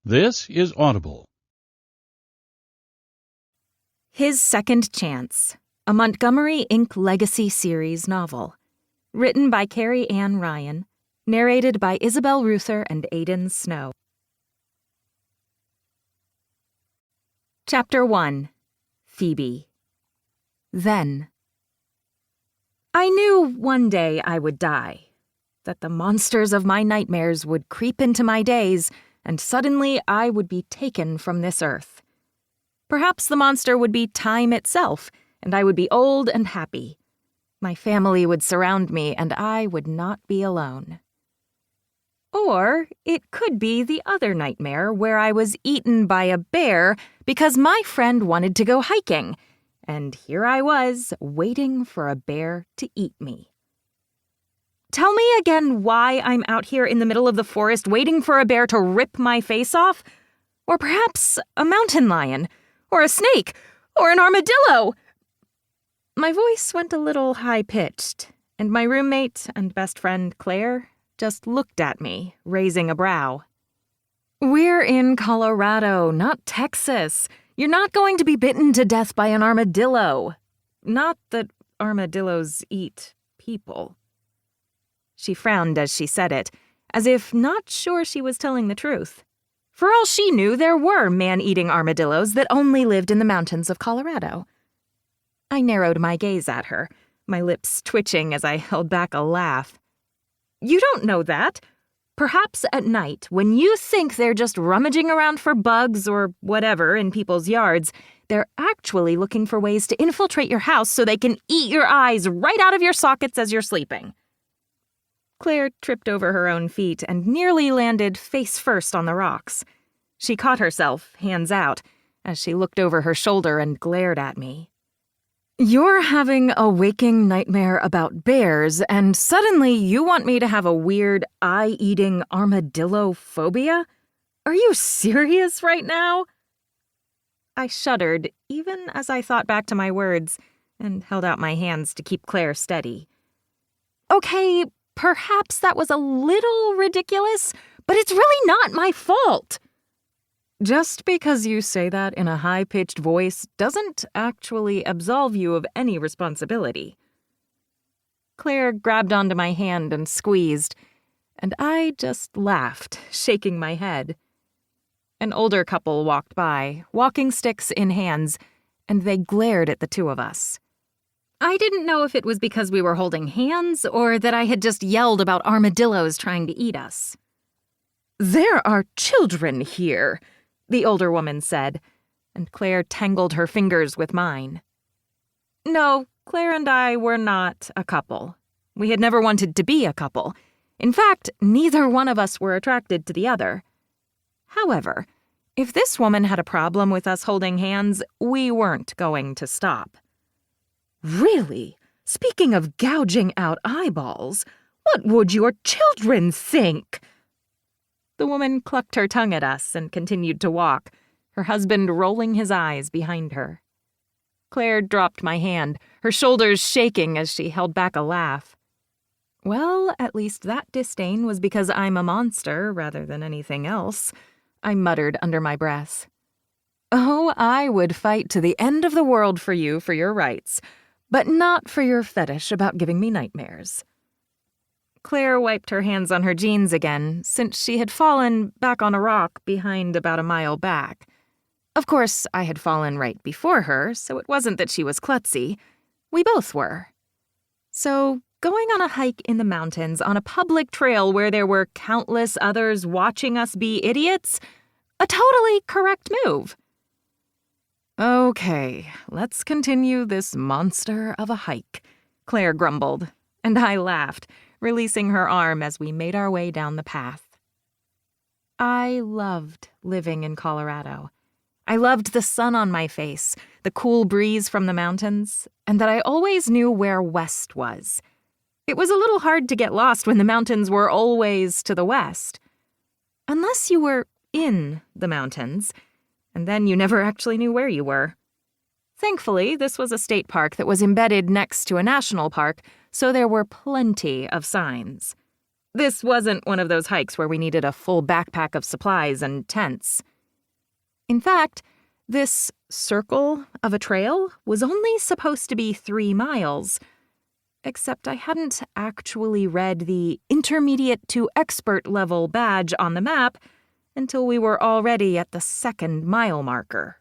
This is Audible. His Second Chance, a Montgomery Inc. Legacy Series novel. Written by Carrie Ann Ryan. Narrated by Isabel Ruther and Aidan Snow. Chapter 1. Phoebe. Then. I knew one day I would die. That the monsters of my nightmares would creep into my days, and suddenly I would be taken from this earth. Perhaps the monster would be time itself, and I would be old and happy. My family would surround me, and I would not be alone. Or it could be the other nightmare where I was eaten by a bear because my friend wanted to go hiking, and here I was waiting for a bear to eat me. Tell me again why I'm out here in the middle of the forest waiting for a bear to rip my face off? Or perhaps a mountain lion? Or a snake? Or an armadillo? My voice went a little high-pitched, and my roommate and best friend, Claire, just looked at me, raising a brow. We're in Colorado, not Texas. You're not going to be bitten to death by an armadillo. Not that armadillos eat people. She frowned as she said it, as if not sure she was telling the truth. For all she knew, there were man-eating armadillos that only lived in the mountains of Colorado. I narrowed my gaze at her, my lips twitching as I held back a laugh. You don't know that. Perhaps at night, when you think they're just rummaging around for bugs or whatever in people's yards, they're actually looking for ways to infiltrate your house so they can eat your eyes right out of your sockets as you're sleeping. Claire tripped over her own feet and nearly landed face first on the rocks. She caught herself, hands out, as she looked over her shoulder and glared at me. You're having a waking nightmare about bears, and suddenly you want me to have a weird eye-eating armadillo phobia? Are you serious right now? I shuddered, even as I thought back to my words, and held out my hands to keep Claire steady. Okay, perhaps that was a little ridiculous, but it's really not my fault. Just because you say that in a high-pitched voice doesn't actually absolve you of any responsibility. Claire grabbed onto my hand and squeezed, and I just laughed, shaking my head. An older couple walked by, walking sticks in hands, and they glared at the two of us. I didn't know if it was because we were holding hands or that I had just yelled about armadillos trying to eat us. There are children here, the older woman said, and Claire tangled her fingers with mine. No, Claire and I were not a couple. We had never wanted to be a couple. In fact, neither one of us were attracted to the other. However, if this woman had a problem with us holding hands, we weren't going to stop. Really? Speaking of gouging out eyeballs, what would your children think? The woman clucked her tongue at us and continued to walk, her husband rolling his eyes behind her. Claire dropped my hand, her shoulders shaking as she held back a laugh. Well, at least that disdain was because I'm a monster rather than anything else, I muttered under my breath. Oh, I would fight to the end of the world for you for your rights, but not for your fetish about giving me nightmares. Claire wiped her hands on her jeans again, since she had fallen back on a rock behind about a mile back. Of course, I had fallen right before her, so it wasn't that she was klutzy. We both were. So, going on a hike in the mountains on a public trail where there were countless others watching us be idiots? A totally correct move. Okay, let's continue this monster of a hike, Claire grumbled, and I laughed, releasing her arm as we made our way down the path. I loved living in Colorado. I loved the sun on my face, the cool breeze from the mountains, and that I always knew where west was. It was a little hard to get lost when the mountains were always to the west. Unless you were in the mountains, and then you never actually knew where you were. Thankfully, this was a state park that was embedded next to a national park, so there were plenty of signs. This wasn't one of those hikes where we needed a full backpack of supplies and tents. In fact, this circle of a trail was only supposed to be 3 miles, except I hadn't actually read the intermediate to expert level badge on the map until we were already at the 2nd mile marker.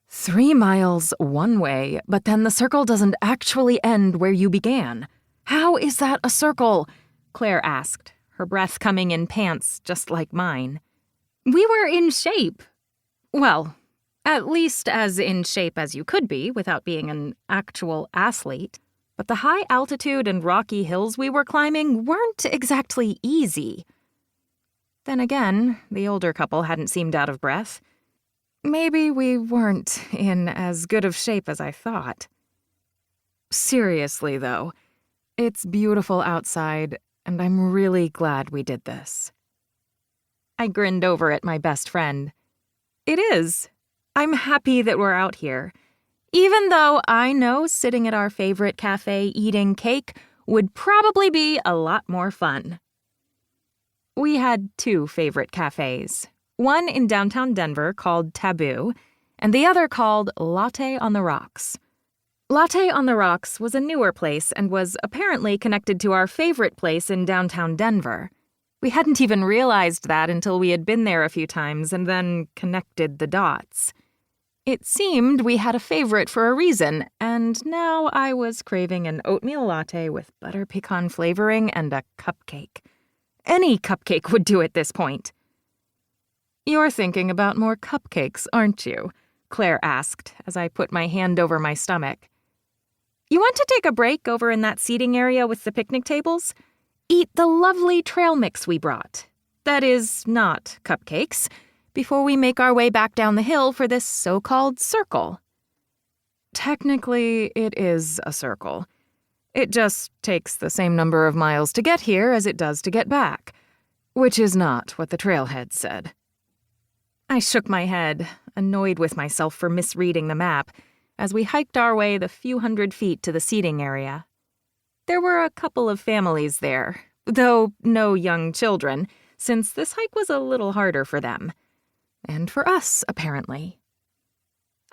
3 miles one way, but then the circle doesn't actually end where you began. How is that a circle? Claire asked, her breath coming in pants just like mine. We were in shape. Well, at least as in shape as you could be without being an actual athlete. But the high altitude and rocky hills we were climbing weren't exactly easy. Then again, the older couple hadn't seemed out of breath. Maybe we weren't in as good of shape as I thought. Seriously, though, it's beautiful outside, and I'm really glad we did this. I grinned over at my best friend. It is. I'm happy that we're out here. Even though I know sitting at our favorite cafe eating cake would probably be a lot more fun. We had 2 favorite cafes, one in downtown Denver called Taboo, and the other called Latte on the Rocks. Latte on the Rocks was a newer place and was apparently connected to our favorite place in downtown Denver. We hadn't even realized that until we had been there a few times and then connected the dots. It seemed we had a favorite for a reason, and now I was craving an oatmeal latte with butter pecan flavoring and a cupcake. Any cupcake would do at this point. You're thinking about more cupcakes, aren't you? Claire asked as I put my hand over my stomach. You want to take a break over in that seating area with the picnic tables? Eat the lovely trail mix we brought. That is, not cupcakes, before we make our way back down the hill for this so-called circle. Technically, it is a circle. It just takes the same number of miles to get here as it does to get back, which is not what the trailhead said. I shook my head, annoyed with myself for misreading the map, as we hiked our way the few hundred feet to the seating area. There were a couple of families there, though no young children, since this hike was a little harder for them. And for us, apparently.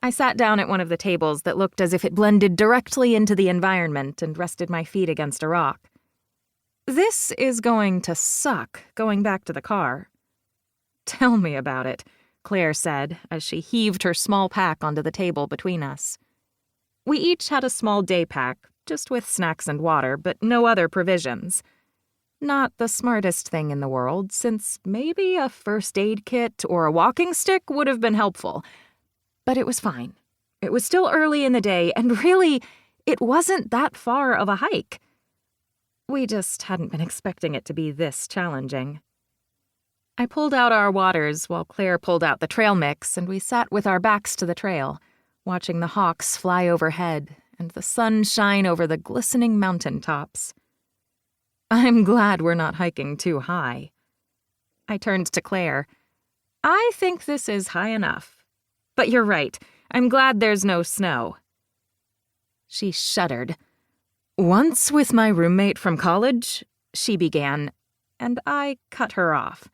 I sat down at one of the tables that looked as if it blended directly into the environment and rested my feet against a rock. This is going to suck, going back to the car. Tell me about it, Claire said as she heaved her small pack onto the table between us. We each had a small day pack, just with snacks and water, but no other provisions. Not the smartest thing in the world, since maybe a first aid kit or a walking stick would have been helpful. But it was fine. It was still early in the day, and really, it wasn't that far of a hike. We just hadn't been expecting it to be this challenging. I pulled out our waters while Claire pulled out the trail mix, and we sat with our backs to the trail, watching the hawks fly overhead and the sun shine over the glistening mountain tops. I'm glad we're not hiking too high. I turned to Claire. I think this is high enough. But you're right. I'm glad there's no snow. She shuddered. Once with my roommate from college, she began, and I cut her off.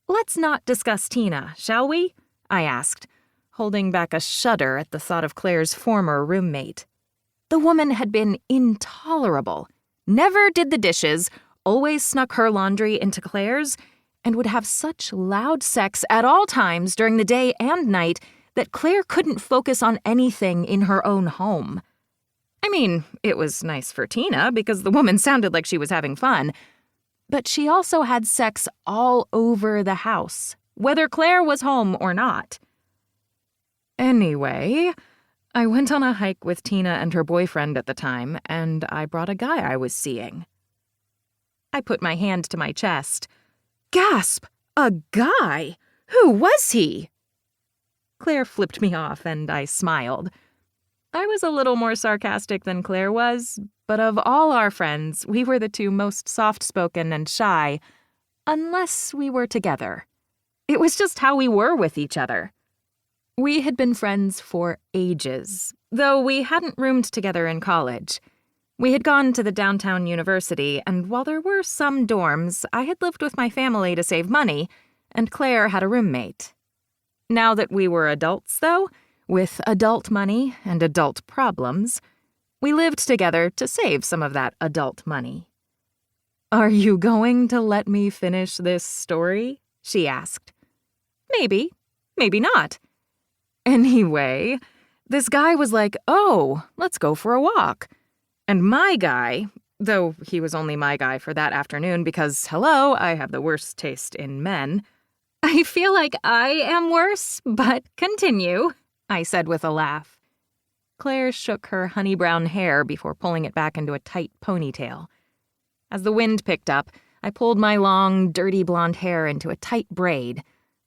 Let's not discuss Tina, shall we? I asked, holding back a shudder at the thought of Claire's former roommate. The woman had been intolerable. Never did the dishes, always snuck her laundry into Claire's, and would have such loud sex at all times during the day and night that Claire couldn't focus on anything in her own home. I mean, it was nice for Tina because the woman sounded like she was having fun, but she also had sex all over the house, whether Claire was home or not. Anyway, I went on a hike with Tina and her boyfriend at the time, and I brought a guy I was seeing. I put my hand to my chest. Gasp! A guy? Who was he? Claire flipped me off, and I smiled. I was a little more sarcastic than Claire was, but of all our friends, we were the 2 most soft-spoken and shy, unless we were together. It was just how we were with each other. We had been friends for ages, though we hadn't roomed together in college. We had gone to the downtown university, and while there were some dorms, I had lived with my family to save money, and Claire had a roommate. Now that we were adults, though, with adult money and adult problems, we lived together to save some of that adult money. "Are you going to let me finish this story?" she asked. "Maybe. Maybe not." Anyway, this guy was like, "Oh, let's go for a walk." And my guy, though he was only my guy for that afternoon because, hello, I have the worst taste in men. "I feel like I am worse, but continue," I said with a laugh. Claire shook her honey-brown hair before pulling it back into a tight ponytail. As the wind picked up, I pulled my long, dirty blonde hair into a tight braid,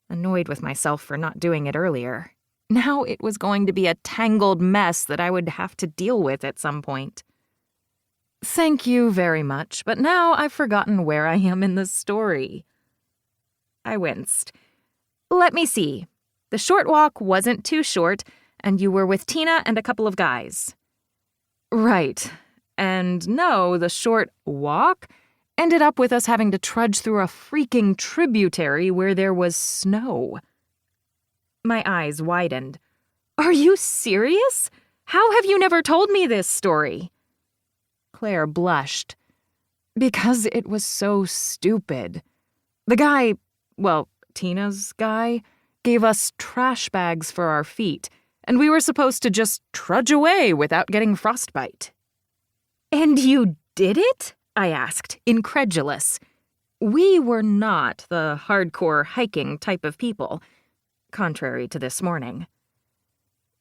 annoyed with myself for not doing it earlier. Now it was going to be a tangled mess that I would have to deal with at some point. "Thank you very much, but now I've forgotten where I am in the story." I winced. "Let me see. The short walk wasn't too short, and you were with Tina and a couple of guys." "Right. And no, the short walk ended up with us having to trudge through a freaking tributary where there was snow." My eyes widened. "Are you serious? How have you never told me this story?" Claire blushed. "Because it was so stupid. The guy, well, Tina's guy, gave us trash bags for our feet, and we were supposed to just trudge away without getting frostbite." "And you did it?" I asked, incredulous. We were not the hardcore hiking type of people, contrary to this morning.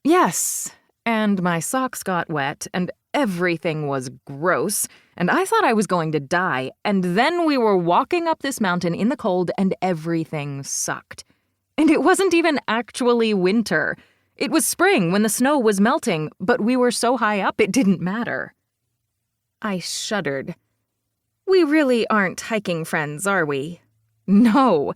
"Yes, and my socks got wet, and everything was gross, and I thought I was going to die, and then we were walking up this mountain in the cold, and everything sucked. And it wasn't even actually winter. It was spring when the snow was melting, but we were so high up it didn't matter." I shuddered. "We really aren't hiking friends, are we?" "No.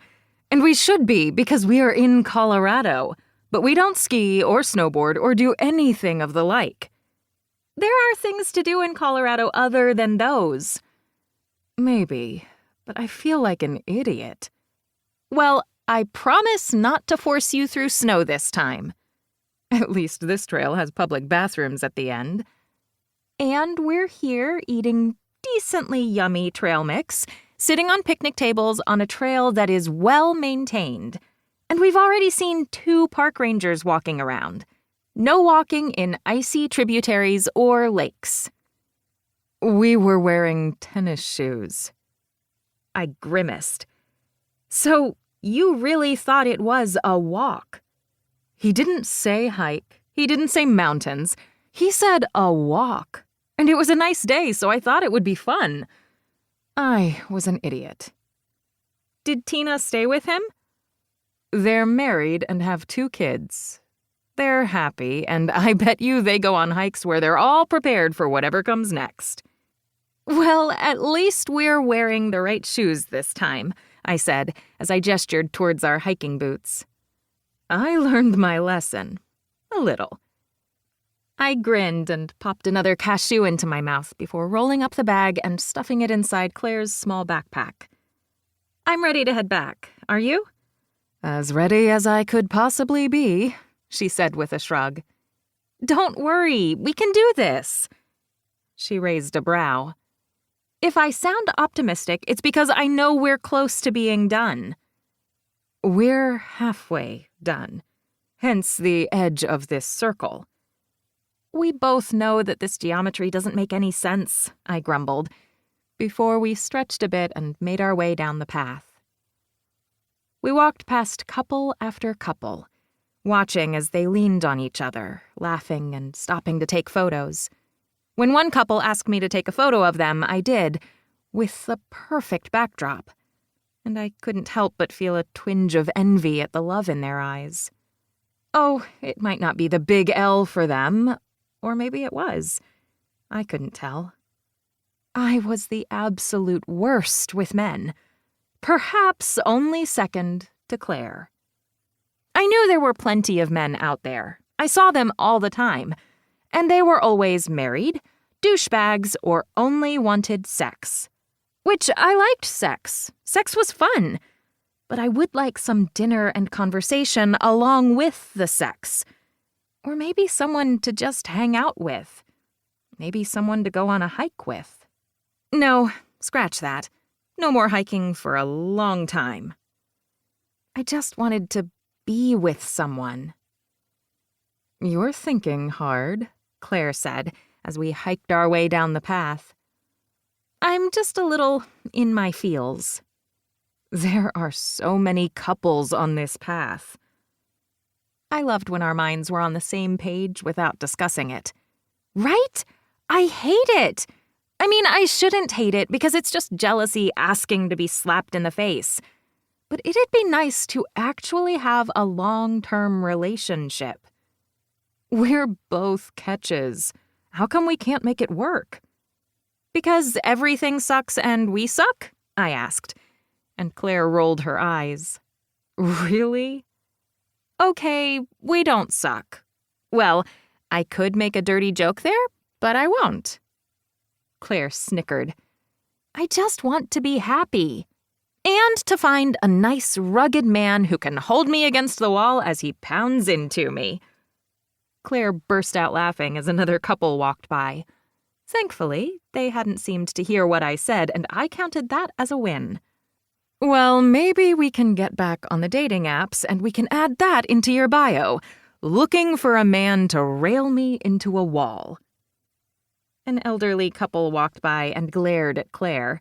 And we should be because we are in Colorado, but we don't ski or snowboard or do anything of the like." "There are things to do in Colorado other than those." "Maybe, but I feel like an idiot." "Well, I promise not to force you through snow this time." "At least this trail has public bathrooms at the end." "And we're here eating decently yummy trail mix, sitting on picnic tables on a trail that is well maintained. And we've already seen 2 park rangers walking around. No walking in icy tributaries or lakes." "We were wearing tennis shoes." I grimaced. "So you really thought it was a walk?" "He didn't say hike. He didn't say mountains. He said a walk. And it was a nice day, so I thought it would be fun." I was an idiot. "Did Tina stay with him?" "They're married and have 2 kids. They're happy, and I bet you they go on hikes where they're all prepared for whatever comes next." "Well, at least we're wearing the right shoes this time," I said, as I gestured towards our hiking boots. "I learned my lesson. A little." I grinned and popped another cashew into my mouth before rolling up the bag and stuffing it inside Claire's small backpack. "I'm ready to head back. Are you?" "As ready as I could possibly be," she said with a shrug. "Don't worry, we can do this." She raised a brow. "If I sound optimistic, it's because I know we're close to being done." "We're halfway done, hence the edge of this circle." "We both know that this geometry doesn't make any sense," I grumbled, before we stretched a bit and made our way down the path. We walked past couple after couple, watching as they leaned on each other, laughing and stopping to take photos. When one couple asked me to take a photo of them, I did, with the perfect backdrop, and I couldn't help but feel a twinge of envy at the love in their eyes. Oh, it might not be the big L for them, or maybe it was. I couldn't tell. I was the absolute worst with men, perhaps only second to Claire. I knew there were plenty of men out there. I saw them all the time, and they were always married, douchebags, or only wanted sex. Which I liked sex. Sex was fun. But I would like some dinner and conversation along with the sex. Or maybe someone to just hang out with. Maybe someone to go on a hike with. No, scratch that. No more hiking for a long time. I just wanted to be with someone. "You're thinking hard," Claire said, as we hiked our way down the path. "I'm just a little in my feels." "There are so many couples on this path." I loved when our minds were on the same page without discussing it. Right? I hate it. I mean, I shouldn't hate it because it's just jealousy asking to be slapped in the face. But it'd be nice to actually have a long-term relationship. We're both catches. How come we can't make it work? "Because everything sucks and we suck?" I asked, and Claire rolled her eyes. "Really?" "Okay, we don't suck. Well, I could make a dirty joke there, but I won't." Claire snickered. "I just want to be happy. And to find a nice, rugged man who can hold me against the wall as he pounds into me." Claire burst out laughing as another couple walked by. Thankfully, they hadn't seemed to hear what I said, and I counted that as a win. "Well, maybe we can get back on the dating apps and we can add that into your bio. Looking for a man to rail me into a wall." An elderly couple walked by and glared at Claire.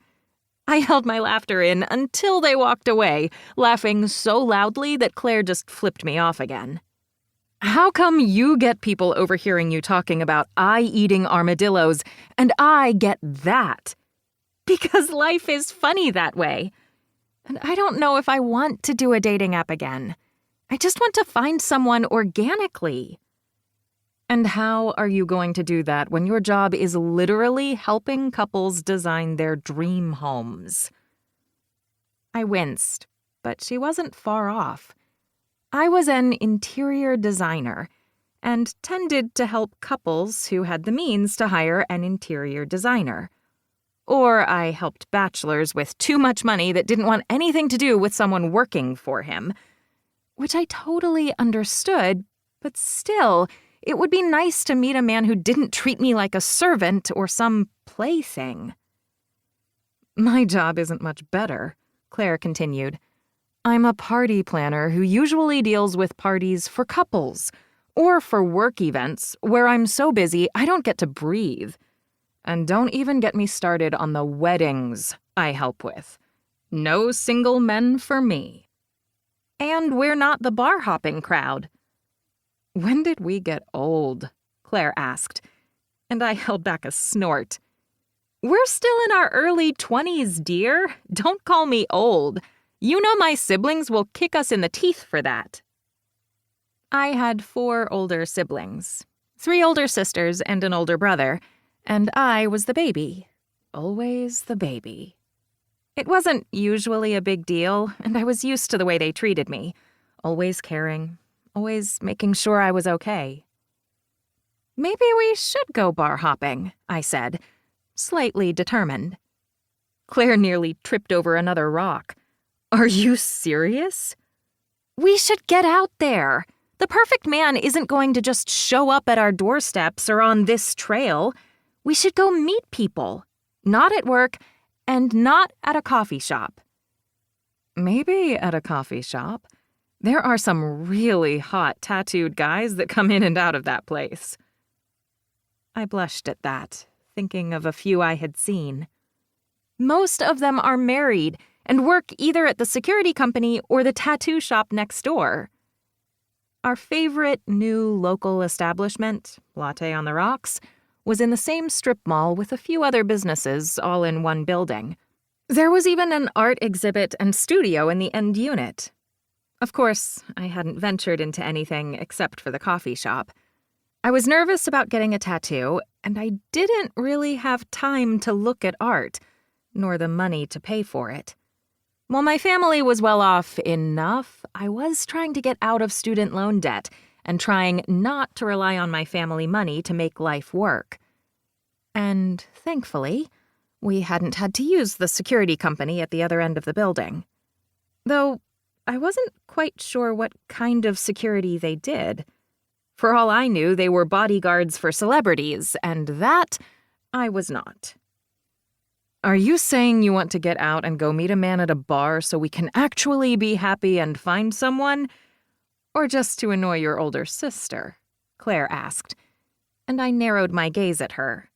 I held my laughter in until they walked away, laughing so loudly that Claire just flipped me off again. "How come you get people overhearing you talking about eye-eating armadillos and I get that?" "Because life is funny that way. And I don't know if I want to do a dating app again. I just want to find someone organically." "And how are you going to do that when your job is literally helping couples design their dream homes?" I winced, but she wasn't far off. I was an interior designer and tended to help couples who had the means to hire an interior designer. Or I helped bachelors with too much money that didn't want anything to do with someone working for him. Which I totally understood, but still, it would be nice to meet a man who didn't treat me like a servant or some plaything. "My job isn't much better," Claire continued. "I'm a party planner who usually deals with parties for couples or for work events where I'm so busy I don't get to breathe. And don't even get me started on the weddings I help with. No single men for me. And we're not the bar-hopping crowd." "When did we get old?" Claire asked, and I held back a snort. "We're still in our early 20s, dear. Don't call me old. You know my siblings will kick us in the teeth for that." I had 4 older siblings, 3 older sisters and an older brother, and I was the baby. Always the baby. It wasn't usually a big deal, and I was used to the way they treated me. Always caring, always making sure I was okay. "Maybe we should go bar hopping," I said, slightly determined. Claire nearly tripped over another rock. "Are you serious?" "We should get out there. The perfect man isn't going to just show up at our doorsteps or on this trail. We should go meet people. Not at work, and not at a coffee shop." "Maybe at a coffee shop. There are some really hot tattooed guys that come in and out of that place." I blushed at that, thinking of a few I had seen. Most of them are married and work either at the security company or the tattoo shop next door. Our favorite new local establishment, Latte on the Rocks, was in the same strip mall with a few other businesses all in one building. There was even an art exhibit and studio in the end unit. Of course, I hadn't ventured into anything except for the coffee shop. I was nervous about getting a tattoo, and I didn't really have time to look at art, nor the money to pay for it. While my family was well off enough, I was trying to get out of student loan debt and trying not to rely on my family money to make life work. And thankfully, we hadn't had to use the security company at the other end of the building. Though I wasn't quite sure what kind of security they did. For all I knew, they were bodyguards for celebrities, and that I was not. Are you saying you want to get out and go meet a man at a bar so we can actually be happy and find someone? Or just to annoy your older sister? Claire asked, and I narrowed my gaze at her.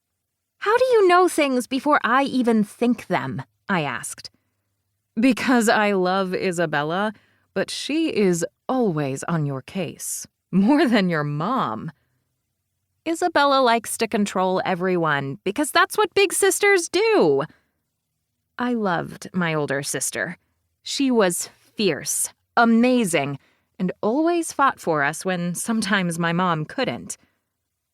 How do you know things before I even think them? I asked. Because I love Isabella, but she is always on your case. More than your mom. Isabella likes to control everyone because that's what big sisters do. I loved my older sister. She was fierce, amazing, and always fought for us when sometimes my mom couldn't.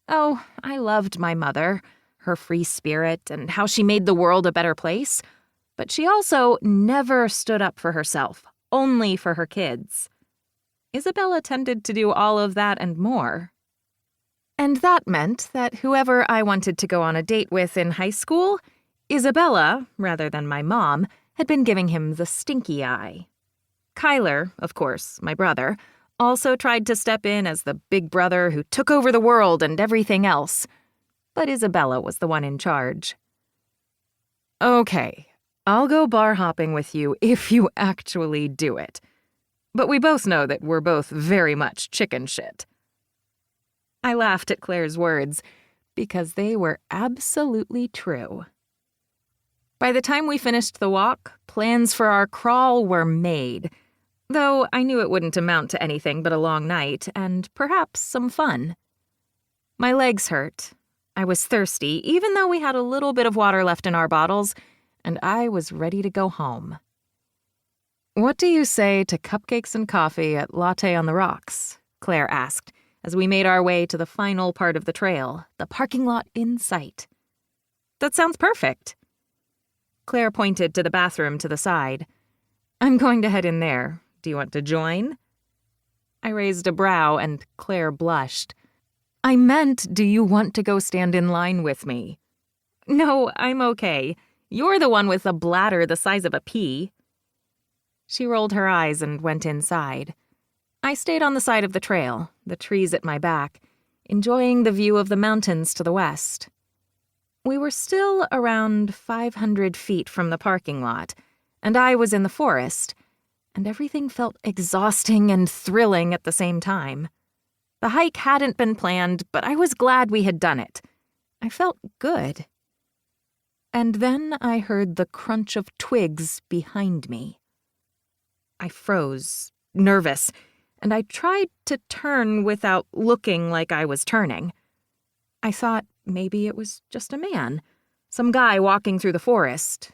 Oh, I loved my mother, her free spirit, and how she made the world a better place. But she also never stood up for herself, only for her kids. Isabella tended to do all of that and more. And that meant that whoever I wanted to go on a date with in high school, Isabella, rather than my mom, had been giving him the stinky eye. Kyler, of course, my brother, also tried to step in as the big brother who took over the world and everything else. But Isabella was the one in charge. Okay, I'll go bar hopping with you if you actually do it. But we both know that we're both very much chicken shit. I laughed at Claire's words because they were absolutely true. By the time we finished the walk, plans for our crawl were made, though I knew it wouldn't amount to anything but a long night and perhaps some fun. My legs hurt. I was thirsty, even though we had a little bit of water left in our bottles, and I was ready to go home. What do you say to cupcakes and coffee at Latte on the Rocks? Claire asked, as we made our way to the final part of the trail, the parking lot in sight. That sounds perfect. Claire pointed to the bathroom to the side. I'm going to head in there. Do you want to join? I raised a brow and Claire blushed. I meant, do you want to go stand in line with me? No, I'm okay. You're the one with a bladder the size of a pea. She rolled her eyes and went inside. I stayed on the side of the trail, the trees at my back, enjoying the view of the mountains to the west. We were still around 500 feet from the parking lot, and I was in the forest, and everything felt exhausting and thrilling at the same time. The hike hadn't been planned, but I was glad we had done it. I felt good. And then I heard the crunch of twigs behind me. I froze, nervous, and I tried to turn without looking like I was turning. I thought maybe it was just a man, some guy walking through the forest.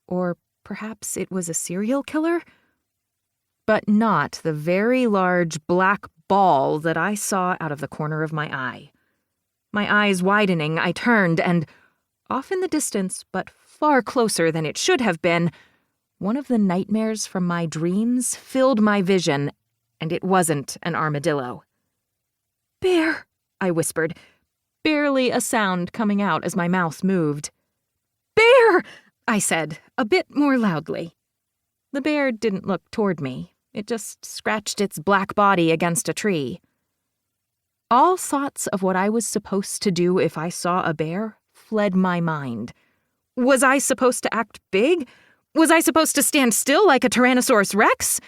Or perhaps it was a serial killer? But not the very large black ball that I saw out of the corner of my eye. My eyes widening, I turned and, off in the distance, but far closer than it should have been, one of the nightmares from my dreams filled my vision, and it wasn't an armadillo. Bear, I whispered, barely a sound coming out as my mouth moved. Bear, I said, a bit more loudly. The bear didn't look toward me. It just scratched its black body against a tree. All thoughts of what I was supposed to do if I saw a bear fled my mind. Was I supposed to act big? Was I supposed to stand still like a Tyrannosaurus Rex?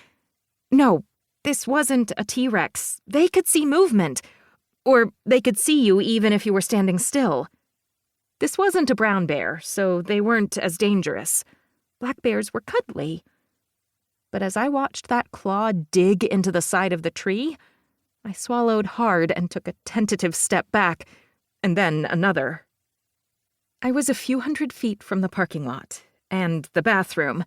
No, this wasn't a T-Rex. They could see movement. Or they could see you even if you were standing still. This wasn't a brown bear, so they weren't as dangerous. Black bears were cuddly. But as I watched that claw dig into the side of the tree, I swallowed hard and took a tentative step back, and then another. I was a few hundred feet from the parking lot and the bathroom,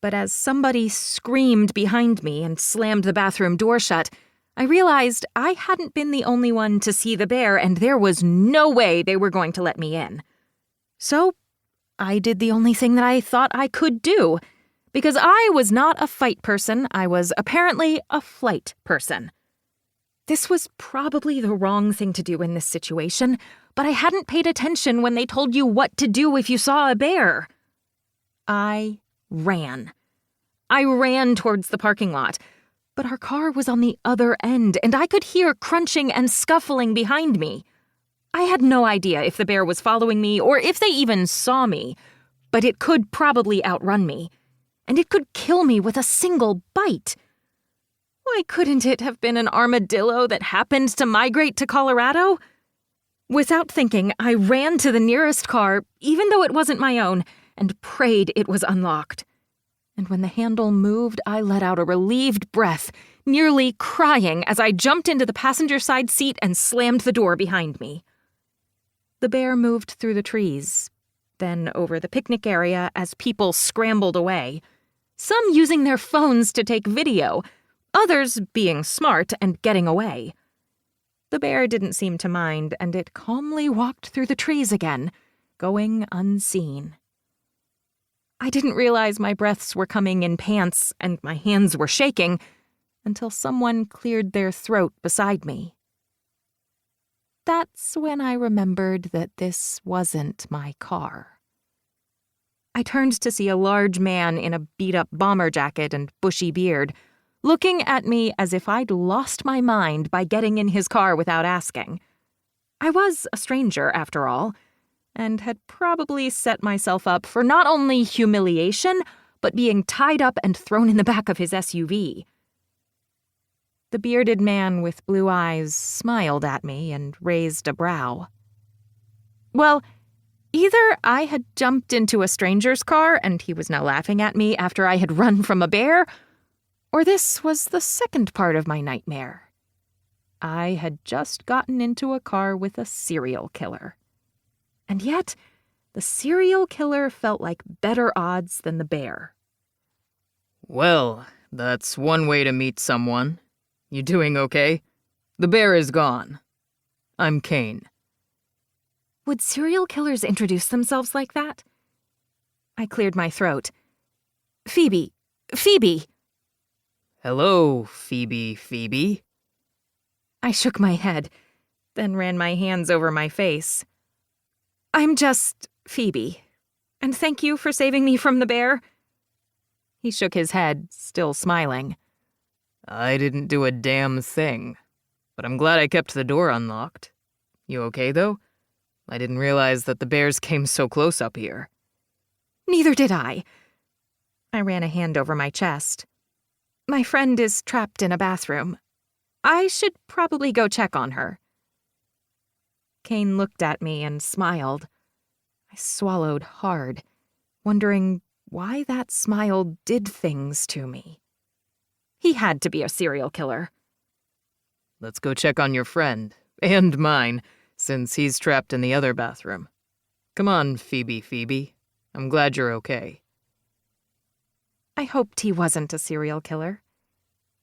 but as somebody screamed behind me and slammed the bathroom door shut, I realized I hadn't been the only one to see the bear, and there was no way they were going to let me in. So I did the only thing that I thought I could do. Because I was not a fight person, I was apparently a flight person. This was probably the wrong thing to do in this situation, but I hadn't paid attention when they told you what to do if you saw a bear. I ran. I ran towards the parking lot, but our car was on the other end, and I could hear crunching and scuffling behind me. I had no idea if the bear was following me or if they even saw me, but it could probably outrun me, and it could kill me with a single bite. Why couldn't it have been an armadillo that happened to migrate to Colorado? Without thinking, I ran to the nearest car, even though it wasn't my own, and prayed it was unlocked. And when the handle moved, I let out a relieved breath, nearly crying as I jumped into the passenger side seat and slammed the door behind me. The bear moved through the trees, then over the picnic area as people scrambled away, some using their phones to take video, others being smart and getting away. The bear didn't seem to mind, and it calmly walked through the trees again, going unseen. I didn't realize my breaths were coming in pants and my hands were shaking until someone cleared their throat beside me. That's when I remembered that this wasn't my car. I turned to see a large man in a beat-up bomber jacket and bushy beard, looking at me as if I'd lost my mind by getting in his car without asking. I was a stranger, after all, and had probably set myself up for not only humiliation, but being tied up and thrown in the back of his SUV. The bearded man with blue eyes smiled at me and raised a brow. Well, either I had jumped into a stranger's car and he was now laughing at me after I had run from a bear, or this was the second part of my nightmare. I had just gotten into a car with a serial killer. And yet, the serial killer felt like better odds than the bear. Well, that's one way to meet someone. You doing okay? The bear is gone. I'm Kane. Would serial killers introduce themselves like that? I cleared my throat. Phoebe. Hello, Phoebe. I shook my head, then ran my hands over my face. I'm just Phoebe, and thank you for saving me from the bear. He shook his head, still smiling. I didn't do a damn thing, but I'm glad I kept the door unlocked. You okay, though? I didn't realize that the bears came so close up here. Neither did I. I ran a hand over my chest. My friend is trapped in a bathroom. I should probably go check on her. Kane looked at me and smiled. I swallowed hard, wondering why that smile did things to me. He had to be a serial killer. Let's go check on your friend, and mine, since he's trapped in the other bathroom. Come on, Phoebe. I'm glad you're okay. I hoped he wasn't a serial killer,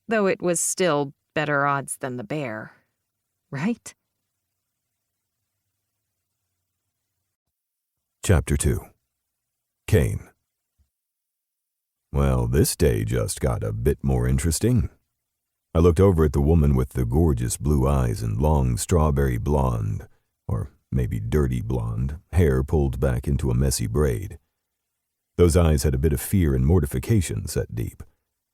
though it was still better odds than the bear, right? Chapter 2. Kane. Well, this day just got a bit more interesting. I looked over at the woman with the gorgeous blue eyes and long strawberry blonde, or maybe dirty blonde, hair pulled back into a messy braid. Those eyes had a bit of fear and mortification set deep,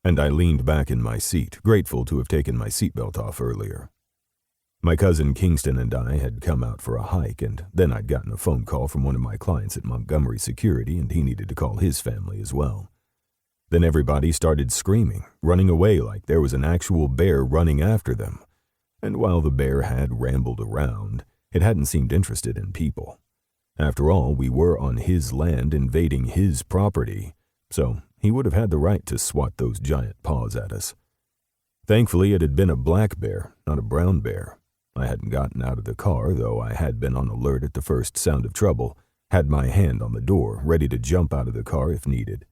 and I leaned back in my seat, grateful to have taken my seatbelt off earlier. My cousin Kingston and I had come out for a hike, and then I'd gotten a phone call from one of my clients at Montgomery Security, and he needed to call his family as well. Then everybody started screaming, running away like there was an actual bear running after them. And while the bear had rambled around, it hadn't seemed interested in people. After all, we were on his land invading his property, so he would have had the right to swat those giant paws at us. Thankfully, it had been a black bear, not a brown bear. I hadn't gotten out of the car, though I had been on alert at the first sound of trouble, had my hand on the door, ready to jump out of the car if needed.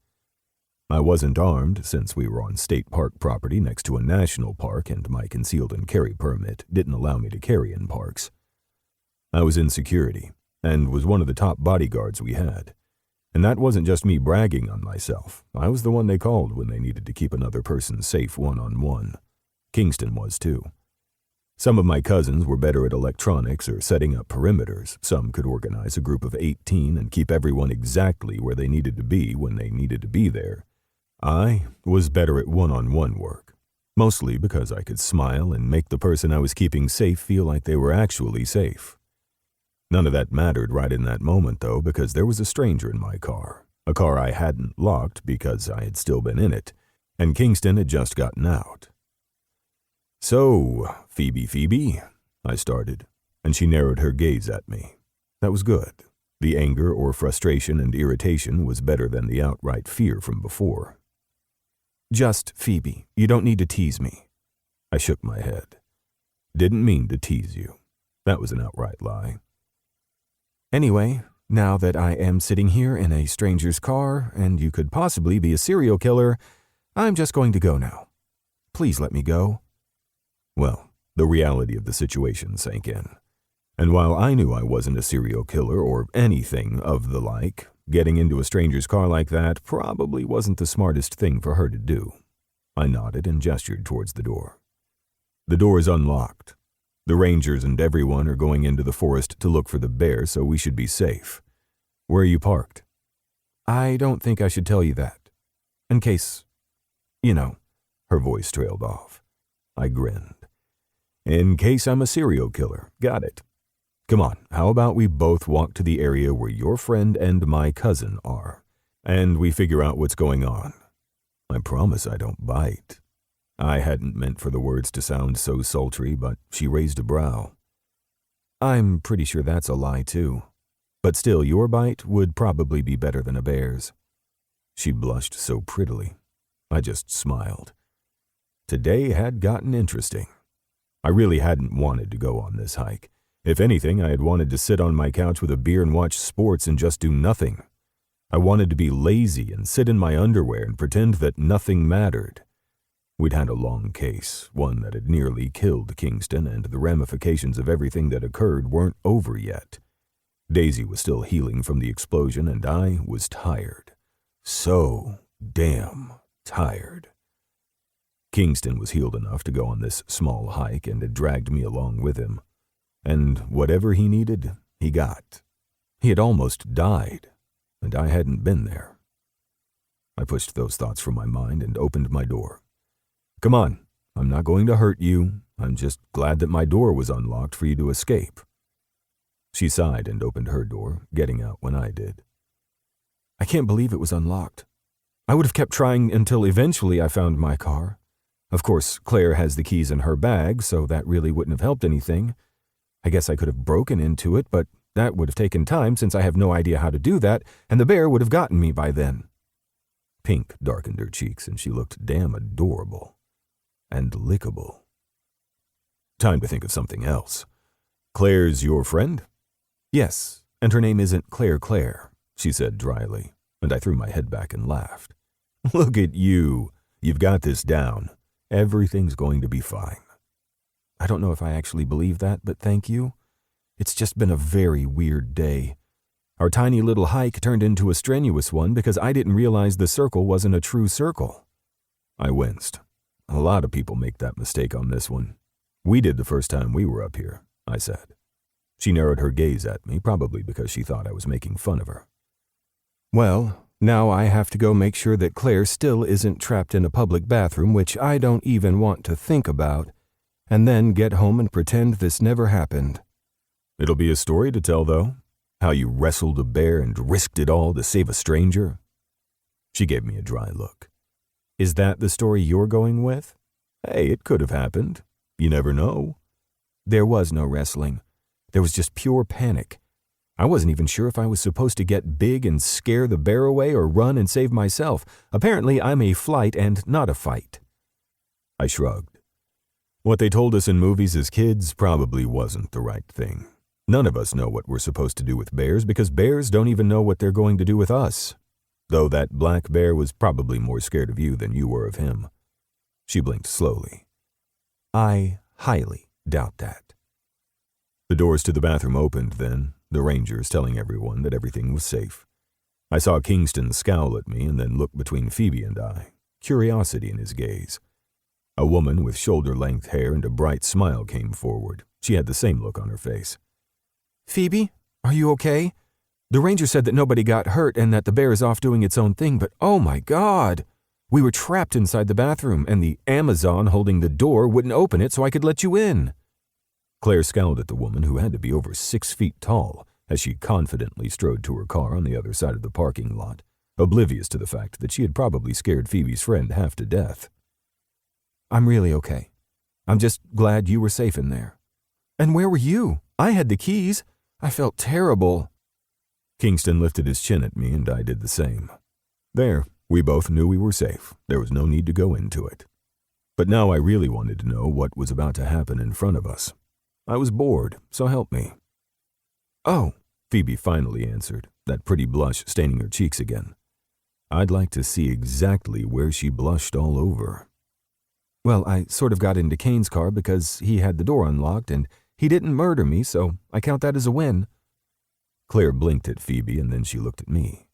I wasn't armed, since we were on state park property next to a national park and my concealed and carry permit didn't allow me to carry in parks. I was in security, and was one of the top bodyguards we had. And that wasn't just me bragging on myself. I was the one they called when they needed to keep another person safe one-on-one. Kingston was too. Some of my cousins were better at electronics or setting up perimeters. Some could organize a group of 18 and keep everyone exactly where they needed to be when they needed to be there. I was better at one-on-one work, mostly because I could smile and make the person I was keeping safe feel like they were actually safe. None of that mattered right in that moment, though, because there was a stranger in my car, a car I hadn't locked because I had still been in it, and Kingston had just gotten out. "So, Phoebe, I started, and she narrowed her gaze at me. That was good. The anger or frustration and irritation was better than the outright fear from before. "Just Phoebe. You don't need to tease me." I shook my head. "Didn't mean to tease you." That was an outright lie. "Anyway, now that I am sitting here in a stranger's car, and you could possibly be a serial killer, I'm just going to go now. Please let me go." Well, the reality of the situation sank in. And while I knew I wasn't a serial killer or anything of the like, getting into a stranger's car like that probably wasn't the smartest thing for her to do. I nodded and gestured towards the door. "The door is unlocked. The rangers and everyone are going into the forest to look for the bear, so we should be safe. Where are you parked?" "I don't think I should tell you that. In case, her voice trailed off. I grinned. "In case I'm a serial killer. Got it. Come on, how about we both walk to the area where your friend and my cousin are, and we figure out what's going on. I promise I don't bite." I hadn't meant for the words to sound so sultry, but she raised a brow. "I'm pretty sure that's a lie, too. But still, your bite would probably be better than a bear's." She blushed so prettily. I just smiled. Today had gotten interesting. I really hadn't wanted to go on this hike. If anything, I had wanted to sit on my couch with a beer and watch sports and just do nothing. I wanted to be lazy and sit in my underwear and pretend that nothing mattered. We'd had a long case, one that had nearly killed Kingston, and the ramifications of everything that occurred weren't over yet. Daisy was still healing from the explosion, and I was tired. So damn tired. Kingston was healed enough to go on this small hike and had dragged me along with him. And whatever he needed, he got. He had almost died, and I hadn't been there. I pushed those thoughts from my mind and opened my door. "Come on, I'm not going to hurt you. I'm just glad that my door was unlocked for you to escape." She sighed and opened her door, getting out when I did. "I can't believe it was unlocked. I would have kept trying until eventually I found my car. Of course, Claire has the keys in her bag, so that really wouldn't have helped anything. I guess I could have broken into it, but that would have taken time since I have no idea how to do that, and the bear would have gotten me by then." Pink darkened her cheeks, and she looked damn adorable. And lickable. "Time to think of something else. Claire's your friend?" "Yes, and her name isn't Claire," she said dryly, and I threw my head back and laughed. "Look at you. You've got this down. Everything's going to be fine." "I don't know if I actually believe that, but thank you. It's just been a very weird day. Our tiny little hike turned into a strenuous one because I didn't realize the circle wasn't a true circle." I winced. "A lot of people make that mistake on this one. We did the first time we were up here," I said. She narrowed her gaze at me, probably because she thought I was making fun of her. "Well, now I have to go make sure that Claire still isn't trapped in a public bathroom, which I don't even want to think about, and then get home and pretend this never happened." "It'll be a story to tell, though. How you wrestled a bear and risked it all to save a stranger." She gave me a dry look. "Is that the story you're going with?" "Hey, it could have happened. You never know." "There was no wrestling. There was just pure panic. I wasn't even sure if I was supposed to get big and scare the bear away or run and save myself. Apparently, I'm a flight and not a fight." I shrugged. What they told us in movies as kids probably wasn't the right thing. None of us know what we're supposed to do with bears because bears don't even know what they're going to do with us. Though that black bear was probably more scared of you than you were of him. She blinked slowly. I highly doubt that. The doors to the bathroom opened then, the rangers telling everyone that everything was safe. I saw Kingston scowl at me and then look between Phoebe and I, curiosity in his gaze. A woman with shoulder-length hair and a bright smile came forward. She had the same look on her face. "Phoebe, are you okay? The ranger said that nobody got hurt and that the bear is off doing its own thing, but oh my God! We were trapped inside the bathroom and the Amazon holding the door wouldn't open it so I could let you in." Claire scowled at the woman, who had to be over 6 feet tall, as she confidently strode to her car on the other side of the parking lot, oblivious to the fact that she had probably scared Phoebe's friend half to death. "I'm really okay. I'm just glad you were safe in there." "And where were you? I had the keys. I felt terrible." Kingston lifted his chin at me, and I did the same. There, we both knew we were safe. There was no need to go into it. But now I really wanted to know what was about to happen in front of us. I was bored, so help me. "Oh," Phoebe finally answered, that pretty blush staining her cheeks again. I'd like to see exactly where she blushed all over. "Well, I sort of got into Kane's car because he had the door unlocked and he didn't murder me, so I count that as a win." Claire blinked at Phoebe and then she looked at me.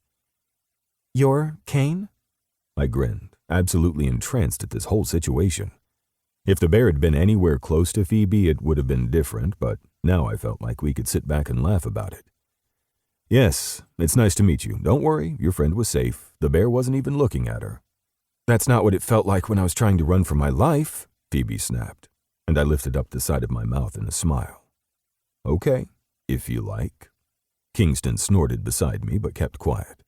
"You're Kane?" I grinned, absolutely entranced at this whole situation. If the bear had been anywhere close to Phoebe, it would have been different, but now I felt like we could sit back and laugh about it. "Yes, it's nice to meet you. Don't worry, your friend was safe. The bear wasn't even looking at her." "That's not what it felt like when I was trying to run for my life," Phoebe snapped, and I lifted up the side of my mouth in a smile. "Okay, if you like." Kingston snorted beside me, but kept quiet.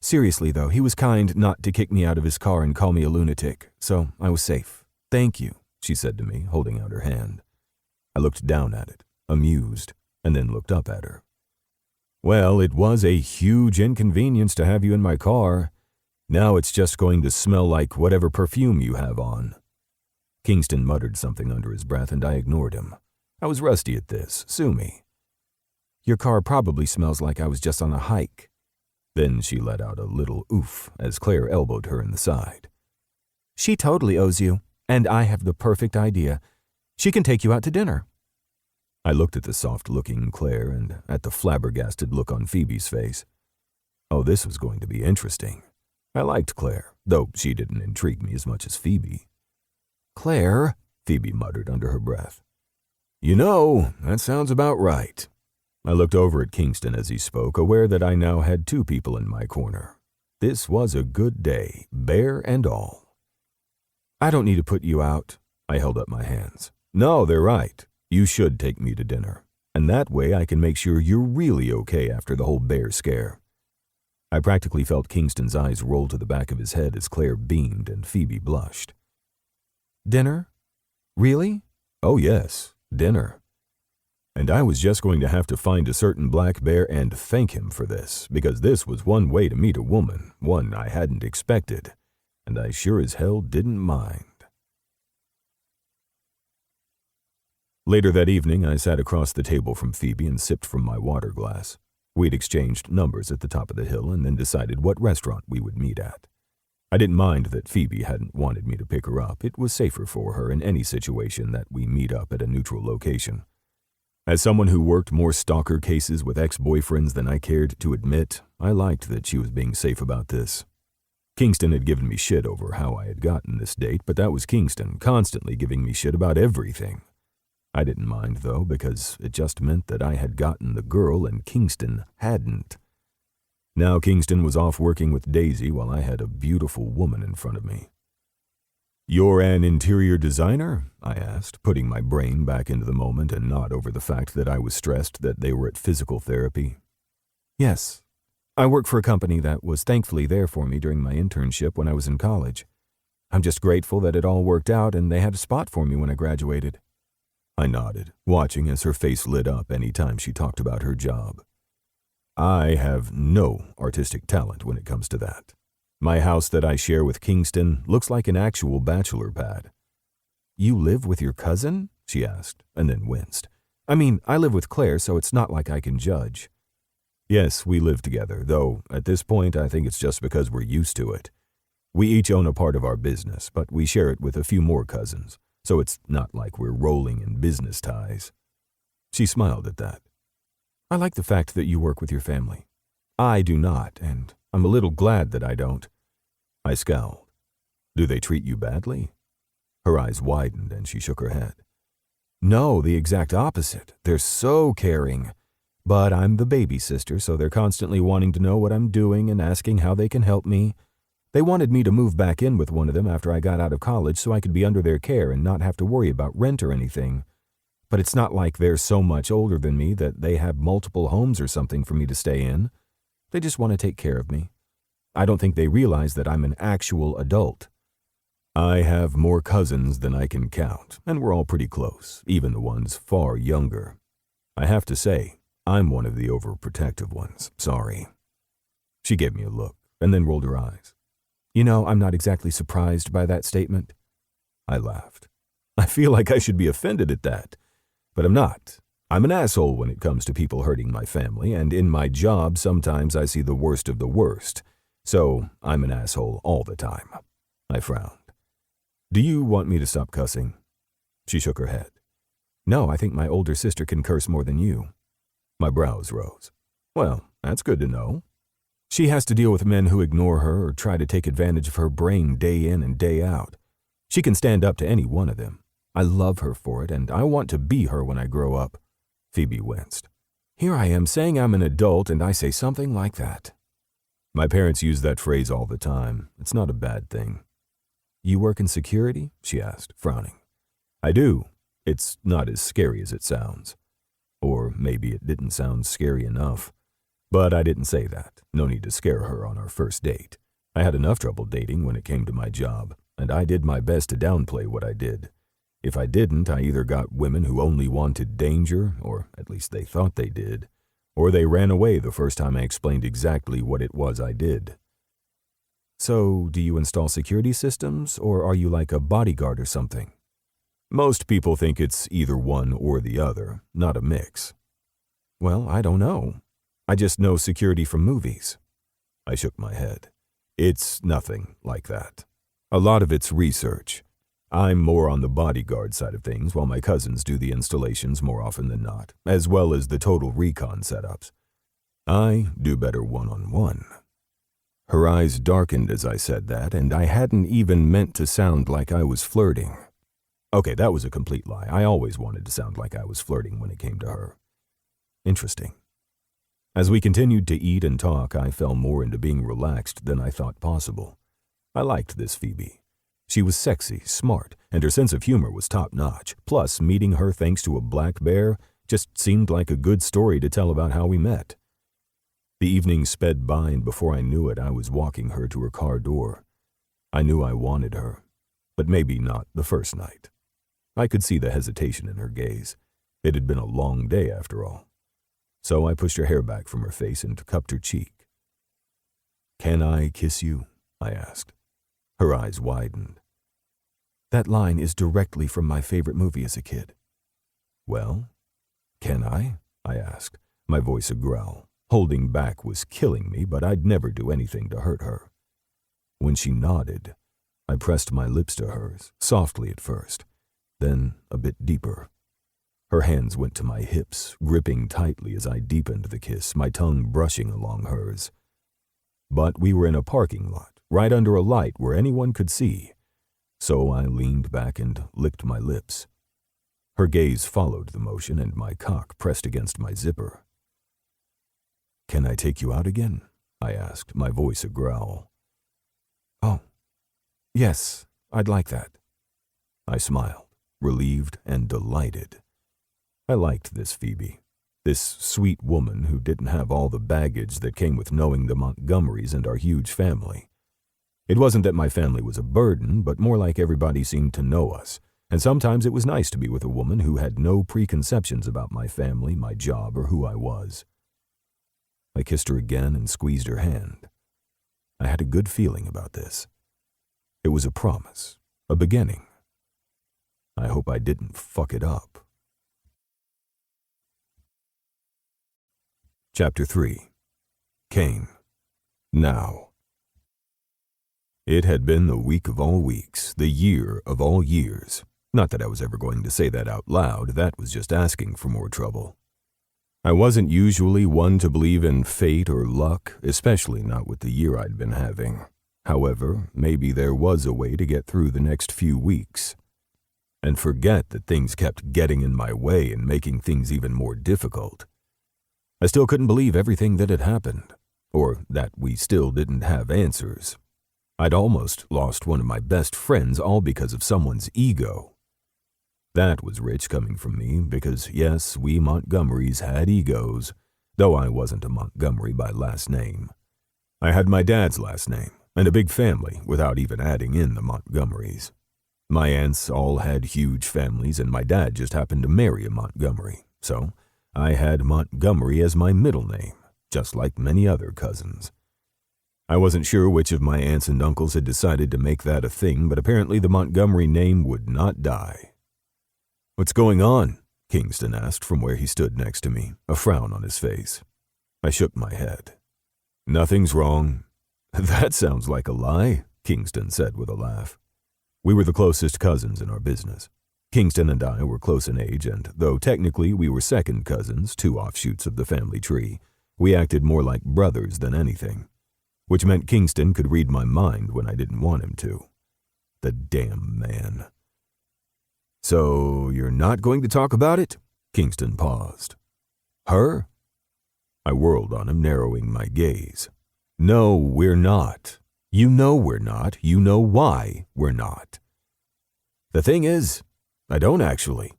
"Seriously, though, he was kind not to kick me out of his car and call me a lunatic, so I was safe. Thank you," she said to me, holding out her hand. I looked down at it, amused, and then looked up at her. "Well, it was a huge inconvenience to have you in my car. Now it's just going to smell like whatever perfume you have on." Kingston muttered something under his breath, and I ignored him. I was rusty at this. Sue me. "Your car probably smells like I was just on a hike." Then she let out a little oof as Claire elbowed her in the side. "She totally owes you, and I have the perfect idea. She can take you out to dinner." I looked at the soft-looking Claire and at the flabbergasted look on Phoebe's face. Oh, this was going to be interesting. I liked Claire, though she didn't intrigue me as much as Phoebe. "Claire," Phoebe muttered under her breath. "You know, that sounds about right." I looked over at Kingston as he spoke, aware that I now had 2 people in my corner. This was a good day, bear and all. "I don't need to put you out." I held up my hands. "No, they're right. You should take me to dinner, and that way I can make sure you're really okay after the whole bear scare." I practically felt Kingston's eyes roll to the back of his head as Claire beamed and Phoebe blushed. "Dinner? Really?" "Oh yes, dinner." And I was just going to have to find a certain black bear and thank him for this, because this was one way to meet a woman, one I hadn't expected, and I sure as hell didn't mind. Later that evening, I sat across the table from Phoebe and sipped from my water glass. We'd exchanged numbers at the top of the hill and then decided what restaurant we would meet at. I didn't mind that Phoebe hadn't wanted me to pick her up. It was safer for her in any situation that we meet up at a neutral location. As someone who worked more stalker cases with ex-boyfriends than I cared to admit, I liked that she was being safe about this. Kingston had given me shit over how I had gotten this date, but that was Kingston, constantly giving me shit about everything. I didn't mind, though, because it just meant that I had gotten the girl and Kingston hadn't. Now Kingston was off working with Daisy while I had a beautiful woman in front of me. "You're an interior designer?" I asked, putting my brain back into the moment and not over the fact that I was stressed that they were at physical therapy. "Yes. I work for a company that was thankfully there for me during my internship when I was in college. I'm just grateful that it all worked out and they had a spot for me when I graduated." I nodded, watching as her face lit up any time she talked about her job. I have no artistic talent when it comes to that. My house that I share with Kingston looks like an actual bachelor pad. "You live with your cousin?" she asked, and then winced. "I mean, I live with Claire, so it's not like I can judge." "Yes, we live together, though at this point I think it's just because we're used to it. We each own a part of our business, but we share it with a few more cousins, so it's not like we're rolling in business ties." She smiled at that. "I like the fact that you work with your family. I do not, and I'm a little glad that I don't." I scowled. "Do they treat you badly?" Her eyes widened and she shook her head. No, the exact opposite. They're so caring. But I'm the baby sister, so they're constantly wanting to know what I'm doing and asking how they can help me. They wanted me to move back in with one of them after I got out of college so I could be under their care and not have to worry about rent or anything. But it's not like they're so much older than me that they have multiple homes or something for me to stay in. They just want to take care of me. I don't think they realize that I'm an actual adult. I have more cousins than I can count, and we're all pretty close, even the ones far younger. I have to say, I'm one of the overprotective ones, sorry. She gave me a look, and then rolled her eyes. You know, I'm not exactly surprised by that statement. I laughed. I feel like I should be offended at that, but I'm not. I'm an asshole when it comes to people hurting my family, and in my job sometimes I see the worst of the worst, so I'm an asshole all the time. I frowned. Do you want me to stop cussing? She shook her head. No, I think my older sister can curse more than you. My brows rose. Well, that's good to know. She has to deal with men who ignore her or try to take advantage of her brain day in and day out. She can stand up to any one of them. I love her for it, and I want to be her when I grow up. Phoebe winced. Here I am saying I'm an adult, and I say something like that. My parents use that phrase all the time. It's not a bad thing. You work in security? She asked, frowning. I do. It's not as scary as it sounds. Or maybe it didn't sound scary enough. But I didn't say that. No need to scare her on our first date. I had enough trouble dating when it came to my job, and I did my best to downplay what I did. If I didn't, I either got women who only wanted danger, or at least they thought they did, or they ran away the first time I explained exactly what it was I did. So, do you install security systems, or are you like a bodyguard or something? Most people think it's either one or the other, not a mix. Well, I don't know. I just know security from movies. I shook my head. It's nothing like that. A lot of it's research. I'm more on the bodyguard side of things, while my cousins do the installations more often than not, as well as the total recon setups. I do better one-on-one. Her eyes darkened as I said that, and I hadn't even meant to sound like I was flirting. Okay, that was a complete lie. I always wanted to sound like I was flirting when it came to her. Interesting. As we continued to eat and talk, I fell more into being relaxed than I thought possible. I liked this Phoebe. She was sexy, smart, and her sense of humor was top-notch. Plus, meeting her thanks to a black bear just seemed like a good story to tell about how we met. The evening sped by, and before I knew it, I was walking her to her car door. I knew I wanted her, but maybe not the first night. I could see the hesitation in her gaze. It had been a long day, after all. So I pushed her hair back from her face and cupped her cheek. "Can I kiss you?" I asked. Her eyes widened. That line is directly from my favorite movie as a kid. Well, can I asked, my voice a growl. Holding back was killing me, but I'd never do anything to hurt her. When she nodded, I pressed my lips to hers, softly at first, then a bit deeper. Her hands went to my hips, gripping tightly as I deepened the kiss, my tongue brushing along hers. But we were in a parking lot, right under a light where anyone could see, so I leaned back and licked my lips. Her gaze followed the motion, and my cock pressed against my zipper. "Can I take you out again?" I asked, my voice a growl. "Oh, yes, I'd like that." I smiled, relieved and delighted. I liked this Phoebe, this sweet woman who didn't have all the baggage that came with knowing the Montgomerys and our huge family. It wasn't that my family was a burden, but more like everybody seemed to know us, and sometimes it was nice to be with a woman who had no preconceptions about my family, my job, or who I was. I kissed her again and squeezed her hand. I had a good feeling about this. It was a promise, a beginning. I hope I didn't fuck it up. Chapter 3. Kane. Now. It had been the week of all weeks, the year of all years. Not that I was ever going to say that out loud, that was just asking for more trouble. I wasn't usually one to believe in fate or luck, especially not with the year I'd been having. However, maybe there was a way to get through the next few weeks. and forget that things kept getting in my way and making things even more difficult. I still couldn't believe everything that had happened, or that we still didn't have answers. I'd almost lost one of my best friends all because of someone's ego. That was rich coming from me because, yes, we Montgomerys had egos, though I wasn't a Montgomery by last name. I had my dad's last name and a big family without even adding in the Montgomerys. My aunts all had huge families and my dad just happened to marry a Montgomery, so I had Montgomery as my middle name, just like many other cousins. I wasn't sure which of my aunts and uncles had decided to make that a thing, but apparently the Montgomery name would not die. "What's going on?" Kingston asked from where he stood next to me, a frown on his face. I shook my head. "Nothing's wrong." "That sounds like a lie," Kingston said with a laugh. We were the closest cousins in our business. Kingston and I were close in age, and though technically we were second cousins, two offshoots of the family tree, we acted more like brothers than anything, which meant Kingston could read my mind when I didn't want him to. The damn man. "So, you're not going to talk about it?" Kingston paused. "Her?" I whirled on him, narrowing my gaze. "No, we're not. You know we're not. You know why we're not." "The thing is, I don't actually.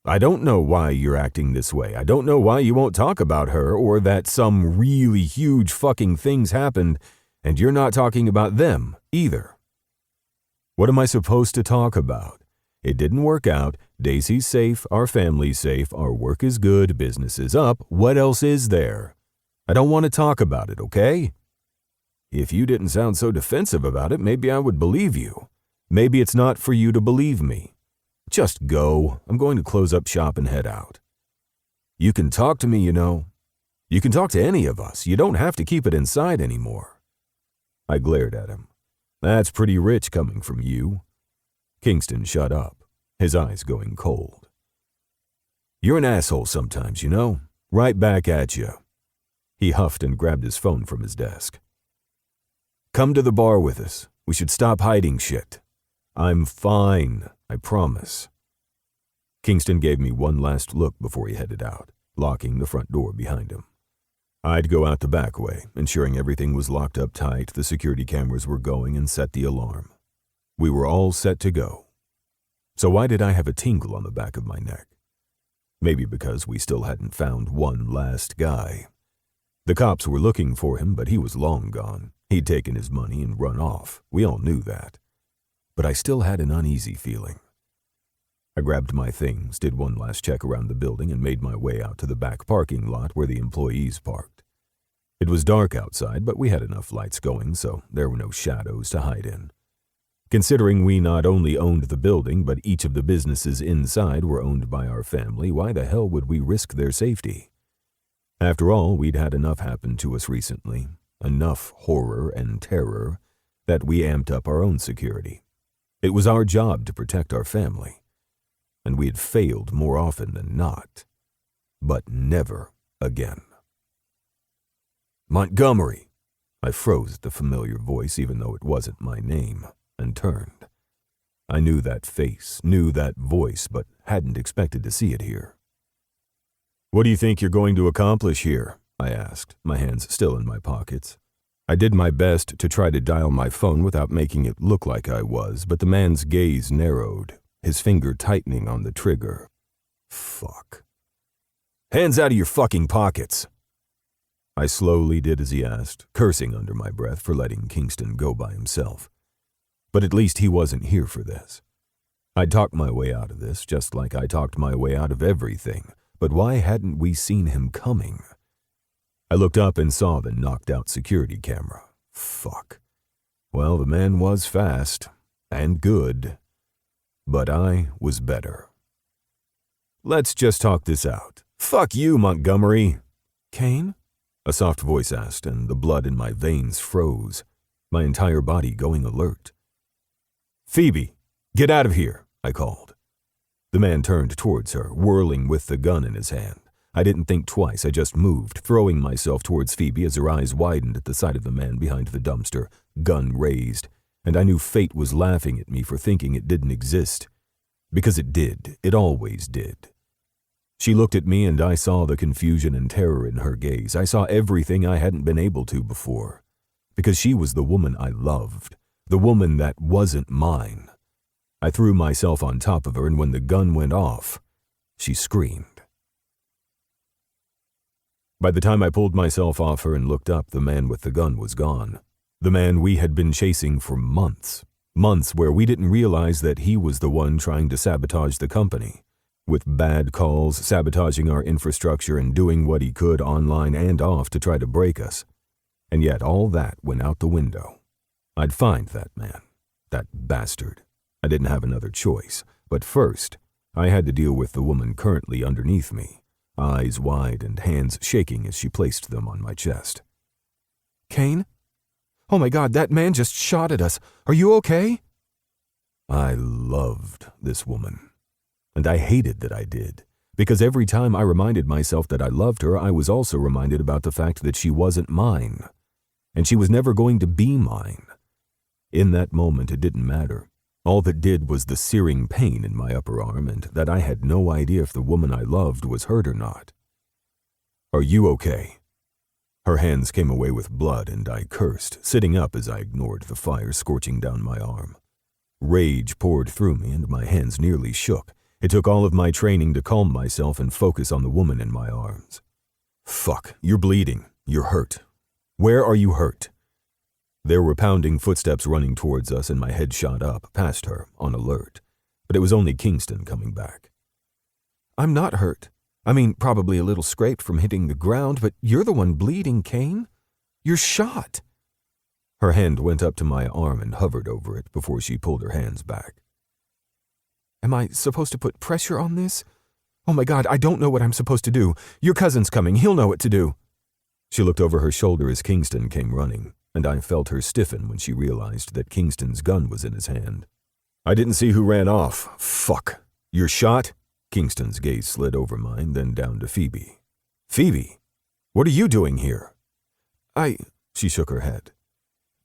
I don't know why you're acting this way. I don't know why you won't talk about her or that some really huge fucking things happened and you're not talking about them either." "What am I supposed to talk about? It didn't work out. Daisy's safe, our family's safe, our work is good, business is up. What else is there? I don't want to talk about it, okay?" "If you didn't sound so defensive about it, maybe I would believe you. Maybe it's not for you to believe me. Just go. I'm going to close up shop and head out." "You can talk to me, you know. You can talk to any of us. You don't have to keep it inside anymore." I glared at him. "That's pretty rich coming from you." Kingston shut up, his eyes going cold. "You're an asshole sometimes, you know. Right back at you." He huffed and grabbed his phone from his desk. "Come to the bar with us. We should stop hiding shit." "I'm fine, I promise." Kingston gave me one last look before he headed out, locking the front door behind him. I'd go out the back way, ensuring everything was locked up tight, the security cameras were going, and set the alarm. We were all set to go. So why did I have a tingle on the back of my neck? Maybe because we still hadn't found one last guy. The cops were looking for him, but he was long gone. He'd taken his money and run off. We all knew that. But I still had an uneasy feeling. I grabbed my things, did one last check around the building, and made my way out to the back parking lot where the employees parked. It was dark outside, but we had enough lights going, so there were no shadows to hide in. Considering we not only owned the building, but each of the businesses inside were owned by our family, why the hell would we risk their safety? After all, we'd had enough happen to us recently, enough horror and terror, that we amped up our own security. It was our job to protect our family, and we had failed more often than not, but never again. "Montgomery!" I froze at the familiar voice, even though it wasn't my name, and turned. I knew that face, knew that voice, but hadn't expected to see it here. "What do you think you're going to accomplish here?" I asked, my hands still in my pockets. I did my best to try to dial my phone without making it look like I was, but the man's gaze narrowed, his finger tightening on the trigger. Fuck. "Hands out of your fucking pockets!" I slowly did as he asked, cursing under my breath for letting Kingston go by himself. But at least he wasn't here for this. I'd talked my way out of this, just like I talked my way out of everything, but why hadn't we seen him coming? I looked up and saw the knocked-out security camera. Fuck. Well, the man was fast, and good, but I was better. "Let's just talk this out. Fuck you, Montgomery." "Kane?" a soft voice asked, and the blood in my veins froze, my entire body going alert. "Phoebe, get out of here," I called. The man turned towards her, whirling with the gun in his hand. I didn't think twice, I just moved, throwing myself towards Phoebe as her eyes widened at the sight of the man behind the dumpster, gun raised, and I knew fate was laughing at me for thinking it didn't exist. Because it did. It always did. She looked at me and I saw the confusion and terror in her gaze. I saw everything I hadn't been able to before. Because she was the woman I loved. The woman that wasn't mine. I threw myself on top of her, and when the gun went off, she screamed. By the time I pulled myself off her and looked up, the man with the gun was gone. The man we had been chasing for months. Months where we didn't realize that he was the one trying to sabotage the company. With bad calls, sabotaging our infrastructure, and doing what he could online and off to try to break us. And yet all that went out the window. I'd find that man. That bastard. I didn't have another choice. But first, I had to deal with the woman currently underneath me. Eyes wide and hands shaking as she placed them on my chest. Kane? Oh my God, that man just shot at us. Are you okay? I loved this woman. And I hated that I did. Because every time I reminded myself that I loved her, I was also reminded about the fact that she wasn't mine. And she was never going to be mine. In that moment, it didn't matter. All that did was the searing pain in my upper arm, and that I had no idea if the woman I loved was hurt or not. Are you okay? Her hands came away with blood, and I cursed, sitting up as I ignored the fire scorching down my arm. Rage poured through me, and my hands nearly shook. It took all of my training to calm myself and focus on the woman in my arms. Fuck, you're bleeding. You're hurt. Where are you hurt? There were pounding footsteps running towards us, and my head shot up, past her, on alert. But it was only Kingston coming back. I'm not hurt. I mean, probably a little scraped from hitting the ground, but you're the one bleeding, Kane. You're shot. Her hand went up to my arm and hovered over it before she pulled her hands back. Am I supposed to put pressure on this? Oh my God, I don't know what I'm supposed to do. Your cousin's coming. He'll know what to do. She looked over her shoulder as Kingston came running, and I felt her stiffen when she realized that Kingston's gun was in his hand. I didn't see who ran off. Fuck. You're shot? Kingston's gaze slid over mine, then down to Phoebe. Phoebe, what are you doing here? She shook her head.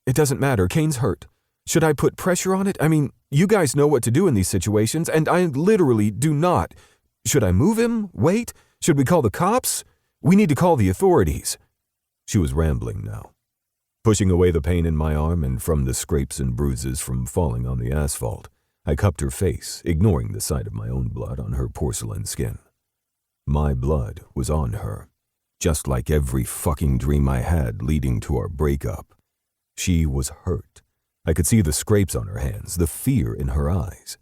It doesn't matter. Kane's hurt. Should I put pressure on it? I mean, you guys know what to do in these situations, and I literally do not. Should I move him? Wait? Should we call the cops? We need to call the authorities. She was rambling now, pushing away the pain in my arm and from the scrapes and bruises from falling on the asphalt. I cupped her face, ignoring the sight of my own blood on her porcelain skin. My blood was on her, just like every fucking dream I had leading to our breakup. She was hurt. I could see the scrapes on her hands, the fear in her eyes.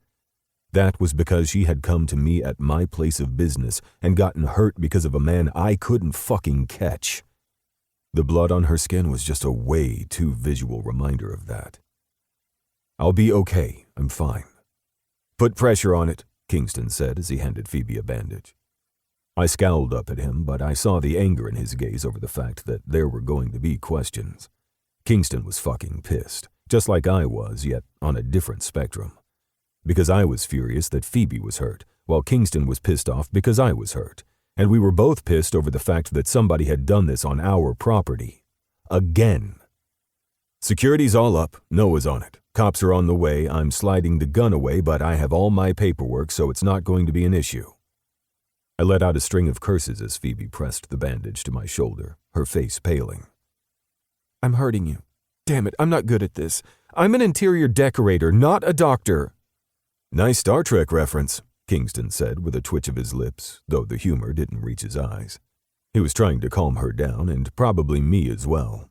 That was because she had come to me at my place of business and gotten hurt because of a man I couldn't fucking catch. The blood on her skin was just a way too visual reminder of that. I'll be okay. I'm fine. Put pressure on it, Kingston said as he handed Phoebe a bandage. I scowled up at him, but I saw the anger in his gaze over the fact that there were going to be questions. Kingston was fucking pissed, just like I was, yet on a different spectrum. Because I was furious that Phoebe was hurt, while Kingston was pissed off because I was hurt. And we were both pissed over the fact that somebody had done this on our property. Again. Security's all up. Noah's on it. Cops are on the way. I'm sliding the gun away, but I have all my paperwork, so it's not going to be an issue. I let out a string of curses as Phoebe pressed the bandage to my shoulder, her face paling. I'm hurting you. Damn it, I'm not good at this. I'm an interior decorator, not a doctor. Nice Star Trek reference, Kingston said with a twitch of his lips, though the humor didn't reach his eyes. He was trying to calm her down, and probably me as well.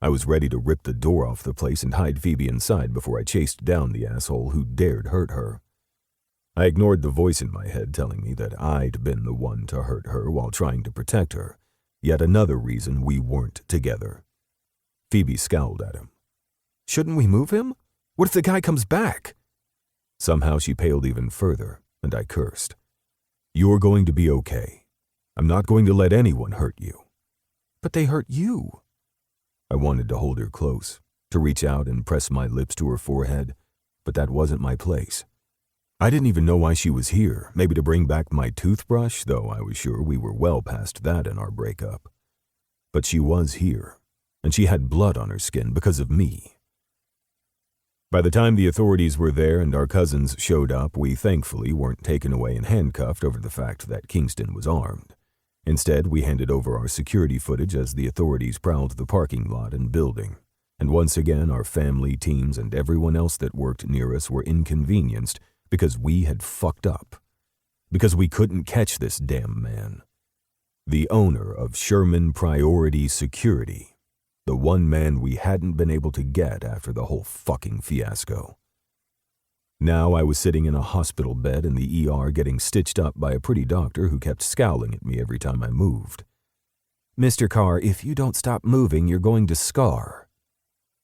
I was ready to rip the door off the place and hide Phoebe inside before I chased down the asshole who dared hurt her. I ignored the voice in my head telling me that I'd been the one to hurt her while trying to protect her, yet another reason we weren't together. Phoebe scowled at him. Shouldn't we move him? What if the guy comes back? Somehow she paled even further, and I cursed. You're going to be okay. I'm not going to let anyone hurt you. But they hurt you. I wanted to hold her close, to reach out and press my lips to her forehead, but that wasn't my place. I didn't even know why she was here, maybe to bring back my toothbrush, though I was sure we were well past that in our breakup. But she was here, and she had blood on her skin because of me. By the time the authorities were there and our cousins showed up, we thankfully weren't taken away and handcuffed over the fact that Kingston was armed. Instead, we handed over our security footage as the authorities prowled the parking lot and building. And once again, our family, teams, and everyone else that worked near us were inconvenienced because we had fucked up. Because we couldn't catch this damn man. The owner of Sherman Priority Security. The one man we hadn't been able to get after the whole fucking fiasco. Now I was sitting in a hospital bed in the ER getting stitched up by a pretty doctor who kept scowling at me every time I moved. "Mr. Carr, if you don't stop moving, you're going to scar."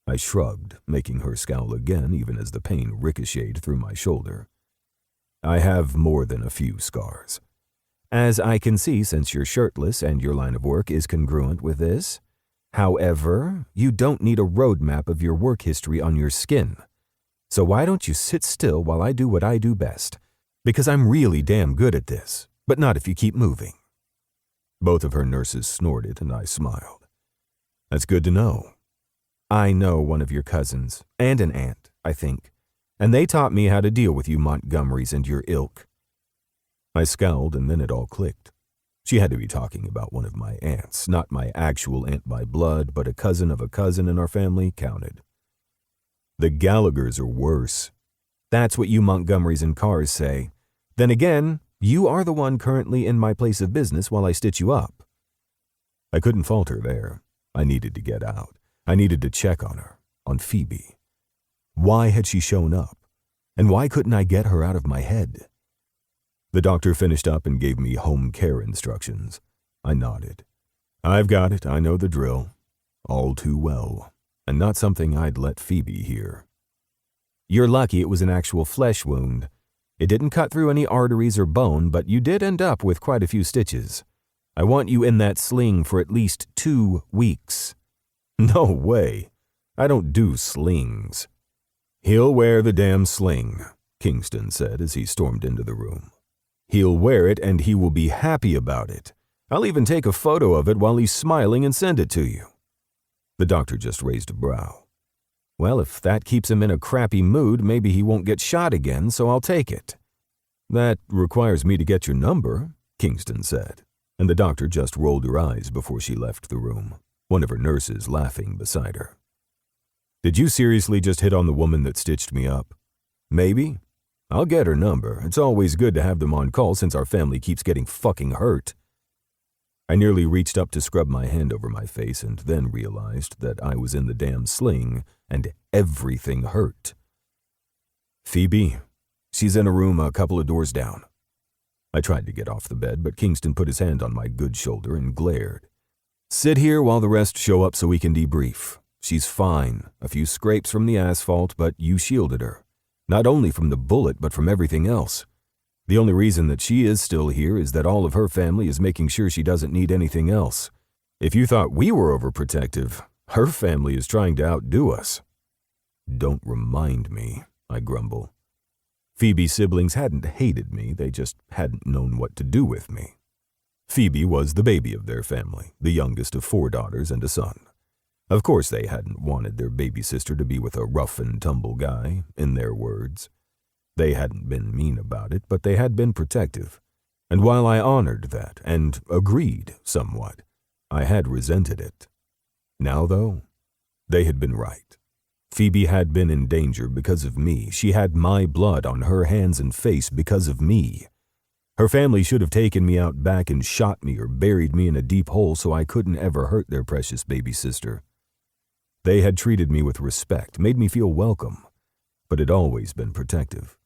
I shrugged, making her scowl again even as the pain ricocheted through my shoulder. "I have more than a few scars. As I can see since you're shirtless and your line of work is congruent with this. However, you don't need a roadmap of your work history on your skin. So why don't you sit still while I do what I do best? Because I'm really damn good at this, but not if you keep moving." Both of her nurses snorted and I smiled. "That's good to know. I know one of your cousins, and an aunt, I think, and they taught me how to deal with you Montgomerys and your ilk." I scowled and then it all clicked. She had to be talking about one of my aunts, not my actual aunt by blood, but a cousin of a cousin in our family counted. "The Gallaghers are worse." "That's what you Montgomerys and Carrs say. Then again, you are the one currently in my place of business while I stitch you up." I couldn't fault her there. I needed to get out. I needed to check on her, on Phoebe. Why had she shown up? And why couldn't I get her out of my head? The doctor finished up and gave me home care instructions. I nodded. "I've got it. I know the drill. All too well. And not something I'd let Phoebe hear." "You're lucky it was an actual flesh wound. It didn't cut through any arteries or bone, but you did end up with quite a few stitches. I want you in that sling for at least 2 weeks. "No way. I don't do slings." "He'll wear the damn sling," Kingston said as he stormed into the room. "He'll wear it and he will be happy about it. I'll even take a photo of it while he's smiling and send it to you." The doctor just raised a brow. "Well, if that keeps him in a crappy mood, maybe he won't get shot again, so I'll take it." "That requires me to get your number," Kingston said, and the doctor just rolled her eyes before she left the room, one of her nurses laughing beside her. "Did you seriously just hit on the woman that stitched me up?" "Maybe. I'll get her number. It's always good to have them on call since our family keeps getting fucking hurt." I nearly reached up to scrub my hand over my face and then realized that I was in the damn sling and everything hurt. "Phoebe, she's in a room a couple of doors down." I tried to get off the bed, but Kingston put his hand on my good shoulder and glared. "Sit here while the rest show up so we can debrief. She's fine. A few scrapes from the asphalt, but you shielded her. Not only from the bullet, but from everything else. The only reason that she is still here is that all of her family is making sure she doesn't need anything else. If you thought we were overprotective, her family is trying to outdo us." "Don't remind me," I grumble. Phoebe's siblings hadn't hated me, they just hadn't known what to do with me. Phoebe was the baby of their family, the youngest of 4 daughters and a son. Of course they hadn't wanted their baby sister to be with a rough-and-tumble guy, in their words. They hadn't been mean about it, but they had been protective. And while I honored that, and agreed somewhat, I had resented it. Now, though, they had been right. Phoebe had been in danger because of me. She had my blood on her hands and face because of me. Her family should have taken me out back and shot me or buried me in a deep hole so I couldn't ever hurt their precious baby sister. They had treated me with respect, made me feel welcome, but had always been protective.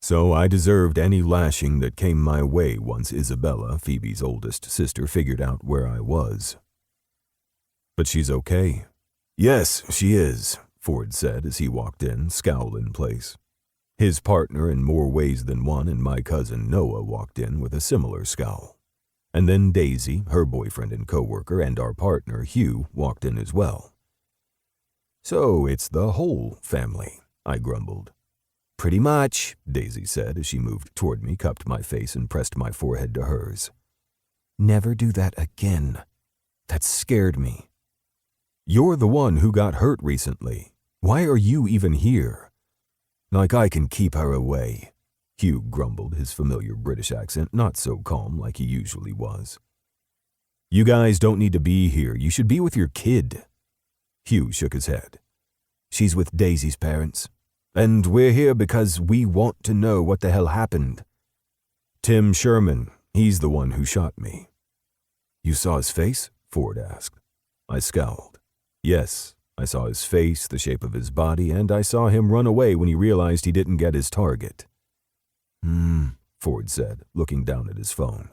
So I deserved any lashing that came my way once Isabella, Phoebe's oldest sister, figured out where I was. "But she's okay." "Yes, she is," Ford said as he walked in, scowl in place. His partner in more ways than one and my cousin Noah walked in with a similar scowl. And then Daisy, her boyfriend and coworker, and our partner Hugh walked in as well. "So it's the whole family," I grumbled. "Pretty much," Daisy said as she moved toward me, cupped my face, and pressed my forehead to hers. "Never do that again. That scared me." "You're the one who got hurt recently. Why are you even here?" Like I can keep her away, Hugh grumbled, his familiar British accent not so calm like he usually was. You guys don't need to be here. You should be with your kid. Hugh shook his head. She's with Daisy's parents, and we're here because we want to know what the hell happened. Tim Sherman, he's the one who shot me. You saw his face? Ford asked. I scowled. Yes, I saw his face, the shape of his body, and I saw him run away when he realized he didn't get his target. Ford said, looking down at his phone.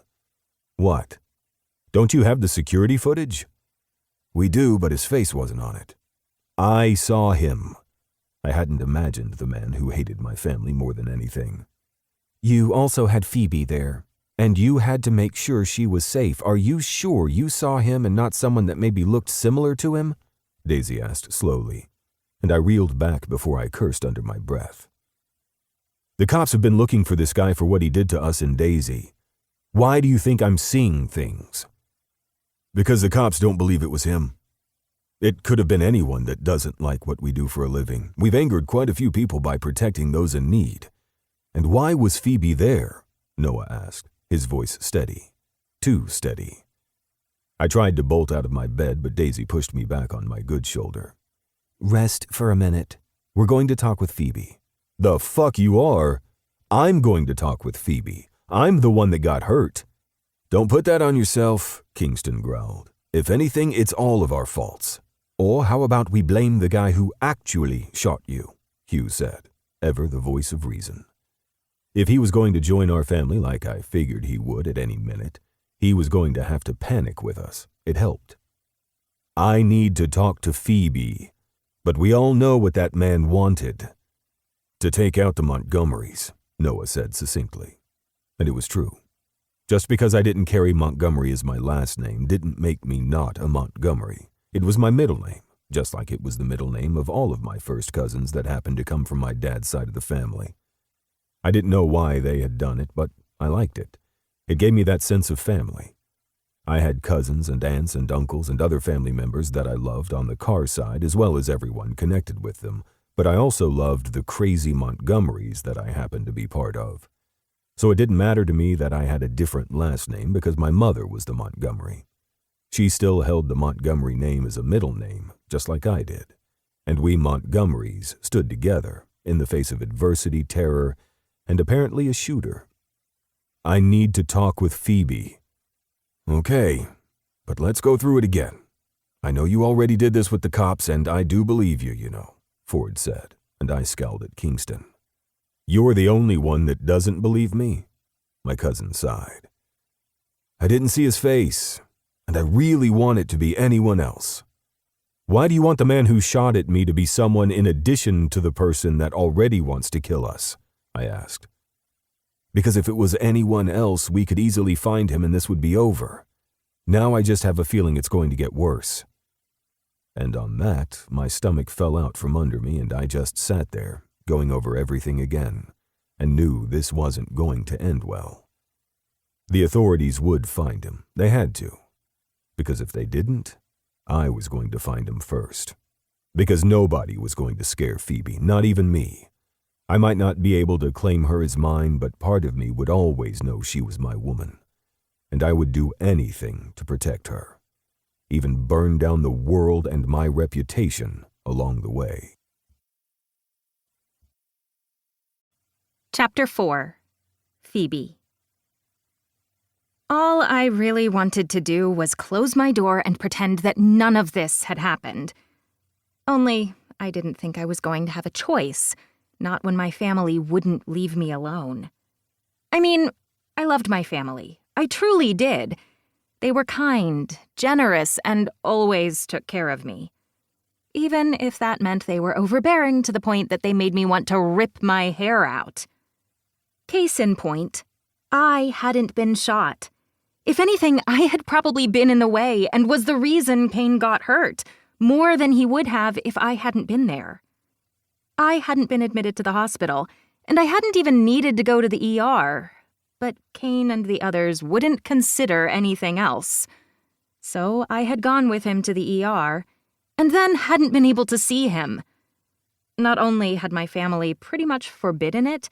What? Don't you have the security footage? We do, but his face wasn't on it. I saw him. I hadn't imagined the man who hated my family more than anything. You also had Phoebe there, and you had to make sure she was safe. Are you sure you saw him and not someone that maybe looked similar to him? Daisy asked slowly, and I reeled back before I cursed under my breath. The cops have been looking for this guy for what he did to us and Daisy. Why do you think I'm seeing things? Because the cops don't believe it was him. It could have been anyone that doesn't like what we do for a living. We've angered quite a few people by protecting those in need. And why was Phoebe there? Noah asked, his voice steady. Too steady. I tried to bolt out of my bed, but Daisy pushed me back on my good shoulder. Rest for a minute. We're going to talk with Phoebe. The fuck you are? I'm going to talk with Phoebe. I'm the one that got hurt. Don't put that on yourself, Kingston growled. If anything, it's all of our faults. Or how about we blame the guy who actually shot you, Hugh said, ever the voice of reason. If he was going to join our family like I figured he would at any minute, he was going to have to panic with us. It helped. I need to talk to Phoebe, but we all know what that man wanted. To take out the Montgomerys, Noah said succinctly. And it was true. Just because I didn't carry Montgomery as my last name didn't make me not a Montgomery. It was my middle name, just like it was the middle name of all of my first cousins that happened to come from my dad's side of the family. I didn't know why they had done it, but I liked it. It gave me that sense of family. I had cousins and aunts and uncles and other family members that I loved on the Carr side as well as everyone connected with them, but I also loved the crazy Montgomerys that I happened to be part of. So it didn't matter to me that I had a different last name because my mother was the Montgomery. She still held the Montgomery name as a middle name, just like I did. And we Montgomerys stood together in the face of adversity, terror, and apparently a shooter. I need to talk with Phoebe. Okay, but let's go through it again. I know you already did this with the cops, and I do believe you, you know, Ford said, and I scowled at Kingston. You're the only one that doesn't believe me, my cousin sighed. I didn't see his face, and I really want it to be anyone else. Why do you want the man who shot at me to be someone in addition to the person that already wants to kill us? I asked. Because if it was anyone else, we could easily find him and this would be over. Now I just have a feeling it's going to get worse. And on that, my stomach fell out from under me and I just sat there, going over everything again, and knew this wasn't going to end well. The authorities would find him. They had to. Because if they didn't, I was going to find him first. Because nobody was going to scare Phoebe, not even me. I might not be able to claim her as mine, but part of me would always know she was my woman. And I would do anything to protect her. Even burn down the world and my reputation along the way. Chapter 4. Phoebe. All I really wanted to do was close my door and pretend that none of this had happened. Only, I didn't think I was going to have a choice, not when my family wouldn't leave me alone. I mean, I loved my family. I truly did. They were kind, generous, and always took care of me. Even if that meant they were overbearing to the point that they made me want to rip my hair out. Case in point, I hadn't been shot. If anything, I had probably been in the way and was the reason Kane got hurt, more than he would have if I hadn't been there. I hadn't been admitted to the hospital, and I hadn't even needed to go to the ER, but Kane and the others wouldn't consider anything else. So I had gone with him to the ER, and then hadn't been able to see him. Not only had my family pretty much forbidden it,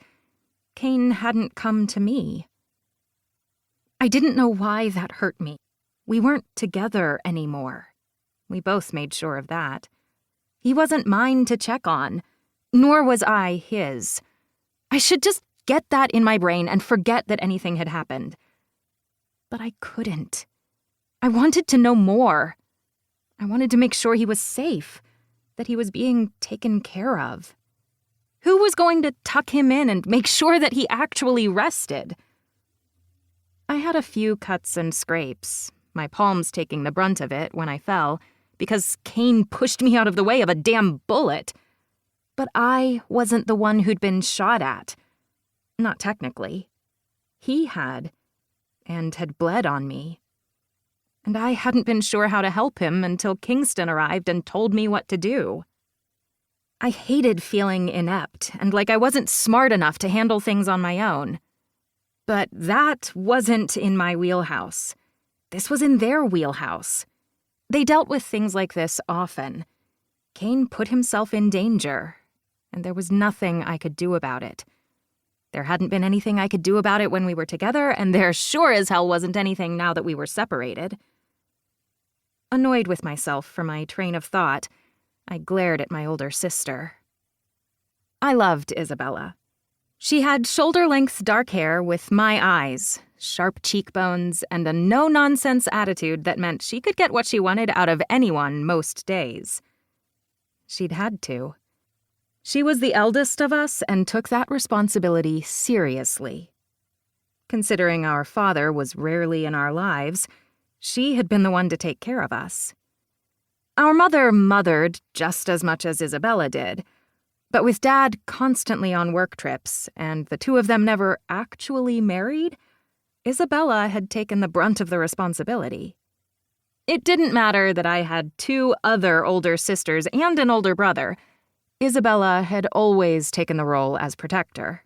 Kane hadn't come to me. I didn't know why that hurt me. We weren't together anymore. We both made sure of that. He wasn't mine to check on, nor was I his. I should just get that in my brain and forget that anything had happened. But I couldn't. I wanted to know more. I wanted to make sure he was safe, that he was being taken care of. Who was going to tuck him in and make sure that he actually rested? I had a few cuts and scrapes, my palms taking the brunt of it when I fell, because Kane pushed me out of the way of a damn bullet. But I wasn't the one who'd been shot at. Not technically. He had, and had bled on me. And I hadn't been sure how to help him until Kingston arrived and told me what to do. I hated feeling inept and like I wasn't smart enough to handle things on my own. But that wasn't in my wheelhouse. This was in their wheelhouse. They dealt with things like this often. Kane put himself in danger, and there was nothing I could do about it. There hadn't been anything I could do about it when we were together, and there sure as hell wasn't anything now that we were separated. Annoyed with myself for my train of thought, I glared at my older sister. I loved Isabella. She had shoulder-length dark hair with my eyes, sharp cheekbones, and a no-nonsense attitude that meant she could get what she wanted out of anyone most days. She'd had to. She was the eldest of us and took that responsibility seriously. Considering our father was rarely in our lives, she had been the one to take care of us. Our mother mothered just as much as Isabella did, but with Dad constantly on work trips and the two of them never actually married, Isabella had taken the brunt of the responsibility. It didn't matter that I had 2 other older sisters and an older brother. Isabella had always taken the role as protector.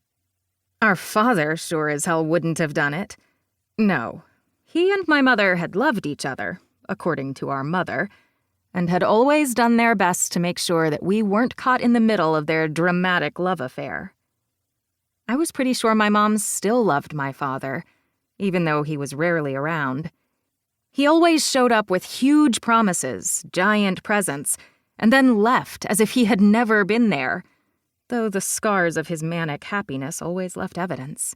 Our father sure as hell wouldn't have done it. No, he and my mother had loved each other, according to our mother, and had always done their best to make sure that we weren't caught in the middle of their dramatic love affair. I was pretty sure my mom still loved my father, even though he was rarely around. He always showed up with huge promises, giant presents, and then left as if he had never been there, though the scars of his manic happiness always left evidence.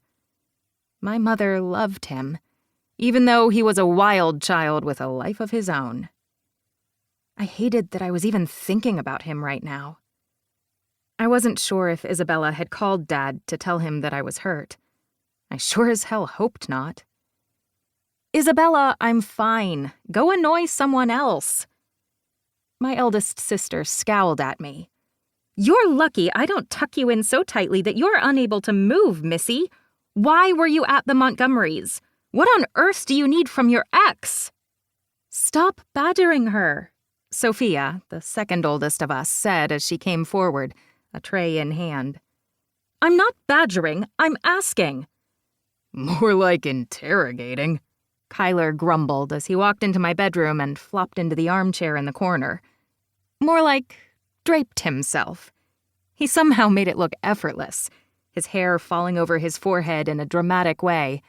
My mother loved him, even though he was a wild child with a life of his own. I hated that I was even thinking about him right now. I wasn't sure if Isabella had called Dad to tell him that I was hurt. I sure as hell hoped not. Isabella, I'm fine. Go annoy someone else. My eldest sister scowled at me. You're lucky I don't tuck you in so tightly that you're unable to move, Missy. Why were you at the Montgomerys? What on earth do you need from your ex? Stop badgering her, Sophia, the second oldest of us, said as she came forward, a tray in hand. I'm not badgering, I'm asking. More like interrogating, Kyler grumbled as he walked into my bedroom and flopped into the armchair in the corner. More like draped himself. He somehow made it look effortless, his hair falling over his forehead in a dramatic way,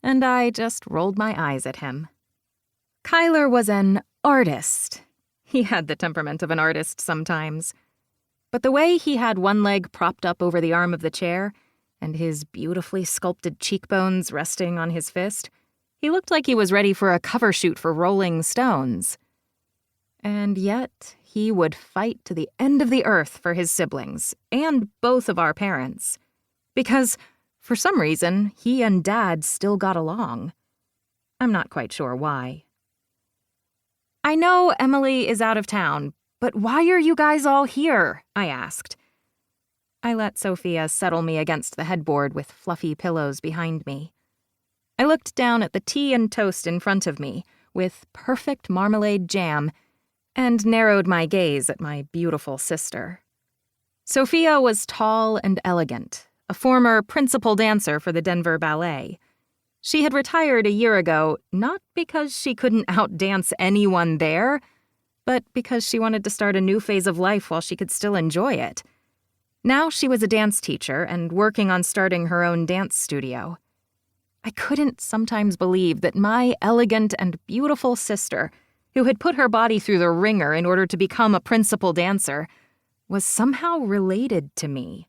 and I just rolled my eyes at him. Kyler was an artist. He had the temperament of an artist sometimes. But the way he had one leg propped up over the arm of the chair, and his beautifully sculpted cheekbones resting on his fist, he looked like he was ready for a cover shoot for Rolling Stones. And yet, he would fight to the end of the earth for his siblings, and both of our parents. Because, for some reason, he and Dad still got along. I'm not quite sure why. I know Emily is out of town, but why are you guys all here? I asked. I let Sophia settle me against the headboard with fluffy pillows behind me. I looked down at the tea and toast in front of me, with perfect marmalade jam, and narrowed my gaze at my beautiful sister. Sophia was tall and elegant, a former principal dancer for the Denver Ballet. She had retired a year ago, not because she couldn't outdance anyone there, but because she wanted to start a new phase of life while she could still enjoy it. Now she was a dance teacher and working on starting her own dance studio. I couldn't sometimes believe that my elegant and beautiful sister, who had put her body through the ringer in order to become a principal dancer, was somehow related to me.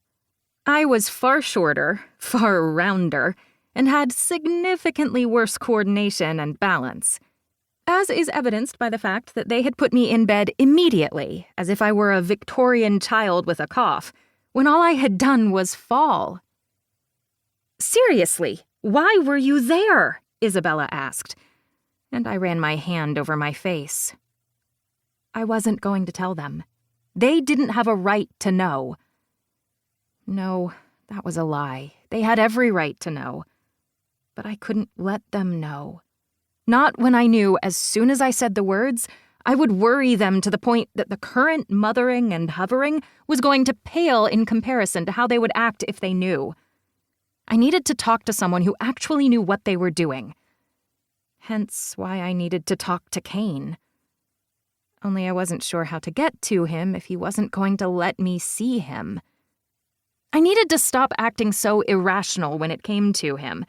I was far shorter, far rounder, and had significantly worse coordination and balance, as is evidenced by the fact that they had put me in bed immediately, as if I were a Victorian child with a cough, when all I had done was fall. "Seriously, why were you there?" Isabella asked, and I ran my hand over my face. I wasn't going to tell them. They didn't have a right to know. No, that was a lie. They had every right to know. But I couldn't let them know. Not when I knew as soon as I said the words, I would worry them to the point that the current mothering and hovering was going to pale in comparison to how they would act if they knew. I needed to talk to someone who actually knew what they were doing. Hence why I needed to talk to Kane. Only I wasn't sure how to get to him if he wasn't going to let me see him. I needed to stop acting so irrational when it came to him,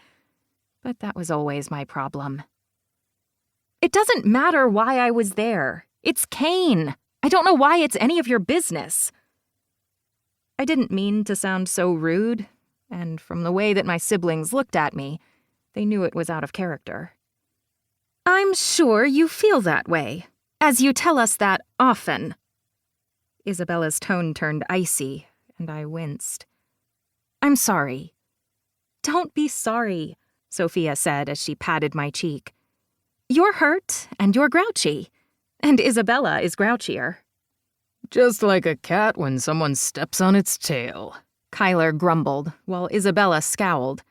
but that was always my problem. It doesn't matter why I was there. It's Kane. I don't know why it's any of your business. I didn't mean to sound so rude, and from the way that my siblings looked at me, they knew it was out of character. "I'm sure you feel that way, as you tell us that often." Isabella's tone turned icy, and I winced. "I'm sorry." "Don't be sorry," Sophia said as she patted my cheek. "You're hurt, and you're grouchy, and Isabella is grouchier." Just like a cat when someone steps on its tail, Kyler grumbled, while Isabella scowled.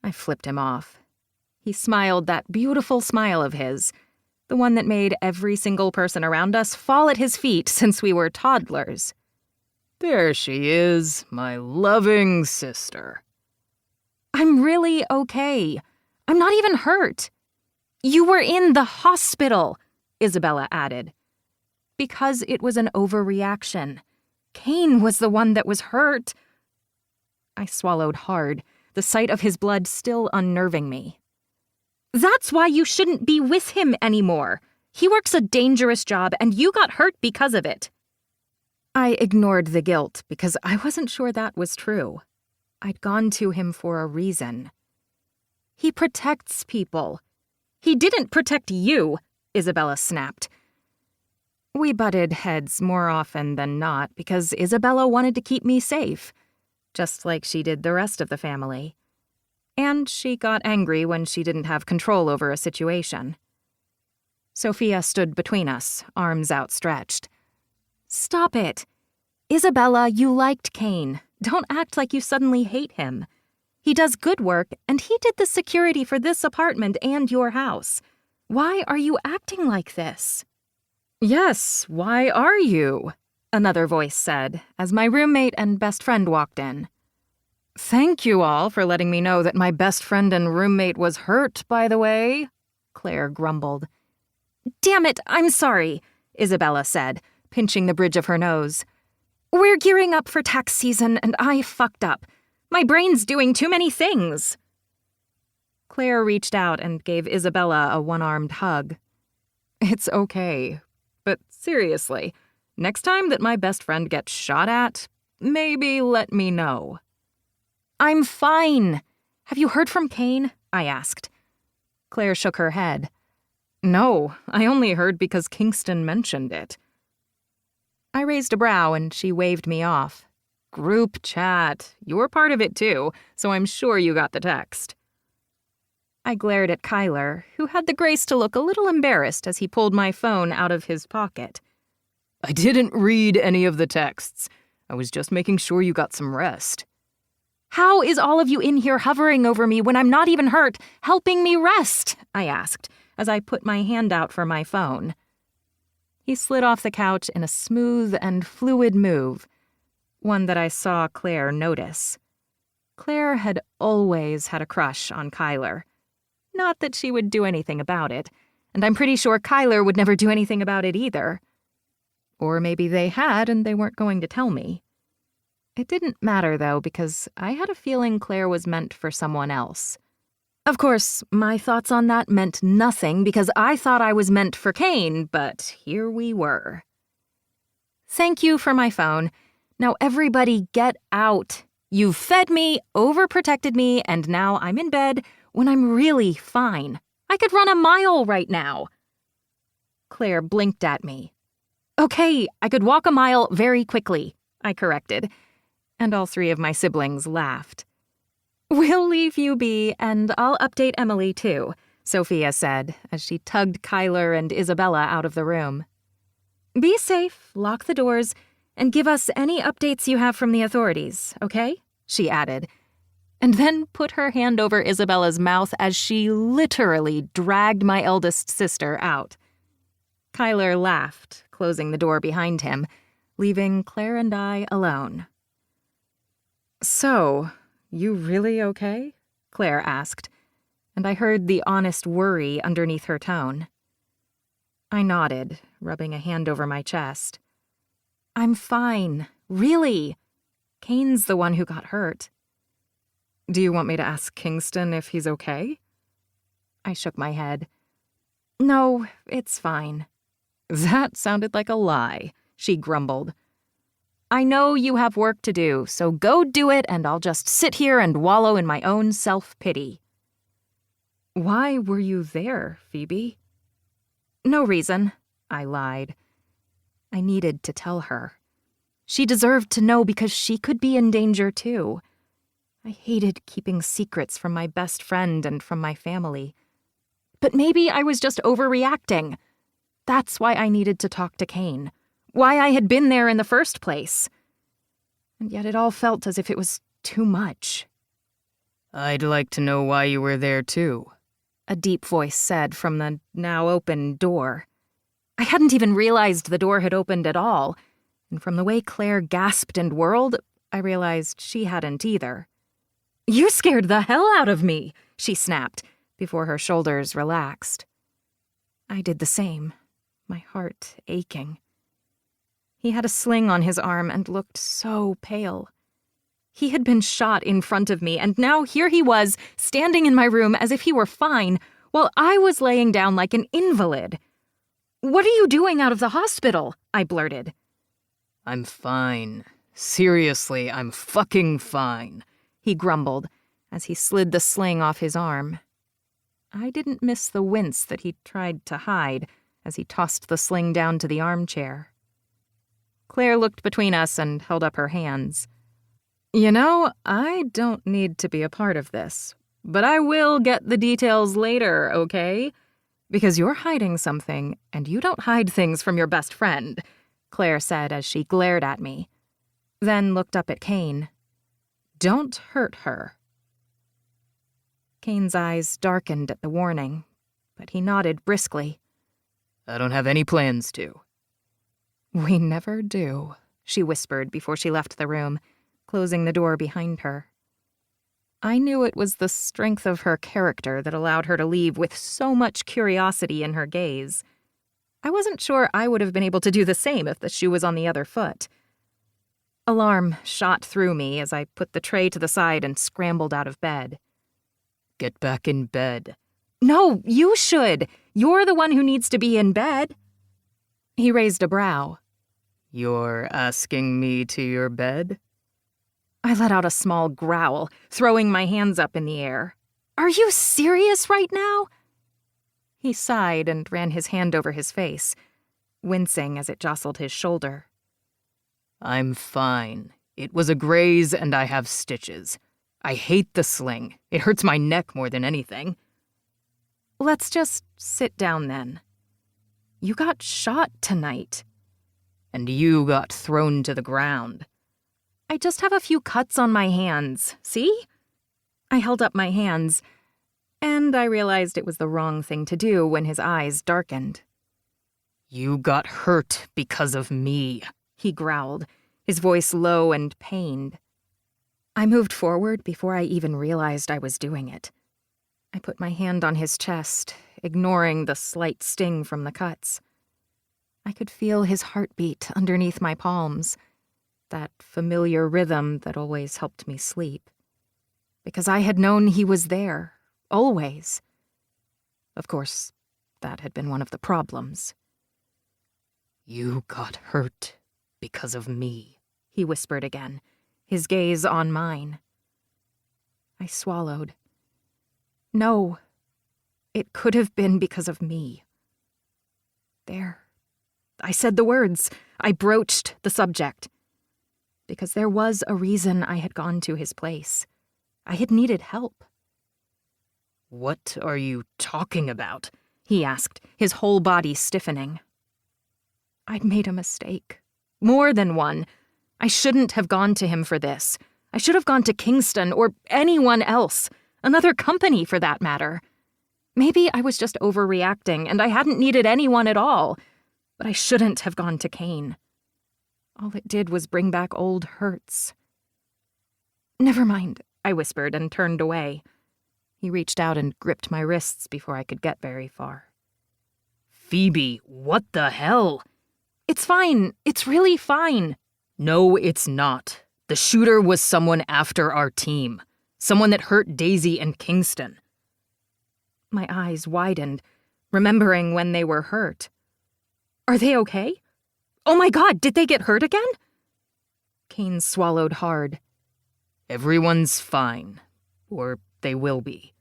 I flipped him off. He smiled that beautiful smile of his, the one that made every single person around us fall at his feet since we were toddlers. There she is, my loving sister. "I'm really okay. I'm not even hurt." "You were in the hospital," Isabella added. "Because it was an overreaction. Kane was the one that was hurt." I swallowed hard, the sight of his blood still unnerving me. "That's why you shouldn't be with him anymore. He works a dangerous job, and you got hurt because of it." I ignored the guilt because I wasn't sure that was true. I'd gone to him for a reason. "He protects people." "He didn't protect you," Isabella snapped. We butted heads more often than not because Isabella wanted to keep me safe, just like she did the rest of the family. And she got angry when she didn't have control over a situation. Sophia stood between us, arms outstretched. "Stop it. Isabella, you liked Kane. Don't act like you suddenly hate him. He does good work, and he did the security for this apartment and your house. Why are you acting like this?" "Yes, why are you?" another voice said, as my roommate and best friend walked in. "Thank you all for letting me know that my best friend and roommate was hurt, by the way," Claire grumbled. "Damn it, I'm sorry," Isabella said, pinching the bridge of her nose. "We're gearing up for tax season, and I fucked up. My brain's doing too many things." Claire reached out and gave Isabella a one-armed hug. "It's okay. But seriously, next time that my best friend gets shot at, maybe let me know." "I'm fine. Have you heard from Kane?" I asked. Claire shook her head. "No, I only heard because Kingston mentioned it." I raised a brow and she waved me off. "Group chat. You're part of it too, so I'm sure you got the text." I glared at Kyler, who had the grace to look a little embarrassed as he pulled my phone out of his pocket. "I didn't read any of the texts. I was just making sure you got some rest." "How is all of you in here hovering over me when I'm not even hurt, helping me rest?" I asked, as I put my hand out for my phone. He slid off the couch in a smooth and fluid move, one that I saw Claire notice. Claire had always had a crush on Kyler. Not that she would do anything about it, and I'm pretty sure Kyler would never do anything about it either. Or maybe they had and they weren't going to tell me. It didn't matter, though, because I had a feeling Claire was meant for someone else. Of course, my thoughts on that meant nothing because I thought I was meant for Kane, but here we were. Thank you for my phone. Now everybody get out. You've fed me, overprotected me, and now I'm in bed when I'm really fine. I could run a mile right now. Claire blinked at me. Okay, I could walk a mile very quickly, I corrected, and all three of my siblings laughed. We'll leave you be, and I'll update Emily too, Sophia said as she tugged Kyler and Isabella out of the room. Be safe, lock the doors, and give us any updates you have from the authorities, okay? She added, and then put her hand over Isabella's mouth as she literally dragged my eldest sister out. Kyler laughed, closing the door behind him, leaving Claire and I alone. So, you really okay? Claire asked, and I heard the honest worry underneath her tone. I nodded, rubbing a hand over my chest. I'm fine, really. Kane's the one who got hurt. Do you want me to ask Kingston if he's okay? I shook my head. No, it's fine. That sounded like a lie, she grumbled. I know you have work to do, so go do it and I'll just sit here and wallow in my own self-pity. Why were you there, Phoebe? No reason, I lied. I needed to tell her. She deserved to know because she could be in danger too. I hated keeping secrets from my best friend and from my family. But maybe I was just overreacting. That's why I needed to talk to Kane. Why I had been there in the first place. And yet it all felt as if it was too much. I'd like to know why you were there too, a deep voice said from the now open door. I hadn't even realized the door had opened at all, and from the way Claire gasped and whirled, I realized she hadn't either. You scared the hell out of me, she snapped, before her shoulders relaxed. I did the same, my heart aching. He had a sling on his arm and looked so pale. He had been shot in front of me, and now here he was, standing in my room as if he were fine, while I was laying down like an invalid. What are you doing out of the hospital? I blurted. I'm fine. Seriously, I'm fucking fine, he grumbled as he slid the sling off his arm. I didn't miss the wince that he tried to hide as he tossed the sling down to the armchair. Claire looked between us and held up her hands. You know, I don't need to be a part of this, but I will get the details later, okay? Because you're hiding something, and you don't hide things from your best friend, Claire said as she glared at me, then looked up at Kane. Don't hurt her. Kane's eyes darkened at the warning, but he nodded briskly. I don't have any plans to. We never do, she whispered before she left the room, closing the door behind her. I knew it was the strength of her character that allowed her to leave with so much curiosity in her gaze. I wasn't sure I would have been able to do the same if the shoe was on the other foot. Alarm shot through me as I put the tray to the side and scrambled out of bed. Get back in bed. No, you should. You're the one who needs to be in bed. He raised a brow. You're asking me to your bed? I let out a small growl, throwing my hands up in the air. Are you serious right now? He sighed and ran his hand over his face, wincing as it jostled his shoulder. I'm fine. It was a graze and I have stitches. I hate the sling. It hurts my neck more than anything. Let's just sit down then. You got shot tonight. And you got thrown to the ground. I just have a few cuts on my hands, see? I held up my hands, and I realized it was the wrong thing to do when his eyes darkened. You got hurt because of me, he growled, his voice low and pained. I moved forward before I even realized I was doing it. I put my hand on his chest, ignoring the slight sting from the cuts. I could feel his heartbeat underneath my palms. that familiar rhythm that always helped me sleep. Because I had known he was there, always. Of course, that had been one of the problems. You got hurt because of me, he whispered again, his gaze on mine. I swallowed. No, it could have been because of me. There. I said the words. I broached the subject. Because there was a reason I had gone to his place. I had needed help. What are you talking about? He asked, his whole body stiffening. I'd made a mistake. More than one. I shouldn't have gone to him for this. I should have gone to Kingston or anyone else. Another company, for that matter. Maybe I was just overreacting and I hadn't needed anyone at all. But I shouldn't have gone to Kane. All it did was bring back old hurts. Never mind, I whispered and turned away. He reached out and gripped my wrists before I could get very far. Phoebe, what the hell? It's fine. It's really fine. No, it's not. The shooter was someone after our team. Someone that hurt Daisy and Kingston. My eyes widened, remembering when they were hurt. Are they okay? Oh my God, did they get hurt again? Kane swallowed hard. Everyone's fine. Or they will be.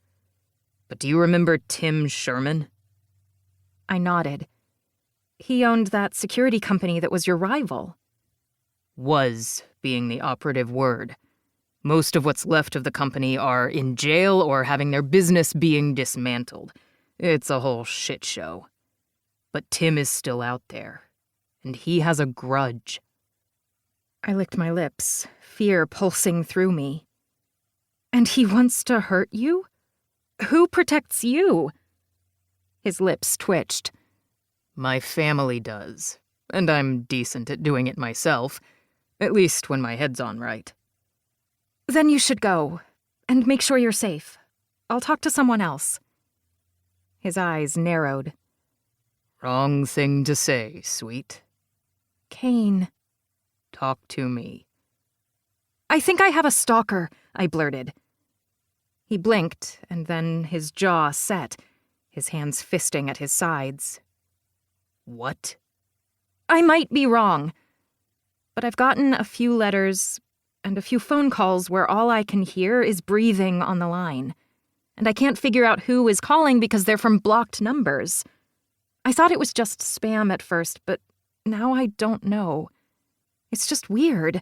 But do you remember Tim Sherman? I nodded. He owned that security company that was your rival. Was being the operative word. Most of what's left of the company are in jail or having their business being dismantled. It's a whole shit show. But Tim is still out there, and he has a grudge. I licked my lips, fear pulsing through me. And he wants to hurt you? Who protects you? His lips twitched. My family does, and I'm decent at doing it myself, at least when my head's on right. Then you should go, and make sure you're safe. I'll talk to someone else. His eyes narrowed. Wrong thing to say, sweet. Kane. Talk to me. I think I have a stalker, I blurted. He blinked, and then his jaw set, his hands fisting at his sides. What? I might be wrong, but I've gotten a few letters and a few phone calls where all I can hear is breathing on the line, and I can't figure out who is calling because they're from blocked numbers. I thought it was just spam at first, but now I don't know. It's just weird,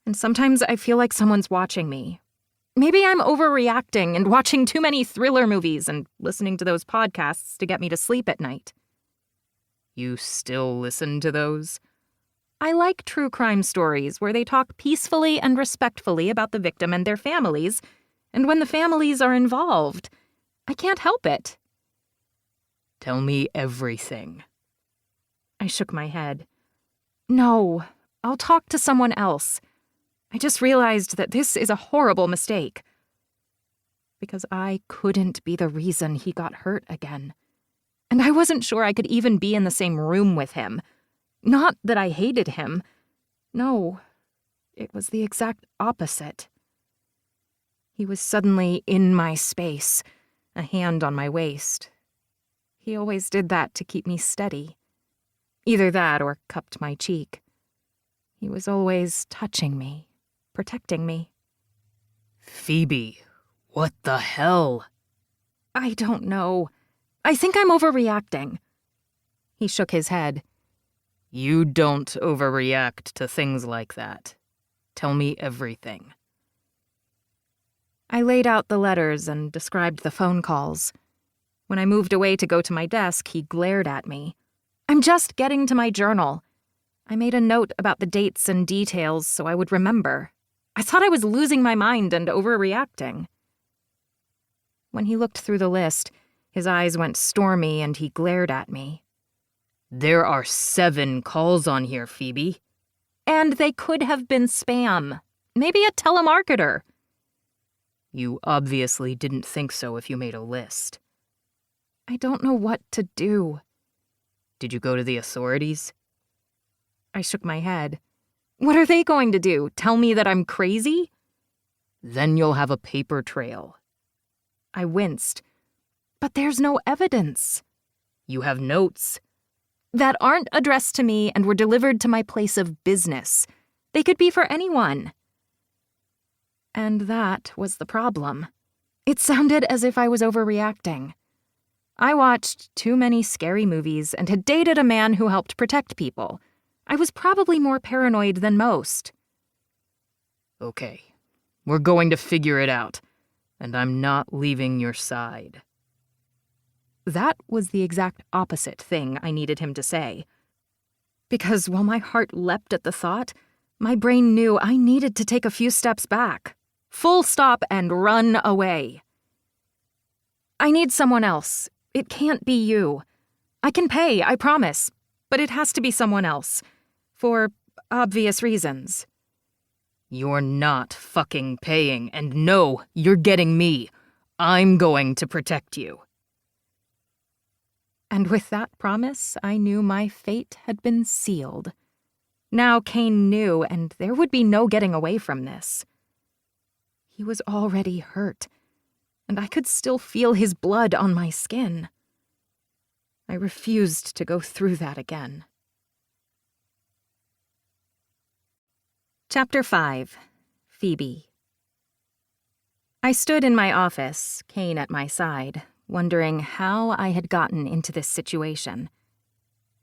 and sometimes I feel like someone's watching me. Maybe I'm overreacting and watching too many thriller movies and listening to those podcasts to get me to sleep at night. You still listen to those? I like true crime stories where they talk peacefully and respectfully about the victim and their families, and when the families are involved, I can't help it. Tell me everything. I shook my head. No, I'll talk to someone else. I just realized that this is a horrible mistake. Because I couldn't be the reason he got hurt again. And I wasn't sure I could even be in the same room with him. Not that I hated him. No, it was the exact opposite. He was suddenly in my space, a hand on my waist. He always did that to keep me steady. Either that or cupped my cheek. He was always touching me, protecting me. Phoebe, what the hell? I don't know. I think I'm overreacting. He shook his head. You don't overreact to things like that. Tell me everything. I laid out the letters and described the phone calls. When I moved away to go to my desk, he glared at me. I'm just getting to my journal. I made a note about the dates and details so I would remember. I thought I was losing my mind and overreacting. When he looked through the list, his eyes went stormy and he glared at me. There are 7 calls on here, Phoebe. And they could have been spam. Maybe a telemarketer. You obviously didn't think so if you made a list. I don't know what to do. Did you go to the authorities? I shook my head. What are they going to do? Tell me that I'm crazy? Then you'll have a paper trail. I winced. But there's no evidence. You have notes. That aren't addressed to me and were delivered to my place of business. They could be for anyone. And that was the problem. It sounded as if I was overreacting. I watched too many scary movies and had dated a man who helped protect people. I was probably more paranoid than most. Okay, we're going to figure it out, and I'm not leaving your side. That was the exact opposite thing I needed him to say. Because while my heart leapt at the thought, my brain knew I needed to take a few steps back. Full stop and run away. I need someone else. It can't be you. I can pay, I promise, but it has to be someone else. For obvious reasons. You're not fucking paying, and no, you're getting me. I'm going to protect you. And with that promise, I knew my fate had been sealed. Now Kane knew, and there would be no getting away from this. He was already hurt, and I could still feel his blood on my skin. I refused to go through that again. Chapter 5. Phoebe. I stood in my office, Kane at my side, wondering how I had gotten into this situation.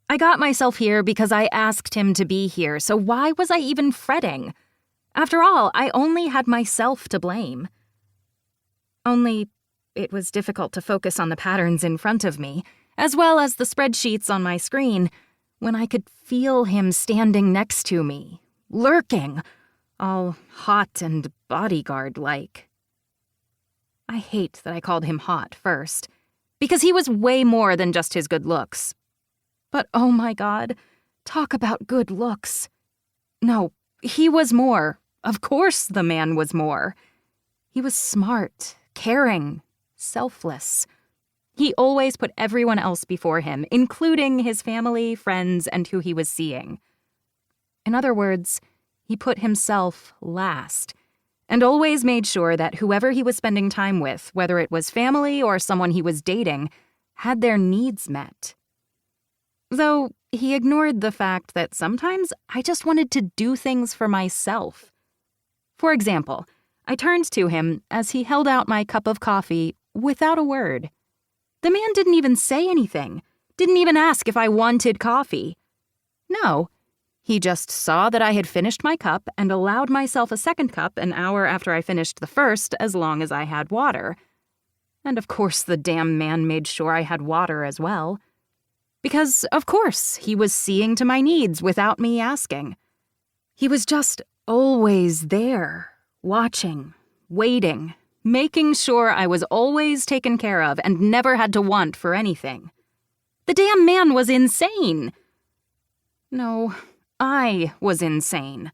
I got myself here because I asked him to be here, so why was I even fretting? After all, I only had myself to blame. Only, it was difficult to focus on the patterns in front of me, as well as the spreadsheets on my screen, when I could feel him standing next to me, lurking, all hot and bodyguard-like. I hate that I called him hot first, because he was way more than just his good looks. But oh my God, talk about good looks. No, he was more. Of course the man was more. He was smart, caring, selfless. He always put everyone else before him, including his family, friends, and who he was seeing. In other words, he put himself last, and always made sure that whoever he was spending time with, whether it was family or someone he was dating, had their needs met. Though he ignored the fact that sometimes I just wanted to do things for myself. For example, I turned to him as he held out my cup of coffee without a word. The man didn't even say anything, didn't even ask if I wanted coffee. No, he just saw that I had finished my cup and allowed myself a second cup an hour after I finished the first, as long as I had water. And of course the damn man made sure I had water as well. Because, of course, he was seeing to my needs without me asking. He was just always there, watching, waiting, making sure I was always taken care of and never had to want for anything. The damn man was insane. No, I was insane.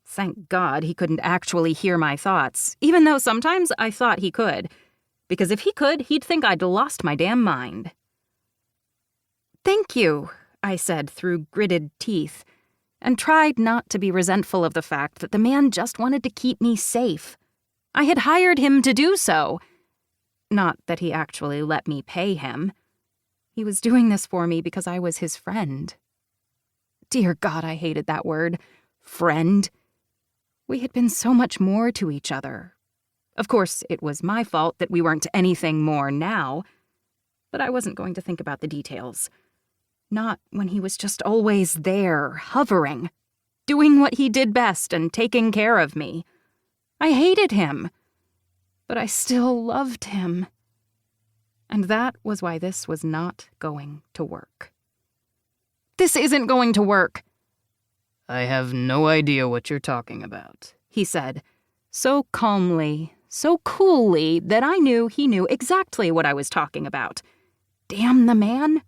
Thank God he couldn't actually hear my thoughts, even though sometimes I thought he could, because if he could, he'd think I'd lost my damn mind. "Thank you," I said through gritted teeth, and tried not to be resentful of the fact that the man just wanted to keep me safe. I had hired him to do so. Not that he actually let me pay him. He was doing this for me because I was his friend. Dear God, I hated that word. Friend. We had been so much more to each other. Of course, it was my fault that we weren't anything more now, but I wasn't going to think about the details. Not when he was just always there, hovering, doing what he did best and taking care of me. I hated him, but I still loved him. And that was why this was not going to work. This isn't going to work. I have no idea what you're talking about, he said, so calmly, so coolly that I knew he knew exactly what I was talking about. Damn the man.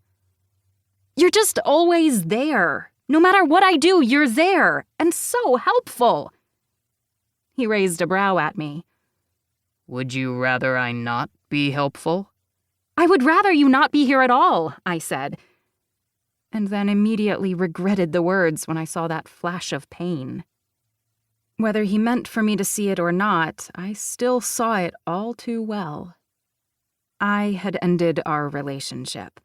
You're just always there. No matter what I do, you're there, and so helpful. He raised a brow at me. Would you rather I not be helpful? I would rather you not be here at all, I said. and then immediately regretted the words when I saw that flash of pain. Whether he meant for me to see it or not, I still saw it all too well. I had ended our relationship.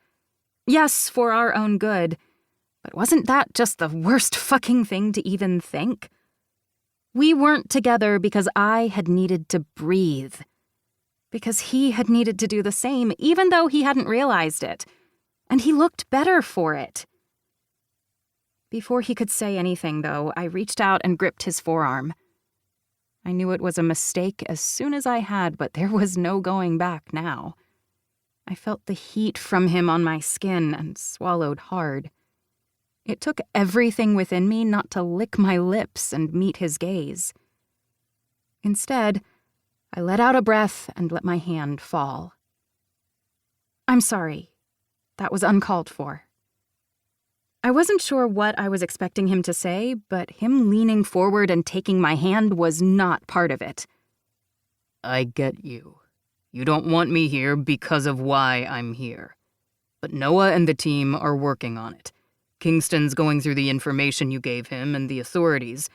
Yes, for our own good, but wasn't that just the worst fucking thing to even think? We weren't together because I had needed to breathe. Because he had needed to do the same, even though he hadn't realized it. And he looked better for it. Before he could say anything, though, I reached out and gripped his forearm. I knew it was a mistake as soon as I had, but there was no going back now. I felt the heat from him on my skin and swallowed hard. It took everything within me not to lick my lips and meet his gaze. Instead, I let out a breath and let my hand fall. I'm sorry. That was uncalled for. I wasn't sure what I was expecting him to say, but him leaning forward and taking my hand was not part of it. I get you. You don't want me here because of why I'm here. But Noah and the team are working on it. Kingston's going through the information you gave him and the authorities,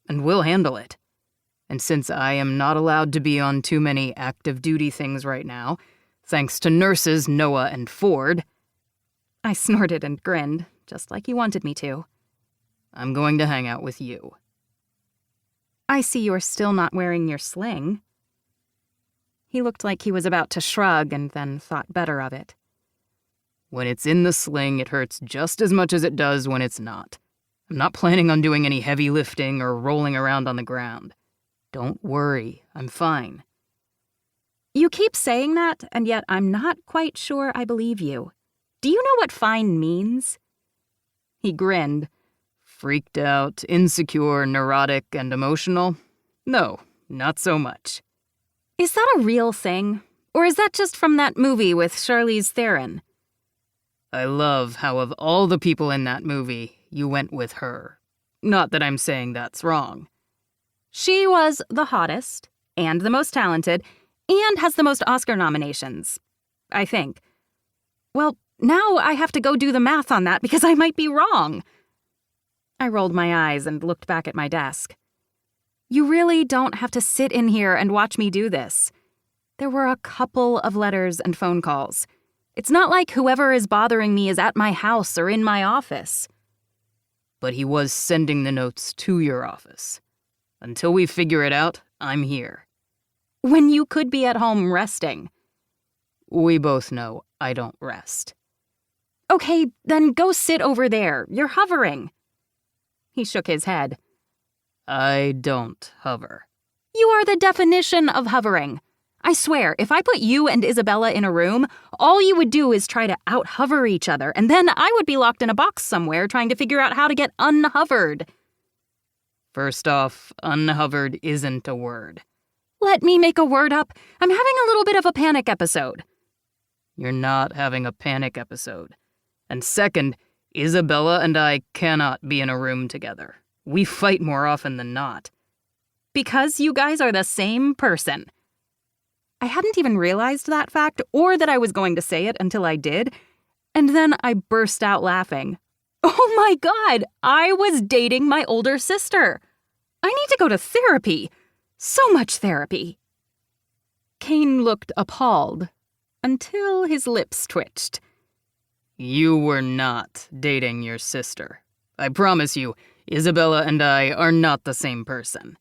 and we'll handle it. And since I am not allowed to be on too many active duty things right now, thanks to nurses Noah and Ford, I snorted and grinned, just like he wanted me to. I'm going to hang out with you. I see you're still not wearing your sling. He looked like he was about to shrug and then thought better of it. When it's in the sling, it hurts just as much as it does when it's not. I'm not planning on doing any heavy lifting or rolling around on the ground. Don't worry, I'm fine. You keep saying that, and yet I'm not quite sure I believe you. Do you know what fine means? He grinned. Freaked out, insecure, neurotic, and emotional? No, not so much. Is that a real thing? Or is that just from that movie with Charlize Theron? I love how of all the people in that movie, you went with her. Not that I'm saying that's wrong. She was the hottest, and the most talented, and has the most Oscar nominations. I think. Well, now I have to go do the math on that because I might be wrong. I rolled my eyes and looked back at my desk. You really don't have to sit in here and watch me do this. There were a couple of letters and phone calls. It's not like whoever is bothering me is at my house or in my office. But he was sending the notes to your office. Until we figure it out, I'm here. When you could be at home resting. We both know I don't rest. Okay, then go sit over there. You're hovering. He shook his head. I don't hover. You are the definition of hovering. I swear, if I put you and Isabella in a room, all you would do is try to out-hover each other, and then I would be locked in a box somewhere trying to figure out how to get unhovered. First off, unhovered isn't a word. Let me make a word up. I'm having a little bit of a panic episode. You're not having a panic episode. And second, Isabella and I cannot be in a room together. We fight more often than not. Because you guys are the same person. I hadn't even realized that fact or that I was going to say it until I did, and then I burst out laughing. Oh my God, I was dating my older sister. I need to go to therapy. So much therapy. Kane looked appalled until his lips twitched. You were not dating your sister. I promise you, Isabella and I are not the same person.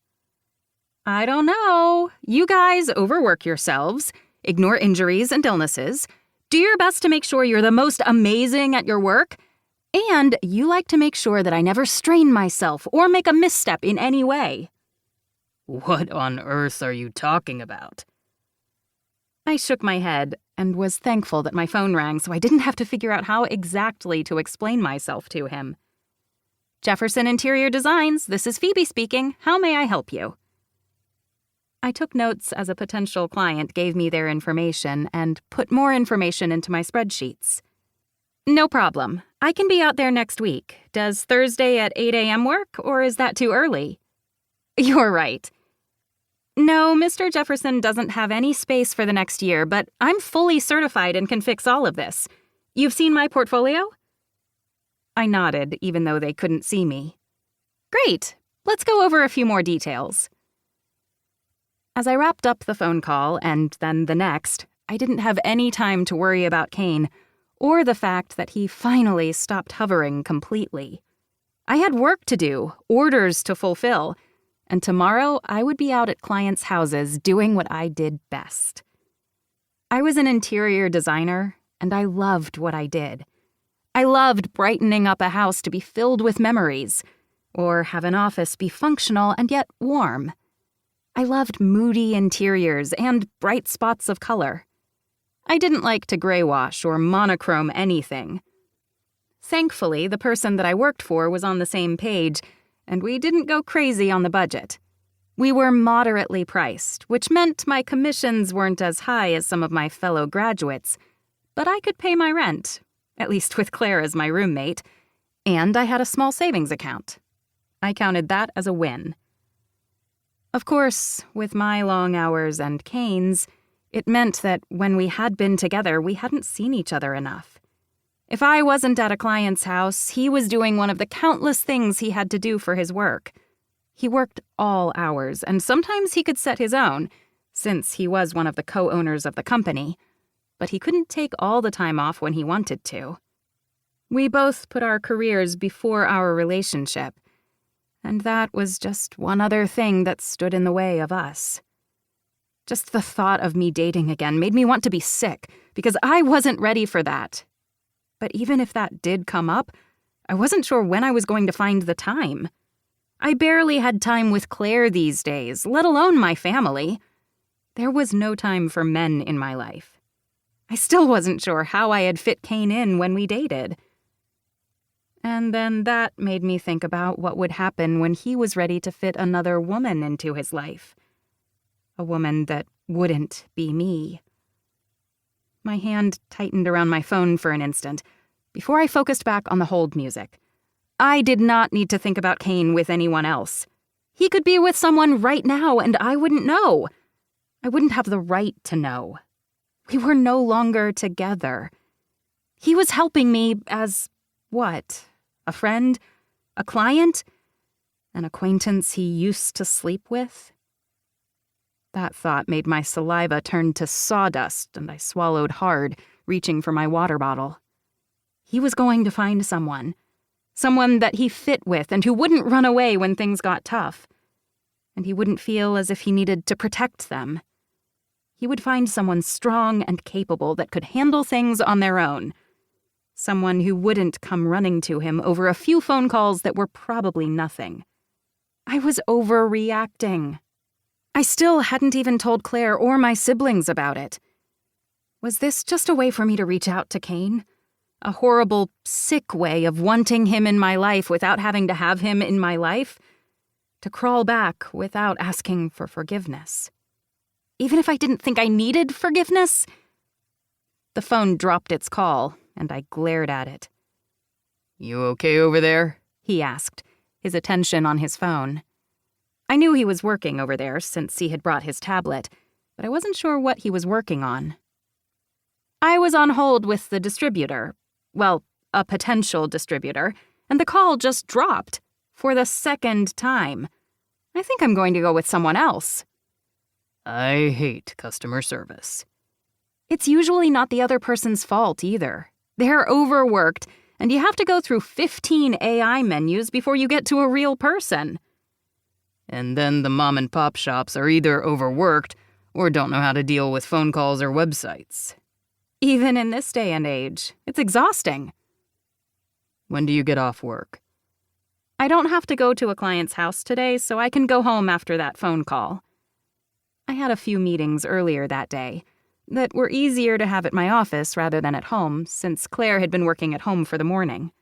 I don't know. You guys overwork yourselves, ignore injuries and illnesses, do your best to make sure you're the most amazing at your work, and you like to make sure that I never strain myself or make a misstep in any way. What on earth are you talking about? I shook my head and was thankful that my phone rang so I didn't have to figure out how exactly to explain myself to him. Jefferson Interior Designs, this is Phoebe speaking. How may I help you? I took notes as a potential client gave me their information and put more information into my spreadsheets. No problem. I can be out there next week. Does Thursday at 8 a.m. work, or is that too early? You're right. No, Mr. Jefferson doesn't have any space for the next year, but I'm fully certified and can fix all of this. You've seen my portfolio? I nodded, even though they couldn't see me. Great. Let's go over a few more details. As I wrapped up the phone call and then the next, I didn't have any time to worry about Kane, or the fact that he finally stopped hovering completely. I had work to do, orders to fulfill, and tomorrow I would be out at clients' houses doing what I did best. I was an interior designer, and I loved what I did. I loved brightening up a house to be filled with memories, or have an office be functional and yet warm. I loved moody interiors and bright spots of color. I didn't like to gray wash or monochrome anything. Thankfully, the person that I worked for was on the same page, and we didn't go crazy on the budget. We were moderately priced, which meant my commissions weren't as high as some of my fellow graduates, but I could pay my rent, at least with Claire as my roommate, and I had a small savings account. I counted that as a win. Of course, with my long hours and Kane's, it meant that when we had been together, we hadn't seen each other enough. If I wasn't at a client's house, he was doing one of the countless things he had to do for his work. He worked all hours, and sometimes he could set his own, since he was one of the co-owners of the company, but he couldn't take all the time off when he wanted to. We both put our careers before our relationship, and that was just one other thing that stood in the way of us. Just the thought of me dating again made me want to be sick, because I wasn't ready for that. But even if that did come up, I wasn't sure when I was going to find the time. I barely had time with Claire these days, let alone my family. There was no time for men in my life. I still wasn't sure how I had fit Kane in when we dated. And then that made me think about what would happen when he was ready to fit another woman into his life. A woman that wouldn't be me. My hand tightened around my phone for an instant, before I focused back on the hold music. I did not need to think about Kane with anyone else. He could be with someone right now, and I wouldn't know. I wouldn't have the right to know. We were no longer together. He was helping me as, what? A friend? A client? An acquaintance he used to sleep with? That thought made my saliva turn to sawdust, and I swallowed hard, reaching for my water bottle. He was going to find someone that he fit with and who wouldn't run away when things got tough. And he wouldn't feel as if he needed to protect them. He would find someone strong and capable that could handle things on their own. Someone who wouldn't come running to him over a few phone calls that were probably nothing. I was overreacting. I still hadn't even told Claire or my siblings about it. Was this just a way for me to reach out to Kane? A horrible, sick way of wanting him in my life without having to have him in my life? To crawl back without asking for forgiveness? Even if I didn't think I needed forgiveness? The phone dropped its call, and I glared at it. "You okay over there?" he asked, his attention on his phone. I knew he was working over there since he had brought his tablet, but I wasn't sure what he was working on. I was on hold with the distributor. Well, a potential distributor, and the call just dropped. For the second time. I think I'm going to go with someone else. I hate customer service. It's usually not the other person's fault either. They're overworked, and you have to go through 15 AI menus before you get to a real person. And then the mom and pop shops are either overworked or don't know how to deal with phone calls or websites. Even in this day and age, it's exhausting. When do you get off work? I don't have to go to a client's house today, so I can go home after that phone call. I had a few meetings earlier that day that were easier to have at my office rather than at home, since Claire had been working at home for the morning.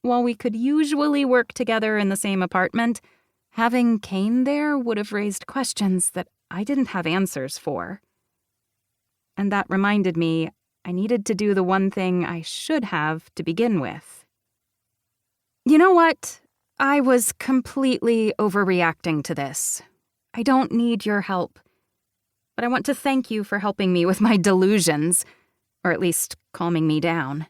While we could usually work together in the same apartment, having Kane there would have raised questions that I didn't have answers for. And that reminded me I needed to do the one thing I should have to begin with. You know what? I was completely overreacting to this. I don't need your help. But I want to thank you for helping me with my delusions, or at least calming me down.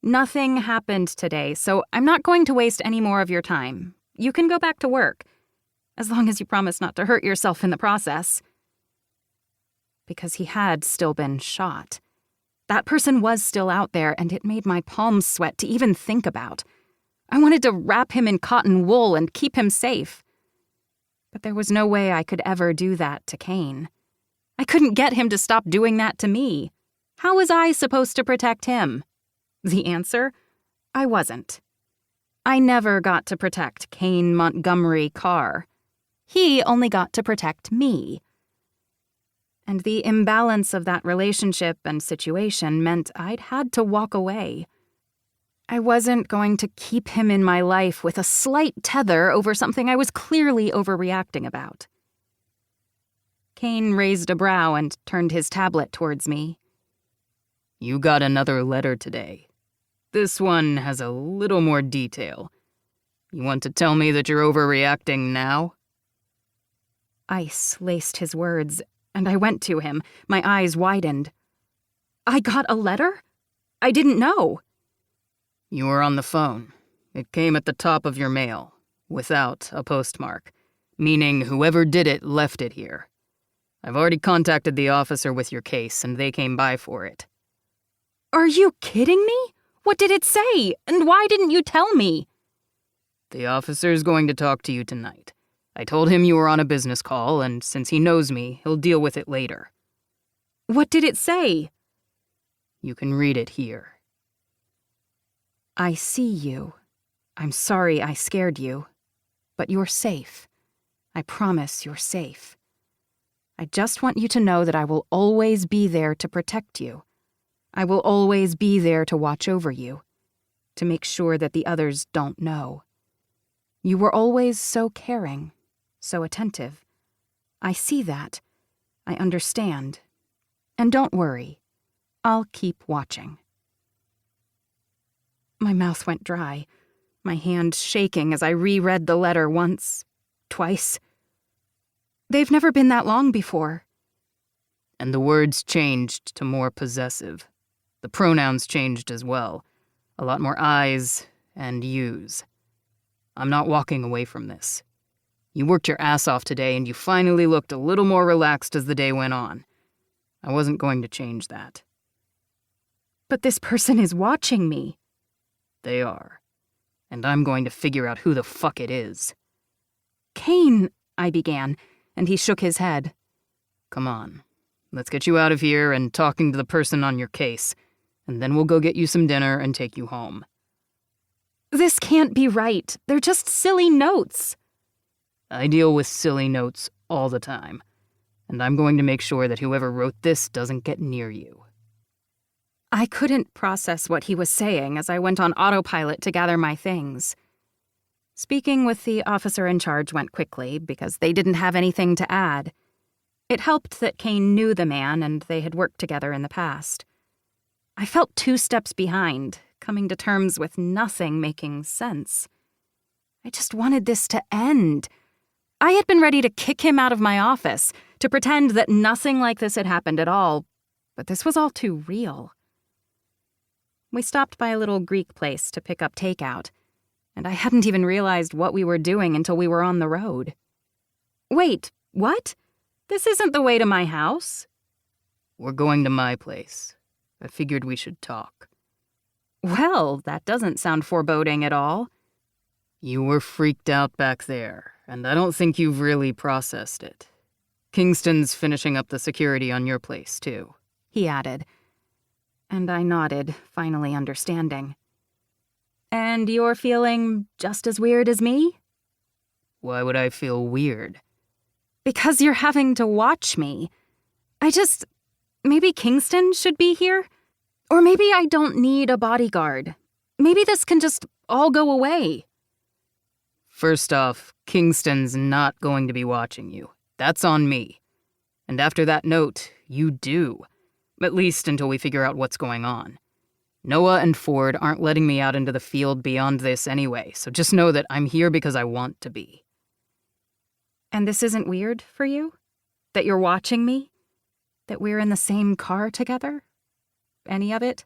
Nothing happened today, so I'm not going to waste any more of your time. You can go back to work, as long as you promise not to hurt yourself in the process. Because he had still been shot. That person was still out there, and it made my palms sweat to even think about. I wanted to wrap him in cotton wool and keep him safe. But there was no way I could ever do that to Kane. I couldn't get him to stop doing that to me. How was I supposed to protect him? The answer? I wasn't. I never got to protect Kane Montgomery Carr. He only got to protect me. And the imbalance of that relationship and situation meant I'd had to walk away. I wasn't going to keep him in my life with a slight tether over something I was clearly overreacting about. Kane raised a brow and turned his tablet towards me. You got another letter today. This one has a little more detail. You want to tell me that you're overreacting now? Ice laced his words, and I went to him, my eyes widened. I got a letter? I didn't know. You were on the phone. It came at the top of your mail, without a postmark, meaning whoever did it left it here. I've already contacted the officer with your case, and they came by for it. Are you kidding me? What did it say? And why didn't you tell me? The officer's going to talk to you tonight. I told him you were on a business call, and since he knows me, he'll deal with it later. What did it say? You can read it here. I see you. I'm sorry I scared you. But you're safe. I promise you're safe. I just want you to know that I will always be there to protect you. I will always be there to watch over you, to make sure that the others don't know. You were always so caring, so attentive. I see that. I understand. And don't worry. I'll keep watching. My mouth went dry, my hand shaking as I reread the letter once, twice. They've never been that long before. And the words changed to more possessive. The pronouns changed as well. A lot more I's and you's. I'm not walking away from this. You worked your ass off today, and you finally looked a little more relaxed as the day went on. I wasn't going to change that. But this person is watching me. They are. And I'm going to figure out who the fuck it is. Kane, I began, and he shook his head. Come on. Let's get you out of here and talking to the person on your case, and then we'll go get you some dinner and take you home. This can't be right. They're just silly notes. I deal with silly notes all the time, and I'm going to make sure that whoever wrote this doesn't get near you. I couldn't process what he was saying as I went on autopilot to gather my things. Speaking with the officer in charge went quickly because they didn't have anything to add. It helped that Kane knew the man and they had worked together in the past. I felt 2 steps behind, coming to terms with nothing making sense. I just wanted this to end. I had been ready to kick him out of my office, to pretend that nothing like this had happened at all, but this was all too real. We stopped by a little Greek place to pick up takeout, and I hadn't even realized what we were doing until we were on the road. Wait, what? This isn't the way to my house. We're going to my place. I figured we should talk. Well, that doesn't sound foreboding at all. You were freaked out back there, and I don't think you've really processed it. Kingston's finishing up the security on your place, too, he added. And I nodded, finally understanding. And you're feeling just as weird as me? Why would I feel weird? Because you're having to watch me. Maybe Kingston should be here? Or maybe I don't need a bodyguard. Maybe this can just all go away. First off, Kingston's not going to be watching you. That's on me. And after that note, you do. At least until we figure out what's going on. Noah and Ford aren't letting me out into the field beyond this anyway, so just know that I'm here because I want to be. And this isn't weird for you? That you're watching me? That we're in the same car together? Any of it?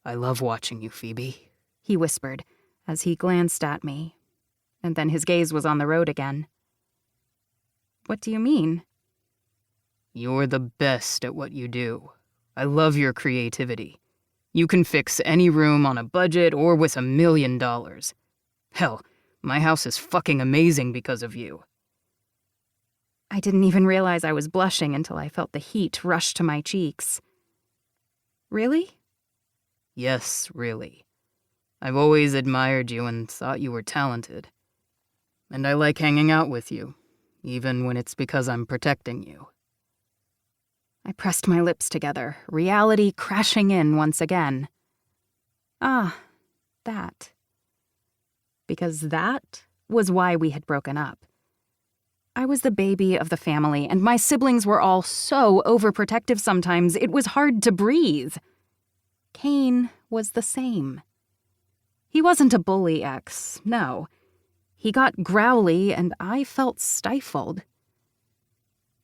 I love watching you, Phoebe, he whispered as he glanced at me, and then his gaze was on the road again. What do you mean? You're the best at what you do. I love your creativity. You can fix any room on a budget or with $1 million. Hell, my house is fucking amazing because of you. I didn't even realize I was blushing until I felt the heat rush to my cheeks. Really? Yes, really. I've always admired you and thought you were talented. And I like hanging out with you, even when it's because I'm protecting you. I pressed my lips together, reality crashing in once again. Ah, that. Because that was why we had broken up. I was the baby of the family, and my siblings were all so overprotective sometimes it was hard to breathe. Kane was the same. He wasn't a bully ex, no. He got growly, and I felt stifled.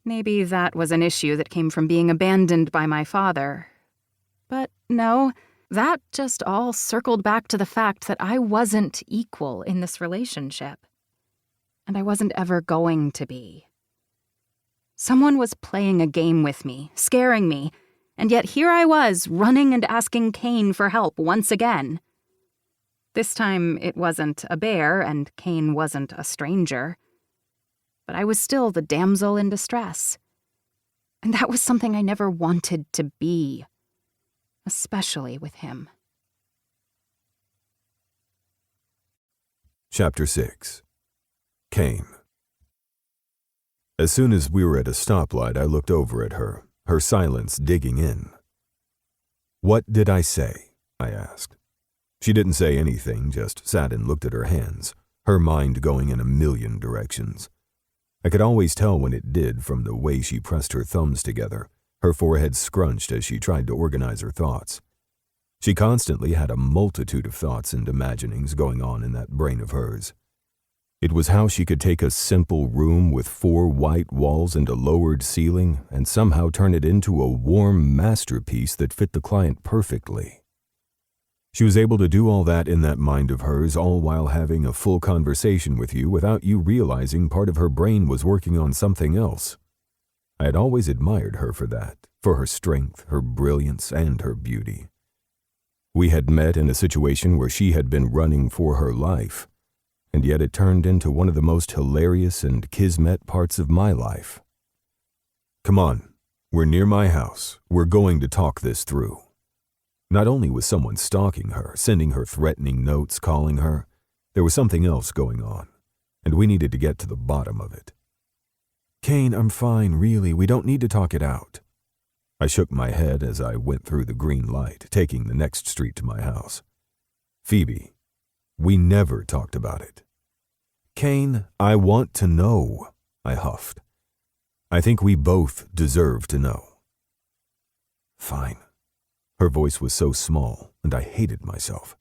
Maybe that was an issue that came from being abandoned by my father. But no, that just all circled back to the fact that I wasn't equal in this relationship. And I wasn't ever going to be. Someone was playing a game with me, scaring me, and yet here I was, running and asking Kane for help once again. This time it wasn't a bear, and Kane wasn't a stranger. But I was still the damsel in distress. And that was something I never wanted to be, especially with him. Chapter 6. Kane. As soon as we were at a stoplight, I looked over at her, her silence digging in. "What did I say?" I asked. She didn't say anything, just sat and looked at her hands, her mind going in a million directions. I could always tell when it did from the way she pressed her thumbs together, her forehead scrunched as she tried to organize her thoughts. She constantly had a multitude of thoughts and imaginings going on in that brain of hers. It was how she could take a simple room with 4 white walls and a lowered ceiling and somehow turn it into a warm masterpiece that fit the client perfectly. She was able to do all that in that mind of hers, all while having a full conversation with you without you realizing part of her brain was working on something else. I had always admired her for that, for her strength, her brilliance, and her beauty. We had met in a situation where she had been running for her life, and yet it turned into one of the most hilarious and kismet parts of my life. "Come on, we're near my house. We're going to talk this through." Not only was someone stalking her, sending her threatening notes, calling her, there was something else going on, and we needed to get to the bottom of it. "Kane, I'm fine, really. We don't need to talk it out." I shook my head as I went through the green light, taking the next street to my house. "Phoebe, we never talked about it." "Kane, I want to know," I huffed. "I think we both deserve to know." "Fine." Her voice was so small, and I hated myself.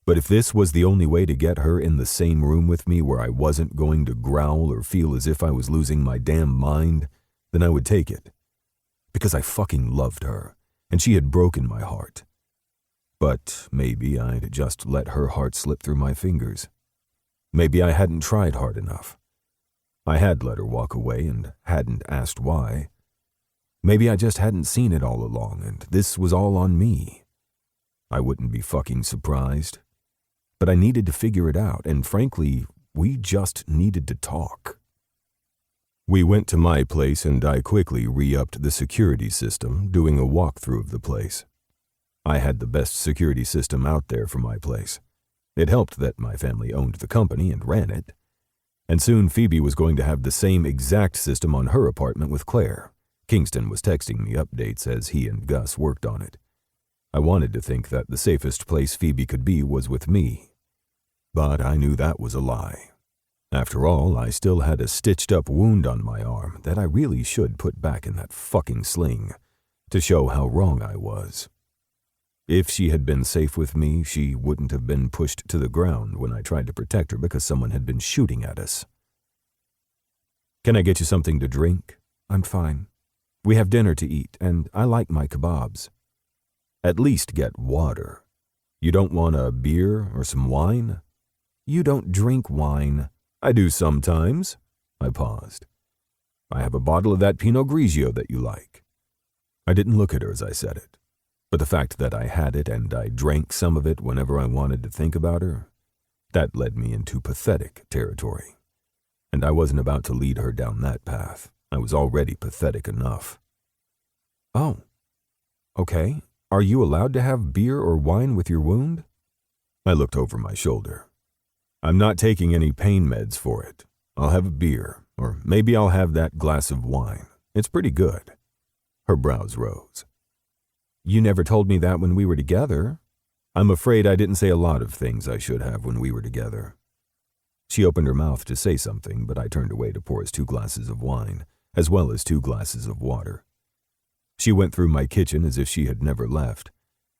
But if this was the only way to get her in the same room with me where I wasn't going to growl or feel as if I was losing my damn mind, then I would take it. Because I fucking loved her, and she had broken my heart. But maybe I'd just let her heart slip through my fingers. Maybe I hadn't tried hard enough. I had let her walk away and hadn't asked why. Maybe I just hadn't seen it all along, and this was all on me. I wouldn't be fucking surprised. But I needed to figure it out, and frankly, we just needed to talk. We went to my place, and I quickly re-upped the security system, doing a walkthrough of the place. I had the best security system out there for my place. It helped that my family owned the company and ran it. And soon Phoebe was going to have the same exact system on her apartment with Claire. Kingston was texting me updates as he and Gus worked on it. I wanted to think that the safest place Phoebe could be was with me. But I knew that was a lie. After all, I still had a stitched-up wound on my arm that I really should put back in that fucking sling to show how wrong I was. If she had been safe with me, she wouldn't have been pushed to the ground when I tried to protect her because someone had been shooting at us. "Can I get you something to drink?" "I'm fine. We have dinner to eat, and I like my kebabs." At least get water. You don't want a beer or some wine? You don't drink wine. I do sometimes. I paused. I have a bottle of that Pinot Grigio that you like. I didn't look at her as I said it, but the fact that I had it and I drank some of it whenever I wanted to think about her, that led me into pathetic territory. And I wasn't about to lead her down that path. I was already pathetic enough. Oh, okay. Are you allowed to have beer or wine with your wound? I looked over my shoulder. I'm not taking any pain meds for it. I'll have a beer, or maybe I'll have that glass of wine. It's pretty good. Her brows rose. You never told me that when we were together. I'm afraid I didn't say a lot of things I should have when we were together. She opened her mouth to say something, but I turned away to pour us 2 glasses of wine, as well as 2 glasses of water. She went through my kitchen as if she had never left,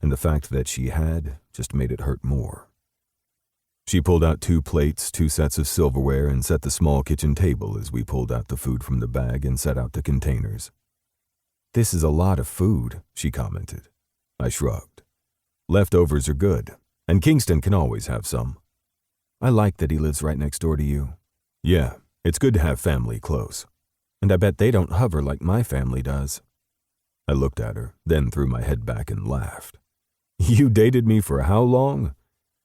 and the fact that she had just made it hurt more. She pulled out 2 plates, 2 sets of silverware, and set the small kitchen table as we pulled out the food from the bag and set out the containers. This is a lot of food, she commented. I shrugged. Leftovers are good, and Kingston can always have some. I like that he lives right next door to you. Yeah, it's good to have family close. And I bet they don't hover like my family does. I looked at her, then threw my head back and laughed. You dated me for how long?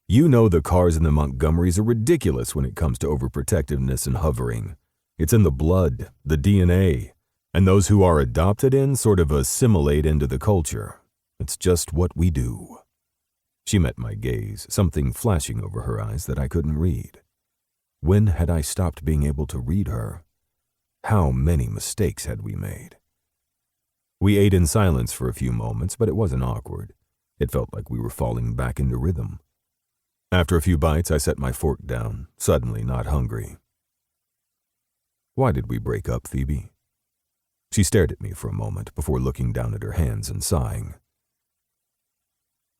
You know the cars in the Montgomerys are ridiculous when it comes to overprotectiveness and hovering. It's in the blood, the DNA, and those who are adopted in sort of assimilate into the culture. It's just what we do. She met my gaze, something flashing over her eyes that I couldn't read. When had I stopped being able to read her? How many mistakes had we made? We ate in silence for a few moments, but it wasn't awkward. It felt like we were falling back into rhythm. After a few bites, I set my fork down, suddenly not hungry. Why did we break up, Phoebe? She stared at me for a moment before looking down at her hands and sighing.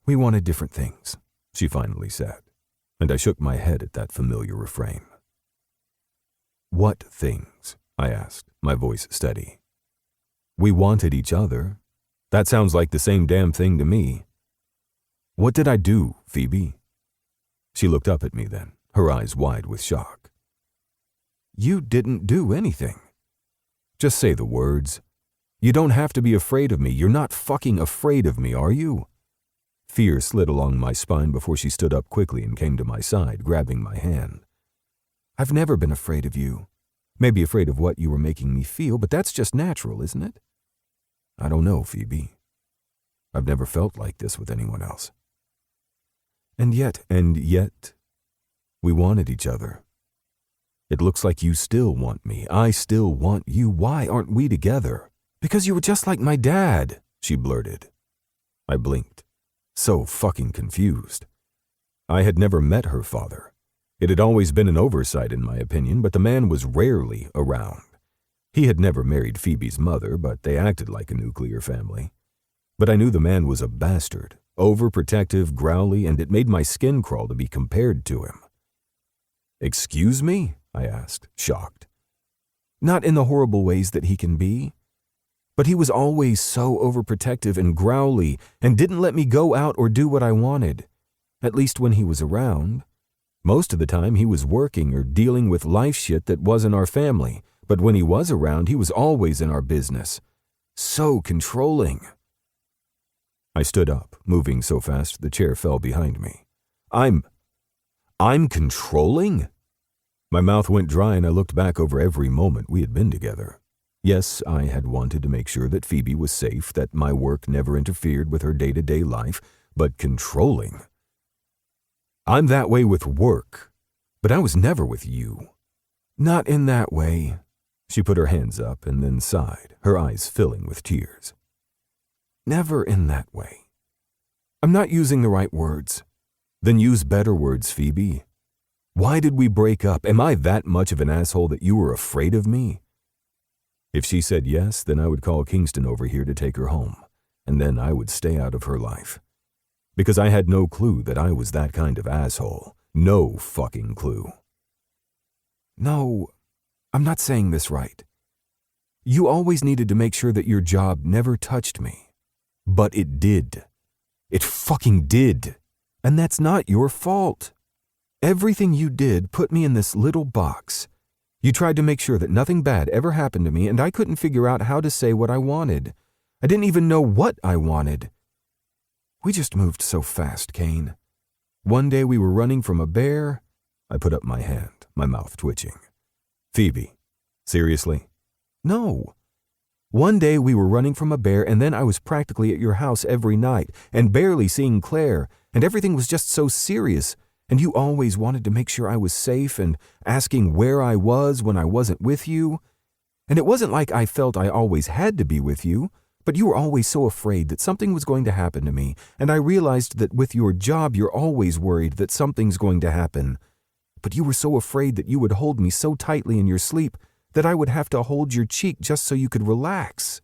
We wanted different things, she finally said, and I shook my head at that familiar refrain. What things? I asked, my voice steady. We wanted each other. That sounds like the same damn thing to me. What did I do, Phoebe? She looked up at me then, her eyes wide with shock. You didn't do anything. Just say the words. You don't have to be afraid of me. You're not fucking afraid of me, are you? Fear slid along my spine before she stood up quickly and came to my side, grabbing my hand. I've never been afraid of you. Maybe afraid of what you were making me feel, but that's just natural, isn't it? I don't know, Phoebe. I've never felt like this with anyone else. And yet, we wanted each other. It looks like you still want me. I still want you. Why aren't we together? Because you were just like my dad, she blurted. I blinked, so fucking confused. I had never met her father. It had always been an oversight in my opinion, but the man was rarely around. He had never married Phoebe's mother, but they acted like a nuclear family. But I knew the man was a bastard, overprotective, growly, and it made my skin crawl to be compared to him. Excuse me? I asked, shocked. Not in the horrible ways that he can be. But he was always so overprotective and growly and didn't let me go out or do what I wanted, at least when he was around. Most of the time he was working or dealing with life shit that wasn't our family, but when he was around, he was always in our business. So controlling. I stood up, moving so fast the chair fell behind me. I'm controlling? My mouth went dry and I looked back over every moment we had been together. Yes, I had wanted to make sure that Phoebe was safe, that my work never interfered with her day-to-day life, but controlling? I'm that way with work, but I was never with you. Not in that way. She put her hands up and then sighed, her eyes filling with tears. Never in that way. I'm not using the right words. Then use better words, Phoebe. Why did we break up? Am I that much of an asshole that you were afraid of me? If she said yes, then I would call Kingston over here to take her home, and then I would stay out of her life. Because I had no clue that I was that kind of asshole. No fucking clue. No, I'm not saying this right. You always needed to make sure that your job never touched me. But it did. It fucking did. And that's not your fault. Everything you did put me in this little box. You tried to make sure that nothing bad ever happened to me, and I couldn't figure out how to say what I wanted. I didn't even know what I wanted. We just moved so fast, Kane. One day we were running from a bear. I put up my hand, my mouth twitching. Phoebe, seriously? No. One day we were running from a bear, and then I was practically at your house every night and barely seeing Claire, and everything was just so serious, and you always wanted to make sure I was safe and asking where I was when I wasn't with you. And it wasn't like I felt I always had to be with you, but you were always so afraid that something was going to happen to me, and I realized that with your job you're always worried that something's going to happen. But you were so afraid that you would hold me so tightly in your sleep that I would have to hold your cheek just so you could relax.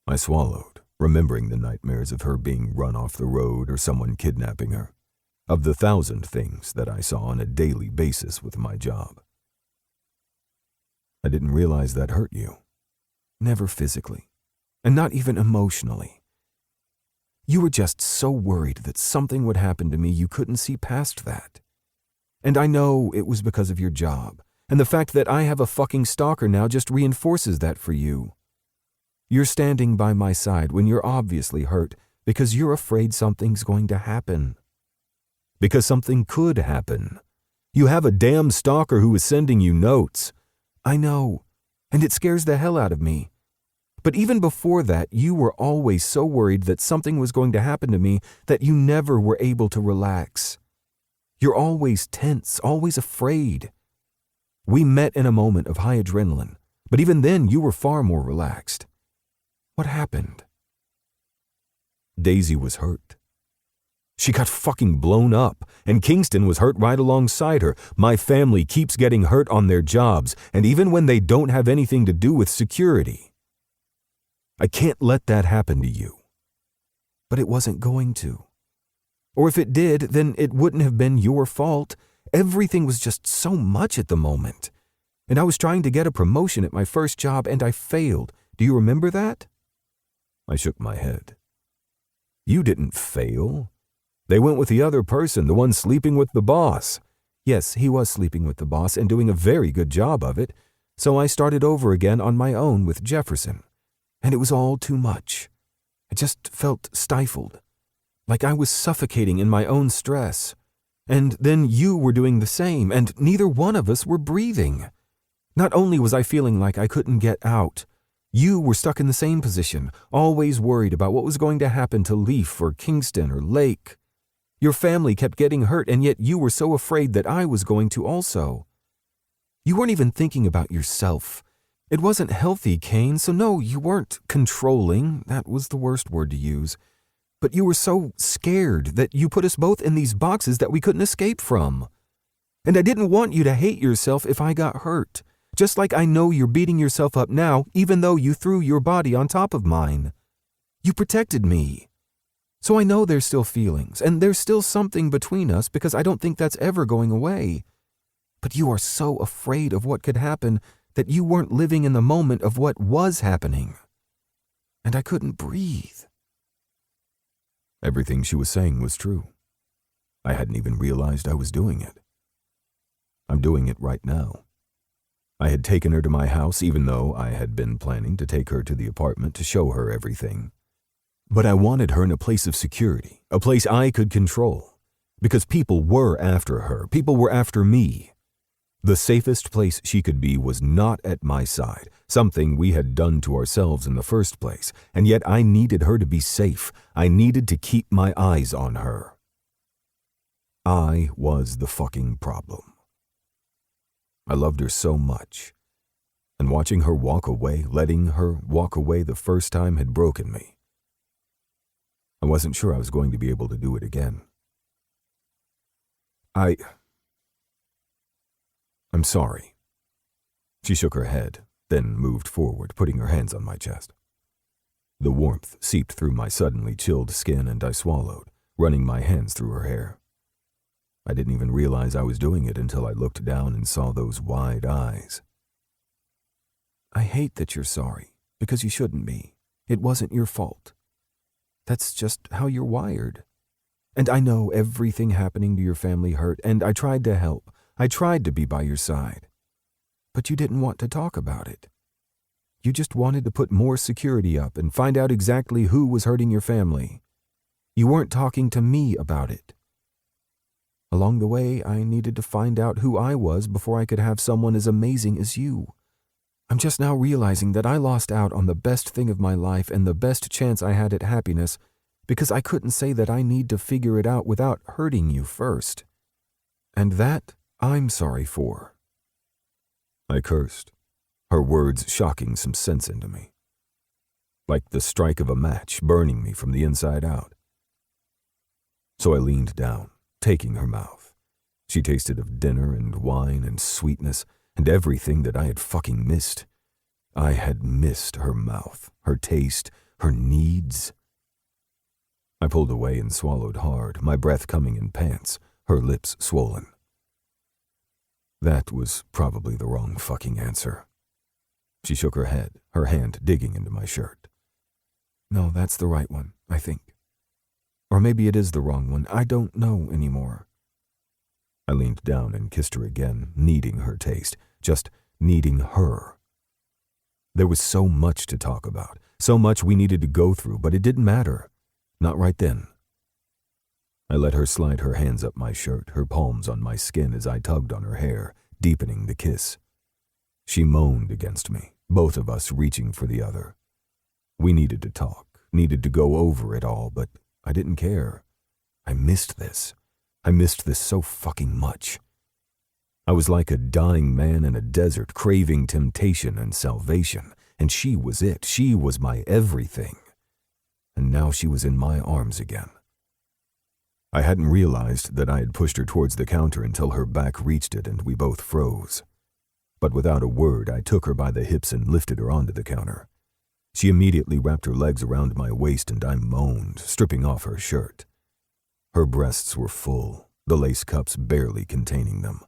I swallowed, remembering the nightmares of her being run off the road or someone kidnapping her, of the 1,000 things that I saw on a daily basis with my job. I didn't realize that hurt you. Never physically, and not even emotionally. You were just so worried that something would happen to me you couldn't see past that. And I know it was because of your job, and the fact that I have a fucking stalker now just reinforces that for you. You're standing by my side when you're obviously hurt because you're afraid something's going to happen. Because something could happen. You have a damn stalker who is sending you notes. I know, and it scares the hell out of me. But even before that, you were always so worried that something was going to happen to me that you never were able to relax. You're always tense, always afraid. We met in a moment of high adrenaline, but even then you were far more relaxed. What happened? Daisy was hurt. She got fucking blown up, and Kingston was hurt right alongside her. My family keeps getting hurt on their jobs, and even when they don't have anything to do with security. I can't let that happen to you. But it wasn't going to. Or if it did, then it wouldn't have been your fault. Everything was just so much at the moment. And I was trying to get a promotion at my first job, and I failed. Do you remember that? I shook my head. You didn't fail. They went with the other person, the one sleeping with the boss. Yes, he was sleeping with the boss and doing a very good job of it, so I started over again on my own with Jefferson. And it was all too much. I just felt stifled, like I was suffocating in my own stress. And then you were doing the same, and neither one of us were breathing. Not only was I feeling like I couldn't get out, you were stuck in the same position, always worried about what was going to happen to Leaf or Kingston or Lake. Your family kept getting hurt, and yet you were so afraid that I was going to also. You weren't even thinking about yourself. It wasn't healthy, Kane, so no, you weren't controlling. That was the worst word to use. But you were so scared that you put us both in these boxes that we couldn't escape from. And I didn't want you to hate yourself if I got hurt. Just like I know you're beating yourself up now, even though you threw your body on top of mine. You protected me. So I know there's still feelings, and there's still something between us because I don't think that's ever going away. But you are so afraid of what could happen that you weren't living in the moment of what was happening. And I couldn't breathe. Everything she was saying was true. I hadn't even realized I was doing it. I'm doing it right now. I had taken her to my house even though I had been planning to take her to the apartment to show her everything. But I wanted her in a place of security, a place I could control, because people were after her, people were after me. The safest place she could be was not at my side, something we had done to ourselves in the first place, and yet I needed her to be safe. I needed to keep my eyes on her. I was the fucking problem. I loved her so much, and watching her walk away, letting her walk away the first time had broken me. I wasn't sure I was going to be able to do it again. I'm sorry. She shook her head, then moved forward, putting her hands on my chest. The warmth seeped through my suddenly chilled skin, and I swallowed, running my hands through her hair. I didn't even realize I was doing it until I looked down and saw those wide eyes. I hate that you're sorry, because you shouldn't be. It wasn't your fault. That's just how you're wired. And I know everything happening to your family hurt, and I tried to help. I tried to be by your side. But you didn't want to talk about it. You just wanted to put more security up and find out exactly who was hurting your family. You weren't talking to me about it. Along the way, I needed to find out who I was before I could have someone as amazing as you. I'm just now realizing that I lost out on the best thing of my life and the best chance I had at happiness because I couldn't say that I need to figure it out without hurting you first. And that I'm sorry for. I cursed, her words shocking some sense into me. Like the strike of a match burning me from the inside out. So I leaned down, taking her mouth. She tasted of dinner and wine and sweetness and everything that I had fucking missed. I had missed her mouth, her taste, her needs. I pulled away and swallowed hard, my breath coming in pants, her lips swollen. That was probably the wrong fucking answer. She shook her head, her hand digging into my shirt. No, that's the right one, I think. Or maybe it is the wrong one. I don't know anymore. I leaned down and kissed her again, needing her taste, just needing her. There was so much to talk about, so much we needed to go through, but it didn't matter. Not right then. I let her slide her hands up my shirt, her palms on my skin as I tugged on her hair, deepening the kiss. She moaned against me, both of us reaching for the other. We needed to talk, needed to go over it all, but I didn't care. I missed this. I missed this so fucking much. I was like a dying man in a desert, craving temptation and salvation, and she was it. She was my everything. And now she was in my arms again. I hadn't realized that I had pushed her towards the counter until her back reached it and we both froze. But without a word, I took her by the hips and lifted her onto the counter. She immediately wrapped her legs around my waist and I moaned, stripping off her shirt. Her breasts were full, the lace cups barely containing them.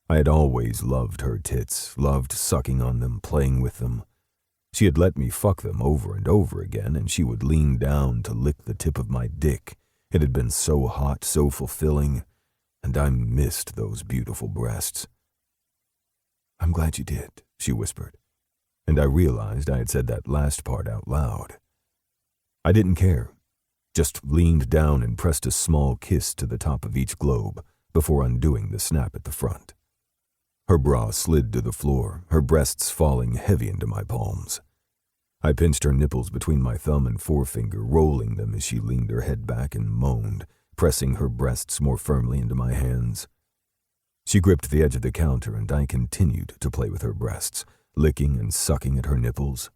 I had always loved her tits, loved sucking on them, playing with them. She had let me fuck them over and over again, and she would lean down to lick the tip of my dick. It had been so hot, so fulfilling, and I missed those beautiful breasts. I'm glad you did, she whispered, and I realized I had said that last part out loud. I didn't care, just leaned down and pressed a small kiss to the top of each globe before undoing the snap at the front. Her bra slid to the floor, her breasts falling heavy into my palms. I pinched her nipples between my thumb and forefinger, rolling them as she leaned her head back and moaned, pressing her breasts more firmly into my hands. She gripped the edge of the counter and I continued to play with her breasts, licking and sucking at her nipples.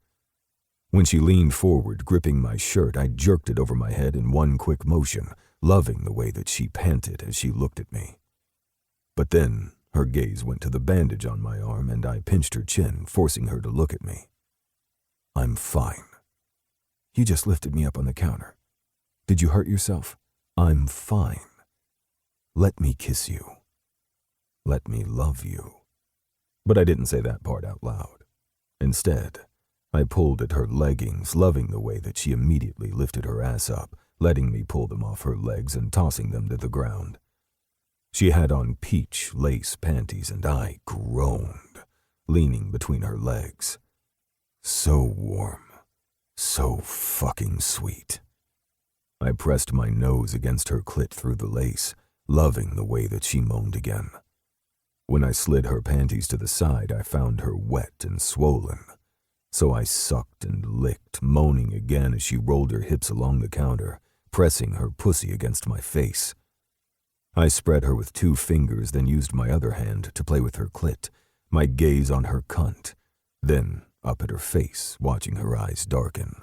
When she leaned forward, gripping my shirt, I jerked it over my head in one quick motion, loving the way that she panted as she looked at me. But then her gaze went to the bandage on my arm and I pinched her chin, forcing her to look at me. I'm fine. You just lifted me up on the counter. Did you hurt yourself? I'm fine. Let me kiss you. Let me love you. But I didn't say that part out loud. Instead, I pulled at her leggings, loving the way that she immediately lifted her ass up, letting me pull them off her legs and tossing them to the ground. She had on peach lace panties and I groaned, leaning between her legs. So warm, so fucking sweet. I pressed my nose against her clit through the lace, loving the way that she moaned again. When I slid her panties to the side, I found her wet and swollen. So I sucked and licked, moaning again as she rolled her hips along the counter, pressing her pussy against my face. I spread her with 2 fingers, then used my other hand to play with her clit, my gaze on her cunt, then up at her face, watching her eyes darken.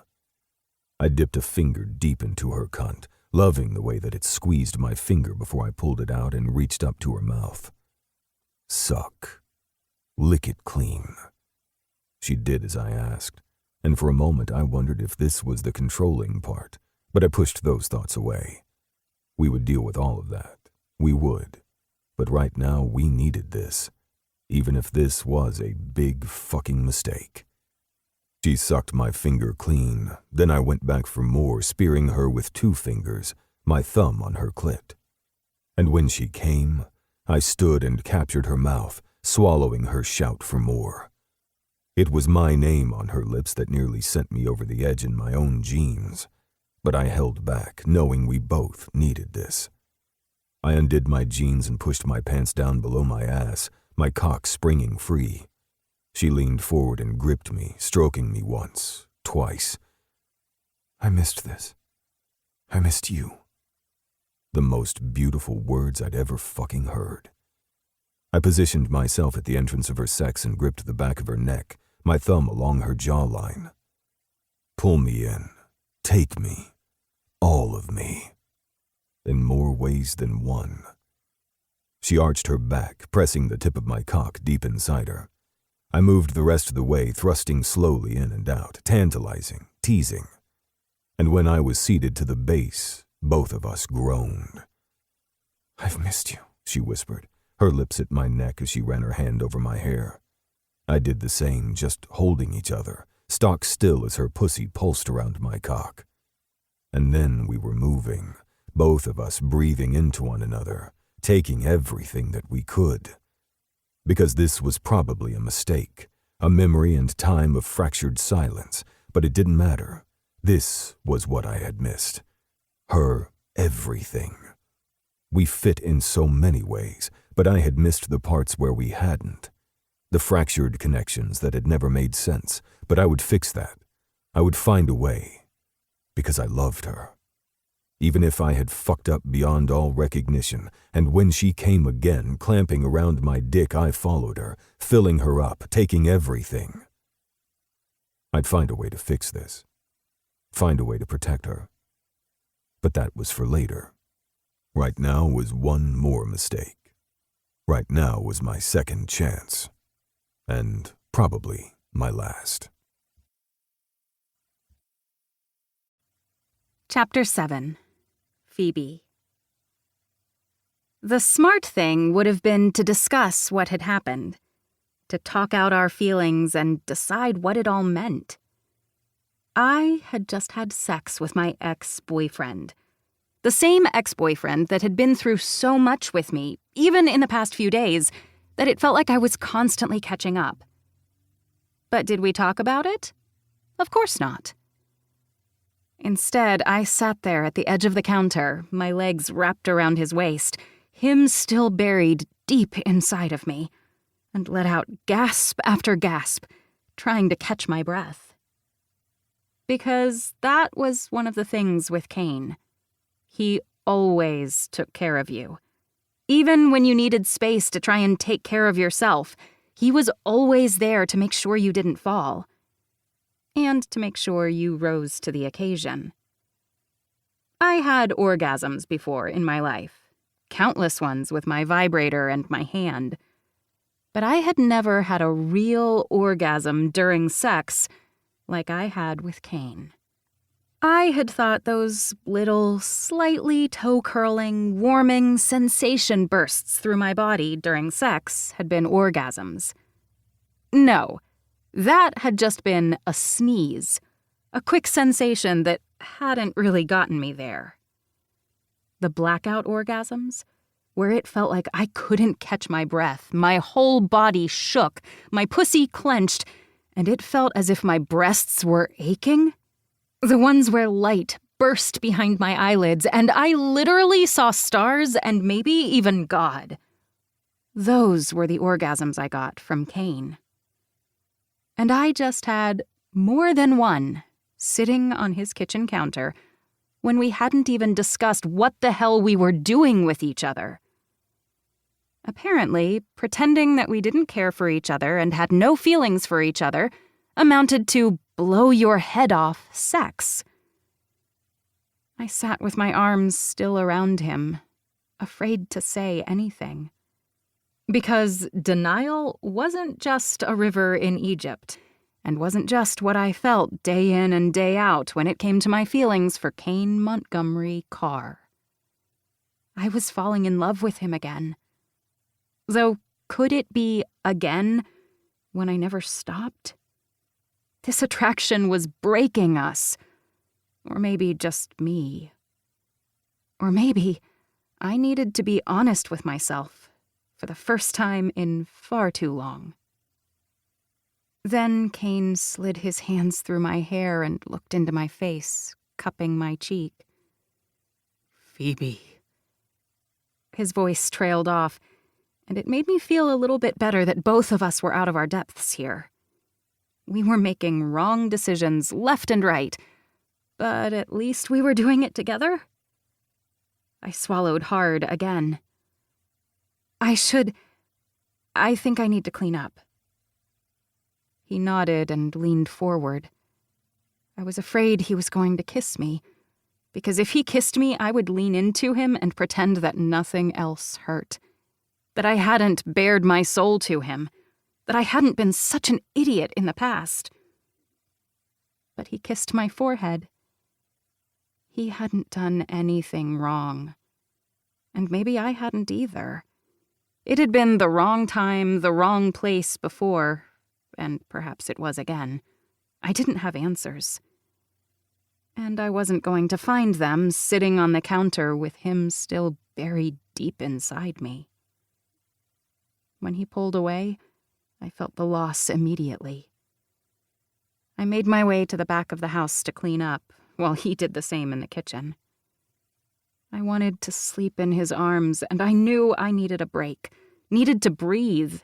I dipped a finger deep into her cunt, loving the way that it squeezed my finger before I pulled it out and reached up to her mouth. Suck. Lick it clean. She did as I asked, and for a moment I wondered if this was the controlling part, but I pushed those thoughts away. We would deal with all of that. We would. But right now we needed this, even if this was a big fucking mistake. She sucked my finger clean, then I went back for more, spearing her with 2 fingers, my thumb on her clit. And when she came, I stood and captured her mouth, swallowing her shout for more. It was my name on her lips that nearly sent me over the edge in my own jeans, but I held back, knowing we both needed this. I undid my jeans and pushed my pants down below my ass, my cock springing free. She leaned forward and gripped me, stroking me once, twice. I missed this. I missed you. The most beautiful words I'd ever fucking heard. I positioned myself at the entrance of her sex and gripped the back of her neck, my thumb along her jawline. Pull me in. Take me. All of me. In more ways than one. She arched her back, pressing the tip of my cock deep inside her. I moved the rest of the way, thrusting slowly in and out, tantalizing, teasing. And when I was seated to the base, both of us groaned. I've missed you, she whispered, her lips at my neck as she ran her hand over my hair. I did the same, just holding each other, stock still as her pussy pulsed around my cock. And then we were moving, both of us breathing into one another, taking everything that we could. Because this was probably a mistake, a memory and time of fractured silence, but it didn't matter. This was what I had missed. Her everything. We fit in so many ways, but I had missed the parts where we hadn't. The fractured connections that had never made sense, but I would fix that. I would find a way. Because I loved her. Even if I had fucked up beyond all recognition, and when she came again, clamping around my dick, I followed her, filling her up, taking everything. I'd find a way to fix this. Find a way to protect her. But that was for later. Right now was one more mistake. Right now was my second chance. And probably my last. Chapter 7. Phoebe. The smart thing would have been to discuss what had happened, to talk out our feelings and decide what it all meant. I had just had sex with my ex-boyfriend. The same ex-boyfriend that had been through so much with me, even in the past few days, that it felt like I was constantly catching up. But did we talk about it? Of course not. Instead, I sat there at the edge of the counter, my legs wrapped around his waist, him still buried deep inside of me, and let out gasp after gasp, trying to catch my breath. Because that was one of the things with Kane. He always took care of you. Even when you needed space to try and take care of yourself, he was always there to make sure you didn't fall. And to make sure you rose to the occasion. I had orgasms before in my life, countless ones with my vibrator and my hand. But I had never had a real orgasm during sex like I had with Kane. I had thought those little, slightly toe-curling, warming sensation bursts through my body during sex had been orgasms. No. That had just been a sneeze, a quick sensation that hadn't really gotten me there. The blackout orgasms, where it felt like I couldn't catch my breath, my whole body shook, my pussy clenched, and it felt as if my breasts were aching. The ones where light burst behind my eyelids, and I literally saw stars and maybe even God. Those were the orgasms I got from Kane. And I just had more than one sitting on his kitchen counter when we hadn't even discussed what the hell we were doing with each other. Apparently, pretending that we didn't care for each other and had no feelings for each other amounted to blow your head off sex. I sat with my arms still around him, afraid to say anything. Because denial wasn't just a river in Egypt, and wasn't just what I felt day in and day out when it came to my feelings for Kane Montgomery Carr. I was falling in love with him again. Though, could it be again when I never stopped? This attraction was breaking us. Or maybe just me. Or maybe I needed to be honest with myself for the first time in far too long. Then Kane slid his hands through my hair and looked into my face, cupping my cheek. Phoebe. His voice trailed off, and it made me feel a little bit better that both of us were out of our depths here. We were making wrong decisions left and right, but at least we were doing it together. I swallowed hard again. I think I need to clean up. He nodded and leaned forward. I was afraid he was going to kiss me, because if he kissed me, I would lean into him and pretend that nothing else hurt, that I hadn't bared my soul to him, that I hadn't been such an idiot in the past. But he kissed my forehead. He hadn't done anything wrong. And maybe I hadn't either. It had been the wrong time, the wrong place before, and perhaps it was again. I didn't have answers. And I wasn't going to find them sitting on the counter with him still buried deep inside me. When he pulled away, I felt the loss immediately. I made my way to the back of the house to clean up, while he did the same in the kitchen. I wanted to sleep in his arms, and I knew I needed a break, needed to breathe.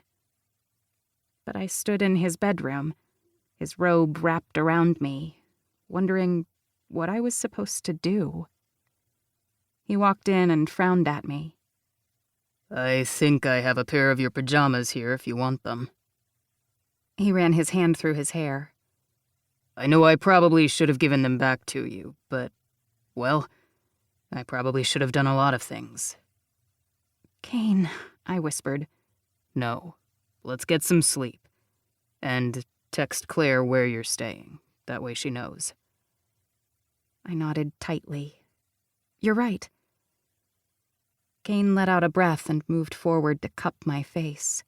But I stood in his bedroom, his robe wrapped around me, wondering what I was supposed to do. He walked in and frowned at me. I think I have a pair of your pajamas here if you want them. He ran his hand through his hair. I know I probably should have given them back to you, but, well, I probably should have done a lot of things. Kane, I whispered. No, let's get some sleep. And text Claire where you're staying. That way she knows. I nodded tightly. You're right. Kane let out a breath and moved forward to cup my face.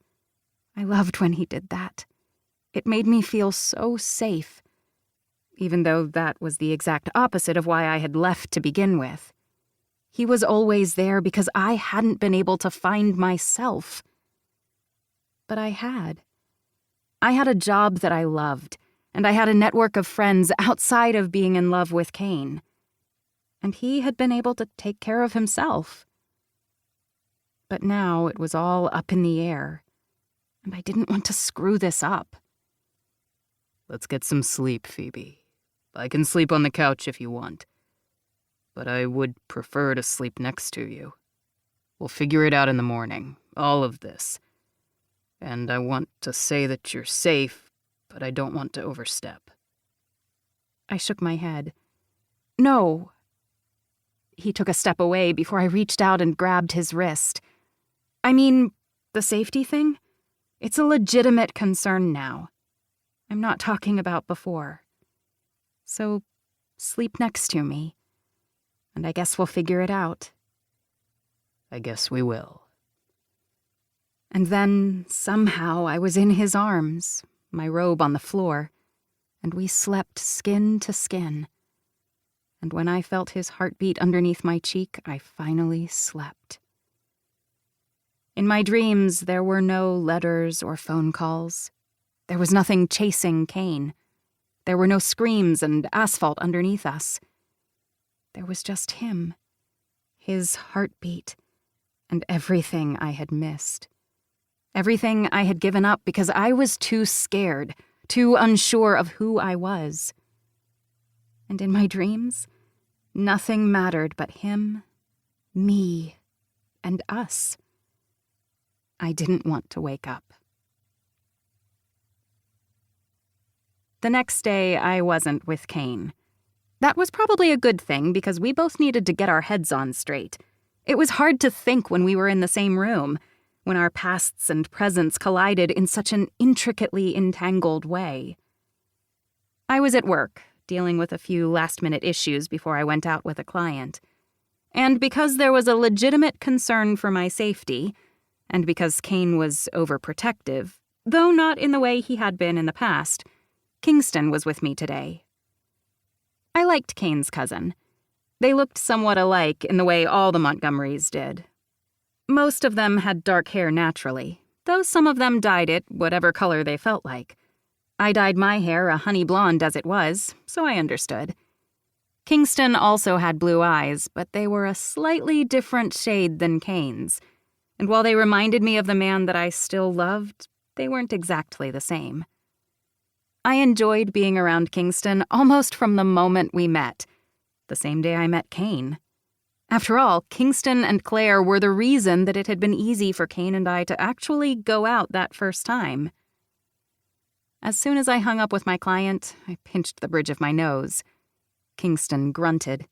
I loved when he did that. It made me feel so safe, even though that was the exact opposite of why I had left to begin with. He was always there because I hadn't been able to find myself. But I had. I had a job that I loved, and I had a network of friends outside of being in love with Kane. And he had been able to take care of himself. But now it was all up in the air, and I didn't want to screw this up. Let's get some sleep, Phoebe. I can sleep on the couch if you want. But I would prefer to sleep next to you. We'll figure it out in the morning, all of this. And I want to say that you're safe, but I don't want to overstep. I shook my head. No. He took a step away before I reached out and grabbed his wrist. I mean, the safety thing? It's a legitimate concern now. I'm not talking about before. So, sleep next to me. And I guess we'll figure it out. I guess we will. And then, somehow, I was in his arms, my robe on the floor, and we slept skin to skin. And when I felt his heartbeat underneath my cheek, I finally slept. In my dreams, there were no letters or phone calls. There was nothing chasing Kane. There were no screams and asphalt underneath us. There was just him, his heartbeat, and everything I had missed. Everything I had given up because I was too scared, too unsure of who I was. And in my dreams, nothing mattered but him, me, and us. I didn't want to wake up. The next day, I wasn't with Kane. That was probably a good thing because we both needed to get our heads on straight. It was hard to think when we were in the same room, when our pasts and presents collided in such an intricately entangled way. I was at work, dealing with a few last-minute issues before I went out with a client. And because there was a legitimate concern for my safety, and because Kane was overprotective, though not in the way he had been in the past, Kingston was with me today. I liked Kane's cousin. They looked somewhat alike in the way all the Montgomerys did. Most of them had dark hair naturally, though some of them dyed it whatever color they felt like. I dyed my hair a honey blonde as it was, so I understood. Kingston also had blue eyes, but they were a slightly different shade than Kane's, and while they reminded me of the man that I still loved, they weren't exactly the same. I enjoyed being around Kingston almost from the moment we met, the same day I met Kane. After all, Kingston and Claire were the reason that it had been easy for Kane and I to actually go out that first time. As soon as I hung up with my client, I pinched the bridge of my nose. Kingston grunted.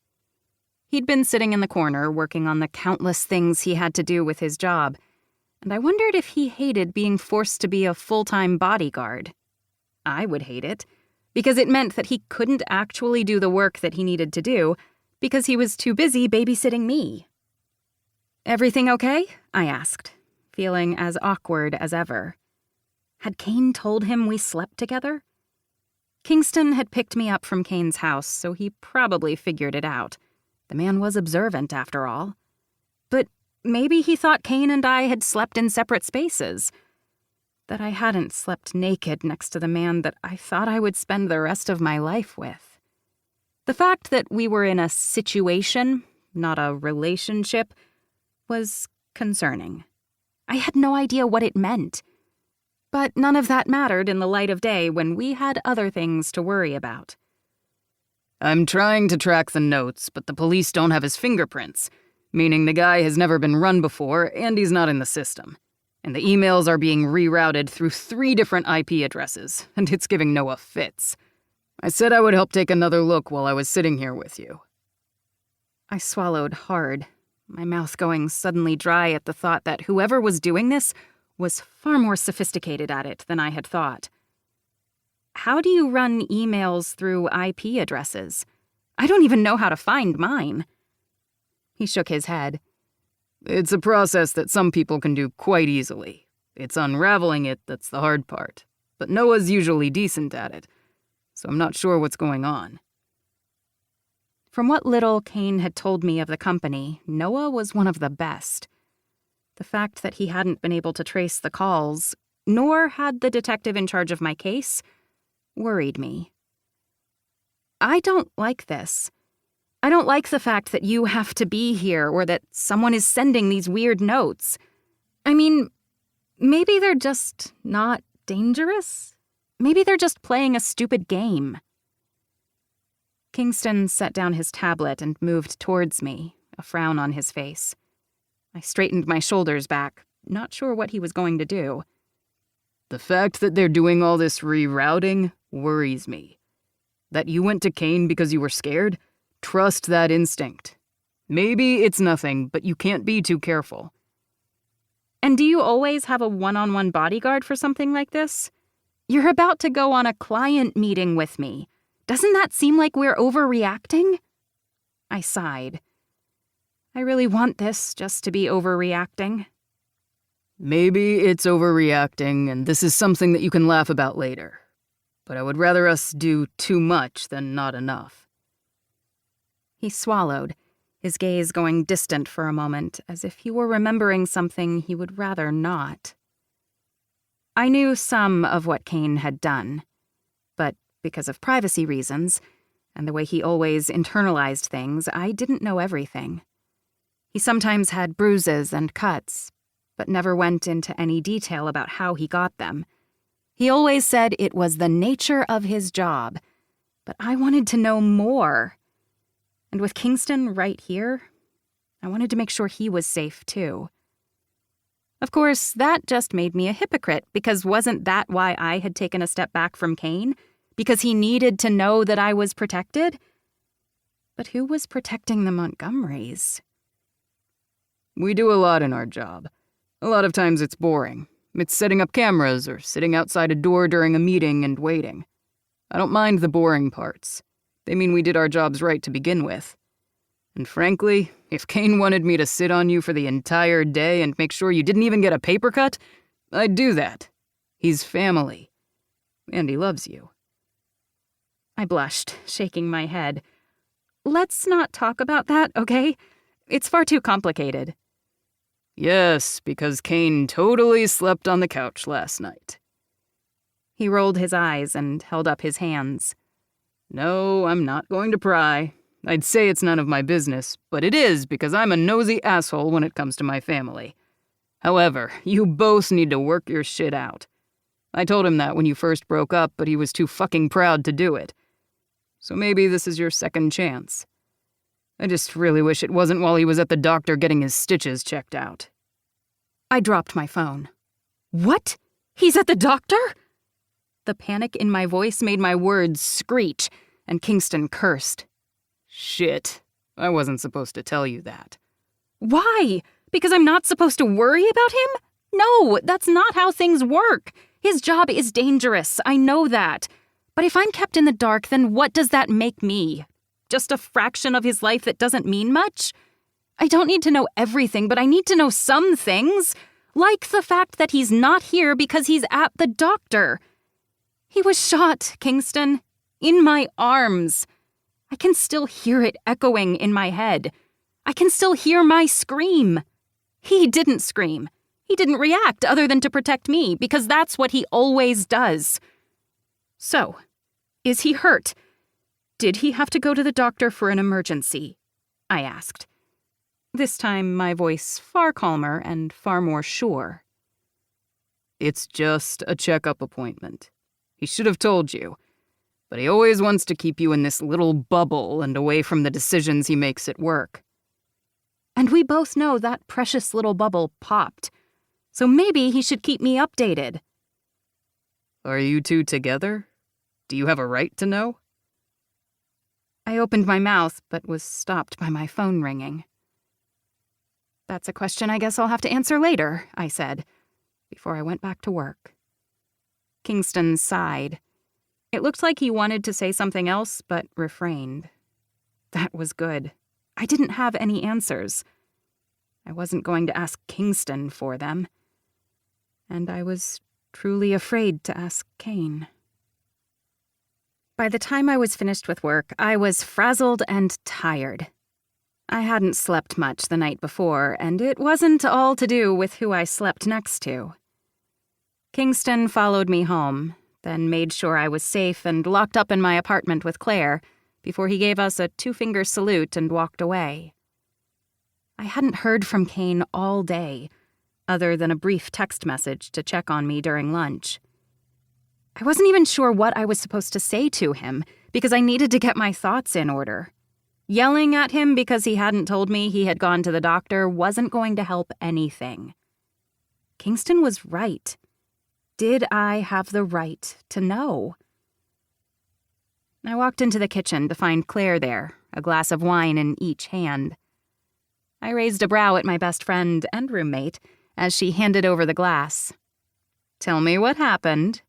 He'd been sitting in the corner working on the countless things he had to do with his job, and I wondered if he hated being forced to be a full-time bodyguard. I would hate it, because it meant that he couldn't actually do the work that he needed to do because he was too busy babysitting me. "Everything okay?" I asked, feeling as awkward as ever. Had Kane told him we slept together? Kingston had picked me up from Kane's house, so he probably figured it out. The man was observant, after all. But maybe he thought Kane and I had slept in separate spaces. That I hadn't slept naked next to the man that I thought I would spend the rest of my life with. The fact that we were in a situation, not a relationship, was concerning. I had no idea what it meant. But none of that mattered in the light of day when we had other things to worry about. I'm trying to track the notes, but the police don't have his fingerprints, meaning the guy has never been run before and he's not in the system. And the emails are being rerouted through 3 different IP addresses, and it's giving Noah fits. I said I would help take another look while I was sitting here with you. I swallowed hard, my mouth going suddenly dry at the thought that whoever was doing this was far more sophisticated at it than I had thought. How do you run emails through IP addresses? I don't even know how to find mine. He shook his head. It's a process that some people can do quite easily. It's unraveling it that's the hard part. But Noah's usually decent at it, so I'm not sure what's going on. From what little Kane had told me of the company, Noah was one of the best. The fact that he hadn't been able to trace the calls, nor had the detective in charge of my case, worried me. I don't like this. I don't like the fact that you have to be here or that someone is sending these weird notes. I mean, maybe they're just not dangerous? Maybe they're just playing a stupid game. Kingston set down his tablet and moved towards me, a frown on his face. I straightened my shoulders back, not sure what he was going to do. The fact that they're doing all this rerouting worries me. That you went to Kane because you were scared? Trust that instinct. Maybe it's nothing, but you can't be too careful. And do you always have a one-on-one bodyguard for something like this? You're about to go on a client meeting with me. Doesn't that seem like we're overreacting? I sighed. I really want this just to be overreacting. Maybe it's overreacting, and this is something that you can laugh about later. But I would rather us do too much than not enough. He swallowed, his gaze going distant for a moment, as if he were remembering something he would rather not. I knew some of what Kane had done, but because of privacy reasons, and the way he always internalized things, I didn't know everything. He sometimes had bruises and cuts, but never went into any detail about how he got them. He always said it was the nature of his job, but I wanted to know more. And with Kingston right here, I wanted to make sure he was safe too. Of course, that just made me a hypocrite, because wasn't that why I had taken a step back from Kane? Because he needed to know that I was protected? But who was protecting the Montgomerys? We do a lot in our job. A lot of times it's boring. It's setting up cameras or sitting outside a door during a meeting and waiting. I don't mind the boring parts. They mean we did our jobs right to begin with. And frankly, if Kane wanted me to sit on you for the entire day and make sure you didn't even get a paper cut, I'd do that. He's family. And he loves you. I blushed, shaking my head. Let's not talk about that, okay? It's far too complicated. Yes, because Kane totally slept on the couch last night. He rolled his eyes and held up his hands. No, I'm not going to pry. I'd say it's none of my business, but it is because I'm a nosy asshole when it comes to my family. However, you both need to work your shit out. I told him that when you first broke up, but he was too fucking proud to do it. So maybe this is your second chance. I just really wish it wasn't while he was at the doctor getting his stitches checked out. I dropped my phone. What? He's at the doctor? The panic in my voice made my words screech, and Kingston cursed. Shit. I wasn't supposed to tell you that. Why? Because I'm not supposed to worry about him? No, that's not how things work. His job is dangerous, I know that. But if I'm kept in the dark, then what does that make me? Just a fraction of his life that doesn't mean much? I don't need to know everything, but I need to know some things. Like the fact that he's not here because he's at the doctor. He was shot, Kingston. In my arms. I can still hear it echoing in my head. I can still hear my scream. He didn't scream. He didn't react other than to protect me, because that's what he always does. So, is he hurt? Did he have to go to the doctor for an emergency? I asked. This time my voice far calmer and far more sure. It's just a checkup appointment. He should have told you. But he always wants to keep you in this little bubble and away from the decisions he makes at work. And we both know that precious little bubble popped. So maybe he should keep me updated. Are you two together? Do you have a right to know? I opened my mouth, but was stopped by my phone ringing. That's a question I guess I'll have to answer later, I said, before I went back to work. Kingston sighed. It looked like he wanted to say something else, but refrained. That was good. I didn't have any answers. I wasn't going to ask Kingston for them. And I was truly afraid to ask Kane. By the time I was finished with work, I was frazzled and tired. I hadn't slept much the night before, and it wasn't all to do with who I slept next to. Kingston followed me home, then made sure I was safe and locked up in my apartment with Claire before he gave us a two-finger salute and walked away. I hadn't heard from Kane all day, other than a brief text message to check on me during lunch. I wasn't even sure what I was supposed to say to him because I needed to get my thoughts in order. Yelling at him because he hadn't told me he had gone to the doctor wasn't going to help anything. Kingston was right. Did I have the right to know? I walked into the kitchen to find Claire there, a glass of wine in each hand. I raised a brow at my best friend and roommate as she handed over the glass. "Tell me what happened."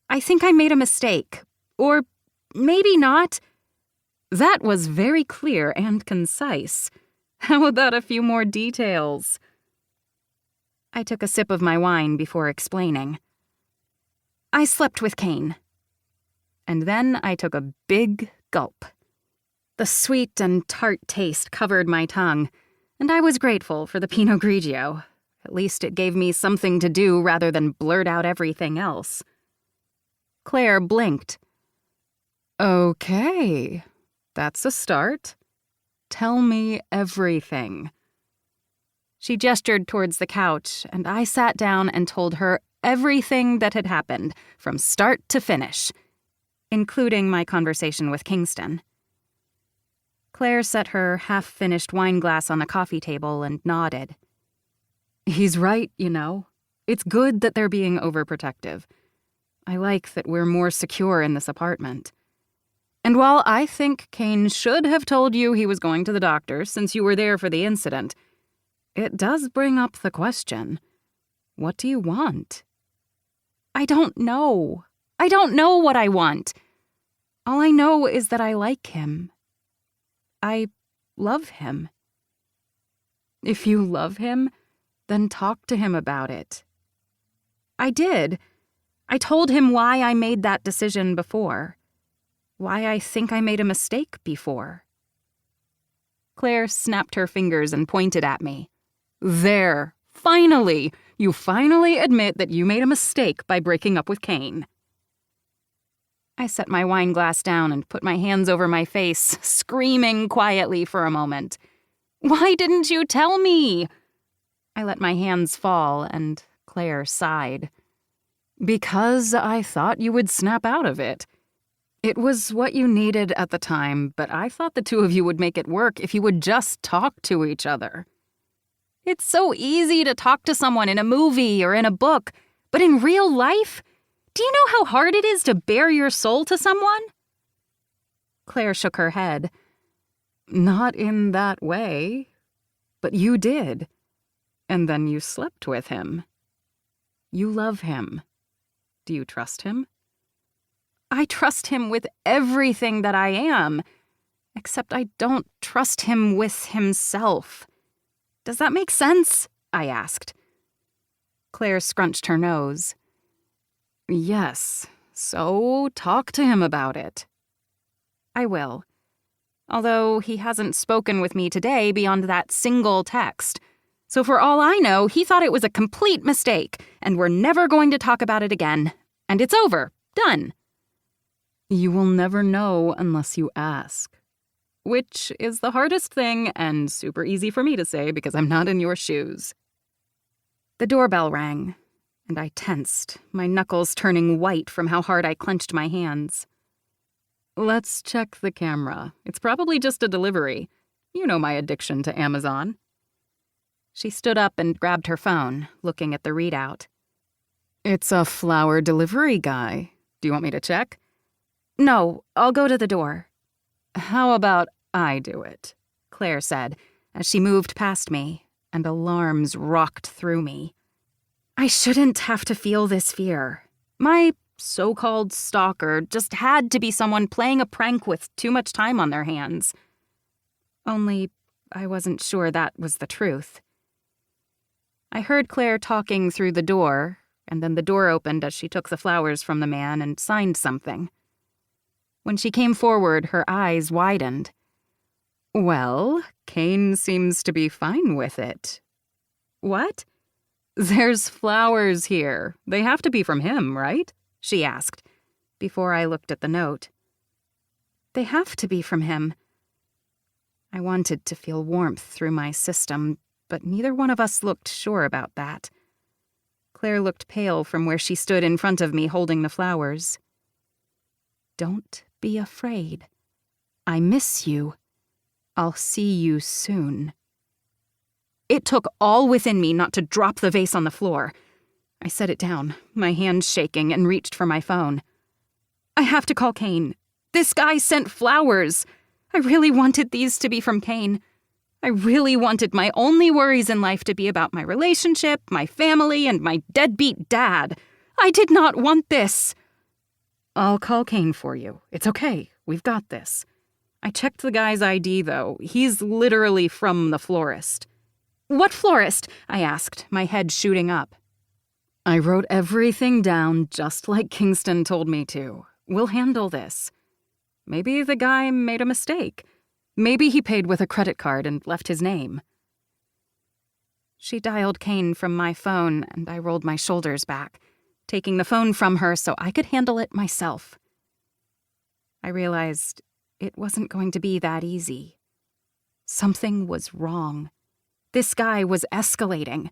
"I think I made a mistake. Or maybe not." That was very clear and concise. How about a few more details? I took a sip of my wine before explaining. I slept with Kane. And then I took a big gulp. The sweet and tart taste covered my tongue, and I was grateful for the Pinot Grigio. At least it gave me something to do rather than blurt out everything else. Claire blinked. "Okay, that's a start. Tell me everything." She gestured towards the couch, and I sat down and told her everything that had happened, from start to finish, including my conversation with Kingston. Claire set her half-finished wine glass on the coffee table and nodded. "He's right, you know. It's good that they're being overprotective. I like that we're more secure in this apartment. And while I think Kane should have told you he was going to the doctor since you were there for the incident, it does bring up the question, what do you want?" I don't know. I don't know what I want. All I know is that I like him. I love him. If you love him, then talk to him about it. I did. I told him why I made that decision before. why I think I made a mistake before. Claire snapped her fingers and pointed at me. There, finally! You finally admit that you made a mistake by breaking up with Kane. I set my wine glass down and put my hands over my face, screaming quietly for a moment. Why didn't you tell me? I let my hands fall, and Claire sighed. Because I thought you would snap out of it. It was what you needed at the time, but I thought the two of you would make it work if you would just talk to each other. It's so easy to talk to someone in a movie or in a book, but in real life, do you know how hard it is to bare your soul to someone? Claire shook her head. Not in that way, but you did. And then you slept with him. You love him. Do you trust him? I trust him with everything that I am, except I don't trust him with himself. Does that make sense? I asked. Claire scrunched her nose. Yes, so talk to him about it. I will. Although he hasn't spoken with me today beyond that single text. So for all I know, he thought it was a complete mistake, and we're never going to talk about it again. And it's over. Done. You will never know unless you ask. Which is the hardest thing and super easy for me to say because I'm not in your shoes. The doorbell rang, and I tensed, my knuckles turning white from how hard I clenched my hands. Let's check the camera. It's probably just a delivery. You know my addiction to Amazon. She stood up and grabbed her phone, looking at the readout. It's a flower delivery guy. Do you want me to check? No, I'll go to the door. How about I do it? Claire said, as she moved past me, and alarms rocked through me. I shouldn't have to feel this fear. My so-called stalker just had to be someone playing a prank with too much time on their hands. Only I wasn't sure that was the truth. I heard Claire talking through the door, and then the door opened as she took the flowers from the man and signed something. When she came forward, her eyes widened. Well, Kane seems to be fine with it. What? There's flowers here. They have to be from him, right? She asked, before I looked at the note. They have to be from him. I wanted to feel warmth through my system, but neither one of us looked sure about that. Claire looked pale from where she stood in front of me holding the flowers. Don't be afraid. I miss you. I'll see you soon. It took all within me not to drop the vase on the floor. I set it down, my hands shaking, and reached for my phone. I have to call Kane. This guy sent flowers. I really wanted these to be from Kane. I really wanted my only worries in life to be about my relationship, my family, and my deadbeat dad. I did not want this. I'll call Kane for you. It's okay. We've got this. I checked the guy's ID, though. He's literally from the florist. What florist? I asked, my head shooting up. I wrote everything down just like Kingston told me to. We'll handle this. Maybe the guy made a mistake. Maybe he paid with a credit card and left his name. She dialed Kane from my phone, and I rolled my shoulders back, taking the phone from her so I could handle it myself. I realized it wasn't going to be that easy. Something was wrong. This guy was escalating,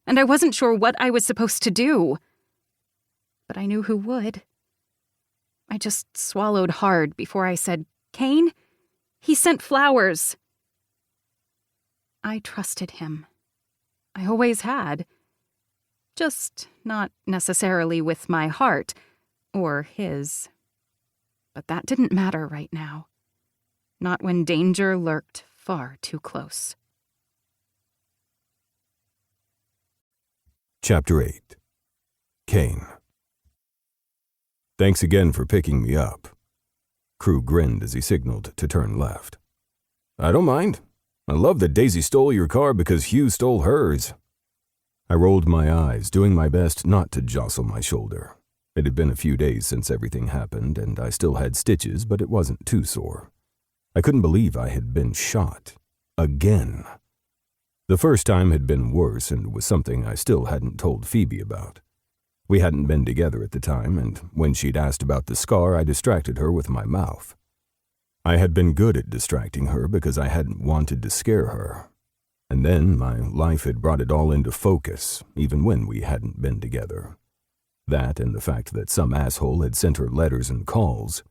and I wasn't sure what I was supposed to do. But I knew who would. I just swallowed hard before I said, Kane? He sent flowers. I trusted him. I always had. Just not necessarily with my heart, or his. But that didn't matter right now. Not when danger lurked far too close. Chapter 8. Kane. Thanks again for picking me up. Crew grinned as he signaled to turn left. I don't mind. I love that Daisy stole your car because Hugh stole hers. I rolled my eyes, doing my best not to jostle my shoulder. It had been a few days since everything happened, and I still had stitches, but it wasn't too sore. I couldn't believe I had been shot. Again. The first time had been worse and was something I still hadn't told Phoebe about. We hadn't been together at the time, and when she'd asked about the scar, I distracted her with my mouth. I had been good at distracting her because I hadn't wanted to scare her. And then my life had brought it all into focus, even when we hadn't been together. That and the fact that some asshole had sent her letters and calls.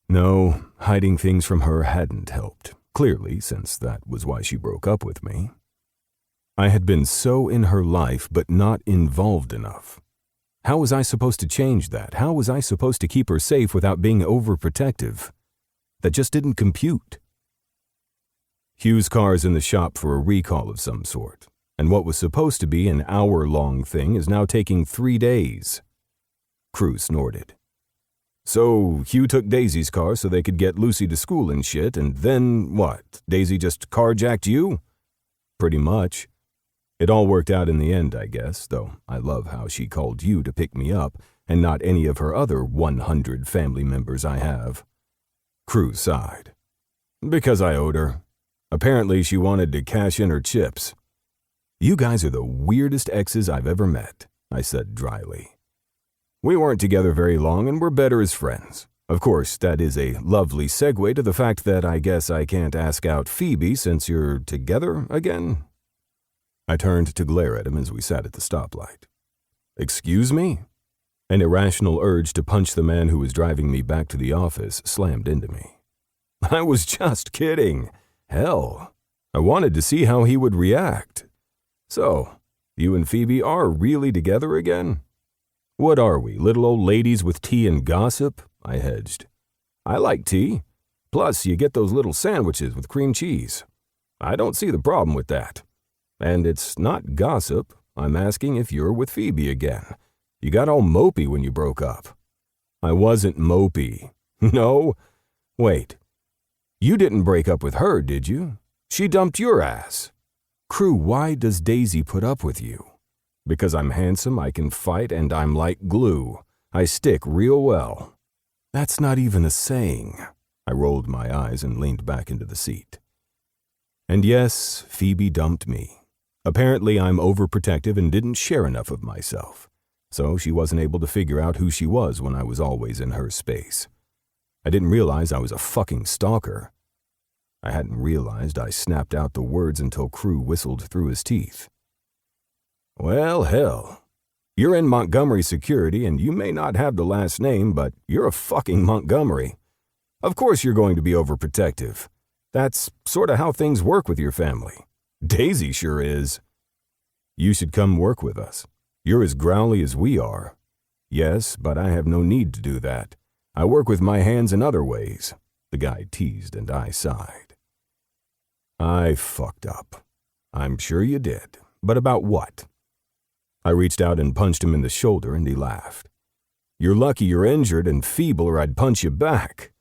No, hiding things from her hadn't helped, clearly, since that was why she broke up with me. I had been so in her life, but not involved enough. How was I supposed to change that? How was I supposed to keep her safe without being overprotective? That just didn't compute. Hugh's car's in the shop for a recall of some sort, and what was supposed to be an hour-long thing is now taking 3 days. Crew snorted. So Hugh took Daisy's car so they could get Lucy to school and shit, and then what? Daisy just carjacked you? Pretty much. It all worked out in the end, I guess, though I love how she called you to pick me up, and not any of her other 100 family members I have. Crew sighed. Because I owed her. Apparently she wanted to cash in her chips. You guys are the weirdest exes I've ever met, I said dryly. We weren't together very long and we're better as friends. Of course, that is a lovely segue to the fact that I guess I can't ask out Phoebe since you're together again. I turned to glare at him as we sat at the stoplight. Excuse me? An irrational urge to punch the man who was driving me back to the office slammed into me. I was just kidding. Hell, I wanted to see how he would react. So, you and Phoebe are really together again? What are we, little old ladies with tea and gossip? I hedged. I like tea. Plus, you get those little sandwiches with cream cheese. I don't see the problem with that. And it's not gossip. I'm asking if you're with Phoebe again. You got all mopey when you broke up. I wasn't mopey. No? Wait. You didn't break up with her, did you? She dumped your ass. Crew, why does Daisy put up with you? Because I'm handsome, I can fight, and I'm like glue. I stick real well. That's not even a saying. I rolled my eyes and leaned back into the seat. And yes, Phoebe dumped me. Apparently I'm overprotective and didn't share enough of myself. So she wasn't able to figure out who she was when I was always in her space. I didn't realize I was a fucking stalker. I hadn't realized I snapped out the words until Crew whistled through his teeth. Well, hell. You're in Montgomery security and you may not have the last name, but you're a fucking Montgomery. Of course you're going to be overprotective. That's sort of how things work with your family. Daisy sure is. You should come work with us. You're as growly as we are. Yes, but I have no need to do that. I work with my hands in other ways. The guy teased and I sighed. I fucked up. I'm sure you did. But about what? I reached out and punched him in the shoulder and he laughed. You're lucky you're injured and feeble or I'd punch you back.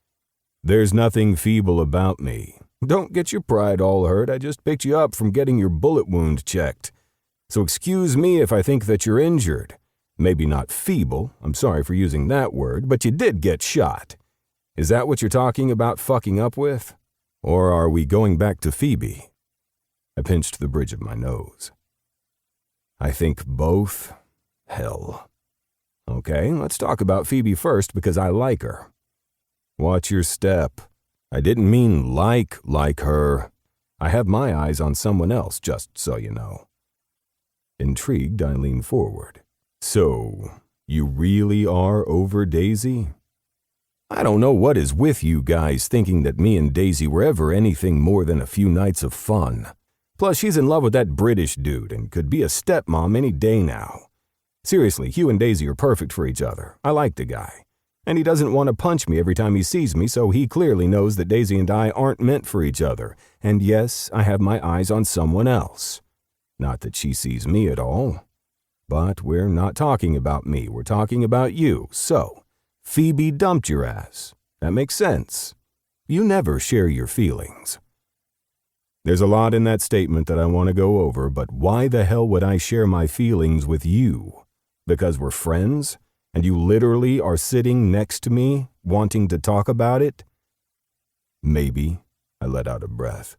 There's nothing feeble about me. Don't get your pride all hurt. I just picked you up from getting your bullet wound checked. So excuse me if I think that you're injured. Maybe not feeble, I'm sorry for using that word, but you did get shot. Is that what you're talking about fucking up with? Or are we going back to Phoebe? I pinched the bridge of my nose. I think both. Hell. Okay, let's talk about Phoebe first because I like her. Watch your step. I didn't mean like her. I have my eyes on someone else, just so you know. Intrigued, I leaned forward. So, you really are over Daisy? I don't know what is with you guys thinking that me and Daisy were ever anything more than a few nights of fun. Plus, she's in love with that British dude and could be a stepmom any day now. Seriously, Hugh and Daisy are perfect for each other. I like the guy. And he doesn't want to punch me every time he sees me, so he clearly knows that Daisy and I aren't meant for each other. And yes, I have my eyes on someone else. Not that she sees me at all. But we're not talking about me, we're talking about you. So, Phoebe dumped your ass. That makes sense. You never share your feelings. There's a lot in that statement that I want to go over, but why the hell would I share my feelings with you? Because we're friends? And you literally are sitting next to me, wanting to talk about it? Maybe, I let out a breath.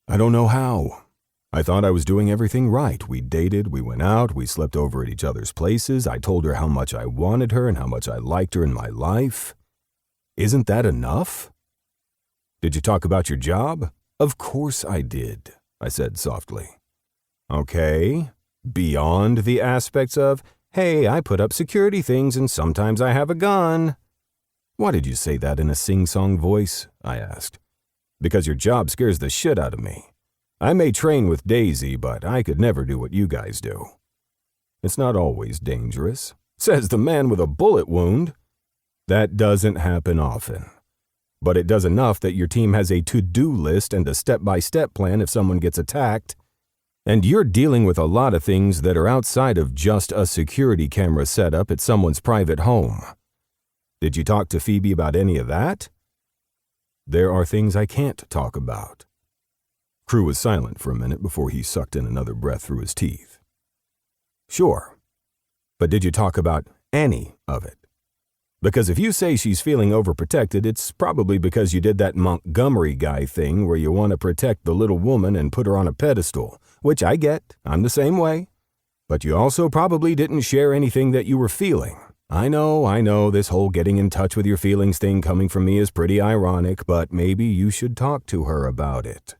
I don't know how. I thought I was doing everything right. We dated, we went out, we slept over at each other's places. I told her how much I wanted her and how much I liked her in my life. Isn't that enough? Did you talk about your job? Of course I did, I said softly. Okay, beyond the aspects of, hey, I put up security things and sometimes I have a gun. Why did you say that in a sing-song voice? I asked. Because your job scares the shit out of me. I may train with Daisy, but I could never do what you guys do. It's not always dangerous, says the man with a bullet wound. That doesn't happen often. But it does enough that your team has a to-do list and a step-by-step plan if someone gets attacked. And you're dealing with a lot of things that are outside of just a security camera setup at someone's private home. Did you talk to Phoebe about any of that? There are things I can't talk about. Crew was silent for a minute before he sucked in another breath through his teeth. Sure. But did you talk about any of it? Because if you say she's feeling overprotected, it's probably because you did that Montgomery guy thing where you want to protect the little woman and put her on a pedestal, which I get, I'm the same way. But you also probably didn't share anything that you were feeling. I know, this whole getting in touch with your feelings thing coming from me is pretty ironic, but maybe you should talk to her about it.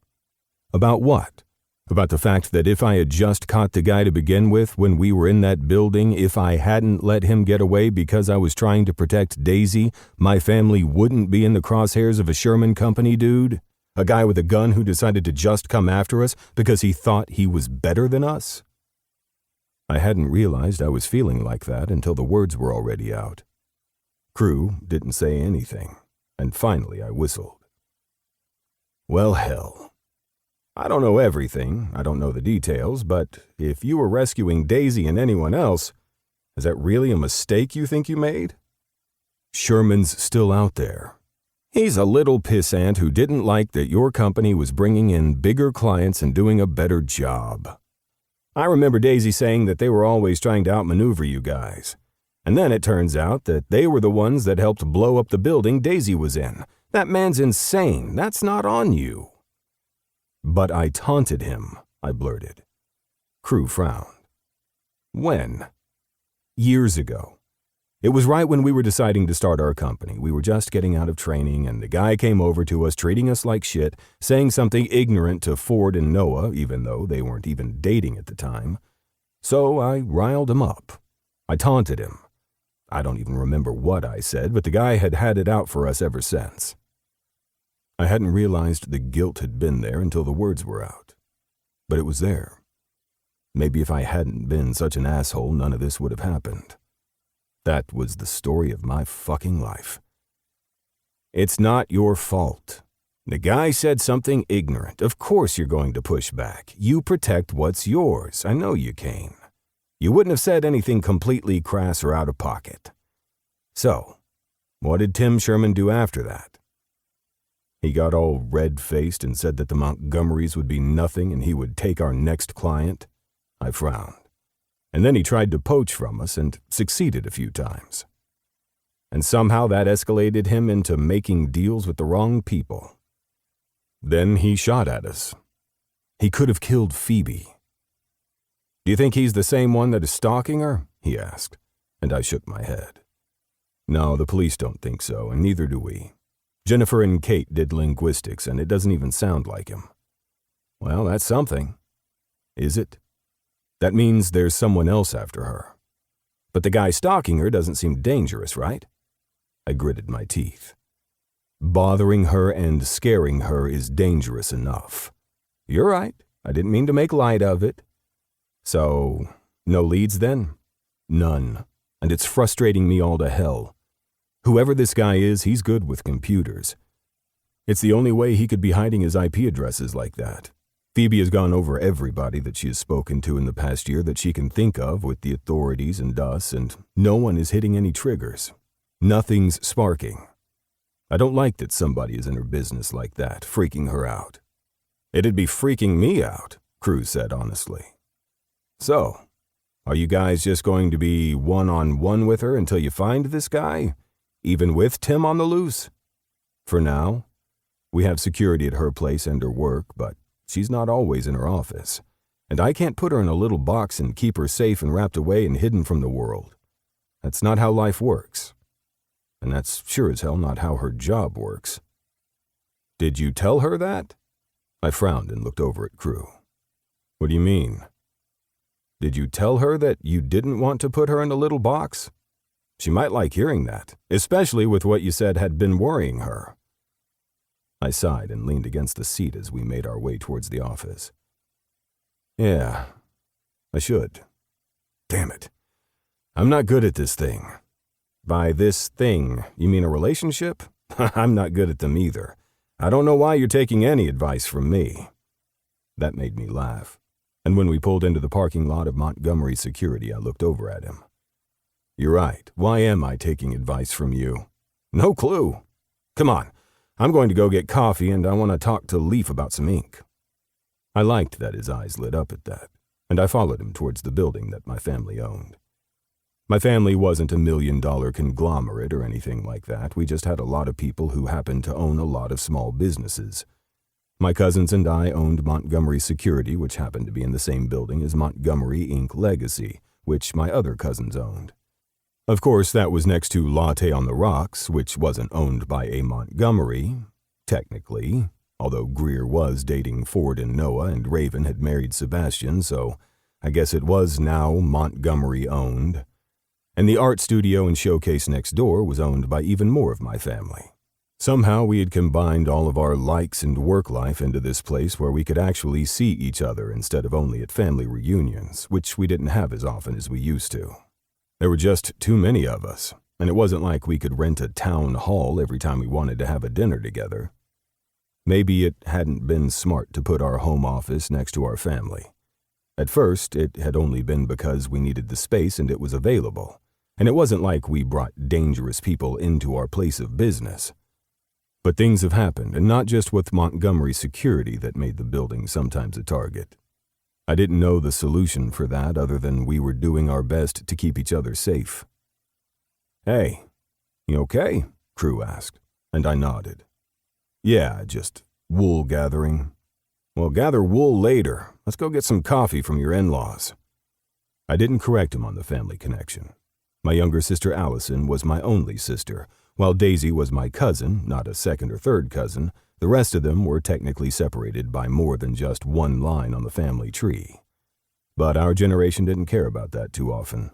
About what? About the fact that if I had just caught the guy to begin with when we were in that building, if I hadn't let him get away because I was trying to protect Daisy, my family wouldn't be in the crosshairs of a Sherman Company dude? A guy with a gun who decided to just come after us because he thought he was better than us? I hadn't realized I was feeling like that until the words were already out. Crew didn't say anything, and finally I whistled. Well, hell. I don't know everything, I don't know the details, but if you were rescuing Daisy and anyone else, is that really a mistake you think you made? Sherman's still out there. He's a little pissant who didn't like that your company was bringing in bigger clients and doing a better job. I remember Daisy saying that they were always trying to outmaneuver you guys. And then it turns out that they were the ones that helped blow up the building Daisy was in. That man's insane. That's not on you. But I taunted him, I blurted. Crew frowned. When? Years ago. It was right when we were deciding to start our company. We were just getting out of training, and the guy came over to us treating us like shit, saying something ignorant to Ford and Noah, even though they weren't even dating at the time. So I riled him up. I taunted him. I don't even remember what I said, but the guy had had it out for us ever since. I hadn't realized the guilt had been there until the words were out. But it was there. Maybe if I hadn't been such an asshole, none of this would have happened. That was the story of my fucking life. It's not your fault. The guy said something ignorant. Of course you're going to push back. You protect what's yours. I know you can. You wouldn't have said anything completely crass or out of pocket. So, what did Tim Sherman do after that? He got all red-faced and said that the Montgomerys would be nothing and he would take our next client. I frowned. And then he tried to poach from us and succeeded a few times. And somehow that escalated him into making deals with the wrong people. Then he shot at us. He could have killed Phoebe. Do you think he's the same one that is stalking her? He asked, and I shook my head. No, the police don't think so, and neither do we. Jennifer and Kate did linguistics, and it doesn't even sound like him. Well, that's something. Is it? That means there's someone else after her. But the guy stalking her doesn't seem dangerous, right? I gritted my teeth. Bothering her and scaring her is dangerous enough. You're right. I didn't mean to make light of it. So, no leads then? None. And it's frustrating me all to hell. Whoever this guy is, he's good with computers. It's the only way he could be hiding his IP addresses like that. Phoebe has gone over everybody that she has spoken to in the past year that she can think of with the authorities and us, and no one is hitting any triggers. Nothing's sparking. I don't like that somebody is in her business like that, freaking her out. It'd be freaking me out, Cruz said honestly. So, Are you guys just going to be one-on-one with her until you find this guy, even with Tim on the loose? For now, we have security at her place and her work, but she's not always in her office, and I can't put her in a little box and keep her safe and wrapped away and hidden from the world. That's not how life works. And that's sure as hell not how her job works. Did you tell her that? I frowned and looked over at Crew. What do you mean? Did you tell her that you didn't want to put her in a little box? She might like hearing that, especially with what you said had been worrying her. I sighed and leaned against the seat as we made our way towards the office. Yeah, I should. Damn it. I'm not good at this thing. By this thing, you mean a relationship? I'm not good at them either. I don't know why you're taking any advice from me. That made me laugh, and when we pulled into the parking lot of Montgomery Security, I looked over at him. You're right. Why am I taking advice from you? No clue. Come on. I'm going to go get coffee, and I want to talk to Leaf about some ink. I liked that his eyes lit up at that, and I followed him towards the building that my family owned. My family wasn't a $1 million conglomerate or anything like that. We just had a lot of people who happened to own a lot of small businesses. My cousins and I owned Montgomery Security, which happened to be in the same building as Montgomery Ink Legacy, which my other cousins owned. Of course, that was next to Latte on the Rocks, which wasn't owned by a Montgomery, technically, although Greer was dating Ford and Noah and Raven had married Sebastian, so I guess it was now Montgomery-owned. And the art studio and showcase next door was owned by even more of my family. Somehow we had combined all of our likes and work life into this place where we could actually see each other instead of only at family reunions, which we didn't have as often as we used to. There were just too many of us, and it wasn't like we could rent a town hall every time we wanted to have a dinner together. Maybe it hadn't been smart to put our home office next to our family. At first, it had only been because we needed the space and it was available. And it wasn't like we brought dangerous people into our place of business. But things have happened, and not just with Montgomery Security that made the building sometimes a target. I didn't know the solution for that other than we were doing our best to keep each other safe. Hey, you okay? Crew asked, and I nodded. Yeah, just wool gathering. Well, gather wool later. Let's go get some coffee from your in-laws. I didn't correct him on the family connection. My younger sister Allison was my only sister, while Daisy was my cousin, not a second or third cousin. The rest of them were technically separated by more than just one line on the family tree. But our generation didn't care about that too often.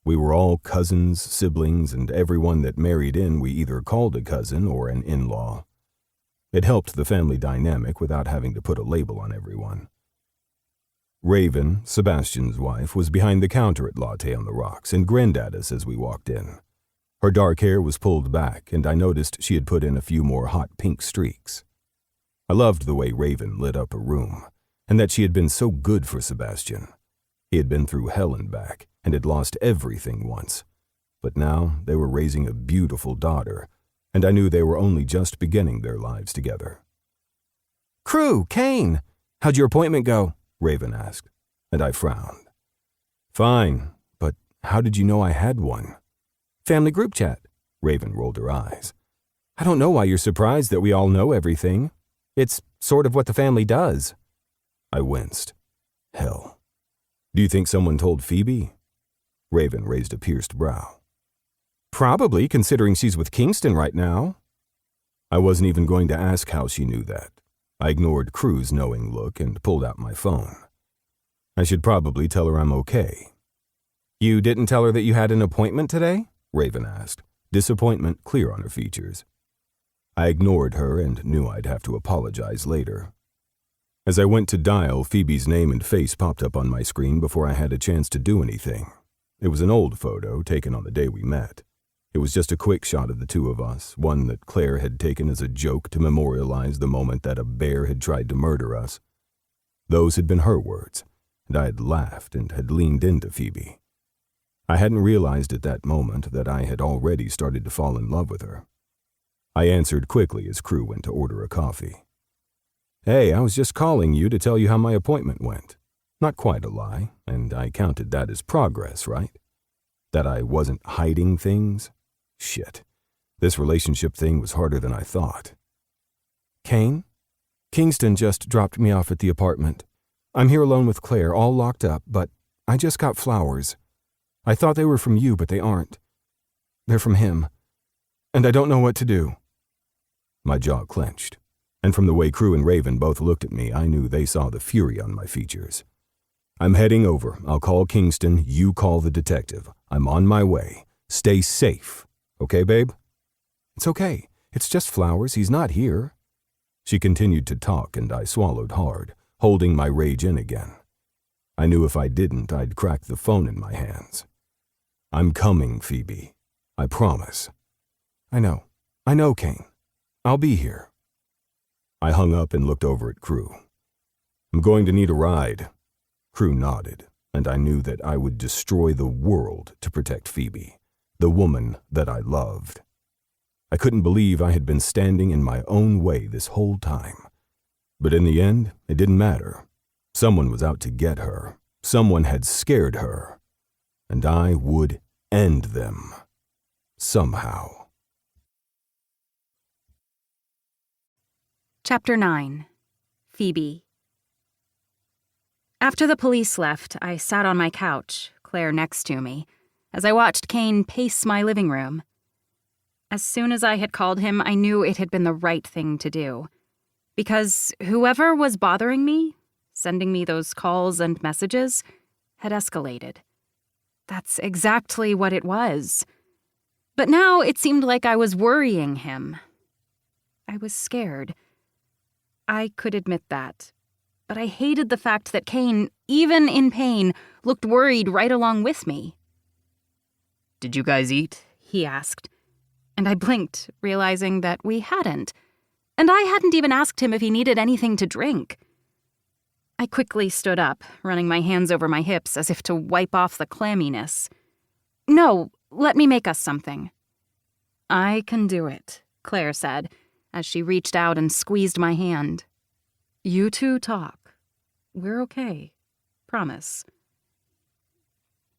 We were all cousins, siblings, and everyone that married in we either called a cousin or an in-law. It helped the family dynamic without having to put a label on everyone. Raven, Sebastian's wife, was behind the counter at Latte on the Rocks and grinned at us as we walked in. Her dark hair was pulled back, and I noticed she had put in a few more hot pink streaks. I loved the way Raven lit up a room, and that she had been so good for Sebastian. He had been through hell and back, and had lost everything once. But now they were raising a beautiful daughter, and I knew they were only just beginning their lives together. Crew, Kane, how'd your appointment go? Raven asked, and I frowned. Fine, but how did you know I had one? Family group chat. Raven rolled her eyes. I don't know why you're surprised that we all know everything. It's sort of what the family does. I winced. Hell. Do you think someone told Phoebe? Raven raised a pierced brow. Probably, considering she's with Kingston right now. I wasn't even going to ask how she knew that. I ignored Crew's knowing look and pulled out my phone. I should probably tell her I'm okay. You didn't tell her that you had an appointment today? Raven asked, disappointment clear on her features. I ignored her and knew I'd have to apologize later. As I went to dial, Phoebe's name and face popped up on my screen before I had a chance to do anything. It was an old photo taken on the day we met. It was just a quick shot of the two of us, one that Claire had taken as a joke to memorialize the moment that a bear had tried to murder us. Those had been her words, and I had laughed and had leaned into Phoebe. I hadn't realized at that moment that I had already started to fall in love with her. I answered quickly as Crew went to order a coffee. Hey, I was just calling you to tell you how my appointment went. Not quite a lie, and I counted that as progress, right? That I wasn't hiding things? Shit. This relationship thing was harder than I thought. Kane? Kingston just dropped me off at the apartment. I'm here alone with Claire, all locked up, but I just got flowers. I thought they were from you, but they aren't. They're from him. And I don't know what to do. My jaw clenched, and from the way Crew and Raven both looked at me, I knew they saw the fury on my features. I'm heading over. I'll call Kingston. You call the detective. I'm on my way. Stay safe. Okay, babe? It's okay. It's just flowers. He's not here. She continued to talk, and I swallowed hard, holding my rage in again. I knew if I didn't, I'd crack the phone in my hands. I'm coming, Phoebe. I promise. I know, Kane. I'll be here. I hung up and looked over at Crew. I'm going to need a ride. Crew nodded, and I knew that I would destroy the world to protect Phoebe, the woman that I loved. I couldn't believe I had been standing in my own way this whole time. But in the end, it didn't matter. Someone was out to get her. Someone had scared her. And I would end them. Somehow. Chapter 9. Phoebe. After the police left, I sat on my couch, Claire next to me, as I watched Kane pace my living room. As soon as I had called him, I knew it had been the right thing to do. Because whoever was bothering me, sending me those calls and messages, had escalated. That's exactly what it was. But now it seemed like I was worrying him. I was scared. I could admit that. But I hated the fact that Kane, even in pain, looked worried right along with me. "Did you guys eat?" he asked. And I blinked, realizing that we hadn't. And I hadn't even asked him if he needed anything to drink. I quickly stood up, running my hands over my hips as if to wipe off the clamminess. "No, let me make us something." "I can do it," Claire said, as she reached out and squeezed my hand. "You two talk. We're okay. Promise."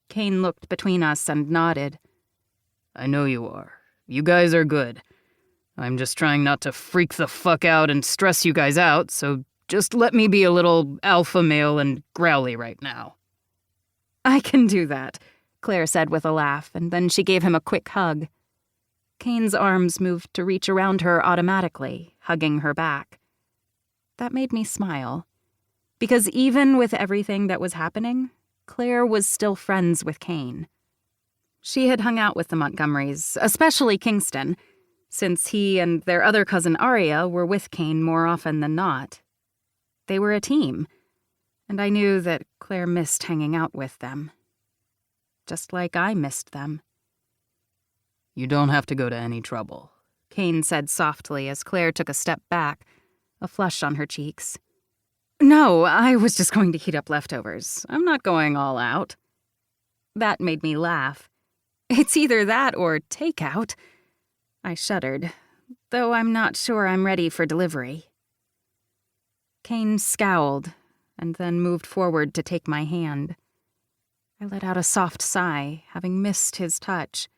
Kane looked between us and nodded. "I know you are. You guys are good. I'm just trying not to freak the fuck out and stress you guys out, so just let me be a little alpha male and growly right now." "I can do that," Claire said with a laugh, and then she gave him a quick hug. Kane's arms moved to reach around her automatically, hugging her back. That made me smile. Because even with everything that was happening, Claire was still friends with Kane. She had hung out with the Montgomerys, especially Kingston, since he and their other cousin Aria were with Kane more often than not. They were a team, and I knew that Claire missed hanging out with them. Just like I missed them. "You don't have to go to any trouble," Kane said softly as Claire took a step back, a flush on her cheeks. "No, I was just going to heat up leftovers. I'm not going all out." That made me laugh. It's either that or takeout. I shuddered, though I'm not sure I'm ready for delivery. Kane scowled, and then moved forward to take my hand. I let out a soft sigh, having missed his touch.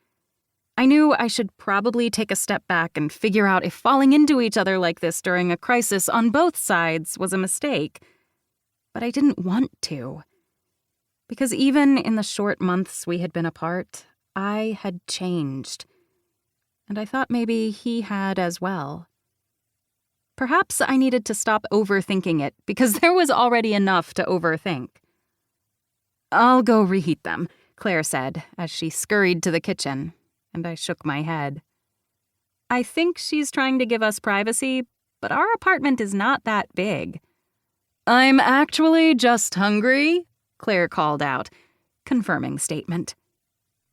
I knew I should probably take a step back and figure out if falling into each other like this during a crisis on both sides was a mistake. But I didn't want to. Because even in the short months we had been apart, I had changed. And I thought maybe he had as well. Perhaps I needed to stop overthinking it, because there was already enough to overthink. "I'll go reheat them," Claire said, as she scurried to the kitchen, and I shook my head. I think she's trying to give us privacy, but our apartment is not that big. "I'm actually just hungry," Claire called out, confirming statement.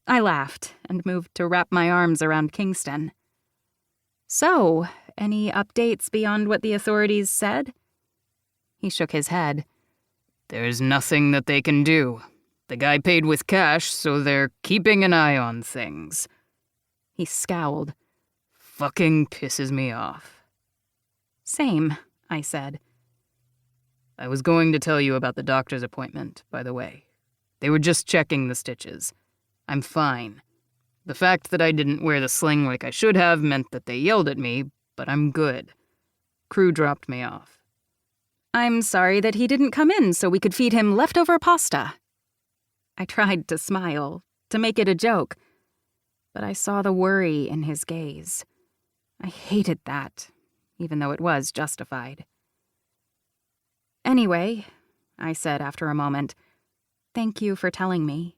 I laughed and moved to wrap my arms around Kingston. "So, any updates beyond what the authorities said?" He shook his head. "There's nothing that they can do. The guy paid with cash, so they're keeping an eye on things." He scowled. "Fucking pisses me off." "Same," I said. I was going to tell you about the doctor's appointment, by the way. They were just checking the stitches. I'm fine. The fact that I didn't wear the sling like I should have meant that they yelled at me, but I'm good. Crew dropped me off. I'm sorry that he didn't come in so we could feed him leftover pasta. I tried to smile, to make it a joke, but I saw the worry in his gaze. I hated that, even though it was justified. Anyway, I said after a moment, thank you for telling me.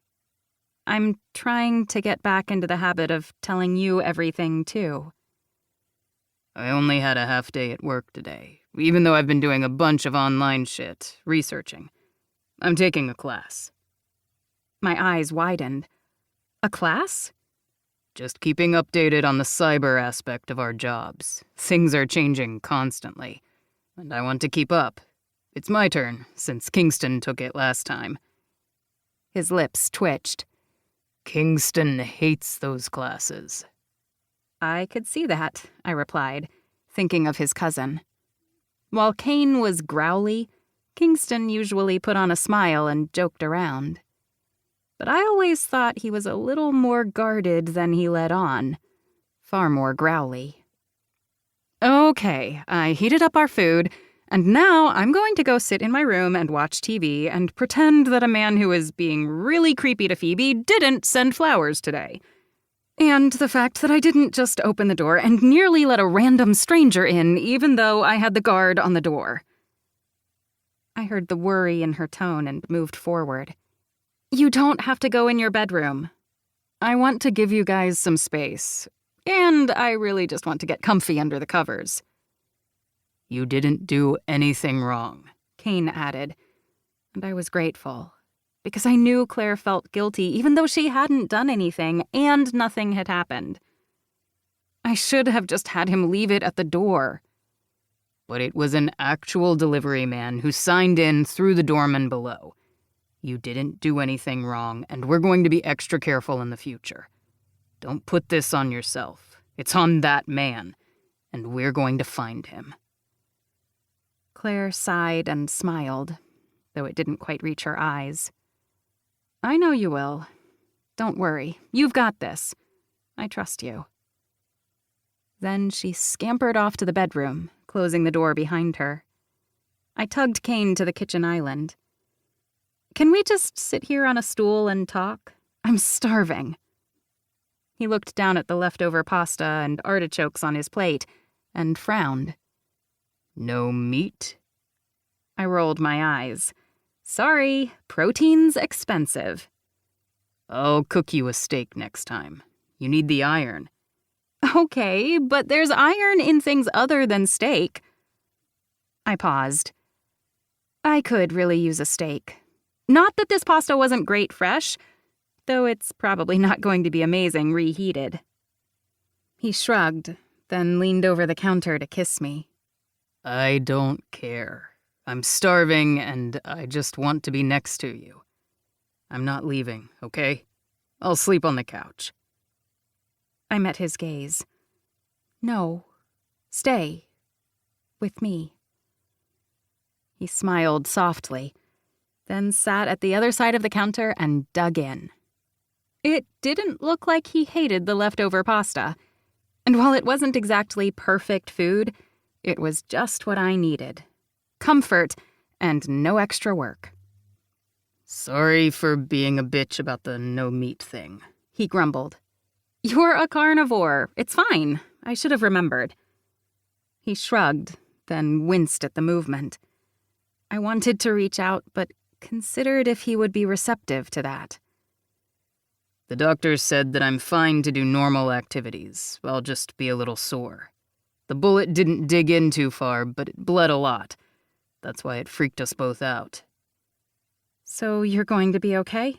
I'm trying to get back into the habit of telling you everything, too. I only had a half day at work today, even though I've been doing a bunch of online shit, researching. I'm taking a class. My eyes widened. A class? Just keeping updated on the cyber aspect of our jobs. Things are changing constantly, and I want to keep up. It's my turn, since Kingston took it last time. His lips twitched. Kingston hates those classes. I could see that, I replied, thinking of his cousin. While Kane was growly, Kingston usually put on a smile and joked around. But I always thought he was a little more guarded than he let on. Far more growly. Okay, I heated up our food, and now I'm going to go sit in my room and watch TV and pretend that a man who is being really creepy to Phoebe didn't send flowers today. And the fact that I didn't just open the door and nearly let a random stranger in, even though I had the guard on the door. I heard the worry in her tone and moved forward. You don't have to go in your bedroom. I want to give you guys some space, and I really just want to get comfy under the covers. You didn't do anything wrong, Kane added, and I was grateful, because I knew Claire felt guilty even though she hadn't done anything and nothing had happened. I should have just had him leave it at the door. But it was an actual delivery man who signed in through the doorman below. You didn't do anything wrong, and we're going to be extra careful in the future. Don't put this on yourself. It's on that man, and we're going to find him. Claire sighed and smiled, though it didn't quite reach her eyes. I know you will. Don't worry. You've got this. I trust you. Then she scampered off to the bedroom, closing the door behind her. I tugged Kane to the kitchen island. Can we just sit here on a stool and talk? I'm starving. He looked down at the leftover pasta and artichokes on his plate and frowned. No meat? I rolled my eyes. Sorry, protein's expensive. I'll cook you a steak next time. You need the iron. Okay, but there's iron in things other than steak. I paused. I could really use a steak. Not that this pasta wasn't great fresh, though it's probably not going to be amazing reheated. He shrugged, then leaned over the counter to kiss me. I don't care. I'm starving, and I just want to be next to you. I'm not leaving, okay? I'll sleep on the couch. I met his gaze. No. Stay. With me. He smiled softly, then sat at the other side of the counter and dug in. It didn't look like he hated the leftover pasta, and while it wasn't exactly perfect food, it was just what I needed. Comfort and no extra work. Sorry for being a bitch about the no-meat thing, he grumbled. You're a carnivore. It's fine. I should have remembered. He shrugged, then winced at the movement. I wanted to reach out, but considered if he would be receptive to that. The doctor said that I'm fine to do normal activities. I'll just be a little sore. The bullet didn't dig in too far, but it bled a lot. That's why it freaked us both out. So you're going to be okay?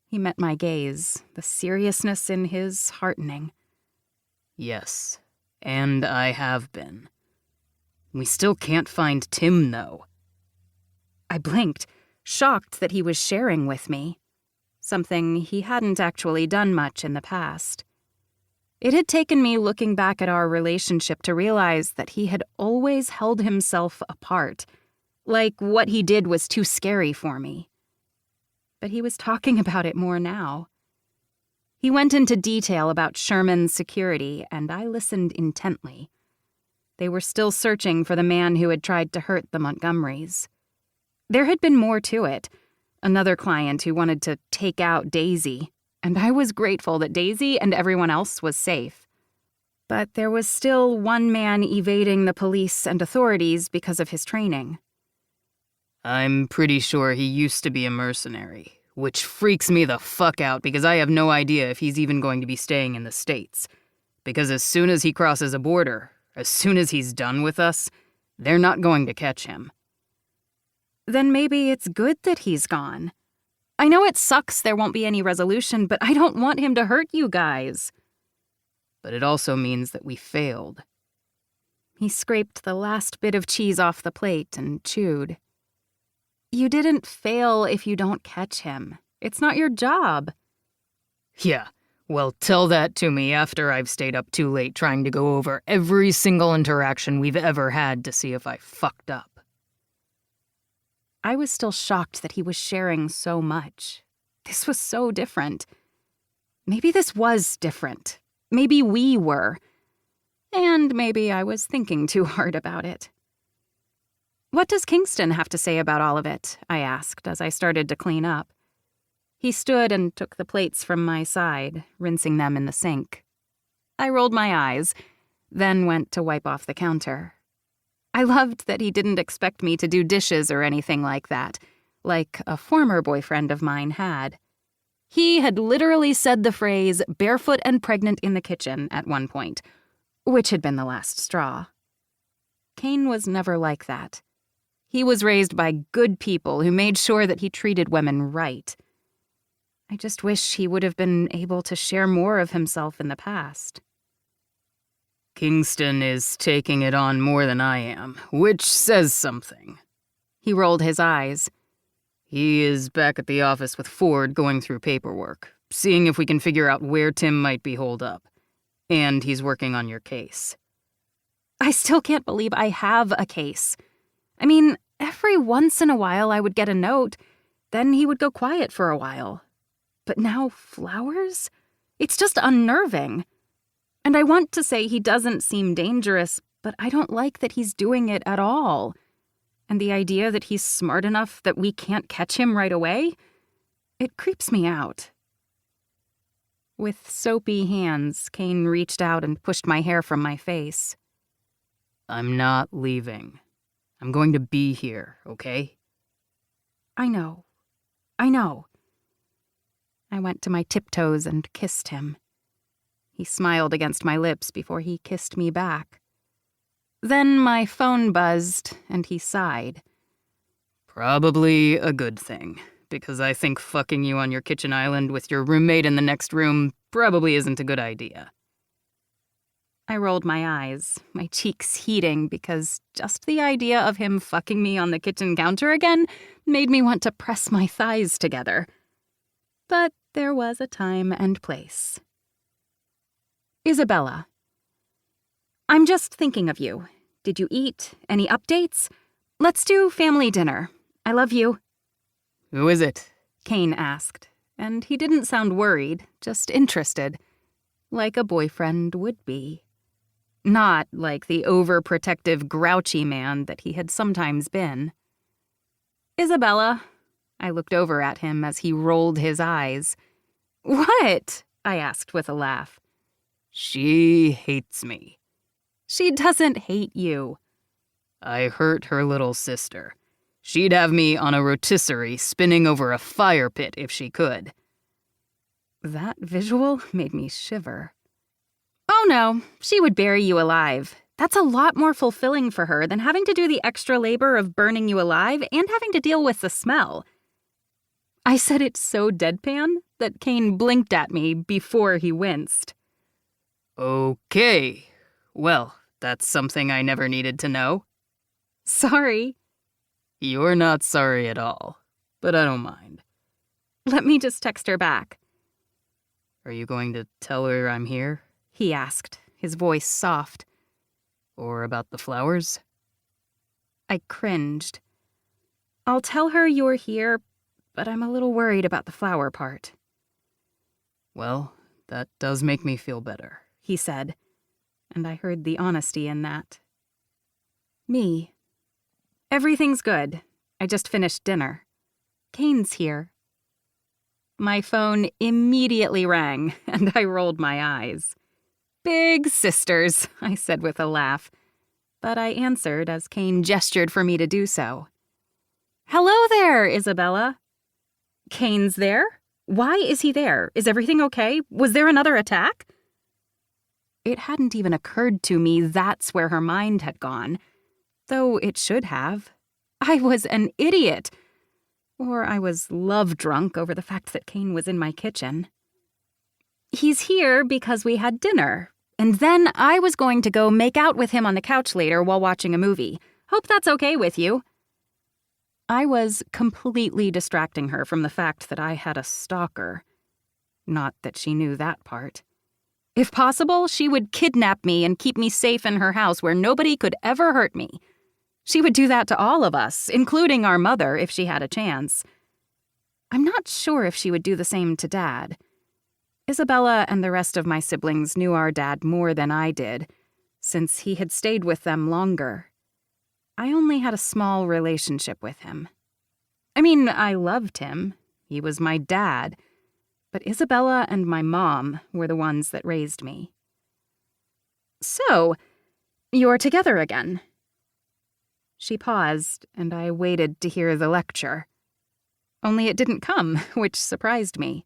He met my gaze, the seriousness in his heartening. Yes, and I have been. We still can't find Tim, though. I blinked, shocked that he was sharing with me. Something he hadn't actually done much in the past. It had taken me looking back at our relationship to realize that he had always held himself apart, like what he did was too scary for me. But he was talking about it more now. He went into detail about Sherman's security, and I listened intently. They were still searching for the man who had tried to hurt the Montgomerys. There had been more to it. Another client who wanted to take out Daisy, and I was grateful that Daisy and everyone else was safe. But there was still one man evading the police and authorities because of his training. I'm pretty sure he used to be a mercenary, which freaks me the fuck out because I have no idea if he's even going to be staying in the States. Because as soon as he crosses a border, as soon as he's done with us, they're not going to catch him. Then maybe it's good that he's gone. I know it sucks there won't be any resolution, but I don't want him to hurt you guys. But it also means that we failed. He scraped the last bit of cheese off the plate and chewed. You didn't fail if you don't catch him. It's not your job. Yeah, well, tell that to me after I've stayed up too late trying to go over every single interaction we've ever had to see if I fucked up. I was still shocked that he was sharing so much. This was so different. Maybe this was different. Maybe we were. And maybe I was thinking too hard about it. What does Kingston have to say about all of it? I asked as I started to clean up. He stood and took the plates from my side, rinsing them in the sink. I rolled my eyes, then went to wipe off the counter. I loved that he didn't expect me to do dishes or anything like that, like a former boyfriend of mine had. He had literally said the phrase barefoot and pregnant in the kitchen at one point, which had been the last straw. Kane was never like that. He was raised by good people who made sure that he treated women right. I just wish he would have been able to share more of himself in the past. Kingston is taking it on more than I am, which says something. He rolled his eyes. He is back at the office with Ford going through paperwork, seeing if we can figure out where Tim might be holed up. And he's working on your case. I still can't believe I have a case. I mean, every once in a while I would get a note, then he would go quiet for a while. But now flowers? It's just unnerving. And I want to say he doesn't seem dangerous, but I don't like that he's doing it at all. And the idea that he's smart enough that we can't catch him right away, it creeps me out. With soapy hands, Kane reached out and pushed my hair from my face. I'm not leaving. I'm going to be here, okay? I know. I went to my tiptoes and kissed him. He smiled against my lips before he kissed me back. Then my phone buzzed, and he sighed. Probably a good thing, because I think fucking you on your kitchen island with your roommate in the next room probably isn't a good idea. I rolled my eyes, my cheeks heating because just the idea of him fucking me on the kitchen counter again made me want to press my thighs together. But there was a time and place. Isabella. I'm just thinking of you. Did you eat? Any updates? Let's do family dinner. I love you. Who is it? Kane asked, and he didn't sound worried, just interested. Like a boyfriend would be. Not like the overprotective, grouchy man that he had sometimes been. Isabella. I looked over at him as he rolled his eyes. What? I asked with a laugh. She hates me. She doesn't hate you. I hurt her little sister. She'd have me on a rotisserie spinning over a fire pit if she could. That visual made me shiver. Oh no, she would bury you alive. That's a lot more fulfilling for her than having to do the extra labor of burning you alive and having to deal with the smell. I said it so deadpan that Kane blinked at me before he winced. Okay. Well, that's something I never needed to know. Sorry. You're not sorry at all, but I don't mind. Let me just text her back. Are you going to tell her I'm here? He asked, his voice soft. Or about the flowers? I cringed. I'll tell her you're here, but I'm a little worried about the flower part. Well, that does make me feel better, he said, and I heard the honesty in that. Me. Everything's good. I just finished dinner. Kane's here. My phone immediately rang, and I rolled my eyes. Big sisters, I said with a laugh, but I answered as Kane gestured for me to do so. Hello there, Isabella. Kane's there? Why is he there? Is everything okay? Was there another attack? It hadn't even occurred to me that's where her mind had gone, though it should have. I was an idiot. Or I was love-drunk over the fact that Kane was in my kitchen. He's here because we had dinner, and then I was going to go make out with him on the couch later while watching a movie. Hope that's okay with you. I was completely distracting her from the fact that I had a stalker. Not that she knew that part. If possible, she would kidnap me and keep me safe in her house where nobody could ever hurt me. She would do that to all of us, including our mother, if she had a chance. I'm not sure if she would do the same to Dad. Isabella and the rest of my siblings knew our dad more than I did, since he had stayed with them longer. I only had a small relationship with him. I mean, I loved him. He was my dad. But Isabella and my mom were the ones that raised me. So, you're together again. She paused, and I waited to hear the lecture. Only it didn't come, which surprised me.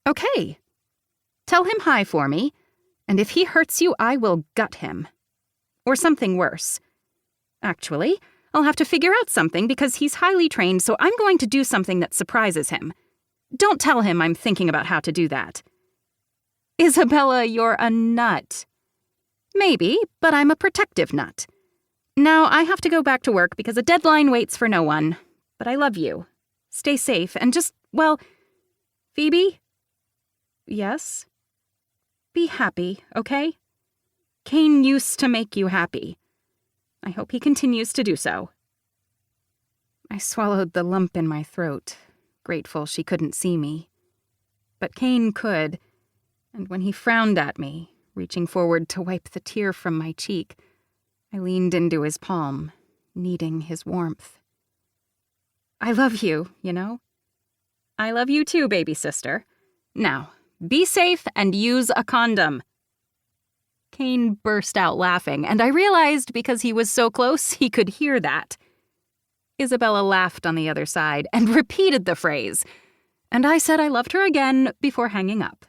Okay. Tell him hi for me, and if he hurts you, I will gut him. Or something worse. Actually, I'll have to figure out something because he's highly trained, so I'm going to do something that surprises him. Don't tell him I'm thinking about how to do that. Isabella, you're a nut. Maybe, but I'm a protective nut. Now I have to go back to work because a deadline waits for no one. But I love you. Stay safe and just, well, Phoebe? Yes? Be happy, okay? Kane used to make you happy. I hope he continues to do so. I swallowed the lump in my throat, grateful she couldn't see me. But Kane could, and when he frowned at me, reaching forward to wipe the tear from my cheek, I leaned into his palm, needing his warmth. I love you, you know? I love you too, baby sister. Now, be safe and use a condom. Kane burst out laughing, and I realized because he was so close, he could hear that. Isabella laughed on the other side and repeated the phrase, and I said I loved her again before hanging up.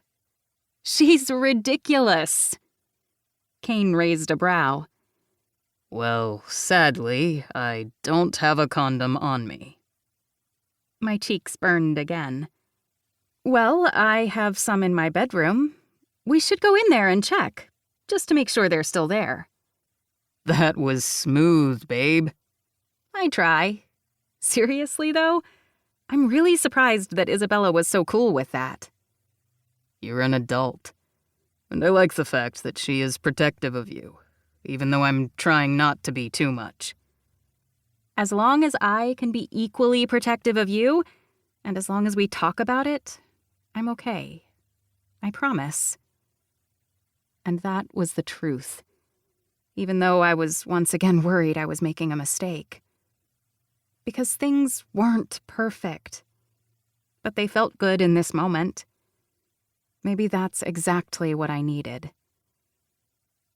She's ridiculous. Kane raised a brow. Well, sadly, I don't have a condom on me. My cheeks burned again. Well, I have some in my bedroom. We should go in there and check, just to make sure they're still there. That was smooth, babe. I try. Seriously, though? I'm really surprised that Isabella was so cool with that. You're an adult, and I like the fact that she is protective of you, even though I'm trying not to be too much. As long as I can be equally protective of you, and as long as we talk about it, I'm okay. I promise. And that was the truth, even though I was once again worried I was making a mistake. Because things weren't perfect, but they felt good in this moment. Maybe that's exactly what I needed.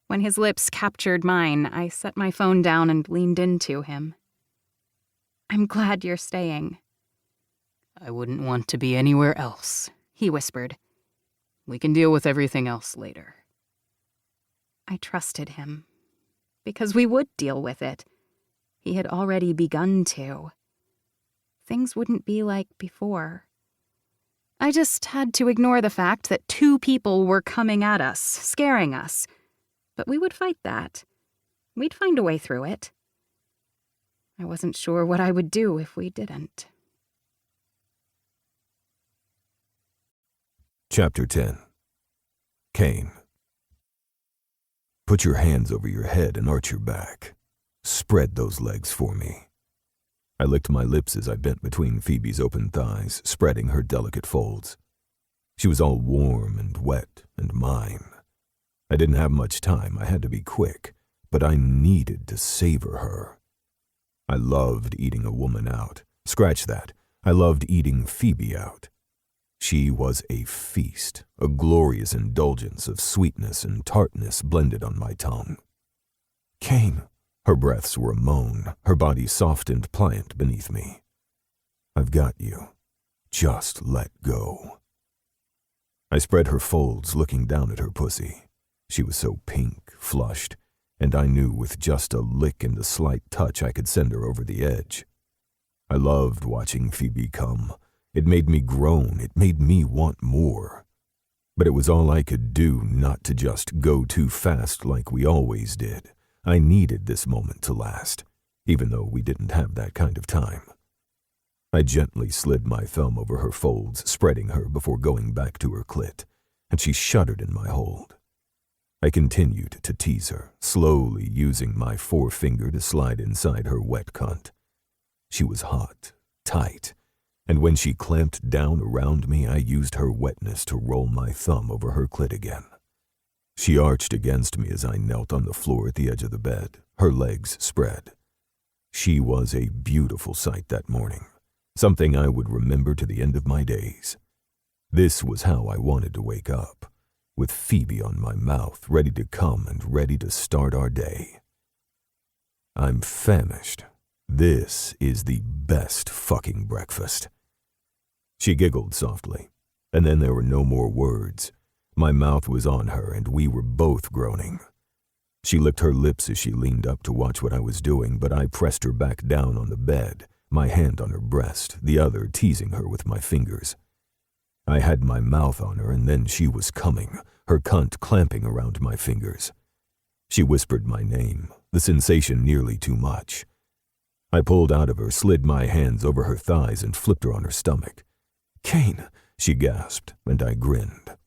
When his lips captured mine, I set my phone down and leaned into him. I'm glad you're staying. I wouldn't want to be anywhere else, he whispered. We can deal with everything else later. I trusted him, because we would deal with it. He had already begun to. Things wouldn't be like before. I just had to ignore the fact that 2 people were coming at us, scaring us. But we would fight that. We'd find a way through it. I wasn't sure what I would do if we didn't. Chapter 10. Kane. Put your hands over your head and arch your back. Spread those legs for me. I licked my lips as I bent between Phoebe's open thighs, spreading her delicate folds. She was all warm and wet and mine. I didn't have much time. I had to be quick, but I needed to savor her. I loved eating a woman out. Scratch that. I loved eating Phoebe out. She was a feast, a glorious indulgence of sweetness and tartness blended on my tongue. "Kane." Her breaths were a moan, her body soft and pliant beneath me. "I've got you. Just let go." I spread her folds, looking down at her pussy. She was so pink, flushed, and I knew with just a lick and a slight touch I could send her over the edge. I loved watching Phoebe come. It made me groan. It made me want more. But it was all I could do not to just go too fast like we always did. I needed this moment to last, even though we didn't have that kind of time. I gently slid my thumb over her folds, spreading her before going back to her clit, and she shuddered in my hold. I continued to tease her, slowly using my forefinger to slide inside her wet cunt. She was hot, tight, and when she clamped down around me, I used her wetness to roll my thumb over her clit again. She arched against me as I knelt on the floor at the edge of the bed, her legs spread. She was a beautiful sight that morning, something I would remember to the end of my days. This was how I wanted to wake up, with Phoebe on my mouth, ready to come and ready to start our day. "I'm famished. This is the best fucking breakfast." She giggled softly, and then there were no more words. My mouth was on her, and we were both groaning. She licked her lips as she leaned up to watch what I was doing, but I pressed her back down on the bed, my hand on her breast, the other teasing her with my fingers. I had my mouth on her, and then she was coming, her cunt clamping around my fingers. She whispered my name, the sensation nearly too much. I pulled out of her, slid my hands over her thighs, and flipped her on her stomach. "Kane," she gasped, and I grinned.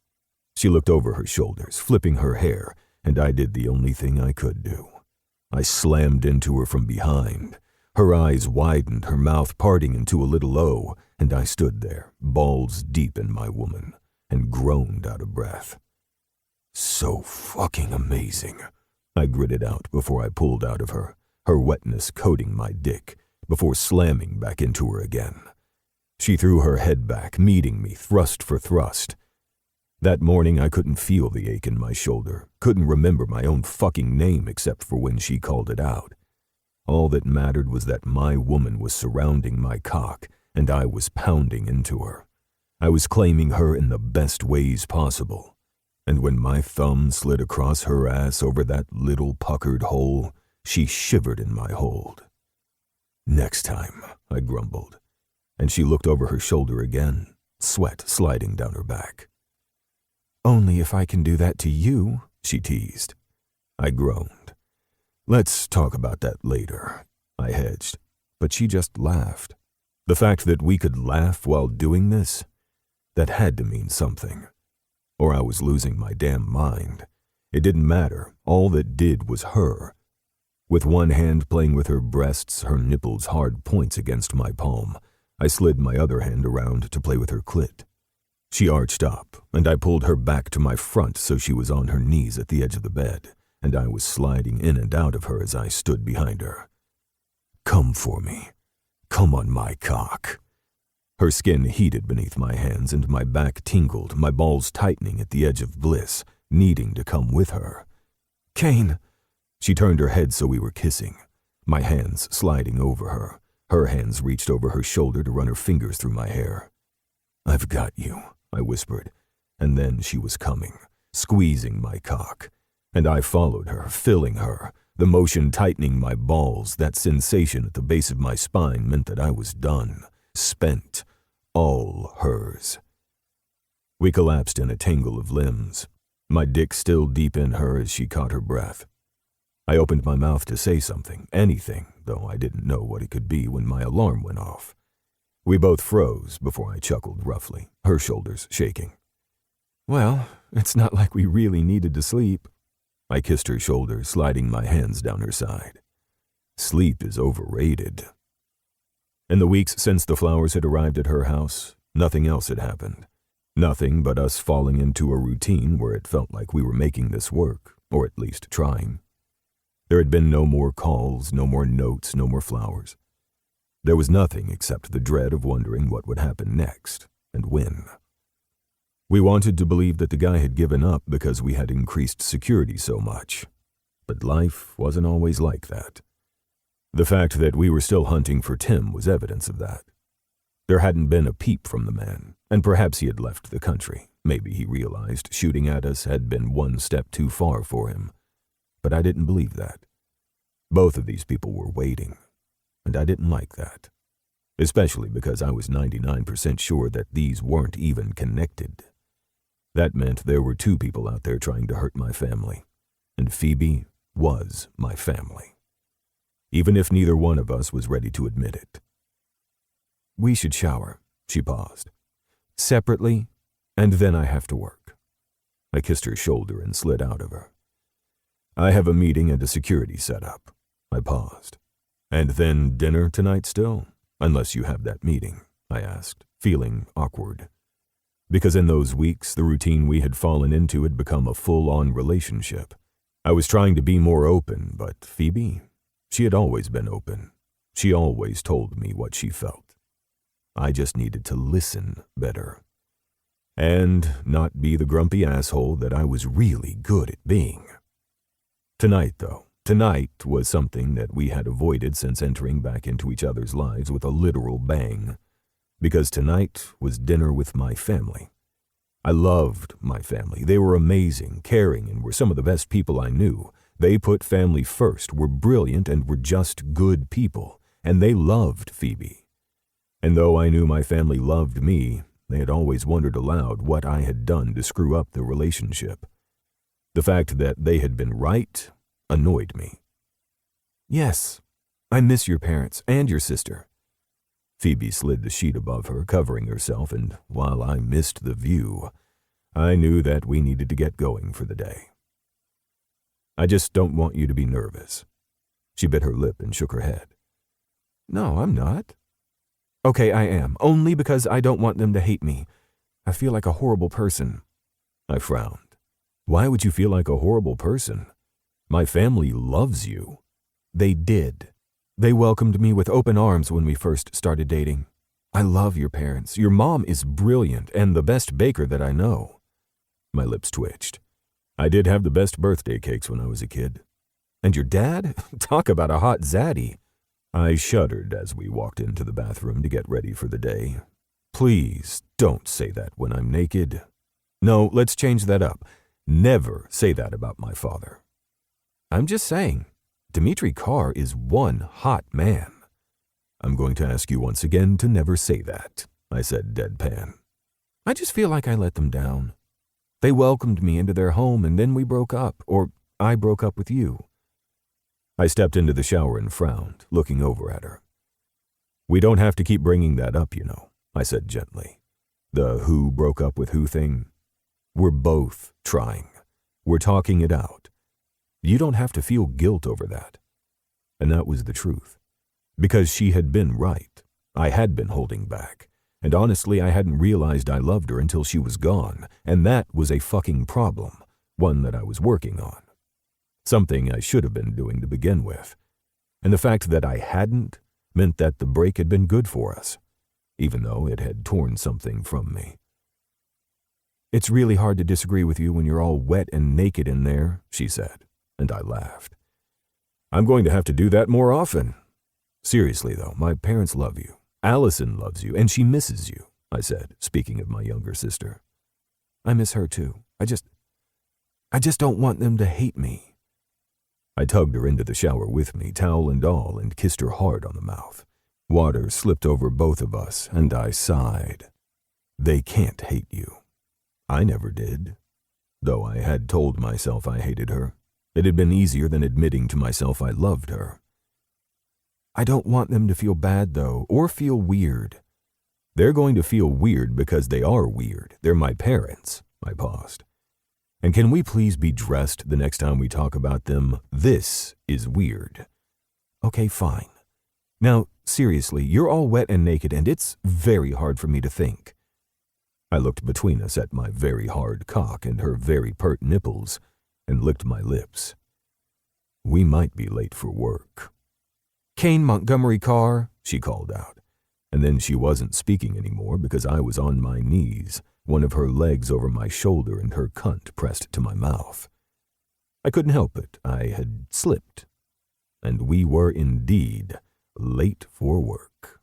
She looked over her shoulders, flipping her hair, and I did the only thing I could do. I slammed into her from behind. Her eyes widened, her mouth parting into a little O, and I stood there, balls deep in my woman, and groaned out of breath. "So fucking amazing," I gritted out before I pulled out of her, her wetness coating my dick, before slamming back into her again. She threw her head back, meeting me thrust for thrust. That morning I couldn't feel the ache in my shoulder, couldn't remember my own fucking name except for when she called it out. All that mattered was that my woman was surrounding my cock, and I was pounding into her. I was claiming her in the best ways possible. And when my thumb slid across her ass over that little puckered hole, she shivered in my hold. "Next time," I grumbled, and she looked over her shoulder again, sweat sliding down her back. "Only if I can do that to you," she teased. I groaned. "Let's talk about that later," I hedged, but she just laughed. The fact that we could laugh while doing this, that had to mean something. Or I was losing my damn mind. It didn't matter. All that did was her. With one hand playing with her breasts, her nipples hard points against my palm, I slid my other hand around to play with her clit. She arched up, and I pulled her back to my front so she was on her knees at the edge of the bed, and I was sliding in and out of her as I stood behind her. "Come for me. Come on my cock." Her skin heated beneath my hands, and my back tingled, my balls tightening at the edge of bliss, needing to come with her. "Kane." She turned her head so we were kissing, my hands sliding over her. Her hands reached over her shoulder to run her fingers through my hair. "I've got you," I whispered, and then she was coming, squeezing my cock, and I followed her, filling her, the motion tightening my balls. That sensation at the base of my spine meant that I was done, spent, all hers. We collapsed in a tangle of limbs, my dick still deep in her as she caught her breath. I opened my mouth to say something, anything, though I didn't know what it could be when my alarm went off. We both froze before I chuckled roughly, her shoulders shaking. "Well, it's not like we really needed to sleep." I kissed her shoulder, sliding my hands down her side. "Sleep is overrated." In the weeks since the flowers had arrived at her house, nothing else had happened. Nothing but us falling into a routine where it felt like we were making this work, or at least trying. There had been no more calls, no more notes, no more flowers. There was nothing except the dread of wondering what would happen next, and when. We wanted to believe that the guy had given up because we had increased security so much. But life wasn't always like that. The fact that we were still hunting for Tim was evidence of that. There hadn't been a peep from the man, and perhaps he had left the country. Maybe he realized shooting at us had been one step too far for him. But I didn't believe that. Both of these people were waiting, and I didn't like that. Especially because I was 99% sure that these weren't even connected. That meant there were two people out there trying to hurt my family, and Phoebe was my family. Even if neither one of us was ready to admit it. "We should shower," she paused. "Separately, and then I have to work." I kissed her shoulder and slid out of her. "I have a meeting and a security set up." I paused. "And then dinner tonight still? Unless you have that meeting," I asked, feeling awkward. Because in those weeks, the routine we had fallen into had become a full-on relationship. I was trying to be more open, but Phoebe, she had always been open. She always told me what she felt. I just needed to listen better. And not be the grumpy asshole that I was really good at being. Tonight, though, tonight was something that we had avoided since entering back into each other's lives with a literal bang. Because tonight was dinner with my family. I loved my family. They were amazing, caring, and were some of the best people I knew. They put family first, were brilliant, and were just good people. And they loved Phoebe. And though I knew my family loved me, they had always wondered aloud what I had done to screw up the relationship. The fact that they had been right annoyed me. "Yes, I miss your parents and your sister." Phoebe slid the sheet above her, covering herself, and while I missed the view, I knew that we needed to get going for the day. "I just don't want you to be nervous." She bit her lip and shook her head. "No, I'm not." "Okay, I am, only because I don't want them to hate me. I feel like a horrible person." I frowned. "Why would you feel like a horrible person? My family loves you." "They did. They welcomed me with open arms when we first started dating. I love your parents. Your mom is brilliant and the best baker that I know." My lips twitched. "I did have the best birthday cakes when I was a kid." "And your dad? Talk about a hot zaddy." I shuddered as we walked into the bathroom to get ready for the day. "Please don't say that when I'm naked." "No, let's change that up. Never say that about my father." "I'm just saying. Dimitri Carr is one hot man." "I'm going to ask you once again to never say that," I said deadpan. "I just feel like I let them down. They welcomed me into their home and then we broke up, or I broke up with you." I stepped into the shower and frowned, looking over at her. "We don't have to keep bringing that up, you know," I said gently. "The who broke up with who thing. We're both trying. We're talking it out. You don't have to feel guilt over that." And that was the truth. Because she had been right. I had been holding back. And honestly, I hadn't realized I loved her until she was gone. And that was a fucking problem. One that I was working on. Something I should have been doing to begin with. And the fact that I hadn't meant that the break had been good for us. Even though it had torn something from me. "It's really hard to disagree with you when you're all wet and naked in there," she said. And I laughed. "I'm going to have to do that more often." "Seriously, though, my parents love you. Allison loves you, and she misses you," I said, speaking of my younger sister. "I miss her, too. I just don't want them to hate me." I tugged her into the shower with me, towel and all, and kissed her hard on the mouth. Water slipped over both of us, and I sighed. "They can't hate you. I never did. Though I had told myself I hated her. It had been easier than admitting to myself I loved her." "I don't want them to feel bad, though, or feel weird." "They're going to feel weird because they are weird. They're my parents." I paused. "And can we please be dressed the next time we talk about them? This is weird." "Okay, fine. Now, seriously, you're all wet and naked, and it's very hard for me to think." I looked between us at my very hard cock and her very pert nipples, and licked my lips. We might be late for work. "Kane Montgomery car," she called out, and then she wasn't speaking anymore because I was on my knees, one of her legs over my shoulder and her cunt pressed to my mouth. I couldn't help it. I had slipped. And we were indeed late for work.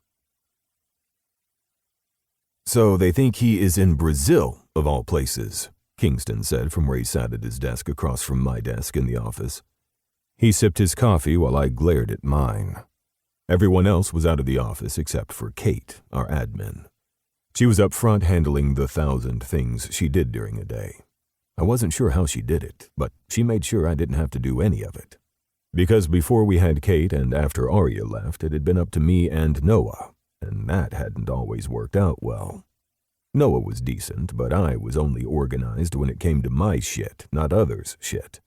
"So they think he is in Brazil, of all places," Kingston said from where he sat at his desk across from my desk in the office. He sipped his coffee while I glared at mine. Everyone else was out of the office except for Kate, our admin. She was up front handling the 1,000 things she did during a day. I wasn't sure how she did it, but she made sure I didn't have to do any of it. Because before we had Kate and after Arya left, it had been up to me and Noah, and that hadn't always worked out well. Noah was decent, but I was only organized when it came to my shit, not others' shit.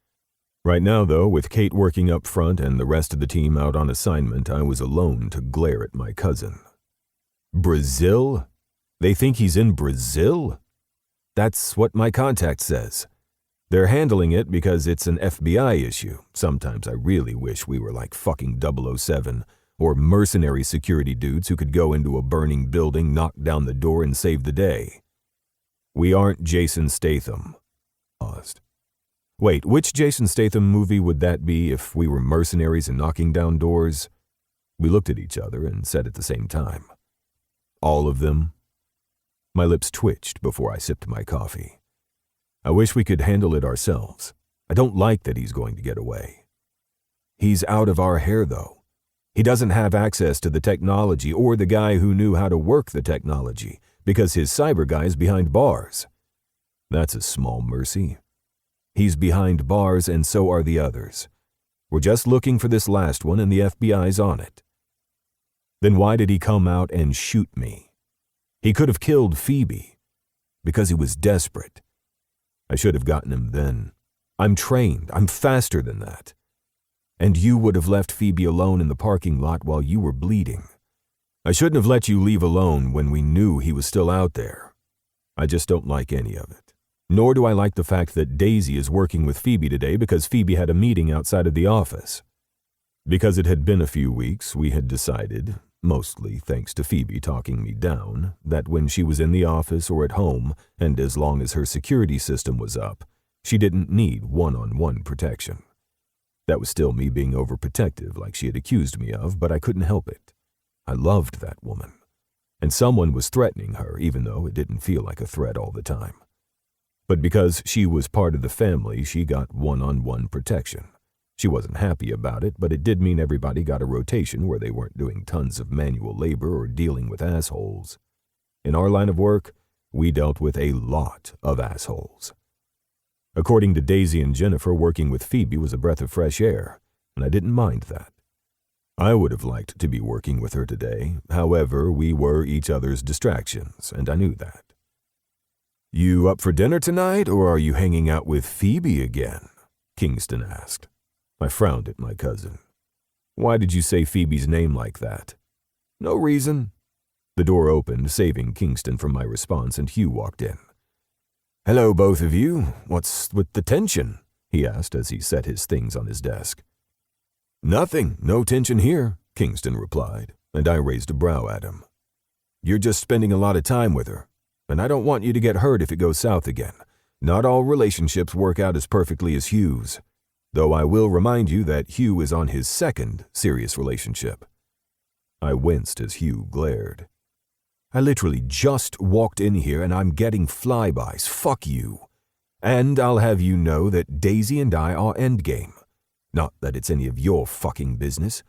Right now, though, with Kate working up front and the rest of the team out on assignment, I was alone to glare at my cousin. Brazil? They think he's in Brazil? That's what my contact says. They're handling it because it's an FBI issue. Sometimes I really wish we were like fucking 007 or mercenary security dudes who could go into a burning building, knock down the door, and save the day. We aren't Jason Statham. Paused. Wait, which Jason Statham movie would that be if we were mercenaries and knocking down doors? We looked at each other and said at the same time, "All of them?" My lips twitched before I sipped my coffee. I wish we could handle it ourselves. I don't like that he's going to get away. He's out of our hair, though. He doesn't have access to the technology or the guy who knew how to work the technology because his cyber guy is behind bars. That's a small mercy. He's behind bars and so are the others. We're just looking for this last one and the FBI's on it. Then why did he come out and shoot me? He could have killed Phoebe. Because he was desperate. I should have gotten him then. I'm trained. I'm faster than that. And you would have left Phoebe alone in the parking lot while you were bleeding. I shouldn't have let you leave alone when we knew he was still out there. I just don't like any of it. Nor do I like the fact that Daisy is working with Phoebe today because Phoebe had a meeting outside of the office. Because it had been a few weeks, we had decided, mostly thanks to Phoebe talking me down, that when she was in the office or at home, and as long as her security system was up, she didn't need one-on-one protection. That was still me being overprotective like she had accused me of, but I couldn't help it. I loved that woman. And someone was threatening her, even though it didn't feel like a threat all the time. But because she was part of the family, she got one-on-one protection. She wasn't happy about it, but it did mean everybody got a rotation where they weren't doing tons of manual labor or dealing with assholes. In our line of work, we dealt with a lot of assholes. According to Daisy and Jennifer, working with Phoebe was a breath of fresh air, and I didn't mind that. I would have liked to be working with her today. However, we were each other's distractions, and I knew that. "You up for dinner tonight, or are you hanging out with Phoebe again?" Kingston asked. I frowned at my cousin. "Why did you say Phoebe's name like that?" "No reason." The door opened, saving Kingston from my response, and Hugh walked in. "Hello, both of you. What's with the tension?" he asked as he set his things on his desk. "Nothing. No tension here," Kingston replied, and I raised a brow at him. "You're just spending a lot of time with her. And I don't want you to get hurt if it goes south again. Not all relationships work out as perfectly as Hugh's. Though I will remind you that Hugh is on his second serious relationship." I winced as Hugh glared. "I literally just walked in here and I'm getting flybys. Fuck you. And I'll have you know that Daisy and I are endgame. Not that it's any of your fucking business.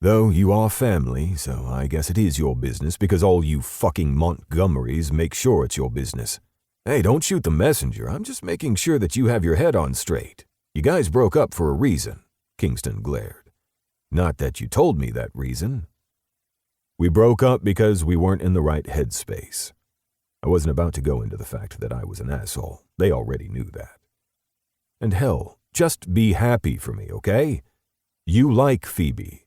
Though you are family, so I guess it is your business because all you fucking Montgomerys make sure it's your business. Hey, don't shoot the messenger. I'm just making sure that you have your head on straight. You guys broke up for a reason," Kingston glared. "Not that you told me that reason." "We broke up because we weren't in the right headspace." I wasn't about to go into the fact that I was an asshole. They already knew that. "And hell, just be happy for me, okay? You like Phoebe.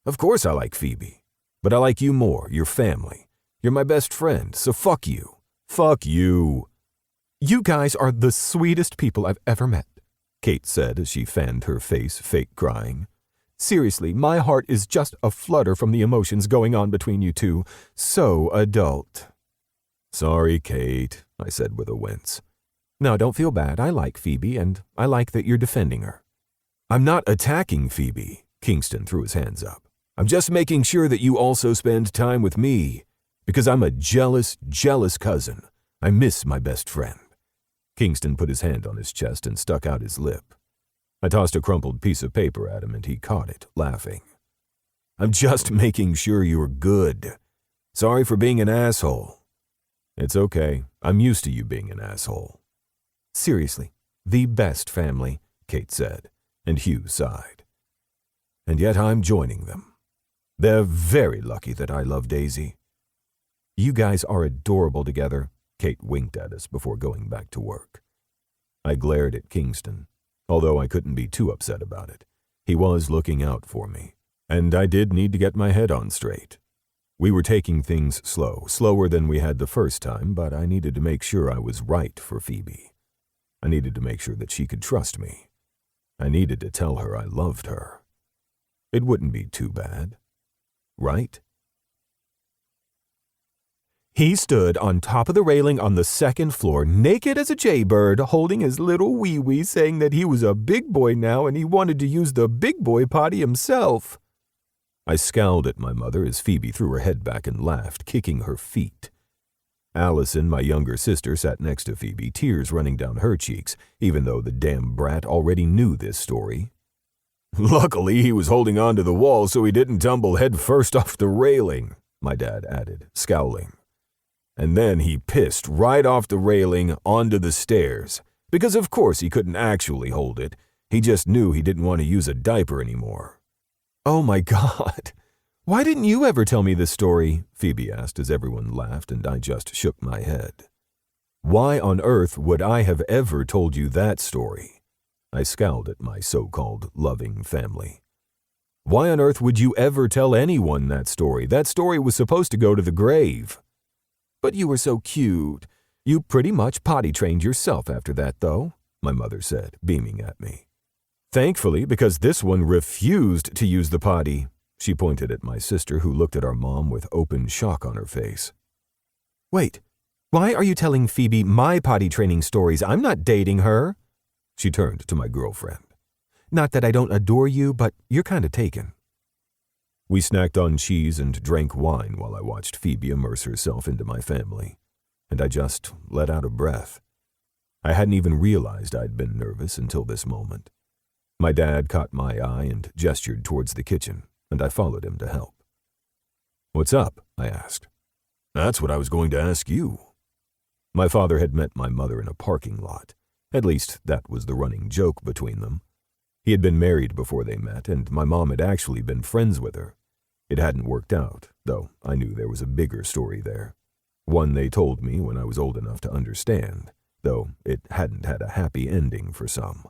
Of course I like Phoebe. But I like you more, your family. You're my best friend, so fuck you. Fuck you. You guys are the sweetest people I've ever met, Kate said as she fanned her face, fake crying. Seriously, my heart is just aflutter from the emotions going on between you two. So adult. Sorry, Kate, I said with a wince. No, don't feel bad. I like Phoebe, and I like that you're defending her. I'm not attacking Phoebe, Kingston threw his hands up. I'm just making sure that you also spend time with me, because I'm a jealous, jealous cousin. I miss my best friend. Kingston put his hand on his chest and stuck out his lip. I tossed a crumpled piece of paper at him, and he caught it, laughing. I'm just making sure you're good. Sorry for being an asshole. It's okay. I'm used to you being an asshole. Seriously, the best family, Kate said, and Hugh sighed. And yet I'm joining them. They're very lucky that I love Daisy. You guys are adorable together, Kate winked at us before going back to work. I glared at Kingston, although I couldn't be too upset about it. He was looking out for me, and I did need to get my head on straight. We were taking things slow, slower than we had the first time, but I needed to make sure I was right for Phoebe. I needed to make sure that she could trust me. I needed to tell her I loved her. It wouldn't be too bad, right? He stood on top of the railing on the second floor, naked as a jaybird, holding his little wee-wee, saying that he was a big boy now and he wanted to use the big boy potty himself. I scowled at my mother as Phoebe threw her head back and laughed, kicking her feet. Allison, my younger sister, sat next to Phoebe, tears running down her cheeks, even though the damn brat already knew this story. Luckily, he was holding on to the wall so he didn't tumble head first off the railing, my dad added, scowling. And then he pissed right off the railing onto the stairs, because of course he couldn't actually hold it. He just knew he didn't want to use a diaper anymore. Oh my God. Why didn't you ever tell me this story? Phoebe asked as everyone laughed and I just shook my head. Why on earth would I have ever told you that story? I scowled at my so-called loving family. Why on earth would you ever tell anyone that story? That story was supposed to go to the grave. But you were so cute. You pretty much potty trained yourself after that, though, my mother said, beaming at me. Thankfully, because this one refused to use the potty. She pointed at my sister, who looked at our mom with open shock on her face. Wait, why are you telling Phoebe my potty training stories? I'm not dating her. She turned to my girlfriend. Not that I don't adore you, but you're kind of taken. We snacked on cheese and drank wine while I watched Phoebe immerse herself into my family, and I just let out a breath. I hadn't even realized I'd been nervous until this moment. My dad caught my eye and gestured towards the kitchen, and I followed him to help. What's up? I asked. That's what I was going to ask you. My father had met my mother in a parking lot. At least that was the running joke between them. He had been married before they met, and my mom had actually been friends with her. It hadn't worked out, though I knew there was a bigger story there. One they told me when I was old enough to understand, though it hadn't had a happy ending for some.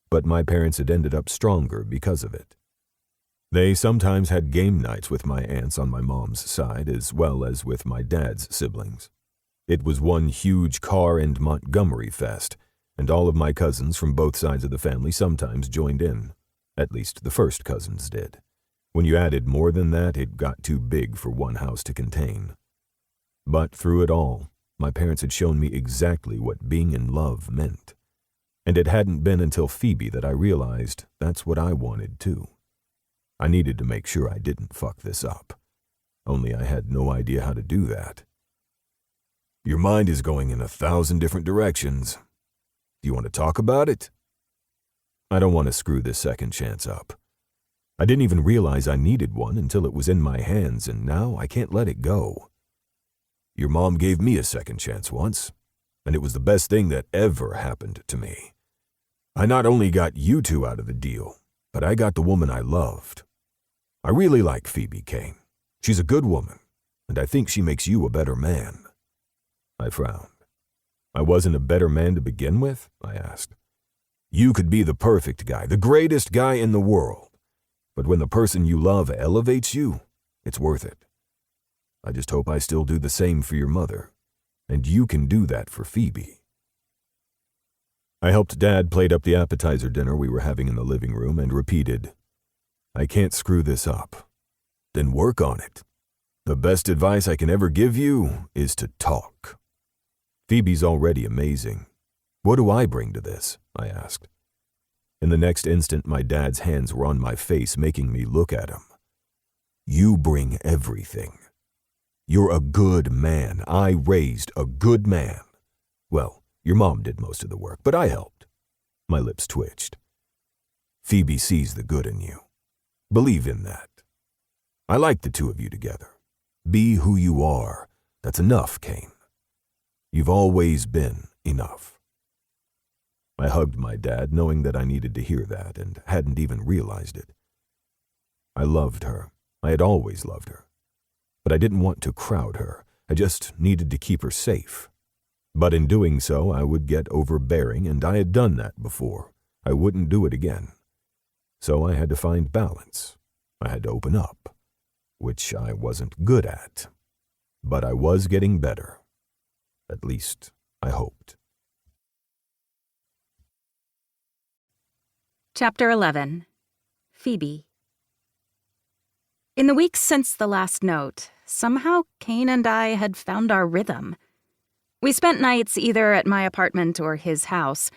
But my parents had ended up stronger because of it. They sometimes had game nights with my aunts on my mom's side as well as with my dad's siblings. It was one huge car and Montgomery fest, and all of my cousins from both sides of the family sometimes joined in. At least the first cousins did. When you added more than that, it got too big for one house to contain. But through it all, my parents had shown me exactly what being in love meant. And it hadn't been until Phoebe that I realized that's what I wanted too. I needed to make sure I didn't fuck this up. Only I had no idea how to do that. Your mind is going in 1,000 different directions. Do you want to talk about it? I don't want to screw this second chance up. I didn't even realize I needed one until it was in my hands, and now I can't let it go. Your mom gave me a second chance once, and it was the best thing that ever happened to me. I not only got you two out of the deal, but I got the woman I loved. I really like Phoebe Kane. She's a good woman, and I think she makes you a better man. I frowned. I wasn't a better man to begin with? I asked. You could be the perfect guy, the greatest guy in the world. But when the person you love elevates you, it's worth it. I just hope I still do the same for your mother, and you can do that for Phoebe." I helped Dad plate up the appetizer dinner we were having in the living room and repeated, "I can't screw this up." "Then work on it. The best advice I can ever give you is to talk." "Phoebe's already amazing. What do I bring to this?" I asked. In the next instant, my dad's hands were on my face, making me look at him. "You bring everything. You're a good man. I raised a good man. Well, your mom did most of the work, but I helped." My lips twitched. "Phoebe sees the good in you. Believe in that. I like the two of you together. Be who you are. That's enough, Kane. You've always been enough." I hugged my dad, knowing that I needed to hear that and hadn't even realized it. I loved her. I had always loved her. But I didn't want to crowd her. I just needed to keep her safe. But in doing so, I would get overbearing, and I had done that before. I wouldn't do it again. So I had to find balance. I had to open up, which I wasn't good at. But I was getting better. At least, I hoped. Chapter 11. Phoebe. In the weeks since the last note, somehow Kane and I had found our rhythm. We spent nights either at my apartment or his house,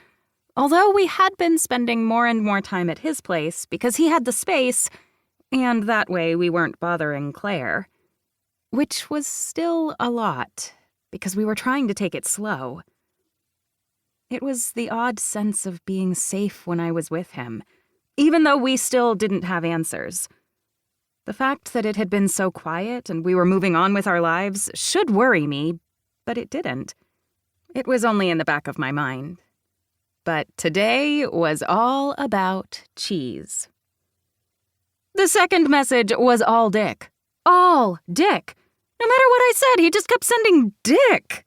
although we had been spending more and more time at his place because he had the space, and that way we weren't bothering Claire. Which was still a lot, because we were trying to take it slow. It was the odd sense of being safe when I was with him, even though we still didn't have answers. The fact that it had been so quiet and we were moving on with our lives should worry me, but it didn't. It was only in the back of my mind. But today was all about cheese. The second message was all Dick. All Dick. No matter what I said, he just kept sending Dick.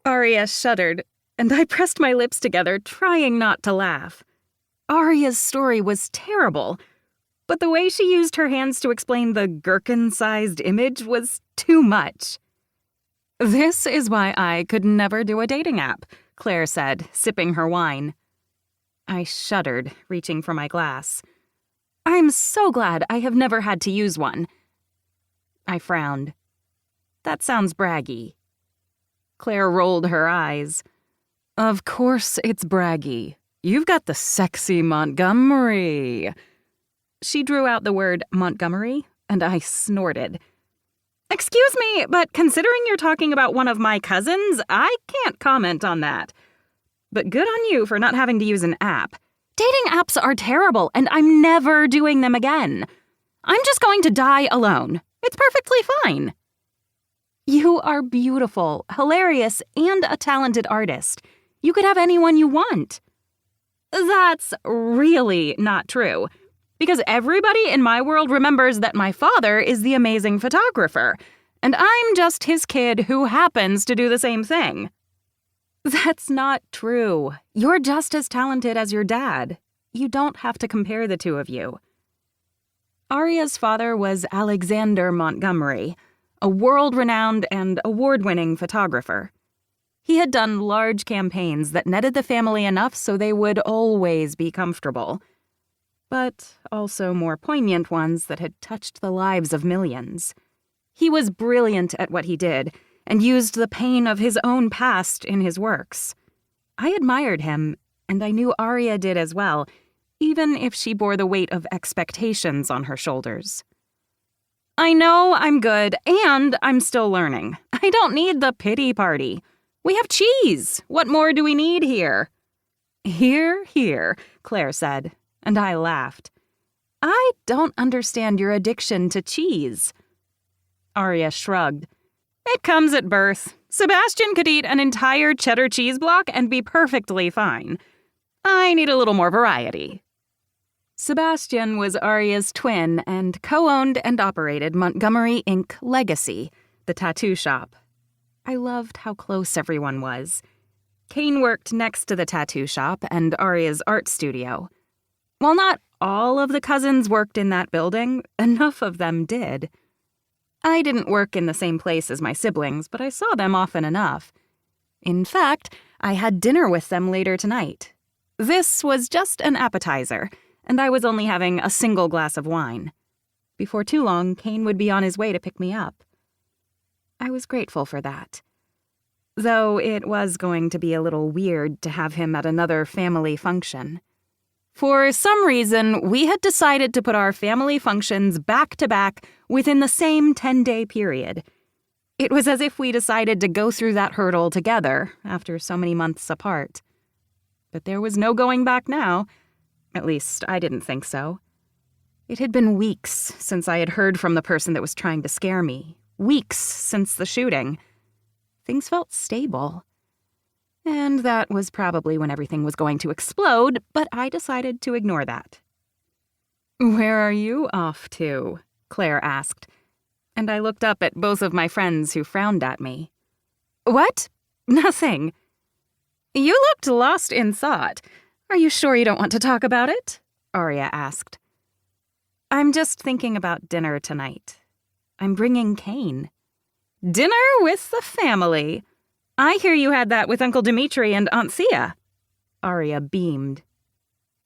Aria shuddered, and I pressed my lips together, trying not to laugh. Aria's story was terrible, but the way she used her hands to explain the gherkin-sized image was too much. "This is why I could never do a dating app," Claire said, sipping her wine. I shuddered, reaching for my glass. "I'm so glad I have never had to use one." I frowned. "That sounds braggy." Claire rolled her eyes. "Of course it's braggy. You've got the sexy Montgomery." She drew out the word Montgomery, and I snorted. "Excuse me, but considering you're talking about one of my cousins, I can't comment on that. But good on you for not having to use an app. Dating apps are terrible, and I'm never doing them again. I'm just going to die alone. It's perfectly fine." "You are beautiful, hilarious, and a talented artist. You could have anyone you want." "That's really not true, because everybody in my world remembers that my father is the amazing photographer, and I'm just his kid who happens to do the same thing." "That's not true. You're just as talented as your dad. You don't have to compare the two of you." Aria's father was Alexander Montgomery, a world-renowned and award-winning photographer. He had done large campaigns that netted the family enough so they would always be comfortable, but also more poignant ones that had touched the lives of millions. He was brilliant at what he did and used the pain of his own past in his works. I admired him, and I knew Aria did as well, even if she bore the weight of expectations on her shoulders. "I know I'm good, and I'm still learning. I don't need the pity party. We have cheese. What more do we need here?" "Hear, hear," Claire said, and I laughed. "I don't understand your addiction to cheese." Aria shrugged. "It comes at birth. Sebastian could eat an entire cheddar cheese block and be perfectly fine. I need a little more variety." Sebastian was Aria's twin and co-owned and operated Montgomery Inc. Legacy, the tattoo shop. I loved how close everyone was. Kane worked next to the tattoo shop and Aria's art studio. While not all of the cousins worked in that building, enough of them did. I didn't work in the same place as my siblings, but I saw them often enough. In fact, I had dinner with them later tonight. This was just an appetizer, and I was only having a single glass of wine. Before too long, Kane would be on his way to pick me up. I was grateful for that. Though it was going to be a little weird to have him at another family function. For some reason, we had decided to put our family functions back to back within the same 10-day period. It was as if we decided to go through that hurdle together after so many months apart. But there was no going back now. At least, I didn't think so. It had been weeks since I had heard from the person that was trying to scare me. Weeks since the shooting. Things felt stable. And that was probably when everything was going to explode, but I decided to ignore that. "Where are you off to?" Claire asked, and I looked up at both of my friends who frowned at me. "What? Nothing." "You looked lost in thought. Are you sure you don't want to talk about it?" Arya asked. "I'm just thinking about dinner tonight. I'm bringing Kane." "Dinner with the family? I hear you had that with Uncle Dimitri and Aunt Thea." Arya beamed.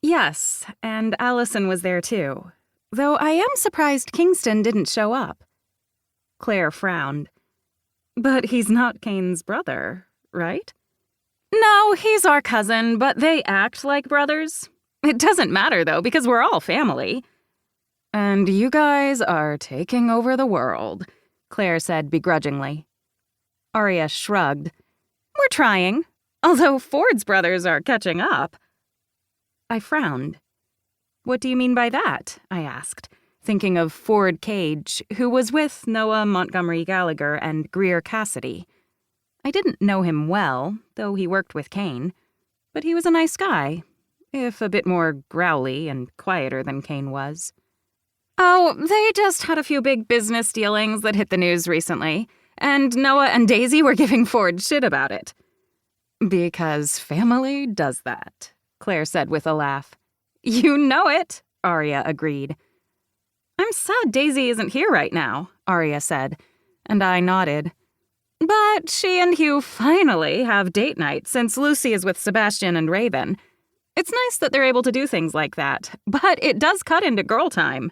"Yes, and Allison was there too. Though I am surprised Kingston didn't show up." Claire frowned. "But he's not Kane's brother, right?" "No, he's our cousin, but they act like brothers. It doesn't matter, though, because we're all family." "And you guys are taking over the world," Claire said begrudgingly. Arya shrugged. "We're trying, although Ford's brothers are catching up." I frowned. "What do you mean by that?" I asked, thinking of Ford Cage, who was with Noah Montgomery Gallagher and Greer Cassidy. I didn't know him well, though he worked with Kane, but he was a nice guy, if a bit more growly and quieter than Kane was. "Oh, they just had a few big business dealings that hit the news recently, and Noah and Daisy were giving Ford shit about it." "Because family does that," Claire said with a laugh. "You know it," Arya agreed. "I'm sad Daisy isn't here right now," Arya said, and I nodded. "But she and Hugh finally have date night since Lucy is with Sebastian and Raven. It's nice that they're able to do things like that, but it does cut into girl time."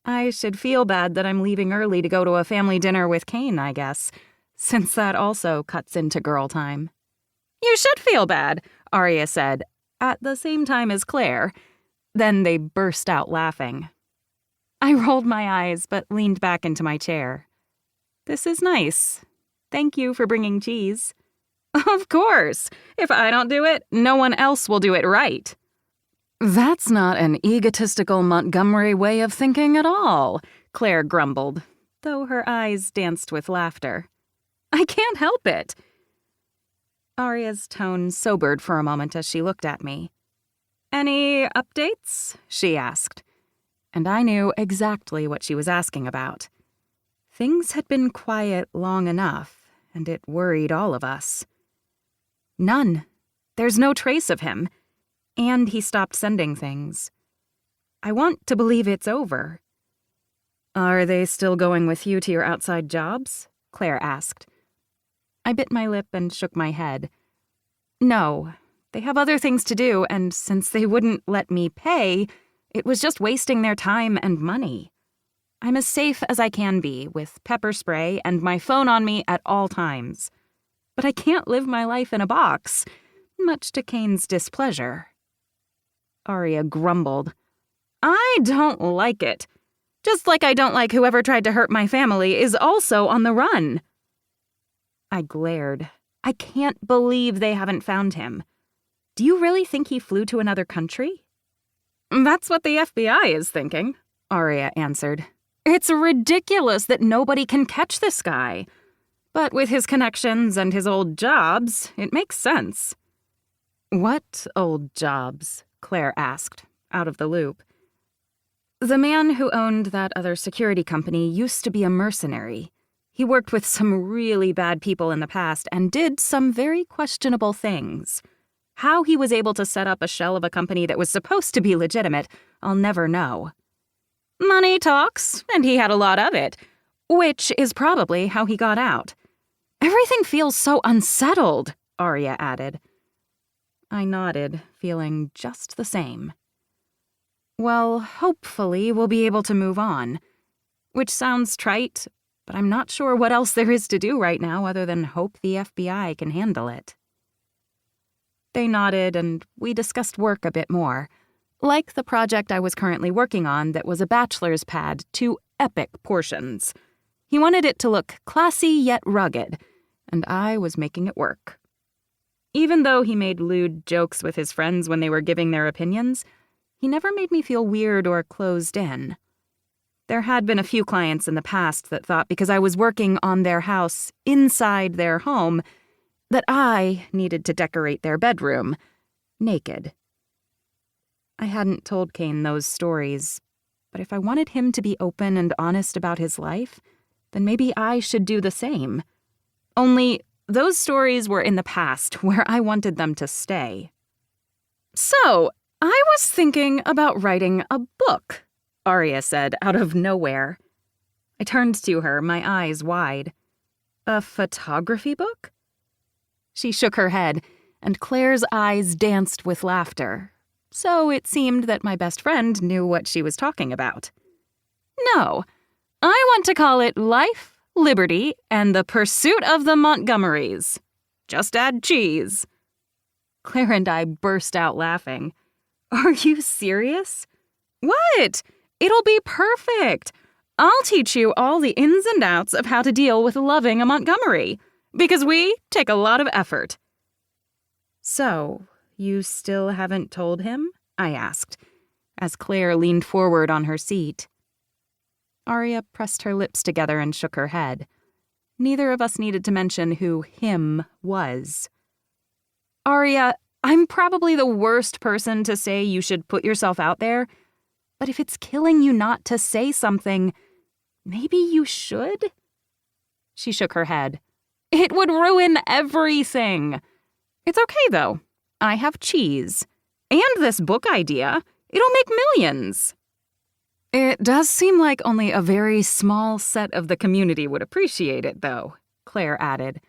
I should feel bad that I'm leaving early to go to a family dinner with Kane, I guess, since that also cuts into girl time. "You should feel bad," Arya said, at the same time as Claire. Then they burst out laughing. I rolled my eyes but leaned back into my chair. "This is nice. Thank you for bringing cheese." "Of course. If I don't do it, no one else will do it right." "That's not an egotistical Montgomery way of thinking at all," Claire grumbled, though her eyes danced with laughter. "I can't help it." Arya's tone sobered for a moment as she looked at me. "Any updates?" she asked, and I knew exactly what she was asking about. Things had been quiet long enough, and it worried all of us. "None. There's no trace of him. And he stopped sending things. I want to believe it's over." "Are they still going with you to your outside jobs?" Claire asked. I bit my lip and shook my head. "No, they have other things to do, and since they wouldn't let me pay, it was just wasting their time and money. I'm as safe as I can be, with pepper spray and my phone on me at all times. But I can't live my life in a box, much to Kane's displeasure." Arya grumbled. "I don't like it. Just like I don't like whoever tried to hurt my family is also on the run." I glared. I can't believe they haven't found him. "Do you really think he flew to another country?" "That's what the FBI is thinking," Arya answered. "It's ridiculous that nobody can catch this guy. But with his connections and his old jobs, it makes sense." "What old jobs?" Claire asked, out of the loop. "The man who owned that other security company used to be a mercenary. He worked with some really bad people in the past and did some very questionable things. How he was able to set up a shell of a company that was supposed to be legitimate, I'll never know. Money talks, and he had a lot of it, which is probably how he got out. Everything feels so unsettled, Arya added. I nodded, feeling just the same. Well, hopefully we'll be able to move on. Which sounds trite, but I'm not sure what else there is to do right now other than hope the FBI can handle it. They nodded, and we discussed work a bit more. Like the project I was currently working on that was a bachelor's pad to epic portions. He wanted it to look classy yet rugged, and I was making it work. Even though he made lewd jokes with his friends when they were giving their opinions, he never made me feel weird or closed in. There had been a few clients in the past that thought because I was working on their house inside their home that I needed to decorate their bedroom naked. I hadn't told Kane those stories, but if I wanted him to be open and honest about his life, then maybe I should do the same. Only, those stories were in the past where I wanted them to stay. So, I was thinking about writing a book, Arya said out of nowhere. I turned to her, my eyes wide. A photography book? She shook her head, and Claire's eyes danced with laughter. So it seemed that my best friend knew what she was talking about. No, I want to call it Life, Liberty, and the Pursuit of the Montgomerys. Just add cheese. Claire and I burst out laughing. Are you serious? What? It'll be perfect. I'll teach you all the ins and outs of how to deal with loving a Montgomery, because we take a lot of effort. So, you still haven't told him? I asked, as Claire leaned forward on her seat. Arya pressed her lips together and shook her head. Neither of us needed to mention who him was. Arya, I'm probably the worst person to say you should put yourself out there, but if it's killing you not to say something, maybe you should? She shook her head. It would ruin everything. It's okay, though. I have cheese. And this book idea. It'll make millions. It does seem like only a very small set of the community would appreciate it, though, Claire added.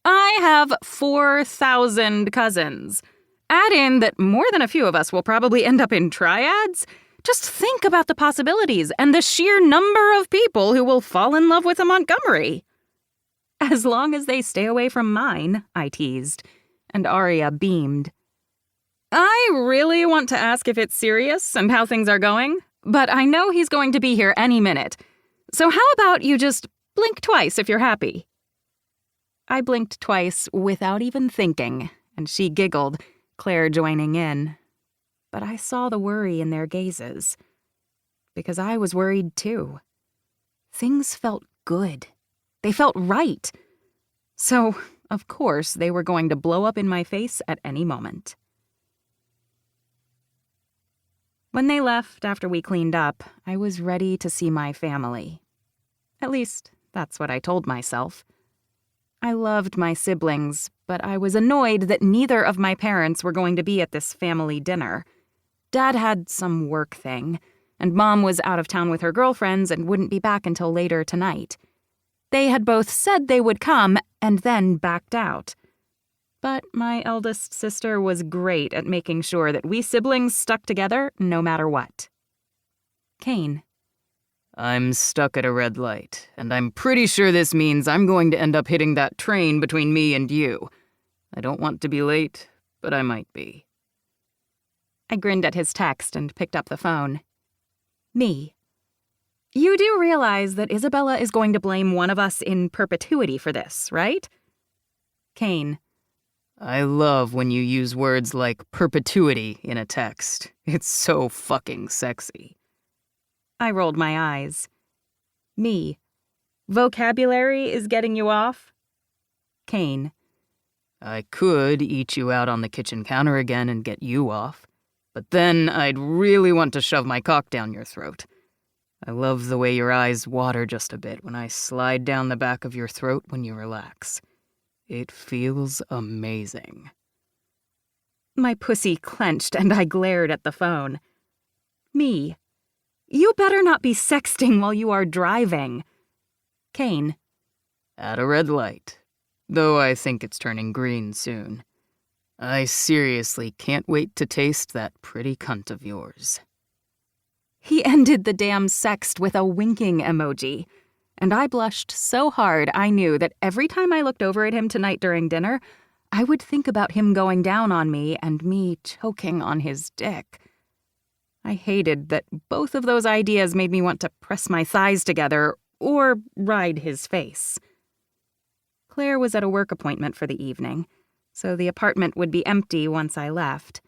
I have 4,000 cousins. Add in that more than a few of us will probably end up in triads. Just think about the possibilities and the sheer number of people who will fall in love with a Montgomery. As long as they stay away from mine, I teased, and Arya beamed. I really want to ask if it's serious and how things are going, but I know he's going to be here any minute. So how about you just blink twice if you're happy? I blinked twice without even thinking, and she giggled, Claire joining in. But I saw the worry in their gazes. Because I was worried too. Things felt good. They felt right. So, of course, they were going to blow up in my face at any moment. When they left after we cleaned up, I was ready to see my family. At least, that's what I told myself. I loved my siblings, but I was annoyed that neither of my parents were going to be at this family dinner. Dad had some work thing, and Mom was out of town with her girlfriends and wouldn't be back until later tonight. They had both said they would come and then backed out. But my eldest sister was great at making sure that we siblings stuck together no matter what. Kane. I'm stuck at a red light, and I'm pretty sure this means I'm going to end up hitting that train between me and you. I don't want to be late, but I might be. I grinned at his text and picked up the phone. Me. You do realize that Isabella is going to blame one of us in perpetuity for this, right? Kane. I love when you use words like perpetuity in a text. It's so fucking sexy. I rolled my eyes. Me. Vocabulary is getting you off? Kane. I could eat you out on the kitchen counter again and get you off, but then I'd really want to shove my cock down your throat. I love the way your eyes water just a bit when I slide down the back of your throat when you relax. It feels amazing. My pussy clenched and I glared at the phone. Me. You better not be sexting while you are driving. Kane. At a red light, though I think it's turning green soon. I seriously can't wait to taste that pretty cunt of yours. He ended the damn sext with a winking emoji, and I blushed so hard I knew that every time I looked over at him tonight during dinner, I would think about him going down on me and me choking on his dick. I hated that both of those ideas made me want to press my thighs together or ride his face. Claire was at a work appointment for the evening, so the apartment would be empty once I left.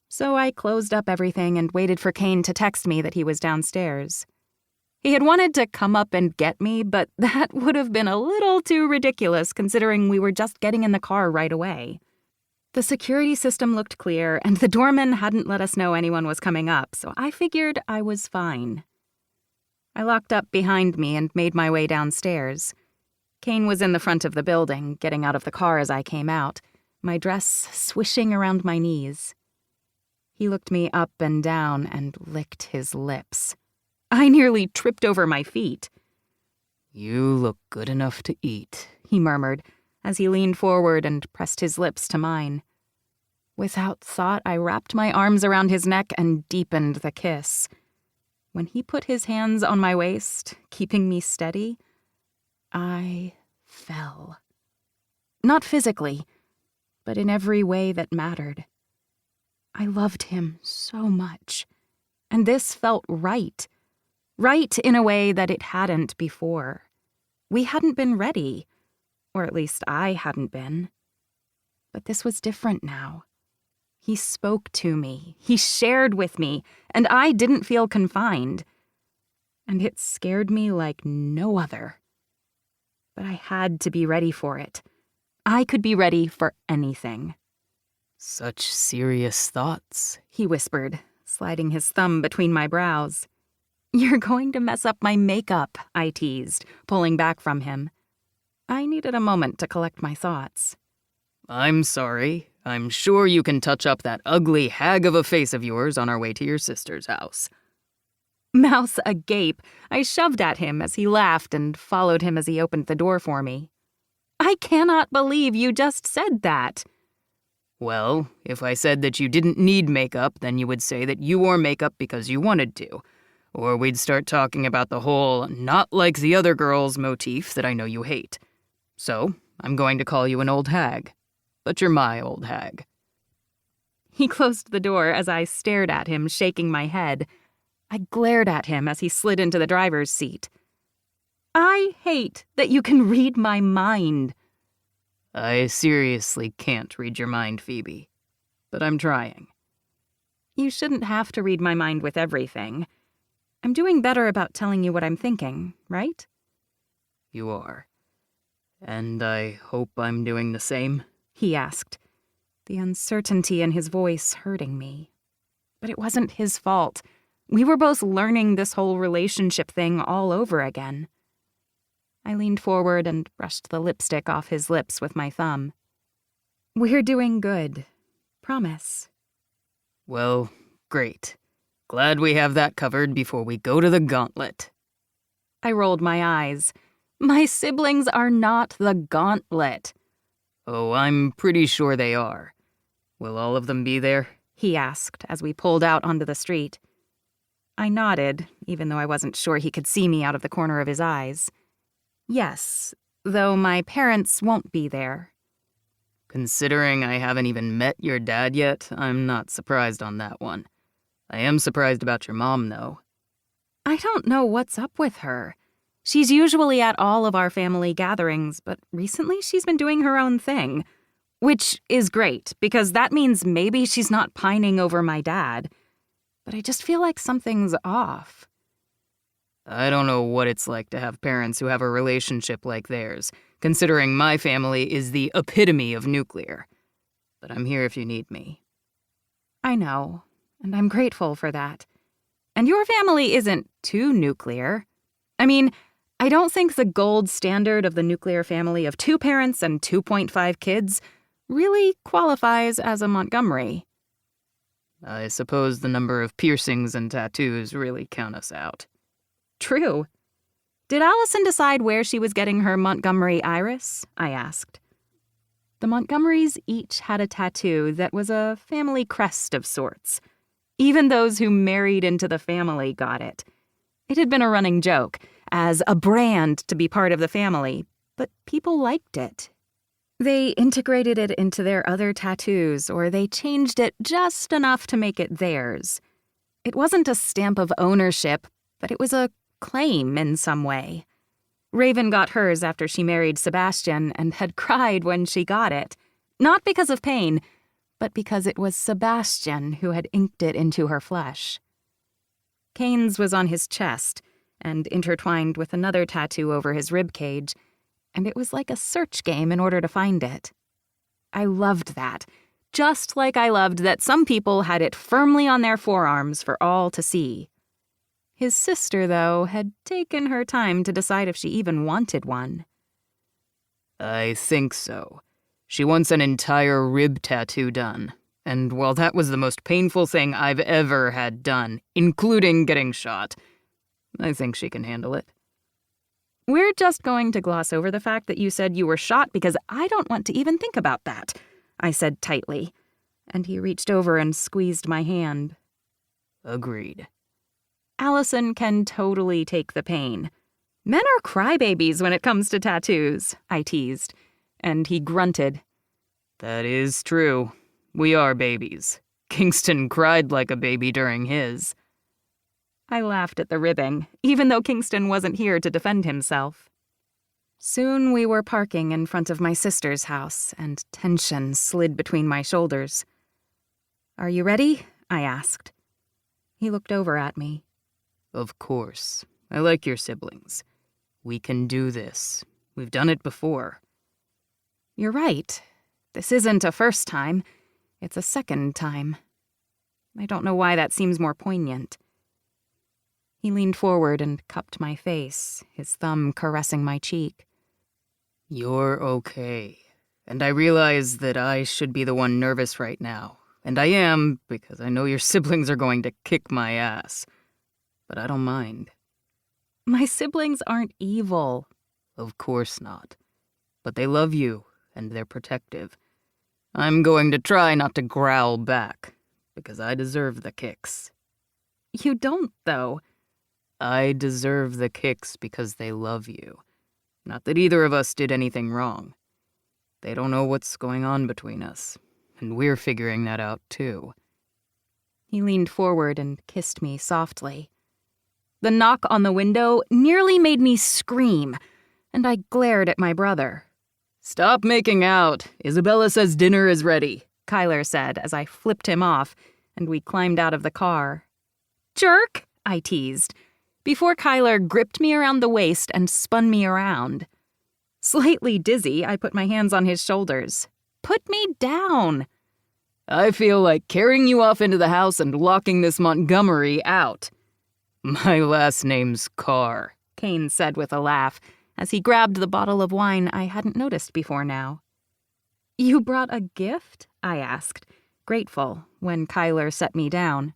So I closed up everything and waited for Kane to text me that he was downstairs. He had wanted to come up and get me, but that would have been a little too ridiculous considering we were just getting in the car right away. The security system looked clear, and the doorman hadn't let us know anyone was coming up, so I figured I was fine. I locked up behind me and made my way downstairs. Kane was in the front of the building, getting out of the car as I came out, my dress swishing around my knees. He looked me up and down and licked his lips. I nearly tripped over my feet. You look good enough to eat, he murmured, as he leaned forward and pressed his lips to mine. Without thought, I wrapped my arms around his neck and deepened the kiss. When he put his hands on my waist, keeping me steady, I fell. Not physically, but in every way that mattered. I loved him so much, and this felt right. Right in a way that it hadn't before. We hadn't been ready. Or at least I hadn't been. But this was different now. He spoke to me, he shared with me, and I didn't feel confined. And it scared me like no other. But I had to be ready for it. I could be ready for anything. Such serious thoughts, he whispered, sliding his thumb between my brows. You're going to mess up my makeup, I teased, pulling back from him. I needed a moment to collect my thoughts. I'm sorry. I'm sure you can touch up that ugly hag of a face of yours on our way to your sister's house. Mouth agape, I shoved at him as he laughed and followed him as he opened the door for me. I cannot believe you just said that. Well, if I said that you didn't need makeup, then you would say that you wore makeup because you wanted to. Or we'd start talking about the whole not like the other girls motif that I know you hate. So, I'm going to call you an old hag. But you're my old hag. He closed the door as I stared at him, shaking my head. I glared at him as he slid into the driver's seat. I hate that you can read my mind. I seriously can't read your mind, Phoebe. But I'm trying. You shouldn't have to read my mind with everything. I'm doing better about telling you what I'm thinking, right? You are. And I hope I'm doing the same, he asked, the uncertainty in his voice hurting me. But it wasn't his fault. We were both learning this whole relationship thing all over again. I leaned forward and brushed the lipstick off his lips with my thumb. We're doing good. Promise. Well, great. Glad we have that covered before we go to the gauntlet. I rolled my eyes. My siblings are not the gauntlet. Oh, I'm pretty sure they are. Will all of them be there? He asked as we pulled out onto the street. I nodded, even though I wasn't sure he could see me out of the corner of his eyes. Yes, though my parents won't be there. Considering I haven't even met your dad yet, I'm not surprised on that one. I am surprised about your mom, though. I don't know what's up with her. She's usually at all of our family gatherings, but recently she's been doing her own thing. Which is great, because that means maybe she's not pining over my dad. But I just feel like something's off. I don't know what it's like to have parents who have a relationship like theirs, considering my family is the epitome of nuclear. But I'm here if you need me. I know, and I'm grateful for that. And your family isn't too nuclear. I mean, I don't think the gold standard of the nuclear family of 2 parents and 2.5 kids really qualifies as a Montgomery. I suppose the number of piercings and tattoos really count us out. True. Did Allison decide where she was getting her Montgomery iris? I asked. The Montgomerys each had a tattoo that was a family crest of sorts. Even those who married into the family got it. It had been a running joke, as a brand to be part of the family, but people liked it. They integrated it into their other tattoos, or they changed it just enough to make it theirs. It wasn't a stamp of ownership, but it was a claim in some way. Raven got hers after she married Sebastian and had cried when she got it, not because of pain, but because it was Sebastian who had inked it into her flesh. Kane's was on his chest and intertwined with another tattoo over his rib cage, and it was like a search game in order to find it. I loved that, just like I loved that some people had it firmly on their forearms for all to see. His sister, though, had taken her time to decide if she even wanted one. I think so. She wants an entire rib tattoo done, and while that was the most painful thing I've ever had done, including getting shot, I think she can handle it. We're just going to gloss over the fact that you said you were shot because I don't want to even think about that, I said tightly, and he reached over and squeezed my hand. Agreed. Allison can totally take the pain. Men are crybabies when it comes to tattoos, I teased, and he grunted. That is true. We are babies. Kingston cried like a baby during his. I laughed at the ribbing, even though Kingston wasn't here to defend himself. Soon we were parking in front of my sister's house, and tension slid between my shoulders. "Are you ready?" I asked. He looked over at me. Of course. I like your siblings. We can do this. We've done it before. You're right. This isn't a first time. It's a second time. I don't know why that seems more poignant. He leaned forward and cupped my face, his thumb caressing my cheek. You're okay. And I realize that I should be the one nervous right now. And I am, because I know your siblings are going to kick my ass. But I don't mind. My siblings aren't evil. Of course not. But they love you, and they're protective. I'm going to try not to growl back, because I deserve the kicks. You don't, though. I deserve the kicks because they love you. Not that either of us did anything wrong. They don't know what's going on between us, and we're figuring that out too. He leaned forward and kissed me softly. The knock on the window nearly made me scream, and I glared at my brother. Stop making out. Isabella says dinner is ready, Kyler said as I flipped him off, and we climbed out of the car. Jerk, I teased, before Kyler gripped me around the waist and spun me around. Slightly dizzy, I put my hands on his shoulders. Put me down. I feel like carrying you off into the house and locking this Montgomery out. My last name's Carr, Kane said with a laugh, as he grabbed the bottle of wine I hadn't noticed before now. You brought a gift? I asked, grateful, when Kyler set me down.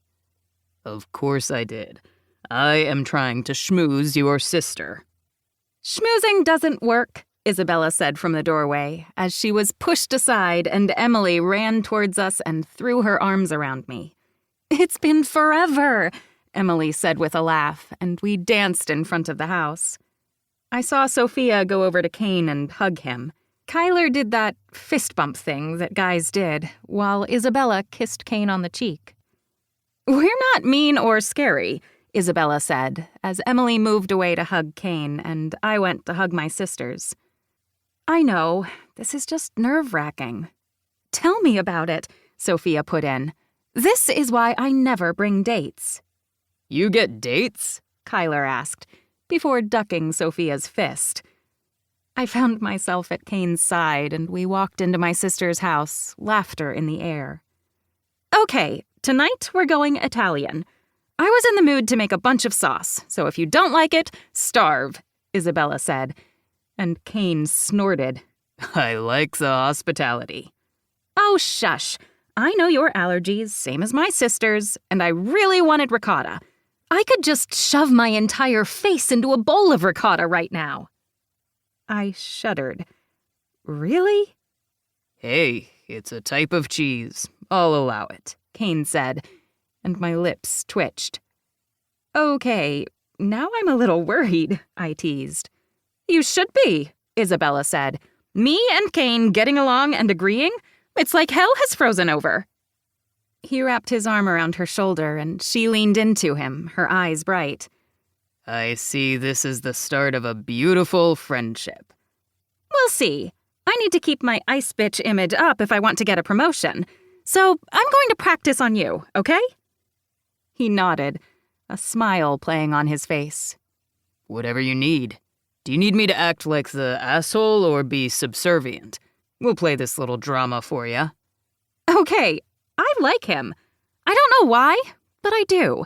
Of course I did. I am trying to schmooze your sister. Schmoozing doesn't work, Isabella said from the doorway, as she was pushed aside and Emily ran towards us and threw her arms around me. It's been forever, Emily said with a laugh, and we danced in front of the house. I saw Sophia go over to Kane and hug him. Kyler did that fist bump thing that guys did, while Isabella kissed Kane on the cheek. We're not mean or scary, Isabella said, as Emily moved away to hug Kane and I went to hug my sisters. I know, this is just nerve-wracking. Tell me about it, Sophia put in. This is why I never bring dates. You get dates? Kyler asked, before ducking Sophia's fist. I found myself at Kane's side and we walked into my sister's house, laughter in the air. Okay, tonight we're going Italian. I was in the mood to make a bunch of sauce, so if you don't like it, starve, Isabella said, and Kane snorted. I like the hospitality. Oh, shush. I know your allergies, same as my sister's, and I really wanted ricotta. I could just shove my entire face into a bowl of ricotta right now. I shuddered. Really? Hey, it's a type of cheese. I'll allow it, Kane said, and my lips twitched. Okay, now I'm a little worried, I teased. You should be, Isabella said. Me and Kane getting along and agreeing? It's like hell has frozen over. He wrapped his arm around her shoulder, and she leaned into him, her eyes bright. I see this is the start of a beautiful friendship. We'll see. I need to keep my ice bitch image up if I want to get a promotion. So I'm going to practice on you, okay? He nodded, a smile playing on his face. Whatever you need. Do you need me to act like the asshole or be subservient? We'll play this little drama for you. Okay, I like him. I don't know why, but I do.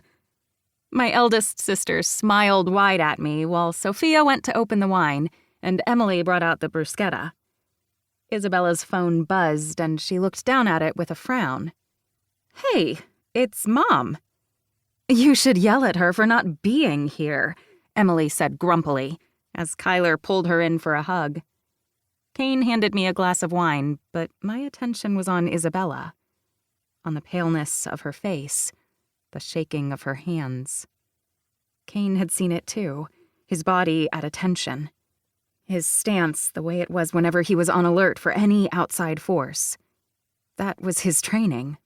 My eldest sister smiled wide at me while Sophia went to open the wine and Emily brought out the bruschetta. Isabella's phone buzzed and she looked down at it with a frown. Hey, it's Mom. You should yell at her for not being here, Emily said grumpily, as Kyler pulled her in for a hug. Kane handed me a glass of wine, but my attention was on Isabella, on the paleness of her face, the shaking of her hands. Kane had seen it too, his body at attention, his stance the way it was whenever he was on alert for any outside force. That was his training,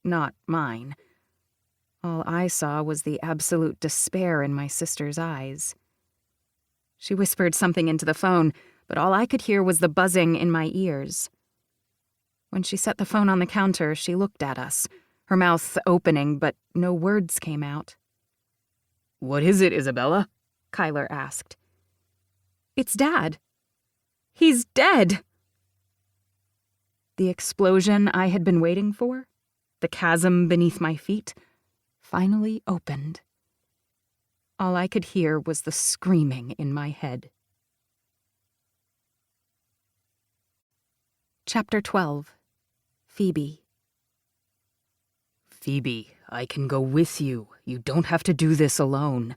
not mine. All I saw was the absolute despair in my sister's eyes. She whispered something into the phone, but all I could hear was the buzzing in my ears. When she set the phone on the counter, she looked at us, her mouth opening, but no words came out. What is it, Isabella? Kyler asked. It's Dad. He's dead. The explosion I had been waiting for, the chasm beneath my feet, finally opened. All I could hear was the screaming in my head. Chapter 12. Phoebe. Phoebe, I can go with you. You don't have to do this alone.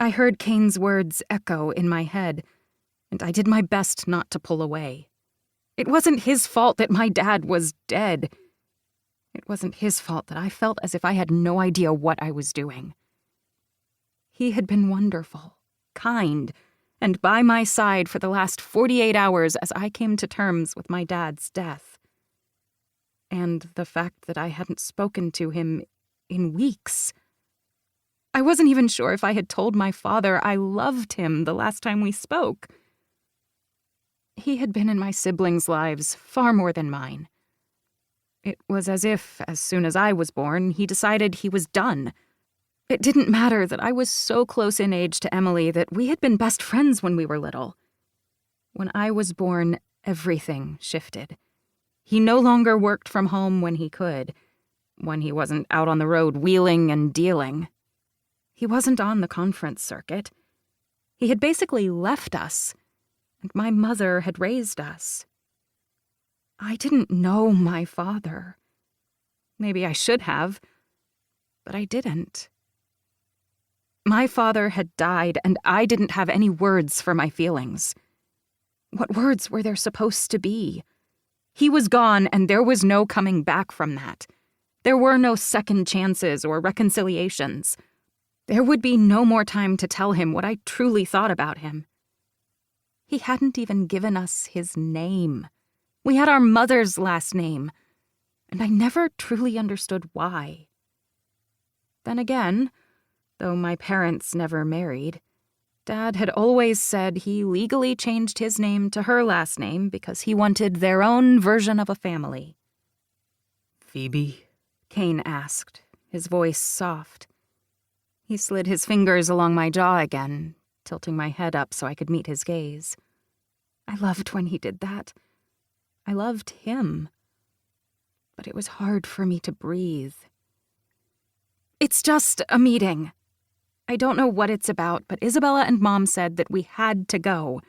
I heard Kane's words echo in my head, and I did my best not to pull away. It wasn't his fault that my dad was dead. It wasn't his fault that I felt as if I had no idea what I was doing. He had been wonderful, kind, and by my side for the last 48 hours as I came to terms with my dad's death. And the fact that I hadn't spoken to him in weeks. I wasn't even sure if I had told my father I loved him the last time we spoke. He had been in my siblings' lives far more than mine. It was as if, as soon as I was born, he decided he was done. It didn't matter that I was so close in age to Emily that we had been best friends when we were little. When I was born, everything shifted. He no longer worked from home when he could, when he wasn't out on the road wheeling and dealing. He wasn't on the conference circuit. He had basically left us, and my mother had raised us. I didn't know my father. Maybe I should have, but I didn't. My father had died, and I didn't have any words for my feelings. What words were there supposed to be? He was gone, and there was no coming back from that. There were no second chances or reconciliations. There would be no more time to tell him what I truly thought about him. He hadn't even given us his name. We had our mother's last name, and I never truly understood why. Then again, though my parents never married, Dad had always said he legally changed his name to her last name because he wanted their own version of a family. Phoebe? Kane asked, his voice soft. He slid his fingers along my jaw again, tilting my head up so I could meet his gaze. I loved when he did that. I loved him. But it was hard for me to breathe. It's just a meeting. I don't know what it's about, but Isabella and Mom said that we had to go.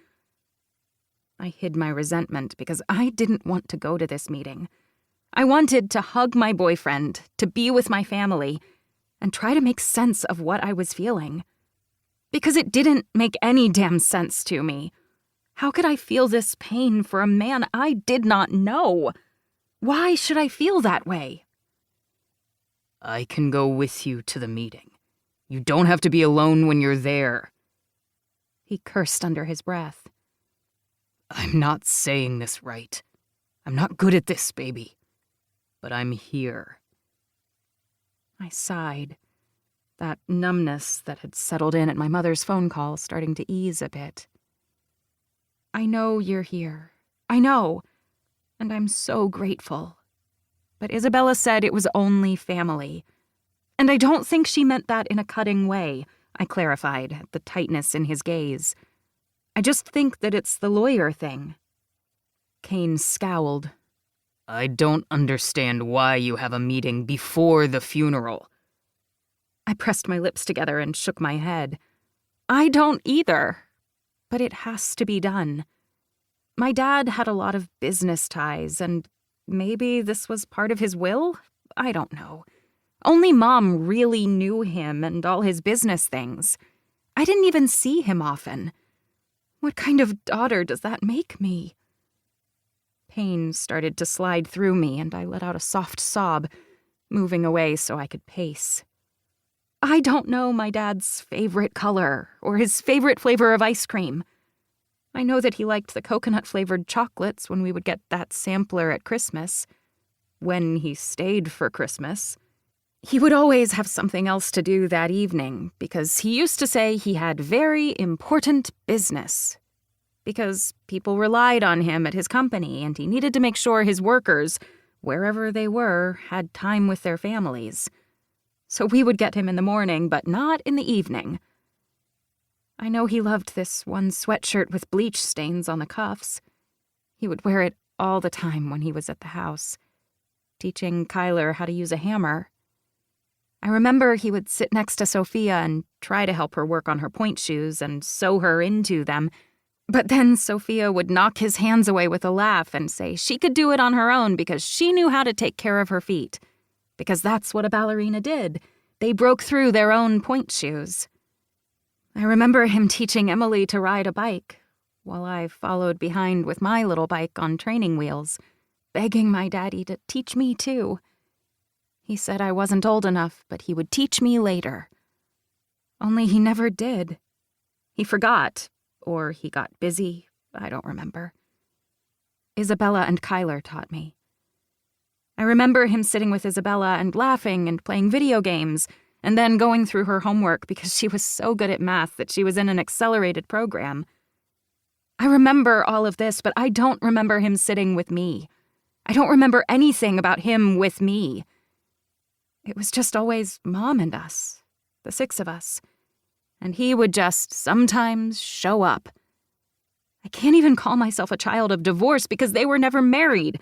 I hid my resentment because I didn't want to go to this meeting. I wanted to hug my boyfriend, to be with my family, and try to make sense of what I was feeling. Because it didn't make any damn sense to me. How could I feel this pain for a man I did not know? Why should I feel that way? I can go with you to the meeting. You don't have to be alone when you're there. He cursed under his breath. I'm not saying this right. I'm not good at this, baby. But I'm here. I sighed. That numbness that had settled in at my mother's phone call starting to ease a bit. I know you're here. I know. And I'm so grateful. But Isabella said it was only family. And I don't think she meant that in a cutting way, I clarified at the tightness in his gaze. I just think that it's the lawyer thing. Kane scowled. I don't understand why you have a meeting before the funeral. I pressed my lips together and shook my head. I don't either. But it has to be done. My dad had a lot of business ties, and maybe this was part of his will? I don't know. Only Mom really knew him and all his business things. I didn't even see him often. What kind of daughter does that make me? Pain started to slide through me, and I let out a soft sob, moving away so I could pace. I don't know my dad's favorite color or his favorite flavor of ice cream. I know that he liked the coconut-flavored chocolates when we would get that sampler at Christmas. When he stayed for Christmas. He would always have something else to do that evening because he used to say he had very important business. Because people relied on him at his company and he needed to make sure his workers, wherever they were, had time with their families. So we would get him in the morning, but not in the evening. I know he loved this one sweatshirt with bleach stains on the cuffs. He would wear it all the time when he was at the house, teaching Kyler how to use a hammer. I remember he would sit next to Sophia and try to help her work on her point shoes and sew her into them, but then Sophia would knock his hands away with a laugh and say she could do it on her own because she knew how to take care of her feet. Because that's what a ballerina did. They broke through their own point shoes. I remember him teaching Emily to ride a bike, while I followed behind with my little bike on training wheels, begging my daddy to teach me too. He said I wasn't old enough, but he would teach me later. Only he never did. He forgot, or he got busy, I don't remember. Isabella and Kyler taught me. I remember him sitting with Isabella and laughing and playing video games, and then going through her homework because she was so good at math that she was in an accelerated program. I remember all of this, but I don't remember him sitting with me. I don't remember anything about him with me. It was just always Mom and us, the 6 of us. And he would just sometimes show up. I can't even call myself a child of divorce because they were never married.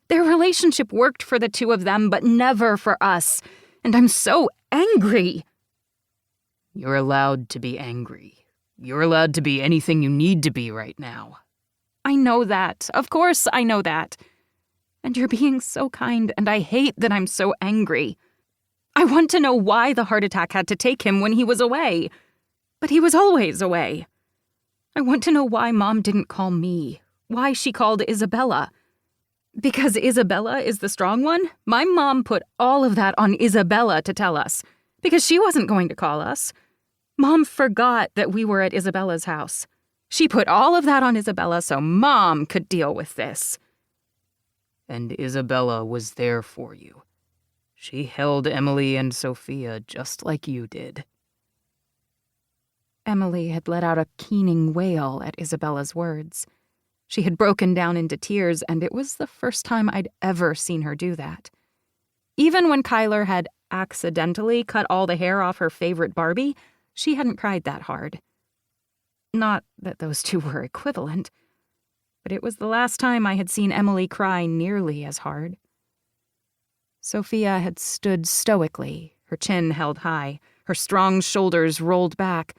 Their relationship worked for the 2 of them, but never for us. And I'm so angry. You're allowed to be angry. You're allowed to be anything you need to be right now. I know that. Of course I know that. And you're being so kind, and I hate that I'm so angry. I want to know why the heart attack had to take him when he was away. But he was always away. I want to know why Mom didn't call me. Why she called Isabella. Because Isabella is the strong one? My mom put all of that on Isabella to tell us. Because she wasn't going to call us. Mom forgot that we were at Isabella's house. She put all of that on Isabella so Mom could deal with this. And Isabella was there for you. She held Emily and Sophia just like you did. Emily had let out a keening wail at Isabella's words. She had broken down into tears, and it was the first time I'd ever seen her do that. Even when Kyler had accidentally cut all the hair off her favorite Barbie, she hadn't cried that hard. Not that those 2 were equivalent, but it was the last time I had seen Emily cry nearly as hard. Sophia had stood stoically, her chin held high, her strong shoulders rolled back,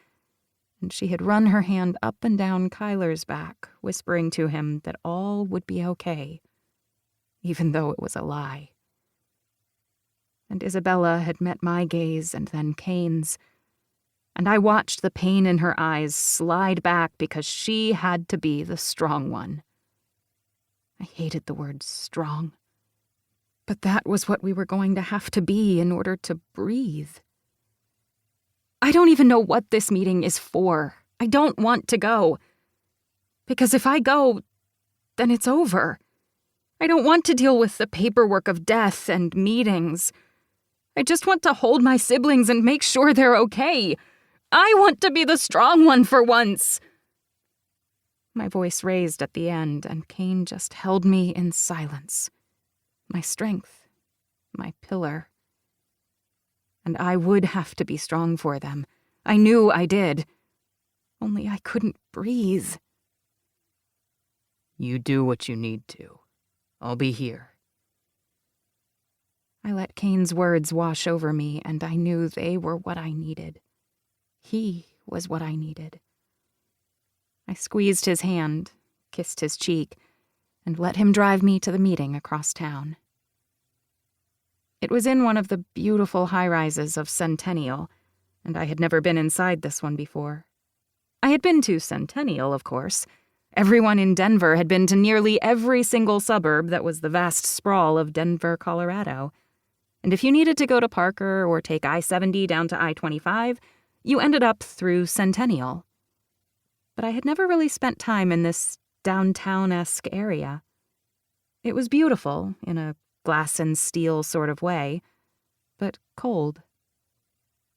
and she had run her hand up and down Kyler's back, whispering to him that all would be okay. even though it was a lie. And Isabella had met my gaze and then Kane's, and I watched the pain in her eyes slide back because she had to be the strong one. I hated the word strong, but that was what we were going to have to be in order to breathe. I don't even know what this meeting is for. I don't want to go. Because if I go, then it's over. I don't want to deal with the paperwork of death and meetings. I just want to hold my siblings and make sure they're okay. I want to be the strong one for once. My voice raised at the end, and Kane just held me in silence. My strength, my pillar. And I would have to be strong for them. I knew I did. Only I couldn't breathe. You do what you need to. I'll be here. I let Kane's words wash over me, and I knew they were what I needed. He was what I needed. I squeezed his hand, kissed his cheek, and let him drive me to the meeting across town. It was in one of the beautiful high-rises of Centennial, and I had never been inside this one before. I had been to Centennial, of course. Everyone in Denver had been to nearly every single suburb that was the vast sprawl of Denver, Colorado. And if you needed to go to Parker or take I-70 down to I-25, you ended up through Centennial. But I had never really spent time in this downtown-esque area. It was beautiful, in a glass and steel sort of way, but cold.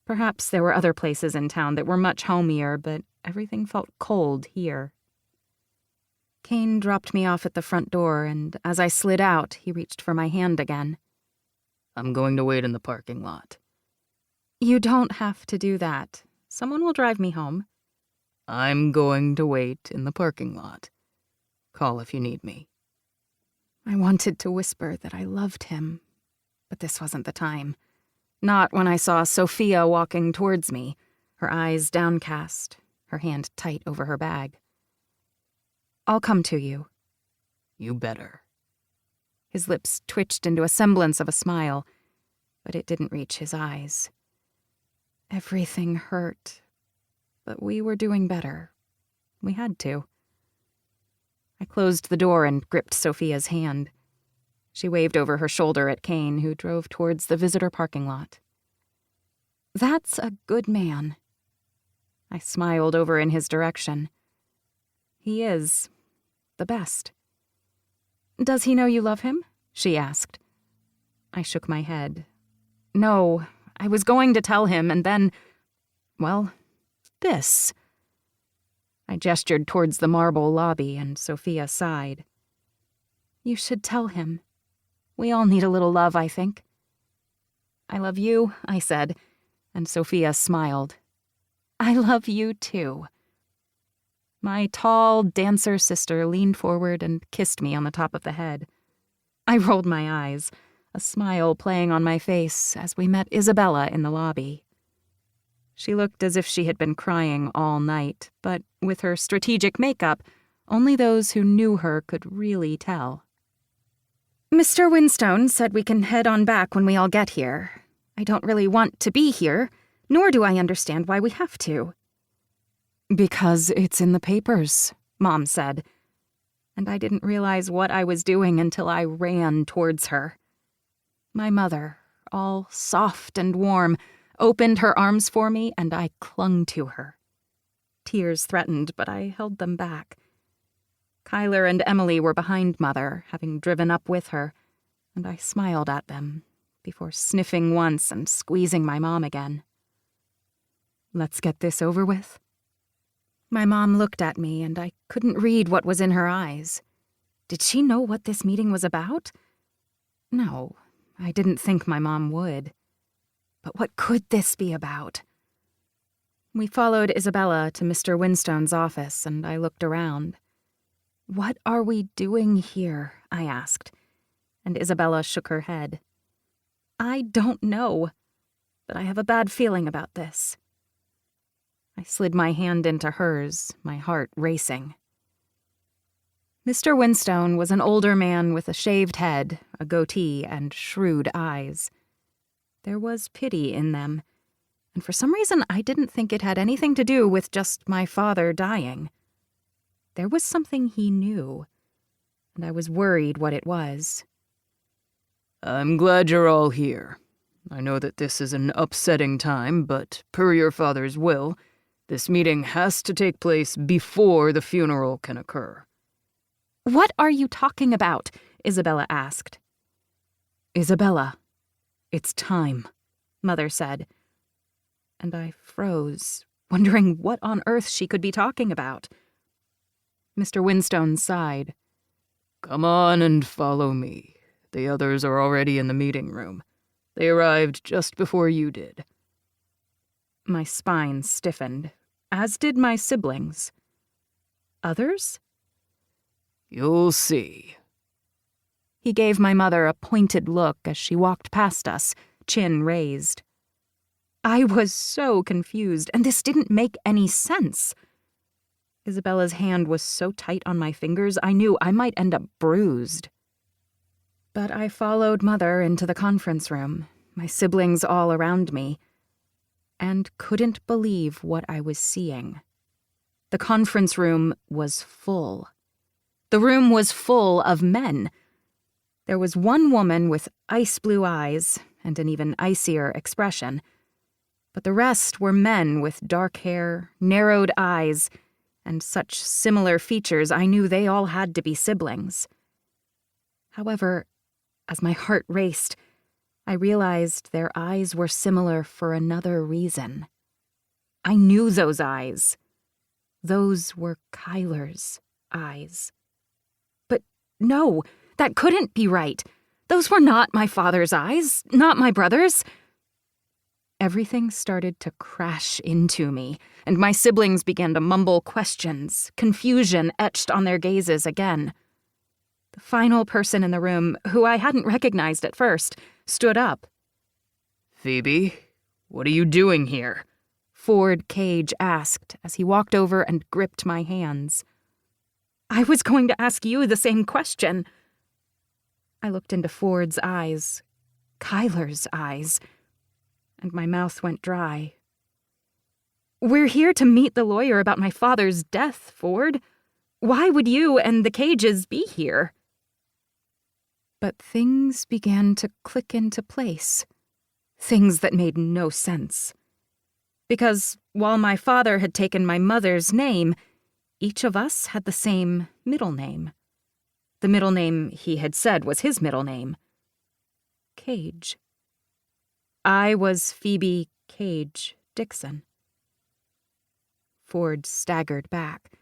Perhaps there were other places in town that were much homier, but everything felt cold here. Kane dropped me off at the front door, and as I slid out, he reached for my hand again. I'm going to wait in the parking lot. You don't have to do that. Someone will drive me home. I'm going to wait in the parking lot. Call if you need me. I wanted to whisper that I loved him, but this wasn't the time. Not when I saw Sophia walking towards me, her eyes downcast, her hand tight over her bag. I'll come to you. You better. His lips twitched into a semblance of a smile, but it didn't reach his eyes. Everything hurt, but we were doing better. We had to. I closed the door and gripped Sophia's hand. She waved over her shoulder at Kane, who drove towards the visitor parking lot. That's a good man. I smiled over in his direction. He is. The best. Does he know you love him? She asked. I shook my head. No, I was going to tell him, and then, well, this. I gestured towards the marble lobby, and Sophia sighed. You should tell him. We all need a little love, I think. I love you, I said, and Sophia smiled. I love you, too. My tall dancer sister leaned forward and kissed me on the top of the head. I rolled my eyes, a smile playing on my face as we met Isabella in the lobby. She looked as if she had been crying all night, but with her strategic makeup, only those who knew her could really tell. Mr. Winstone said we can head on back when we all get here. I don't really want to be here, nor do I understand why we have to. Because it's in the papers, Mom said, and I didn't realize what I was doing until I ran towards her. My mother, all soft and warm, opened her arms for me, and I clung to her. Tears threatened, but I held them back. Kyler and Emily were behind Mother, having driven up with her, and I smiled at them, before sniffing once and squeezing my mom again. Let's get this over with. My mom looked at me, and I couldn't read what was in her eyes. Did she know what this meeting was about? No, I didn't think my mom would. But what could this be about? We followed Isabella to Mr. Winstone's office, and I looked around. What are we doing here? I asked, and Isabella shook her head. I don't know, but I have a bad feeling about this. I slid my hand into hers, my heart racing. Mr. Winstone was an older man with a shaved head, a goatee, and shrewd eyes. There was pity in them, and for some reason I didn't think it had anything to do with just my father dying. There was something he knew, and I was worried what it was. I'm glad you're all here. I know that this is an upsetting time, but per your father's will, this meeting has to take place before the funeral can occur. What are you talking about? Isabella asked. Isabella, it's time, Mother said. And I froze, wondering what on earth she could be talking about. Mr. Winstone sighed. Come on and follow me. The others are already in the meeting room. They arrived just before you did. My spine stiffened, as did my siblings. Others? You'll see. He gave my mother a pointed look as she walked past us, chin raised. I was so confused, and this didn't make any sense. Isabella's hand was so tight on my fingers, I knew I might end up bruised. But I followed Mother into the conference room, my siblings all around me, and couldn't believe what I was seeing. The conference room was full. The room was full of men. There was one woman with ice blue eyes and an even icier expression, but the rest were men with dark hair, narrowed eyes, and such similar features I knew they all had to be siblings. However, as my heart raced, I realized their eyes were similar for another reason. I knew those eyes. Those were Kyler's eyes. But no, that couldn't be right. Those were not my father's eyes, not my brother's. Everything started to crash into me, and my siblings began to mumble questions, confusion etched on their gazes again. The final person in the room, who I hadn't recognized at first, stood up. Phoebe, what are you doing here? Ford Cage asked as he walked over and gripped my hands. I was going to ask you the same question. I looked into Ford's eyes, Kyler's eyes, and my mouth went dry. We're here to meet the lawyer about my father's death, Ford. Why would you and the Cages be here? But things began to click into place. Things that made no sense. Because while my father had taken my mother's name, each of us had the same middle name. The middle name he had said was his middle name. Cage. I was Phoebe Cage Dixon. Ford staggered back.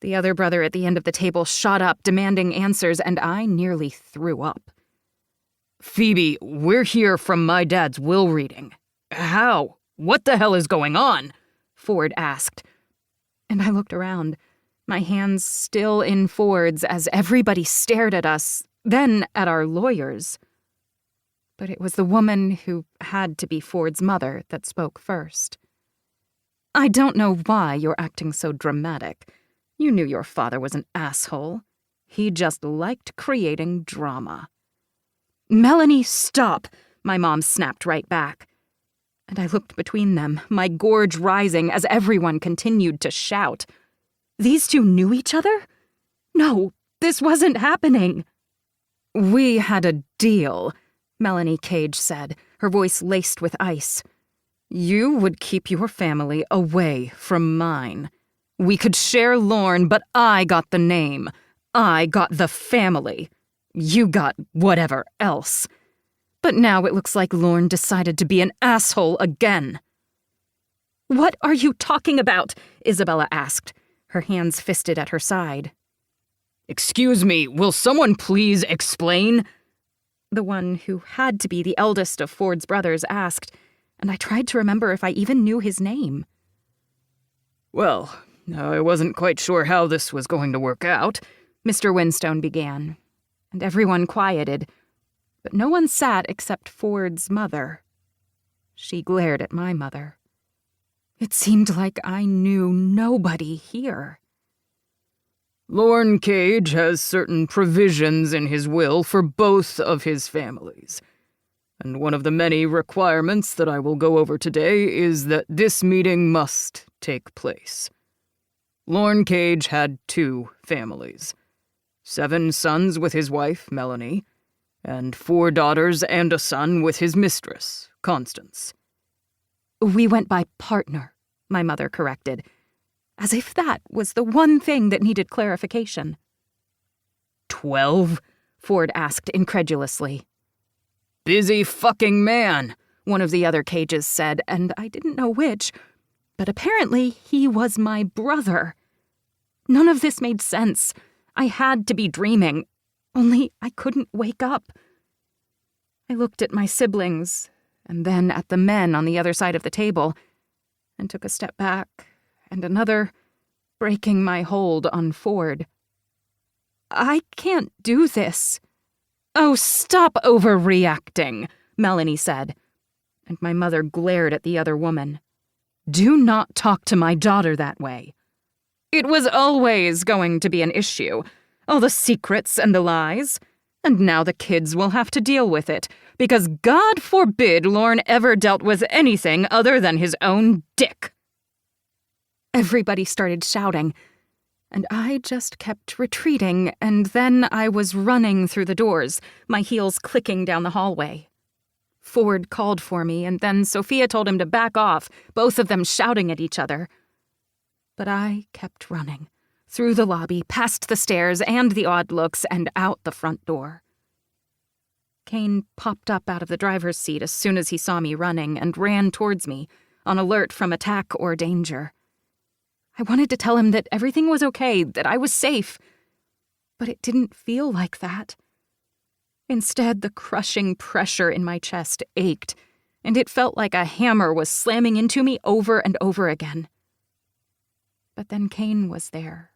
The other brother at the end of the table shot up, demanding answers, and I nearly threw up. Phoebe, we're here from my dad's will reading. How? What the hell is going on? Ford asked. And I looked around, my hands still in Ford's as everybody stared at us, then at our lawyers. But it was the woman who had to be Ford's mother that spoke first. I don't know why you're acting so dramatic. You knew your father was an asshole. He just liked creating drama. Melanie, stop! My mom snapped right back. And I looked between them, my gorge rising as everyone continued to shout. These two knew each other? No, this wasn't happening. We had a deal, Melanie Cage said, her voice laced with ice. You would keep your family away from mine. We could share Lorne, but I got the name. I got the family. You got whatever else. But now it looks like Lorne decided to be an asshole again. What are you talking about? Isabella asked, her hands fisted at her side. Excuse me, will someone please explain? The one who had to be the eldest of Ford's brothers asked, and I tried to remember if I even knew his name. Well, I wasn't quite sure how this was going to work out, Mr. Winstone began, and everyone quieted, but no one sat except Ford's mother. She glared at my mother. It seemed like I knew nobody here. Lorne Cage has certain provisions in his will for both of his families. And one of the many requirements that I will go over today is that this meeting must take place. Lorne Cage had 2 families. 7 sons with his wife, Melanie, and 4 daughters and a son with his mistress, Constance. We went by partner, my mother corrected, as if that was the one thing that needed clarification. 12? Ford asked incredulously. Busy fucking man, one of the other Cages said, and I didn't know which, but apparently he was my brother. None of this made sense. I had to be dreaming, only I couldn't wake up. I looked at my siblings, and then at the men on the other side of the table, and took a step back, and another, breaking my hold on Ford. I can't do this. Oh, stop overreacting, Melanie said, and my mother glared at the other woman. Do not talk to my daughter that way. It was always going to be an issue, all the secrets and the lies, and now the kids will have to deal with it, because God forbid Lorne ever dealt with anything other than his own dick. Everybody started shouting, and I just kept retreating, and then I was running through the doors, my heels clicking down the hallway. Ford called for me, and then Sophia told him to back off, both of them shouting at each other. But I kept running, through the lobby, past the stairs and the odd looks, and out the front door. Kane popped up out of the driver's seat as soon as he saw me running and ran towards me, on alert from attack or danger. I wanted to tell him that everything was okay, that I was safe, but it didn't feel like that. Instead, the crushing pressure in my chest ached, and it felt like a hammer was slamming into me over and over again. But then Kane was there,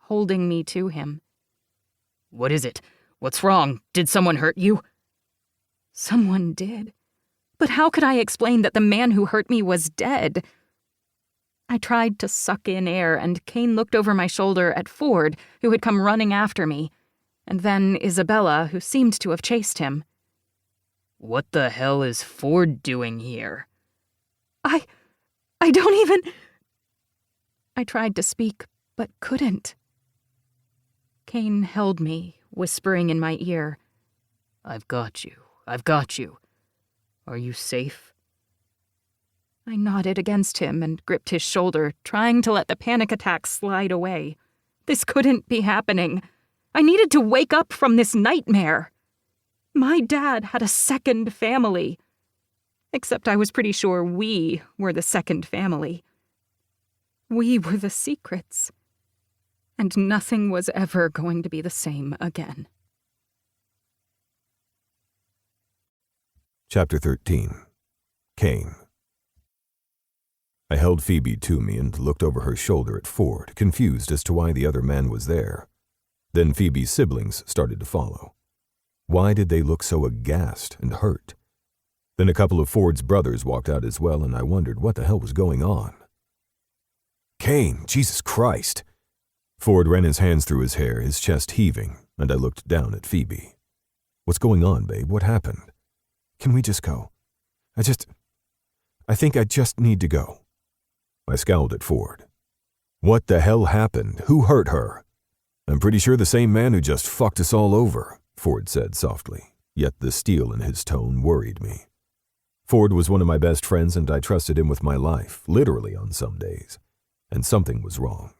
holding me to him. What is it? What's wrong? Did someone hurt you? Someone did. But how could I explain that the man who hurt me was dead? I tried to suck in air, and Kane looked over my shoulder at Ford, who had come running after me, and then Isabella, who seemed to have chased him. What the hell is Ford doing here? I don't even... I tried to speak, but couldn't. Kane held me, whispering in my ear. I've got you. I've got you. Are you safe? I nodded against him and gripped his shoulder, trying to let the panic attack slide away. This couldn't be happening. I needed to wake up from this nightmare. My dad had a second family. Except I was pretty sure we were the second family. We were the secrets. And nothing was ever going to be the same again. Chapter 13. Kane. I held Phoebe to me and looked over her shoulder at Ford, confused as to why the other man was there. Then Phoebe's siblings started to follow. Why did they look so aghast and hurt? Then a couple of Ford's brothers walked out as well, and I wondered what the hell was going on. Kane, Jesus Christ! Ford ran his hands through his hair, his chest heaving, and I looked down at Phoebe. What's going on, babe? What happened? Can we just go? I think I just need to go. I scowled at Ford. What the hell happened? Who hurt her? I'm pretty sure the same man who just fucked us all over, Ford said softly, yet the steel in his tone worried me. Ford was one of my best friends, and I trusted him with my life, literally on some days. And something was wrong.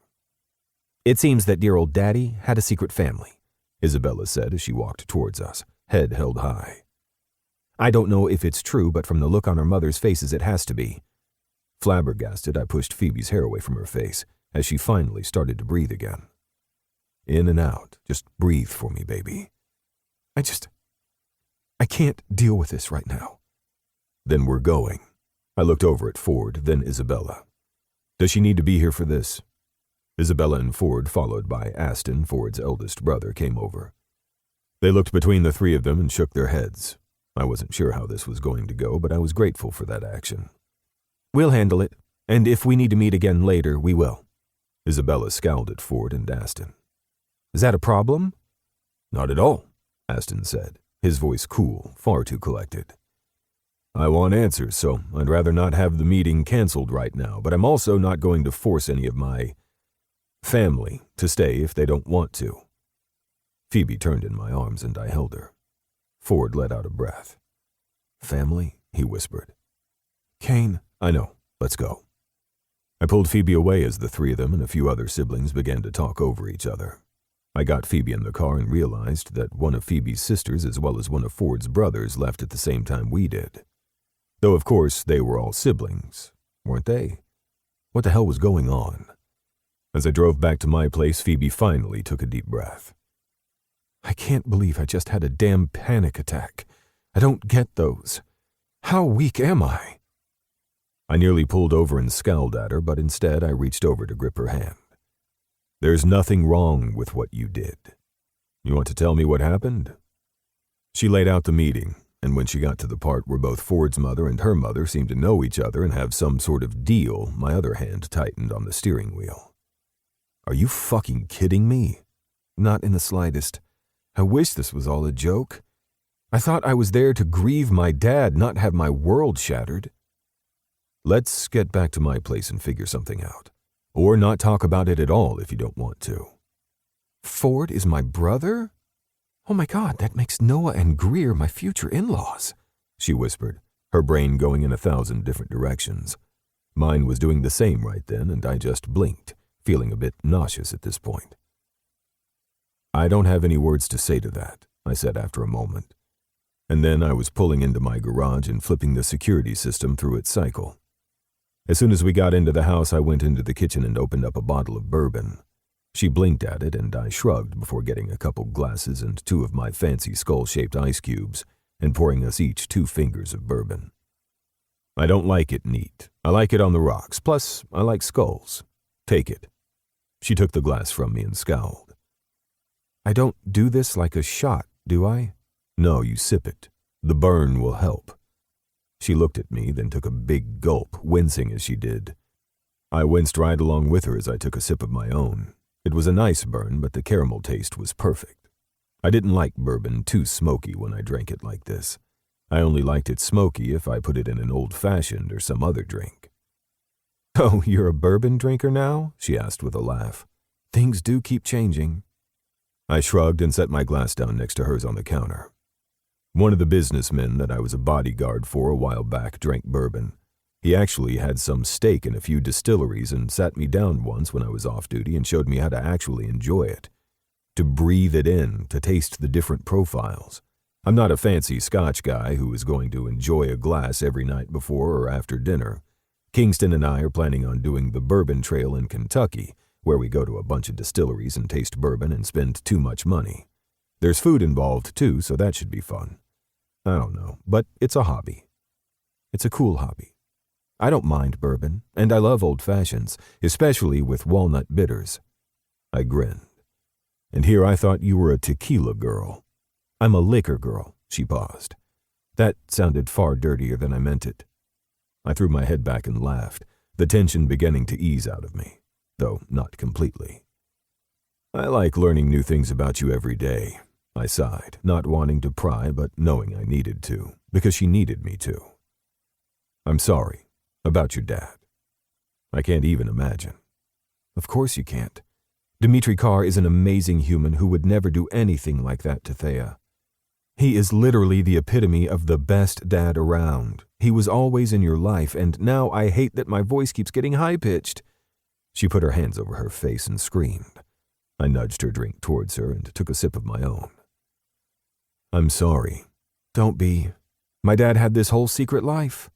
It seems that dear old Daddy had a secret family, Isabella said as she walked towards us, head held high. I don't know if it's true, but from the look on our mother's faces it has to be. Flabbergasted, I pushed Phoebe's hair away from her face as she finally started to breathe again. In and out, just breathe for me, baby. I can't deal with this right now. Then we're going. I looked over at Ford, then Isabella. Does she need to be here for this? Isabella and Ford, followed by Aston, Ford's eldest brother, came over. They looked between the three of them and shook their heads. I wasn't sure how this was going to go, but I was grateful for that action. We'll handle it, and if we need to meet again later, we will. Isabella scowled at Ford and Aston. Is that a problem?" "Not at all," Aston said, his voice cool, far too collected. "I want answers, so I'd rather not have the meeting canceled right now, but I'm also not going to force any of my family to stay if they don't want to." Phoebe turned in my arms and I held her. Ford let out a breath. "Family?" he whispered. "Kane." "I know. Let's go." I pulled Phoebe away as the three of them and a few other siblings began to talk over each other. I got Phoebe in the car and realized that one of Phoebe's sisters as well as one of Ford's brothers left at the same time we did. Though, of course, they were all siblings, weren't they? What the hell was going on? As I drove back to my place, Phoebe finally took a deep breath. "I can't believe I just had a damn panic attack. I don't get those. How weak am I?" I nearly pulled over and scowled at her, but instead I reached over to grip her hand. "There's nothing wrong with what you did. You want to tell me what happened?" She laid out the meeting, and when she got to the part where both Ford's mother and her mother seemed to know each other and have some sort of deal, my other hand tightened on the steering wheel. "Are you fucking kidding me?" "Not in the slightest. I wish this was all a joke. I thought I was there to grieve my dad, not have my world shattered." "Let's get back to my place and figure something out. Or not talk about it at all if you don't want to." "Ford is my brother? Oh my God, that makes Noah and Greer my future in-laws," she whispered, her brain going in 1,000 different directions. Mine was doing the same right then, and I just blinked, feeling a bit nauseous at this point. "I don't have any words to say to that," I said after a moment. And then I was pulling into my garage and flipping the security system through its cycle. As soon as we got into the house, I went into the kitchen and opened up a bottle of bourbon. She blinked at it, and I shrugged before getting a couple glasses and 2 of my fancy skull-shaped ice cubes and pouring us each 2 fingers of bourbon. "I don't like it neat. I like it on the rocks. Plus, I like skulls. Take it." She took the glass from me and scowled. "I don't do this like a shot, do I?" "No, you sip it. The burn will help." She looked at me, then took a big gulp, wincing as she did. I winced right along with her as I took a sip of my own. It was a nice burn, but the caramel taste was perfect. I didn't like bourbon too smoky when I drank it like this. I only liked it smoky if I put it in an old-fashioned or some other drink. "Oh, you're a bourbon drinker now?" she asked with a laugh. "Things do keep changing." I shrugged and set my glass down next to hers on the counter. One of the businessmen that I was a bodyguard for a while back drank bourbon. He actually had some stake in a few distilleries and sat me down once when I was off duty and showed me how to actually enjoy it. To breathe it in, to taste the different profiles. I'm not a fancy Scotch guy who is going to enjoy a glass every night before or after dinner. Kingston and I are planning on doing the Bourbon Trail in Kentucky, where we go to a bunch of distilleries and taste bourbon and spend too much money. There's food involved too, so that should be fun. I don't know, but it's a hobby. It's a cool hobby. I don't mind bourbon, and I love old fashions, especially with walnut bitters. I grinned. And here I thought you were a tequila girl. I'm a liquor girl, she paused. That sounded far dirtier than I meant it. I threw my head back and laughed, the tension beginning to ease out of me, though not completely. I like learning new things about you every day. I sighed, not wanting to pry, but knowing I needed to, because she needed me to. I'm sorry about your dad. I can't even imagine. Of course you can't. Dmitri Carr is an amazing human who would never do anything like that to Thea. He is literally the epitome of the best dad around. He was always in your life, and now I hate that my voice keeps getting high-pitched. She put her hands over her face and screamed. I nudged her drink towards her and took a sip of my own. I'm sorry. Don't be. My dad had this whole secret life.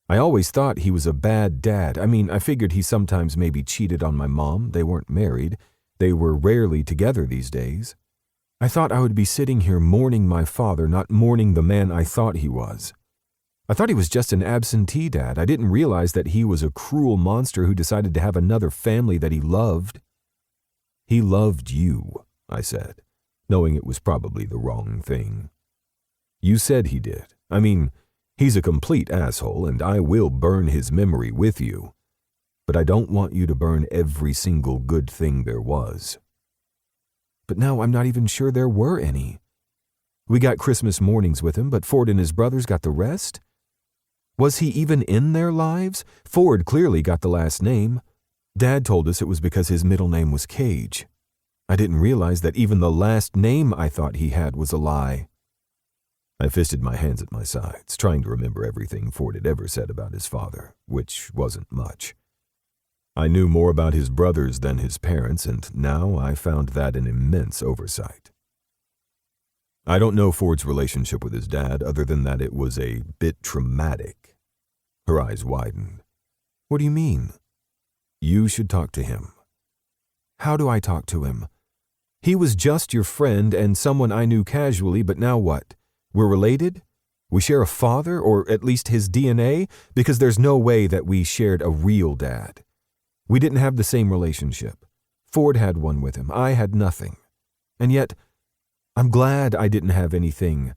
I always thought he was a bad dad. I mean, I figured he sometimes maybe cheated on my mom. They weren't married. They were rarely together these days. I thought I would be sitting here mourning my father, not mourning the man I thought he was. I thought he was just an absentee dad. I didn't realize that he was a cruel monster who decided to have another family that he loved. He loved you, I said, knowing it was probably the wrong thing. You said he did. I mean, he's a complete asshole, and I will burn his memory with you. But I don't want you to burn every single good thing there was. but now I'm not even sure there were any. We got Christmas mornings with him, but Ford and his brothers got the rest? Was he even in their lives? Ford clearly got the last name. Dad told us it was because his middle name was Cage. I didn't realize that even the last name I thought he had was a lie. I fisted my hands at my sides, trying to remember everything Ford had ever said about his father, which wasn't much. I knew more about his brothers than his parents, and now I found that an immense oversight. I don't know Ford's relationship with his dad other than that it was a bit traumatic. Her eyes widened. What do you mean? You should talk to him. How do I talk to him? He was just your friend and someone I knew casually, but now what? We're related? We share a father, or at least his DNA? Because there's no way that we shared a real dad. We didn't have the same relationship. Ford had one with him. I had nothing. And yet, I'm glad I didn't have anything.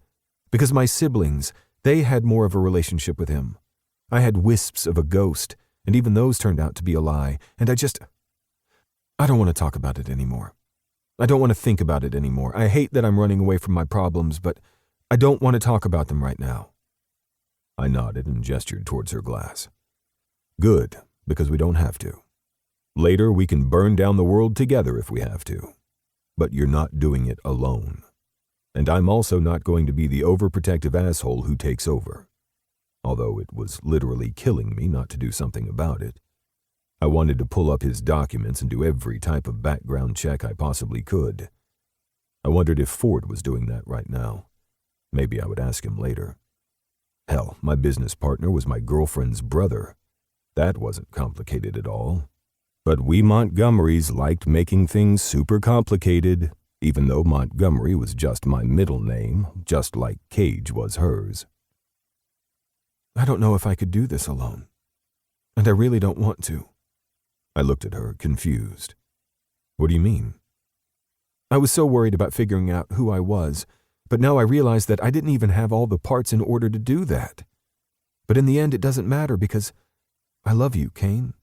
Because my siblings, they had more of a relationship with him. I had wisps of a ghost, and even those turned out to be a lie. And I don't want to talk about it anymore. I don't want to think about it anymore. I hate that I'm running away from my problems, but I don't want to talk about them right now. I nodded and gestured towards her glass. Good, because we don't have to. Later, we can burn down the world together if we have to. But you're not doing it alone. And I'm also not going to be the overprotective asshole who takes over. Although it was literally killing me not to do something about it. I wanted to pull up his documents and do every type of background check I possibly could. I wondered if Ford was doing that right now. Maybe I would ask him later. Hell, my business partner was my girlfriend's brother. That wasn't complicated at all. But we Montgomerys liked making things super complicated, even though Montgomery was just my middle name, just like Cage was hers. I don't know if I could do this alone. And I really don't want to. I looked at her, confused. What do you mean? I was so worried about figuring out who I was, but now I realize that I didn't even have all the parts in order to do that. But in the end, it doesn't matter because I love you, Kane.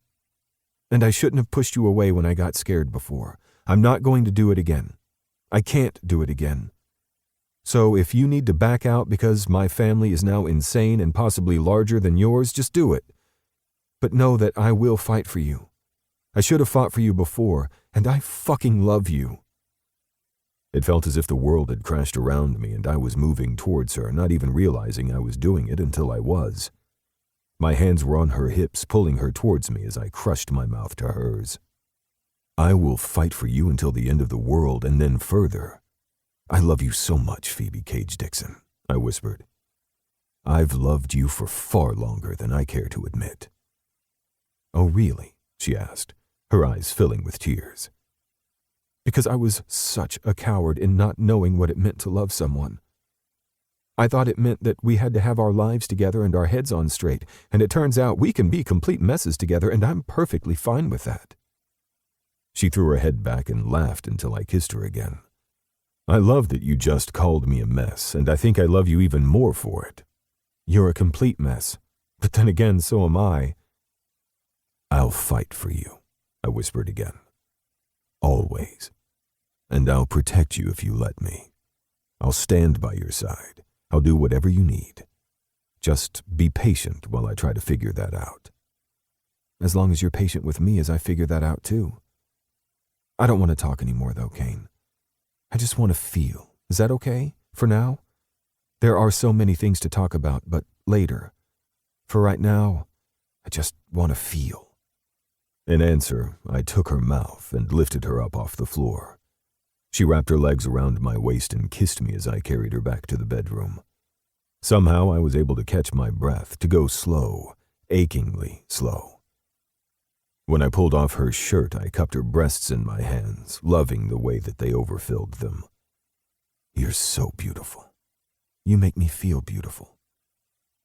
And I shouldn't have pushed you away when I got scared before. I'm not going to do it again. I can't do it again. So if you need to back out because my family is now insane and possibly larger than yours, just do it. But know that I will fight for you. I should have fought for you before, and I fucking love you. It felt as if the world had crashed around me and I was moving towards her, not even realizing I was doing it until I was. My hands were on her hips, pulling her towards me as I crushed my mouth to hers. I will fight for you until the end of the world and then further. I love you so much, Phoebe Cage Dixon, I whispered. I've loved you for far longer than I care to admit. Oh, really? She asked, her eyes filling with tears. Because I was such a coward in not knowing what it meant to love someone. I thought it meant that we had to have our lives together and our heads on straight, and it turns out we can be complete messes together, and I'm perfectly fine with that. She threw her head back and laughed until I kissed her again. I love that you just called me a mess, and I think I love you even more for it. You're a complete mess, but then again, so am I. I'll fight for you, I whispered again. Always. And I'll protect you if you let me. I'll stand by your side. I'll do whatever you need. Just be patient while I try to figure that out. As long as you're patient with me as I figure that out too. I don't want to talk anymore though, Kane. I just want to feel. Is that okay? For now? There are so many things to talk about, but later. For right now, I just want to feel. In answer, I took her mouth and lifted her up off the floor. She wrapped her legs around my waist and kissed me as I carried her back to the bedroom. Somehow I was able to catch my breath, to go slow, achingly slow. When I pulled off her shirt, I cupped her breasts in my hands, loving the way that they overfilled them. You're so beautiful. You make me feel beautiful.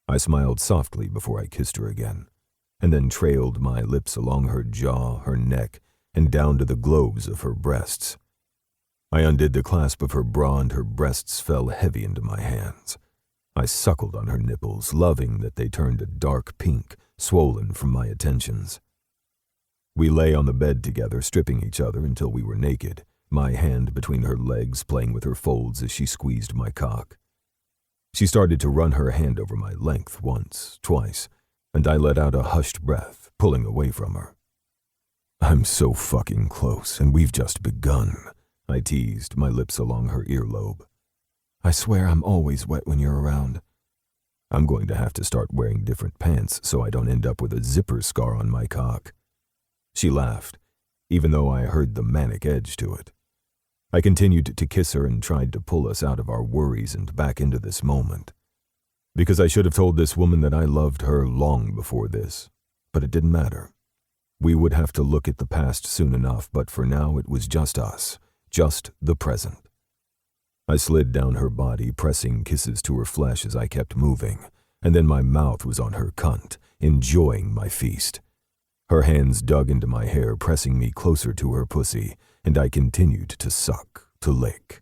I smiled softly before I kissed her again, and then trailed my lips along her jaw, her neck, and down to the globes of her breasts. I undid the clasp of her bra and her breasts fell heavy into my hands. I suckled on her nipples, loving that they turned a dark pink, swollen from my attentions. We lay on the bed together, stripping each other until we were naked, my hand between her legs playing with her folds as she squeezed my cock. She started to run her hand over my length once, twice, and I let out a hushed breath, pulling away from her. "I'm so fucking close, and we've just begun," I teased, my lips along her earlobe. "I swear I'm always wet when you're around." "I'm going to have to start wearing different pants so I don't end up with a zipper scar on my cock." She laughed, even though I heard the manic edge to it. I continued to kiss her and tried to pull us out of our worries and back into this moment. Because I should have told this woman that I loved her long before this, but it didn't matter. We would have to look at the past soon enough, but for now it was just us, just the present. I slid down her body, pressing kisses to her flesh as I kept moving, and then my mouth was on her cunt, enjoying my feast. Her hands dug into my hair, pressing me closer to her pussy, and I continued to suck, to lick.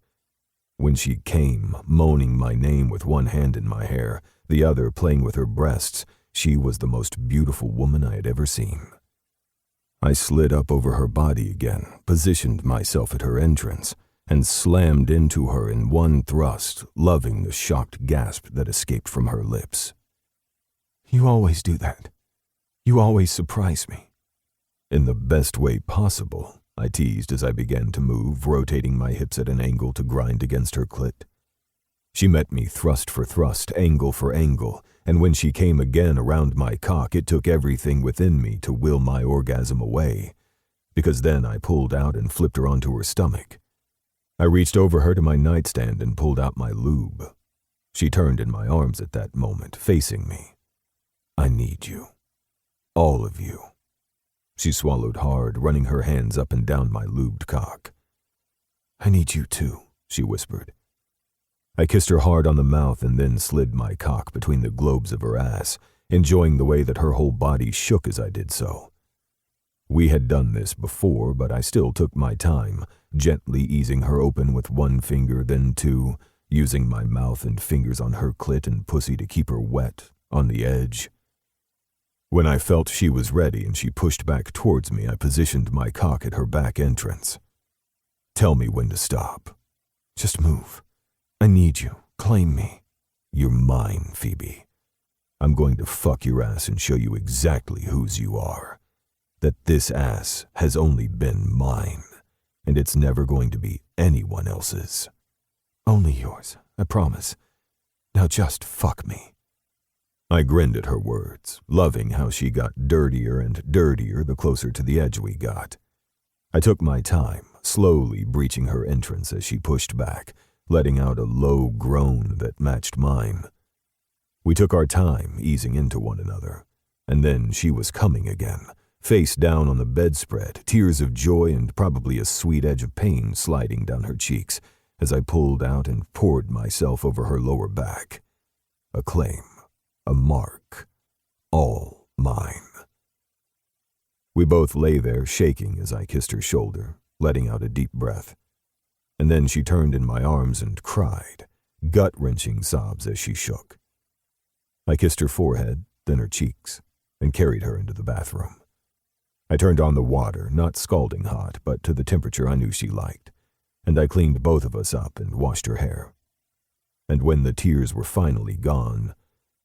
When she came, moaning my name with one hand in my hair, the other playing with her breasts, she was the most beautiful woman I had ever seen. I slid up over her body again, positioned myself at her entrance, and slammed into her in one thrust, loving the shocked gasp that escaped from her lips. "You always do that. You always surprise me." "In the best way possible," I teased as I began to move, rotating my hips at an angle to grind against her clit. She met me thrust for thrust, angle for angle, and when she came again around my cock, it took everything within me to will my orgasm away, because then I pulled out and flipped her onto her stomach. I reached over her to my nightstand and pulled out my lube. She turned in my arms at that moment, facing me. "I need you. All of you." She swallowed hard, running her hands up and down my lubed cock. "I need you too," she whispered. I kissed her hard on the mouth and then slid my cock between the globes of her ass, enjoying the way that her whole body shook as I did so. We had done this before, but I still took my time, gently easing her open with one finger, then two, using my mouth and fingers on her clit and pussy to keep her wet, on the edge. When I felt she was ready and she pushed back towards me, I positioned my cock at her back entrance. "Tell me when to stop." "Just move. I need you. Claim me." "You're mine, Phoebe. I'm going to fuck your ass and show you exactly whose you are. That this ass has only been mine, and it's never going to be anyone else's." "Only yours, I promise. Now just fuck me." I grinned at her words, loving how she got dirtier and dirtier the closer to the edge we got. I took my time, slowly breaching her entrance as she pushed back, letting out a low groan that matched mine. We took our time, easing into one another, and then she was coming again, face down on the bedspread, tears of joy and probably a sweet edge of pain sliding down her cheeks as I pulled out and poured myself over her lower back. A claim. A mark. All mine. We both lay there shaking as I kissed her shoulder, letting out a deep breath. And then she turned in my arms and cried, gut-wrenching sobs as she shook. I kissed her forehead, then her cheeks, and carried her into the bathroom. I turned on the water, not scalding hot, but to the temperature I knew she liked, and I cleaned both of us up and washed her hair. And when the tears were finally gone,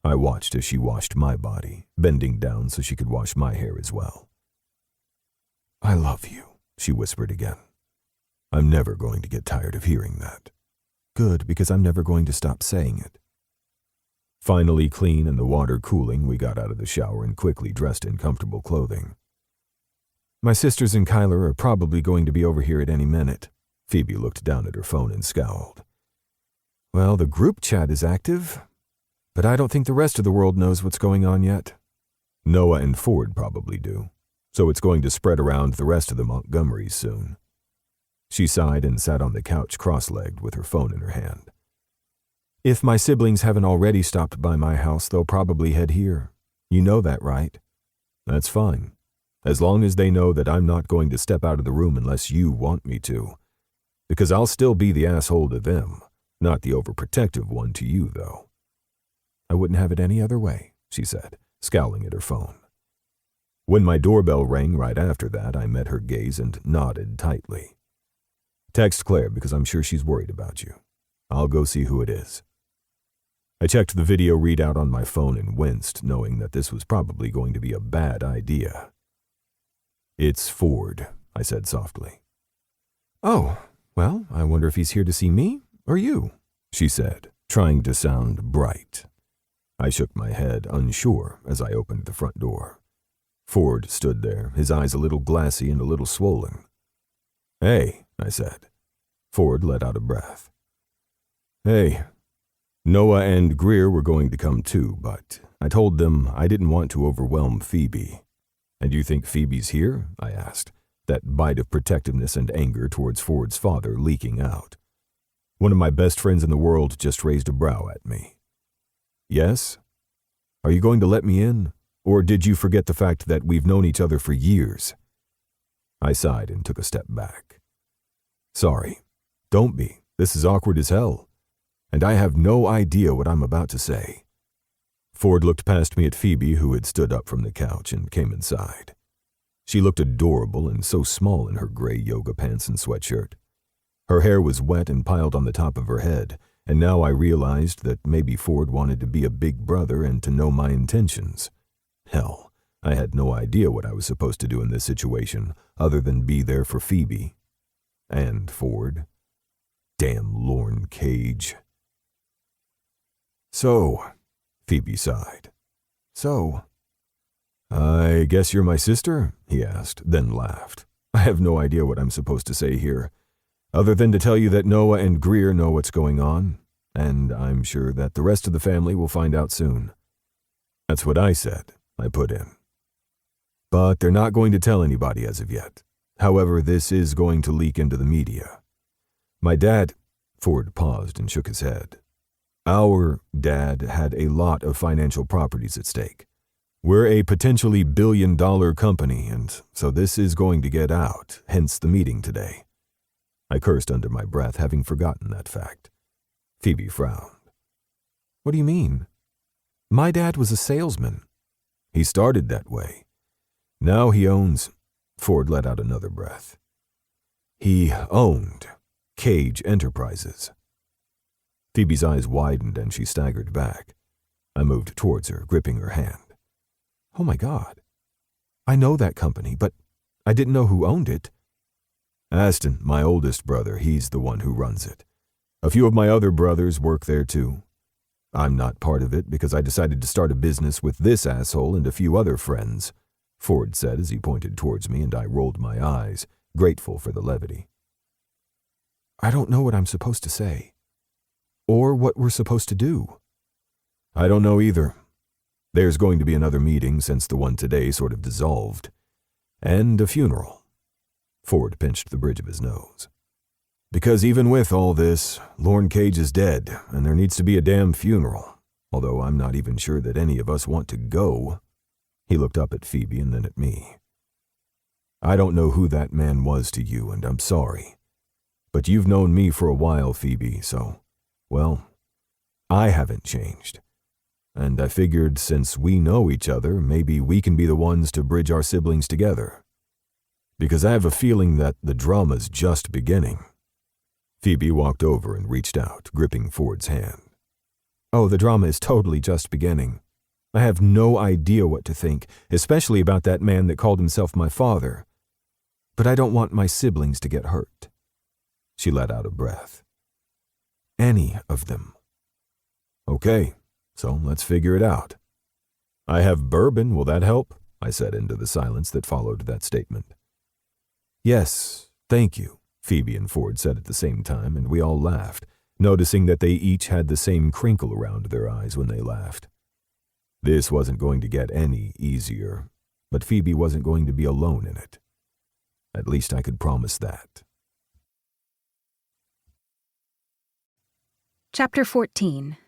I watched as she washed my body, bending down so she could wash my hair as well. "I love you," she whispered again. I'm never going to get tired of hearing that. Good, because I'm never going to stop saying it. Finally clean and the water cooling, we got out of the shower and quickly dressed in comfortable clothing. "My sisters and Kyler are probably going to be over here at any minute." Phoebe looked down at her phone and scowled. "Well, the group chat is active, but I don't think the rest of the world knows what's going on yet." "Noah and Ford probably do, so it's going to spread around the rest of the Montgomerys soon." She sighed and sat on the couch cross-legged with her phone in her hand. "If my siblings haven't already stopped by my house, they'll probably head here. You know that, right?" "That's fine, as long as they know that I'm not going to step out of the room unless you want me to. Because I'll still be the asshole to them, not the overprotective one to you, though." "I wouldn't have it any other way," she said, scowling at her phone. When my doorbell rang right after that, I met her gaze and nodded tightly. Text Claire because I'm sure she's worried about you. I'll go see who it is." I checked the video readout on my phone and winced, knowing that this was probably going to be a bad idea. "It's Ford," I said softly. "Oh, well, I wonder if he's here to see me or you," she said, trying to sound bright. I shook my head, unsure, as I opened the front door. Ford stood there, his eyes a little glassy and a little swollen. "Hey," I said. Ford let out a breath. "Hey. Noah and Greer were going to come too, but I told them I didn't want to overwhelm Phoebe." "And you think Phoebe's here?" I asked, that bite of protectiveness and anger towards Ford's father leaking out. One of my best friends in the world just raised a brow at me. "Yes? Are you going to let me in? Or did you forget the fact that we've known each other for years?" I sighed and took a step back. "Sorry. Don't be. This is awkward as hell. And I have no idea what I'm about to say." Ford looked past me at Phoebe, who had stood up from the couch and came inside. She looked adorable and so small in her gray yoga pants and sweatshirt. Her hair was wet and piled on the top of her head, and now I realized that maybe Ford wanted to be a big brother and to know my intentions. Hell, I had no idea what I was supposed to do in this situation other than be there for Phoebe. And Ford. Damn Lorne Cage. "So," Phoebe sighed. "So, I guess you're my sister?" he asked, then laughed. "I have no idea what I'm supposed to say here, other than to tell you that Noah and Greer know what's going on, and I'm sure that the rest of the family will find out soon." "That's what I said," I put in. "But they're not going to tell anybody as of yet. However, this is going to leak into the media. My dad," Ford paused and shook his head. "Our dad had a lot of financial properties at stake. We're a potentially billion-dollar company, and so this is going to get out, hence the meeting today." I cursed under my breath, having forgotten that fact. Phoebe frowned. "What do you mean? My dad was a salesman." "He started that way. Now he owns—" Ford let out another breath. "He owned Cage Enterprises." Phoebe's eyes widened and she staggered back. I moved towards her, gripping her hand. "Oh my God. I know that company, but I didn't know who owned it." "Aston, my oldest brother, he's the one who runs it. A few of my other brothers work there too. I'm not part of it because I decided to start a business with this asshole and a few other friends," Ford said as he pointed towards me, and I rolled my eyes, grateful for the levity. "I don't know what I'm supposed to say. Or what we're supposed to do." "I don't know either. There's going to be another meeting since the one today sort of dissolved. And a funeral." Ford pinched the bridge of his nose. "Because even with all this, Lorne Cage is dead, and there needs to be a damn funeral, although I'm not even sure that any of us want to go." He looked up at Phoebe and then at me. "I don't know who that man was to you, and I'm sorry. But you've known me for a while, Phoebe, so, well, I haven't changed. And I figured since we know each other, maybe we can be the ones to bridge our siblings together. Because I have a feeling that the drama's just beginning." Phoebe walked over and reached out, gripping Ford's hand. "Oh, the drama is totally just beginning. I have no idea what to think, especially about that man that called himself my father. But I don't want my siblings to get hurt." She let out a breath. "Any of them." "Okay, so let's figure it out." "I have bourbon, will that help?" I said into the silence that followed that statement. "Yes, thank you," Phoebe and Ford said at the same time, and we all laughed, noticing that they each had the same crinkle around their eyes when they laughed. This wasn't going to get any easier, but Phoebe wasn't going to be alone in it. At least I could promise that. Chapter 14.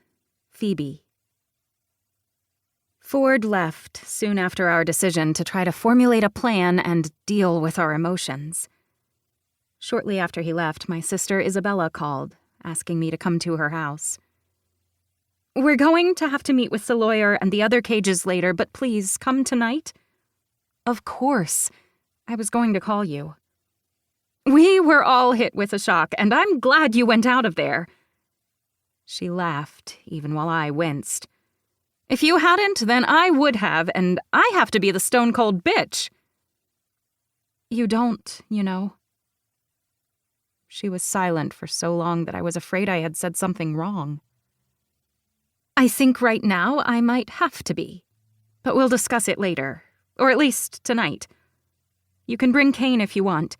Phoebe. Ford left soon after our decision to try to formulate a plan and deal with our emotions. Shortly after he left, my sister Isabella called, asking me to come to her house. "We're going to have to meet with the lawyer and the other Cages later, but please, come tonight." "Of course. I was going to call you." We were all hit with a shock, and I'm glad you went out of there. She laughed, even while I winced. If you hadn't, then I would have, and I have to be the stone-cold bitch. You don't, you know. She was silent for so long that I was afraid I had said something wrong. I think right now I might have to be, but we'll discuss it later, or at least tonight. You can bring Kane if you want.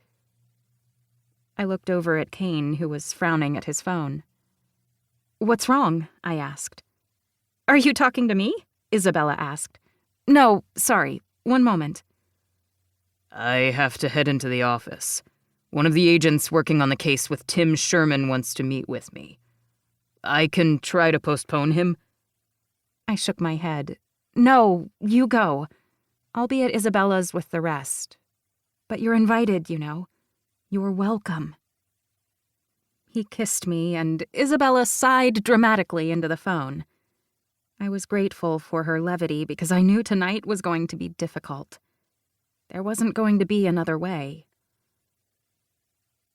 I looked over at Kane, who was frowning at his phone. What's wrong? I asked. Are you talking to me? Isabella asked. No, sorry. One moment. I have to head into the office. One of the agents working on the case with Tim Sherman wants to meet with me. I can try to postpone him. I shook my head. No, you go. I'll be at Isabella's with the rest. But you're invited, you know. You're welcome. He kissed me, and Isabella sighed dramatically into the phone. I was grateful for her levity because I knew tonight was going to be difficult. There wasn't going to be another way.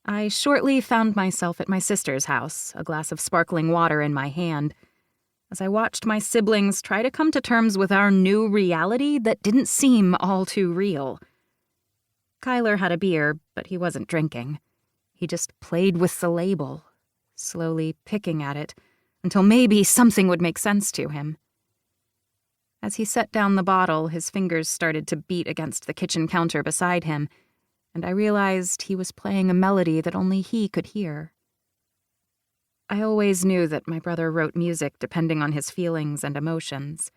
I shortly found myself at my sister's house, a glass of sparkling water in my hand, as I watched my siblings try to come to terms with our new reality that didn't seem all too real. Kyler had a beer, but he wasn't drinking. He just played with the label, slowly picking at it, until maybe something would make sense to him. As he set down the bottle, his fingers started to beat against the kitchen counter beside him, and I realized he was playing a melody that only he could hear. I always knew that my brother wrote music depending on his feelings and emotions.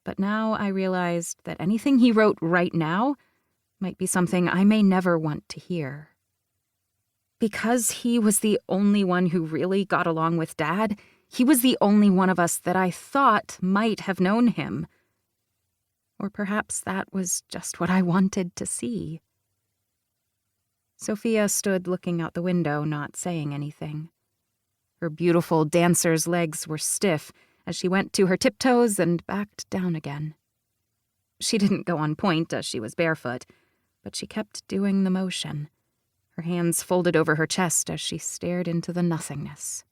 But now I realized that anything he wrote right now might be something I may never want to hear. Because he was the only one who really got along with Dad, he was the only one of us that I thought might have known him. Or perhaps that was just what I wanted to see. Sophia stood looking out the window, not saying anything. Her beautiful dancer's legs were stiff as she went to her tiptoes and backed down again. She didn't go on point as she was barefoot, but she kept doing the motion, her hands folded over her chest as she stared into the nothingness.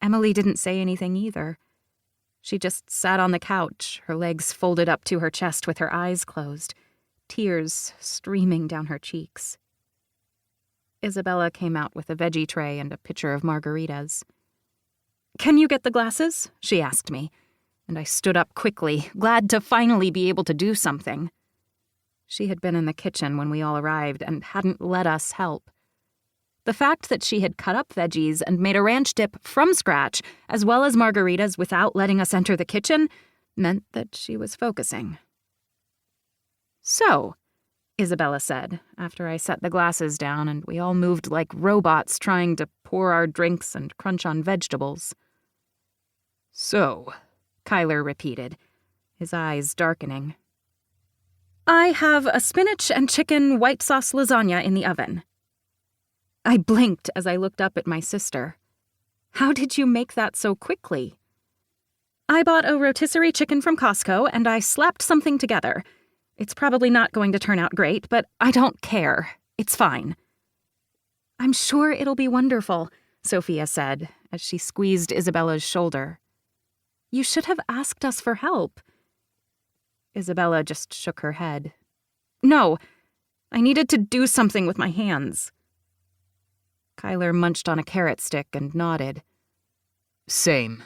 Emily didn't say anything either. She just sat on the couch, her legs folded up to her chest with her eyes closed, tears streaming down her cheeks. Isabella came out with a veggie tray and a pitcher of margaritas. "Can you get the glasses?" she asked me, and I stood up quickly, glad to finally be able to do something. She had been in the kitchen when we all arrived and hadn't let us help. The fact that she had cut up veggies and made a ranch dip from scratch, as well as margaritas without letting us enter the kitchen, meant that she was focusing. "So," Isabella said, after I set the glasses down and we all moved like robots trying to pour our drinks and crunch on vegetables. "So," Kyler repeated, his eyes darkening. "I have a spinach and chicken white sauce lasagna in the oven." I blinked as I looked up at my sister. "How did you make that so quickly?" "I bought a rotisserie chicken from Costco and I slapped something together. It's probably not going to turn out great, but I don't care. It's fine." "I'm sure it'll be wonderful," Sophia said as she squeezed Isabella's shoulder. "You should have asked us for help." Isabella just shook her head. "No, I needed to do something with my hands." Kyler munched on a carrot stick and nodded. "Same.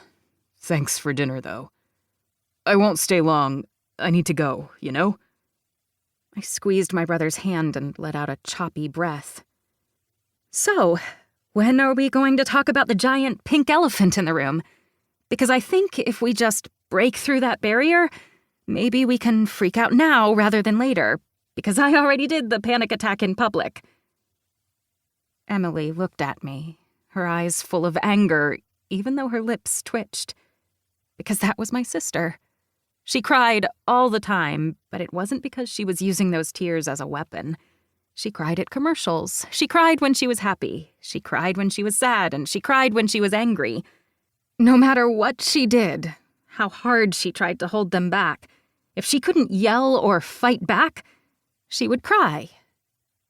Thanks for dinner, though. I won't stay long. I need to go, you know?" I squeezed my brother's hand and let out a choppy breath. "So, when are we going to talk about the giant pink elephant in the room? Because I think if we just break through that barrier, maybe we can freak out now rather than later, because I already did the panic attack in public." Emily looked at me, her eyes full of anger, even though her lips twitched. Because that was my sister. She cried all the time, but it wasn't because she was using those tears as a weapon. She cried at commercials. She cried when she was happy. She cried when she was sad, and she cried when she was angry. No matter what she did, how hard she tried to hold them back, if she couldn't yell or fight back, she would cry.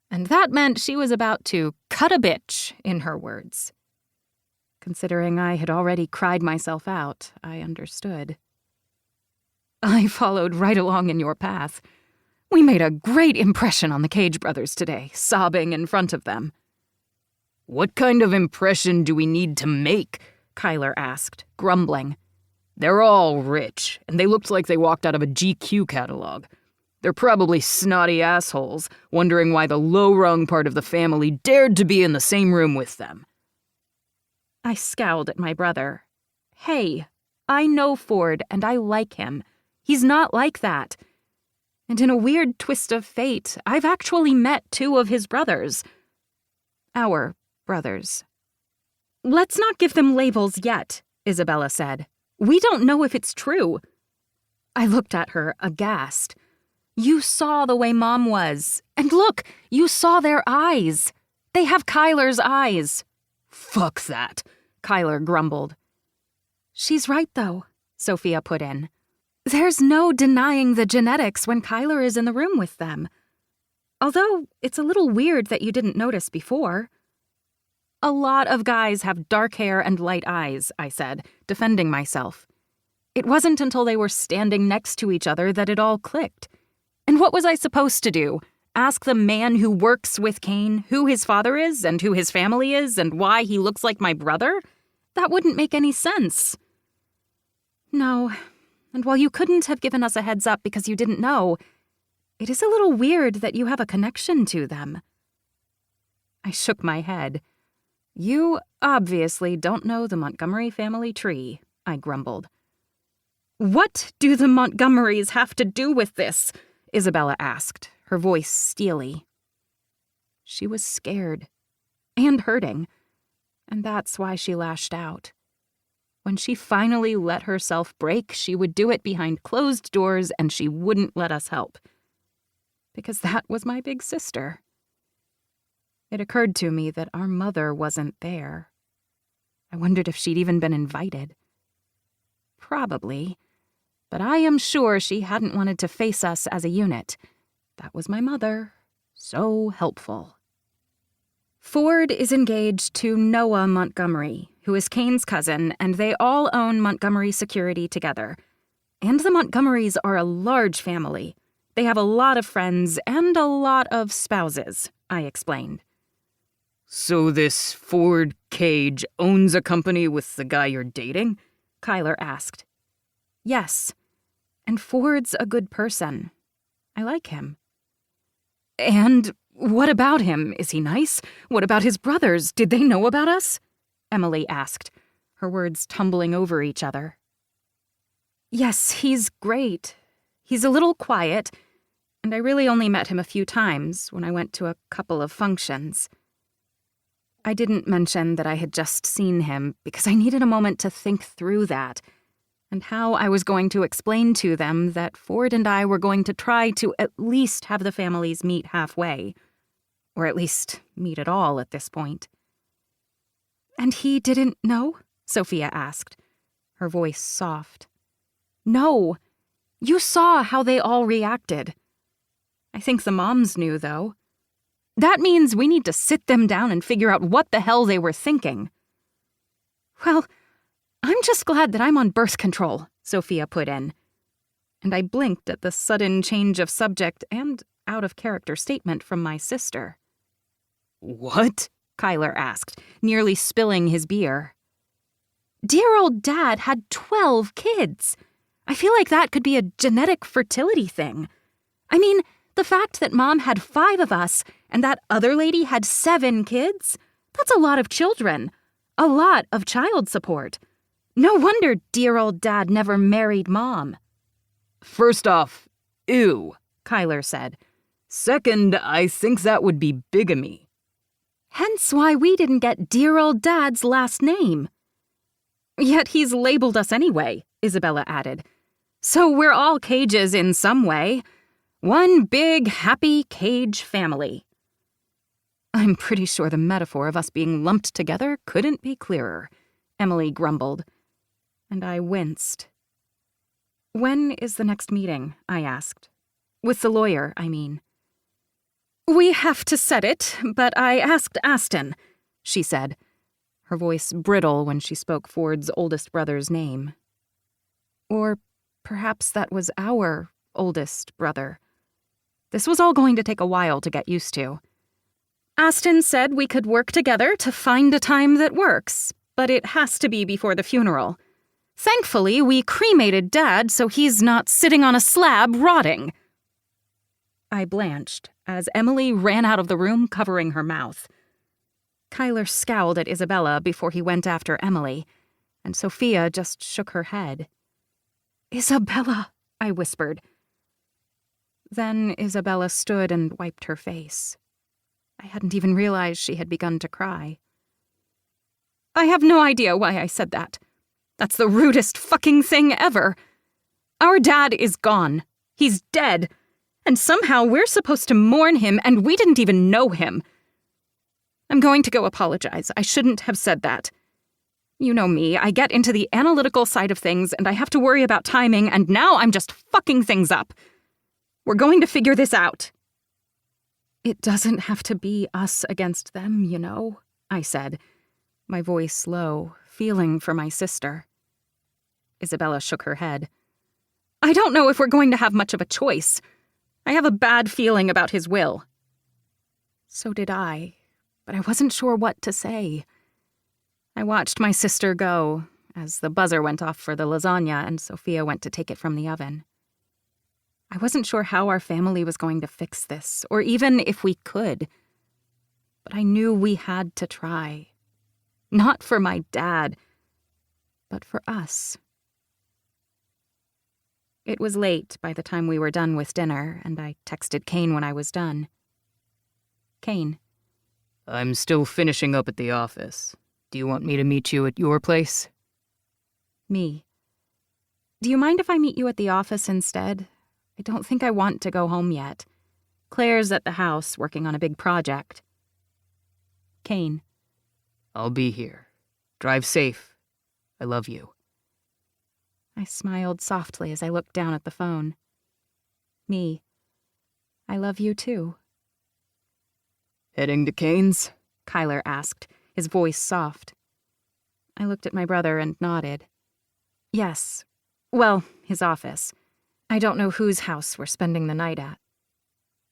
And that meant she was about to cut a bitch, in her words. Considering I had already cried myself out, I understood. I followed right along in your path. We made a great impression on the Cage brothers today, sobbing in front of them. What kind of impression do we need to make? Kyler asked, grumbling. They're all rich, and they looked like they walked out of a GQ catalog. They're probably snotty assholes, wondering why the low-rung part of the family dared to be in the same room with them. I scowled at my brother. Hey, I know Ford, and I like him. He's not like that. And in a weird twist of fate, I've actually met 2 of his brothers. Our brothers. Let's not give them labels yet, Isabella said. We don't know if it's true. I looked at her, aghast. You saw the way Mom was. And look, you saw their eyes. They have Kyler's eyes. Fuck that, Kyler grumbled. She's right, though, Sophia put in. There's no denying the genetics when Kyler is in the room with them. Although, it's a little weird that you didn't notice before. A lot of guys have dark hair and light eyes, I said, defending myself. It wasn't until they were standing next to each other that it all clicked. And what was I supposed to do? Ask the man who works with Kane who his father is and who his family is and why he looks like my brother? That wouldn't make any sense. No, and while you couldn't have given us a heads up because you didn't know, it is a little weird that you have a connection to them. I shook my head. You obviously don't know the Montgomery family tree, I grumbled. What do the Montgomerys have to do with this? Isabella asked, her voice steely. She was scared and hurting, and that's why she lashed out. When she finally let herself break, she would do it behind closed doors and she wouldn't let us help. Because that was my big sister. It occurred to me that our mother wasn't there. I wondered if she'd even been invited. Probably, but I am sure she hadn't wanted to face us as a unit. That was my mother. So helpful. Ford is engaged to Noah Montgomery, who is Kane's cousin, and they all own Montgomery Security together. And the Montgomerys are a large family. They have a lot of friends and a lot of spouses, I explained. So this Ford Cage owns a company with the guy you're dating? Kyler asked. Yes, and Ford's a good person. I like him. And what about him? Is he nice? What about his brothers? Did they know about us? Emily asked, her words tumbling over each other. Yes, he's great. He's a little quiet, and I really only met him a few times when I went to a couple of functions. I didn't mention that I had just seen him because I needed a moment to think through that and how I was going to explain to them that Ford and I were going to try to at least have the families meet halfway, or at least meet at all at this point. And he didn't know? Sophia asked, her voice soft. No, you saw how they all reacted. I think the moms knew, though. That means we need to sit them down and figure out what the hell they were thinking. Well, I'm just glad that I'm on birth control, Sophia put in. And I blinked at the sudden change of subject and out-of-character statement from my sister. What? Kyler asked, nearly spilling his beer. Dear old Dad had 12 kids. I feel like that could be a genetic fertility thing. I mean, the fact that Mom had 5 of us and that other lady had 7 kids, that's a lot of children. A lot of child support. No wonder dear old Dad never married Mom. First off, ew, Kyler said. Second, I think that would be bigamy. Hence why we didn't get dear old Dad's last name. Yet he's labeled us anyway, Isabella added. So we're all Cages in some way. One big, happy Cage family. I'm pretty sure the metaphor of us being lumped together couldn't be clearer, Emily grumbled. And I winced. When is the next meeting? I asked. With the lawyer, I mean. We have to set it, but I asked Aston, she said, her voice brittle when she spoke Ford's oldest brother's name. Or perhaps that was our oldest brother. This was all going to take a while to get used to. Aston said we could work together to find a time that works, but it has to be before the funeral. Thankfully, we cremated Dad so he's not sitting on a slab rotting. I blanched as Emily ran out of the room covering her mouth. Kyler scowled at Isabella before he went after Emily, and Sophia just shook her head. "Isabella," I whispered. Then Isabella stood and wiped her face. I hadn't even realized she had begun to cry. I have no idea why I said that. That's the rudest fucking thing ever. Our dad is gone. He's dead. And somehow we're supposed to mourn him and we didn't even know him. I'm going to go apologize. I shouldn't have said that. You know me, I get into the analytical side of things and I have to worry about timing, and now I'm just fucking things up. We're going to figure this out. It doesn't have to be us against them, you know, I said, my voice low, feeling for my sister. Isabella shook her head. I don't know if we're going to have much of a choice. I have a bad feeling about his will. So did I, but I wasn't sure what to say. I watched my sister go as the buzzer went off for the lasagna and Sophia went to take it from the oven. I wasn't sure how our family was going to fix this, or even if we could. But I knew we had to try. Not for my dad, but for us. It was late by the time we were done with dinner, and I texted Kane when I was done. Kane. I'm still finishing up at the office. Do you want me to meet you at your place? Me. Do you mind if I meet you at the office instead? I don't think I want to go home yet. Claire's at the house working on a big project. Kane. I'll be here. Drive safe. I love you. I smiled softly as I looked down at the phone. Me. I love you too. Heading to Kane's? Kyler asked, his voice soft. I looked at my brother and nodded. Yes. Well, his office. I don't know whose house we're spending the night at.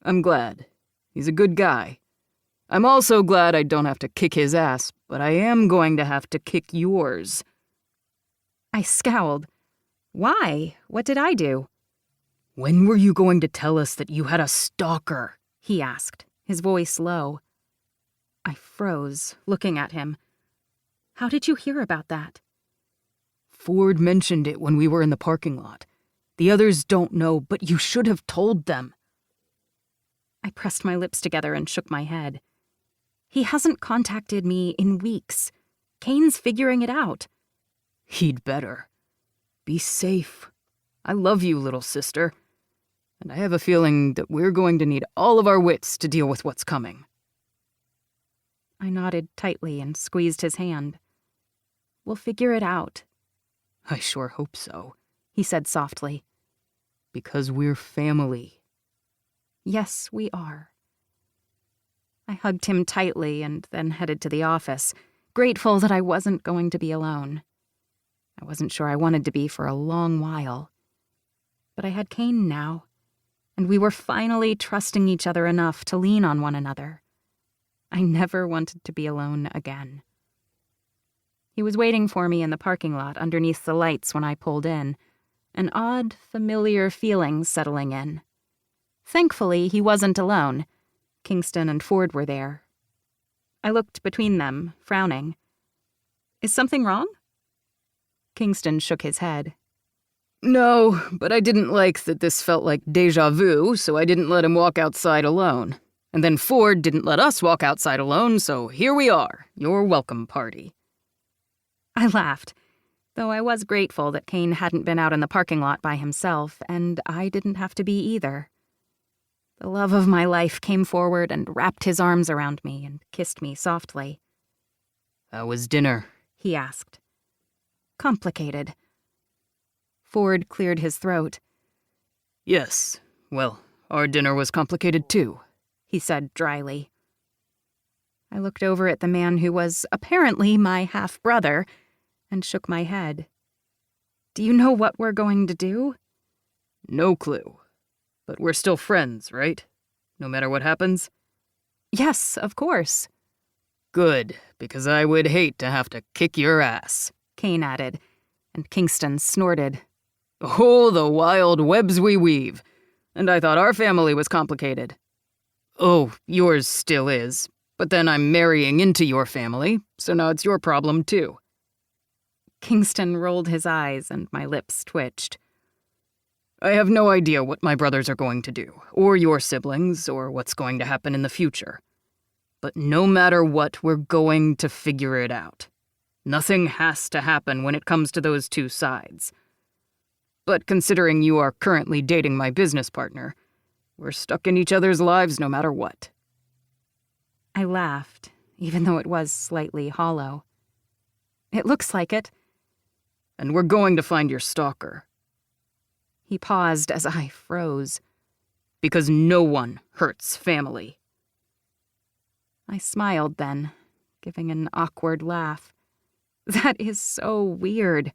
I'm glad. He's a good guy. I'm also glad I don't have to kick his ass, but I am going to have to kick yours. I scowled. Why? What did I do? When were you going to tell us that you had a stalker? He asked, his voice low. I froze, looking at him. How did you hear about that? Ford mentioned it when we were in the parking lot. The others don't know, but you should have told them. I pressed my lips together and shook my head. He hasn't contacted me in weeks. Kane's figuring it out. He'd better. Be safe. I love you, little sister. And I have a feeling that we're going to need all of our wits to deal with what's coming. I nodded tightly and squeezed his hand. We'll figure it out. I sure hope so, he said softly. Because we're family. Yes, we are. I hugged him tightly and then headed to the office, grateful that I wasn't going to be alone. I wasn't sure I wanted to be for a long while. But I had Kane now, and we were finally trusting each other enough to lean on one another. I never wanted to be alone again. He was waiting for me in the parking lot underneath the lights when I pulled in, an odd, familiar feeling settling in. Thankfully, he wasn't alone. Kingston and Ford were there. I looked between them, frowning. Is something wrong? Kingston shook his head. No, but I didn't like that this felt like déjà vu, so I didn't let him walk outside alone. And then Ford didn't let us walk outside alone, so here we are, your welcome party. I laughed, though I was grateful that Kane hadn't been out in the parking lot by himself, and I didn't have to be either. The love of my life came forward and wrapped his arms around me and kissed me softly. How was dinner? He asked. Complicated. Ford cleared his throat. Yes, well, our dinner was complicated too. he said dryly. I looked over at the man who was apparently my half-brother and shook my head. Do you know what we're going to do? No clue. But we're still friends, right? No matter what happens? Yes, of course. Good, because I would hate to have to kick your ass, Kane added, and Kingston snorted. Oh, the wild webs we weave. And I thought our family was complicated. Oh, yours still is. But then I'm marrying into your family, so now it's your problem too. Kingston rolled his eyes and my lips twitched. I have no idea what my brothers are going to do, or your siblings, or what's going to happen in the future. But no matter what, we're going to figure it out. Nothing has to happen when it comes to those two sides. But considering you are currently dating my business partner, we're stuck in each other's lives no matter what. I laughed, even though it was slightly hollow. It looks like it. And we're going to find your stalker. He paused as I froze. Because no one hurts family. I smiled then, giving an awkward laugh. That is so weird.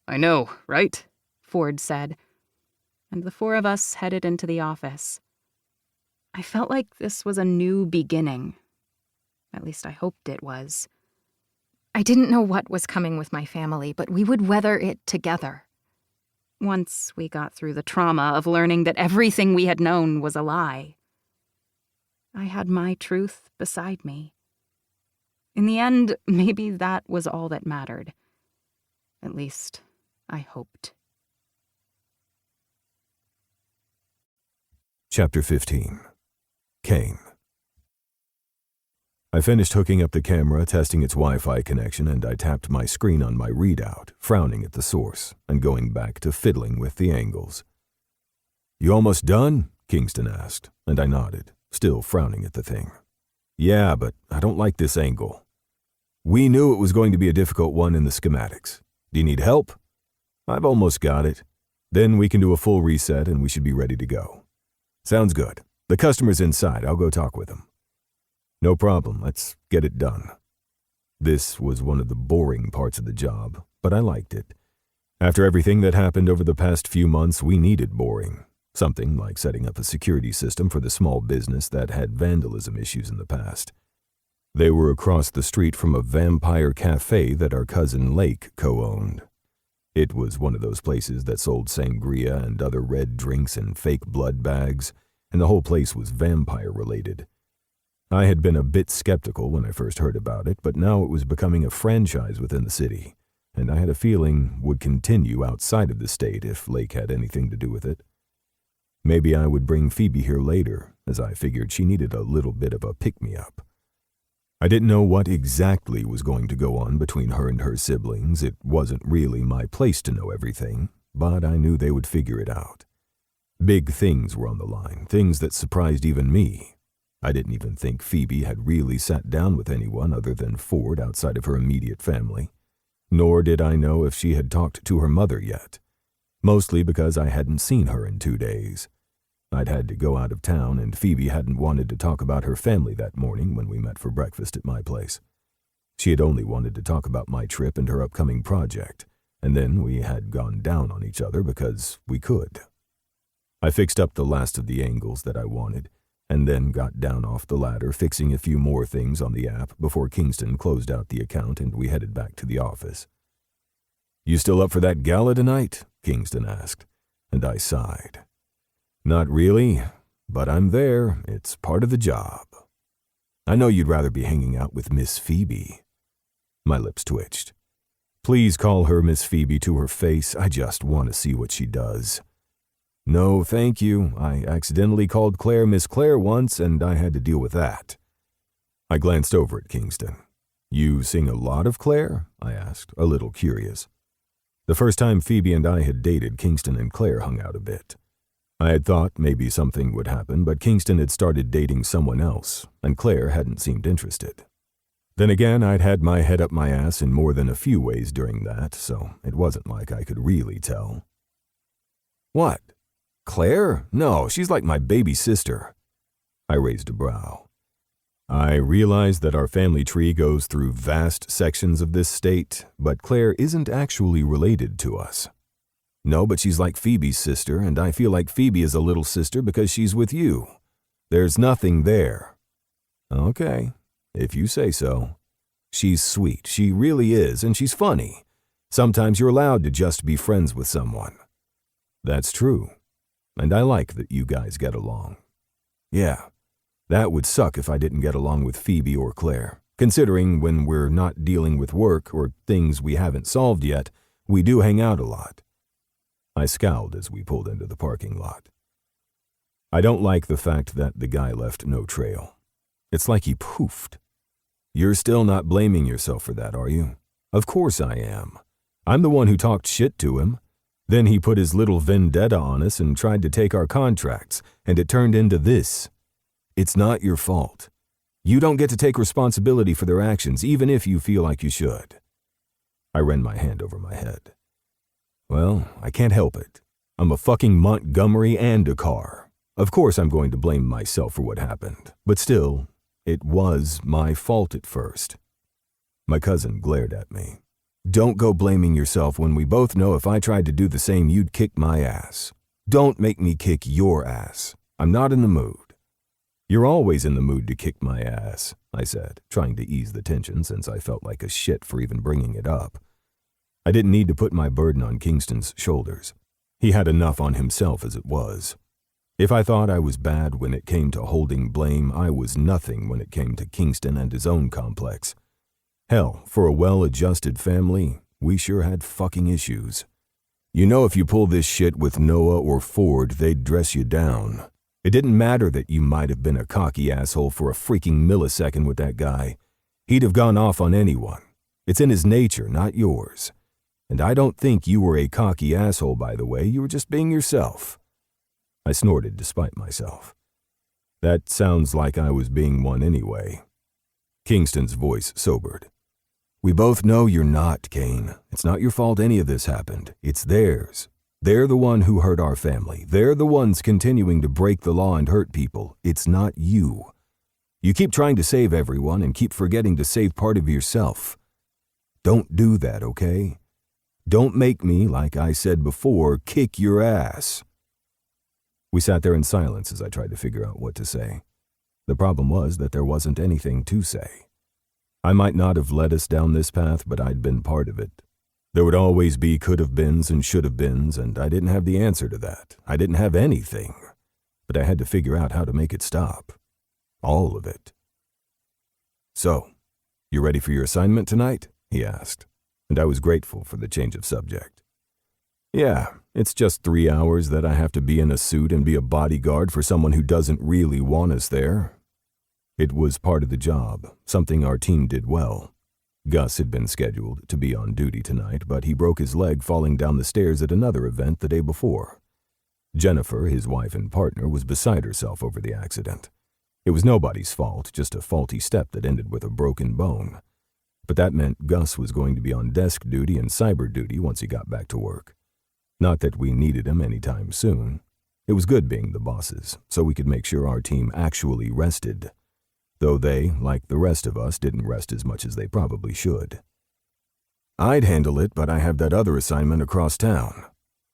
I know, right? Ford said, and the four of us headed into the office. I felt like this was a new beginning. At least I hoped it was. I didn't know what was coming with my family, but we would weather it together. Once we got through the trauma of learning that everything we had known was a lie. I had my truth beside me. In the end, maybe that was all that mattered. At least, I hoped. Chapter 15. Kane. I finished hooking up the camera, testing its Wi-Fi connection, and I tapped my screen on my readout, frowning at the source, and going back to fiddling with the angles. "You almost done?" Kingston asked, and I nodded, still frowning at the thing. "Yeah, but I don't like this angle. We knew it was going to be a difficult one in the schematics. Do you need help?" "I've almost got it. Then we can do a full reset and we should be ready to go." "Sounds good. The customer's inside. I'll go talk with him." "No problem. Let's get it done." This was one of the boring parts of the job, but I liked it. After everything that happened over the past few months, we needed boring. Something like setting up a security system for the small business that had vandalism issues in the past. They were across the street from a vampire cafe that our cousin Lake co-owned. It was one of those places that sold sangria and other red drinks in fake blood bags, and the whole place was vampire-related. I had been a bit skeptical when I first heard about it, but now it was becoming a franchise within the city, and I had a feeling would continue outside of the state if Lake had anything to do with it. Maybe I would bring Phoebe here later, as I figured she needed a little bit of a pick-me-up. I didn't know what exactly was going to go on between her and her siblings. It wasn't really my place to know everything, but I knew they would figure it out. Big things were on the line, things that surprised even me. I didn't even think Phoebe had really sat down with anyone other than Ford outside of her immediate family. Nor did I know if she had talked to her mother yet, mostly because I hadn't seen her in 2 days. I'd had to go out of town, and Phoebe hadn't wanted to talk about her family that morning when we met for breakfast at my place. She had only wanted to talk about my trip and her upcoming project, and then we had gone down on each other because we could. I fixed up the last of the angles that I wanted, and then got down off the ladder, fixing a few more things on the app before Kingston closed out the account and we headed back to the office. "You still up for that gala tonight?" Kingston asked, and I sighed. "Not really, but I'm there. It's part of the job." "I know you'd rather be hanging out with Miss Phoebe." My lips twitched. "Please call her Miss Phoebe to her face. I just want to see what she does." "No, thank you. I accidentally called Claire Miss Claire once, and I had to deal with that." I glanced over at Kingston. "You sing a lot of Claire?" I asked, a little curious. The first time Phoebe and I had dated, Kingston and Claire hung out a bit. I had thought maybe something would happen, but Kingston had started dating someone else, and Claire hadn't seemed interested. Then again, I'd had my head up my ass in more than a few ways during that, so it wasn't like I could really tell. "What? Claire? No, she's like my baby sister." I raised a brow. I realize that our family tree goes through vast sections of this state, but Claire isn't actually related to us. No, but she's like Phoebe's sister, and I feel like Phoebe is a little sister because she's with you. There's nothing there. Okay, if you say so. She's sweet, she really is, and she's funny. Sometimes you're allowed to just be friends with someone. That's true, and I like that you guys get along. Yeah, that would suck if I didn't get along with Phoebe or Claire, considering when we're not dealing with work or things we haven't solved yet, we do hang out a lot. I scowled as we pulled into the parking lot. I don't like the fact that the guy left no trail. It's like he poofed. You're still not blaming yourself for that, are you? Of course I am. I'm the one who talked shit to him. Then he put his little vendetta on us and tried to take our contracts, and it turned into this. It's not your fault. You don't get to take responsibility for their actions, even if you feel like you should. I ran my hand over my head. Well, I can't help it. I'm a fucking Montgomery and a car. Of course I'm going to blame myself for what happened, but still, it was my fault at first. My cousin glared at me. Don't go blaming yourself when we both know if I tried to do the same, you'd kick my ass. Don't make me kick your ass. I'm not in the mood. You're always in the mood to kick my ass, I said, trying to ease the tension since I felt like a shit for even bringing it up. I didn't need to put my burden on Kingston's shoulders. He had enough on himself as it was. If I thought I was bad when it came to holding blame, I was nothing when it came to Kingston and his own complex. Hell, for a well-adjusted family, we sure had fucking issues. You know, if you pull this shit with Noah or Ford, they'd dress you down. It didn't matter that you might have been a cocky asshole for a freaking millisecond with that guy. He'd have gone off on anyone. It's in his nature, not yours. And I don't think you were a cocky asshole, by the way. You were just being yourself. I snorted despite myself. That sounds like I was being one anyway. Kingston's voice sobered. We both know you're not, Kane. It's not your fault any of this happened. It's theirs. They're the one who hurt our family. They're the ones continuing to break the law and hurt people. It's not you. You keep trying to save everyone and keep forgetting to save part of yourself. Don't do that, okay? Don't make me, like I said before, kick your ass. We sat there in silence as I tried to figure out what to say. The problem was that there wasn't anything to say. I might not have led us down this path, but I'd been part of it. There would always be could-have-beens and should-have-beens, and I didn't have the answer to that. I didn't have anything. But I had to figure out how to make it stop. All of it. So, you ready for your assignment tonight? He asked. And I was grateful for the change of subject. Yeah, it's just 3 hours that I have to be in a suit and be a bodyguard for someone who doesn't really want us there. It was part of the job, something our team did well. Gus had been scheduled to be on duty tonight, but he broke his leg falling down the stairs at another event the day before. Jennifer, his wife and partner, was beside herself over the accident. It was nobody's fault, just a faulty step that ended with a broken bone. But that meant Gus was going to be on desk duty and cyber duty once he got back to work. Not that we needed him anytime soon. It was good being the bosses, so we could make sure our team actually rested. Though they, like the rest of us, didn't rest as much as they probably should. I'd handle it, but I have that other assignment across town.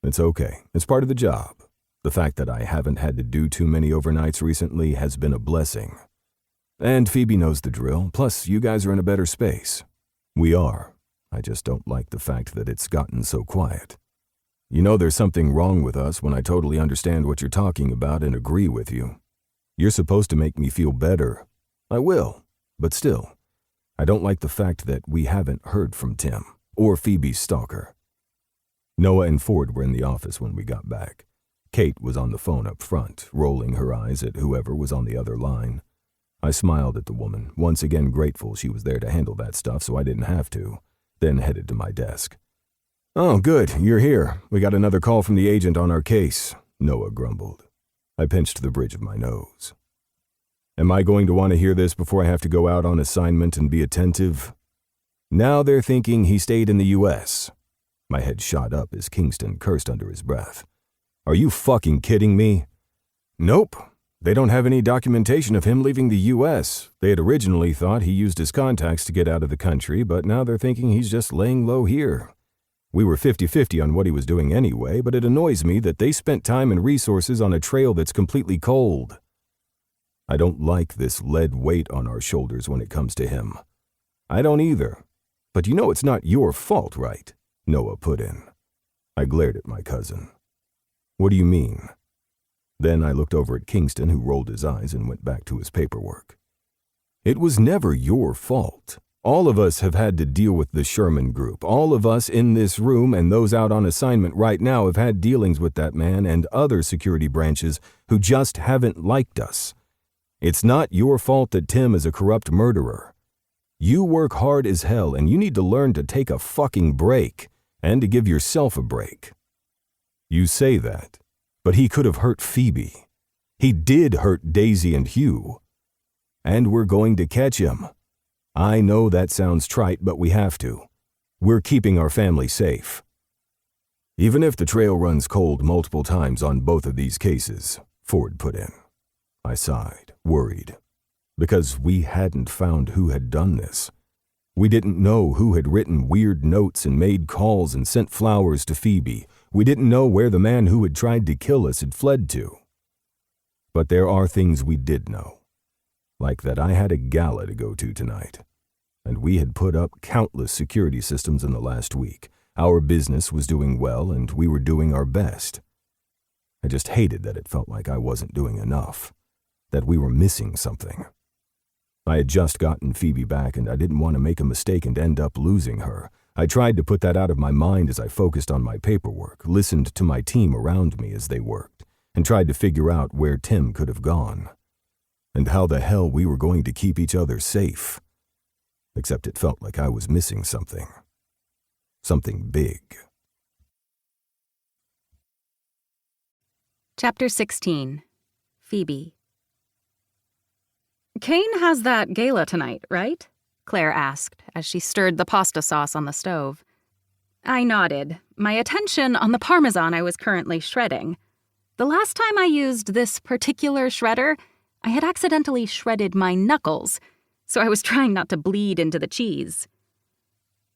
It's okay. It's part of the job. The fact that I haven't had to do too many overnights recently has been a blessing. And Phoebe knows the drill, plus you guys are in a better space. We are. I just don't like the fact that it's gotten so quiet. You know there's something wrong with us when I totally understand what you're talking about and agree with you. You're supposed to make me feel better. I will, but still, I don't like the fact that we haven't heard from Tim, or Phoebe's stalker. Noah and Ford were in the office when we got back. Kate was on the phone up front, rolling her eyes at whoever was on the other line. I smiled at the woman, once again grateful she was there to handle that stuff so I didn't have to, then headed to my desk. Oh, good, you're here. We got another call from the agent on our case, Noah grumbled. I pinched the bridge of my nose. Am I going to want to hear this before I have to go out on assignment and be attentive? Now they're thinking he stayed in the U.S. My head shot up as Kingston cursed under his breath. Are you fucking kidding me? Nope. They don't have any documentation of him leaving the U.S. They had originally thought he used his contacts to get out of the country, but now they're thinking he's just laying low here. We were 50-50 on what he was doing anyway, but it annoys me that they spent time and resources on a trail that's completely cold. I don't like this lead weight on our shoulders when it comes to him. I don't either. But you know it's not your fault, right? Noah put in. I glared at my cousin. What do you mean? Then I looked over at Kingston, who rolled his eyes and went back to his paperwork. It was never your fault. All of us have had to deal with the Sherman Group. All of us in this room and those out on assignment right now have had dealings with that man and other security branches who just haven't liked us. It's not your fault that Tim is a corrupt murderer. You work hard as hell and you need to learn to take a fucking break and to give yourself a break. You say that, but he could have hurt Phoebe. He did hurt Daisy and Hugh. And we're going to catch him. I know that sounds trite, but we have to. We're keeping our family safe. Even if the trail runs cold multiple times on both of these cases, Ford put in. I sighed, worried, because we hadn't found who had done this. We didn't know who had written weird notes and made calls and sent flowers to Phoebe. We didn't know where the man who had tried to kill us had fled to. But there are things we did know. Like that I had a gala to go to tonight. And we had put up countless security systems in the last week. Our business was doing well and we were doing our best. I just hated that it felt like I wasn't doing enough. That we were missing something. I had just gotten Phoebe back and I didn't want to make a mistake and end up losing her. I tried to put that out of my mind as I focused on my paperwork, listened to my team around me as they worked, and tried to figure out where Tim could have gone. And how the hell we were going to keep each other safe. Except it felt like I was missing something. Something big. Chapter 16. Phoebe. Kane has that gala tonight, right? Claire asked as she stirred the pasta sauce on the stove. I nodded, my attention on the parmesan I was currently shredding. The last time I used this particular shredder, I had accidentally shredded my knuckles, so I was trying not to bleed into the cheese.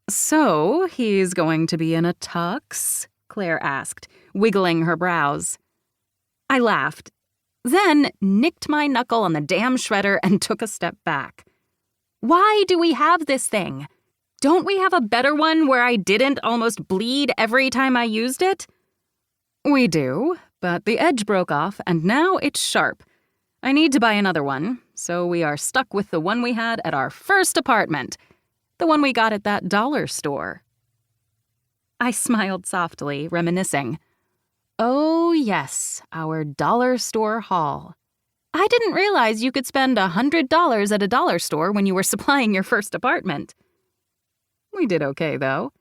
So, he's going to be in a tux? Claire asked, wiggling her brows. I laughed, then nicked my knuckle on the damn shredder and took a step back. Why do we have this thing? Don't we have a better one where I didn't almost bleed every time I used it? We do, but the edge broke off and now it's sharp. I need to buy another one, so we are stuck with the one we had at our first apartment, the one we got at that dollar store. I smiled softly, reminiscing. Oh, yes, our dollar store haul. I didn't realize you could spend $100 at a dollar store when you were supplying your first apartment. We did okay, though.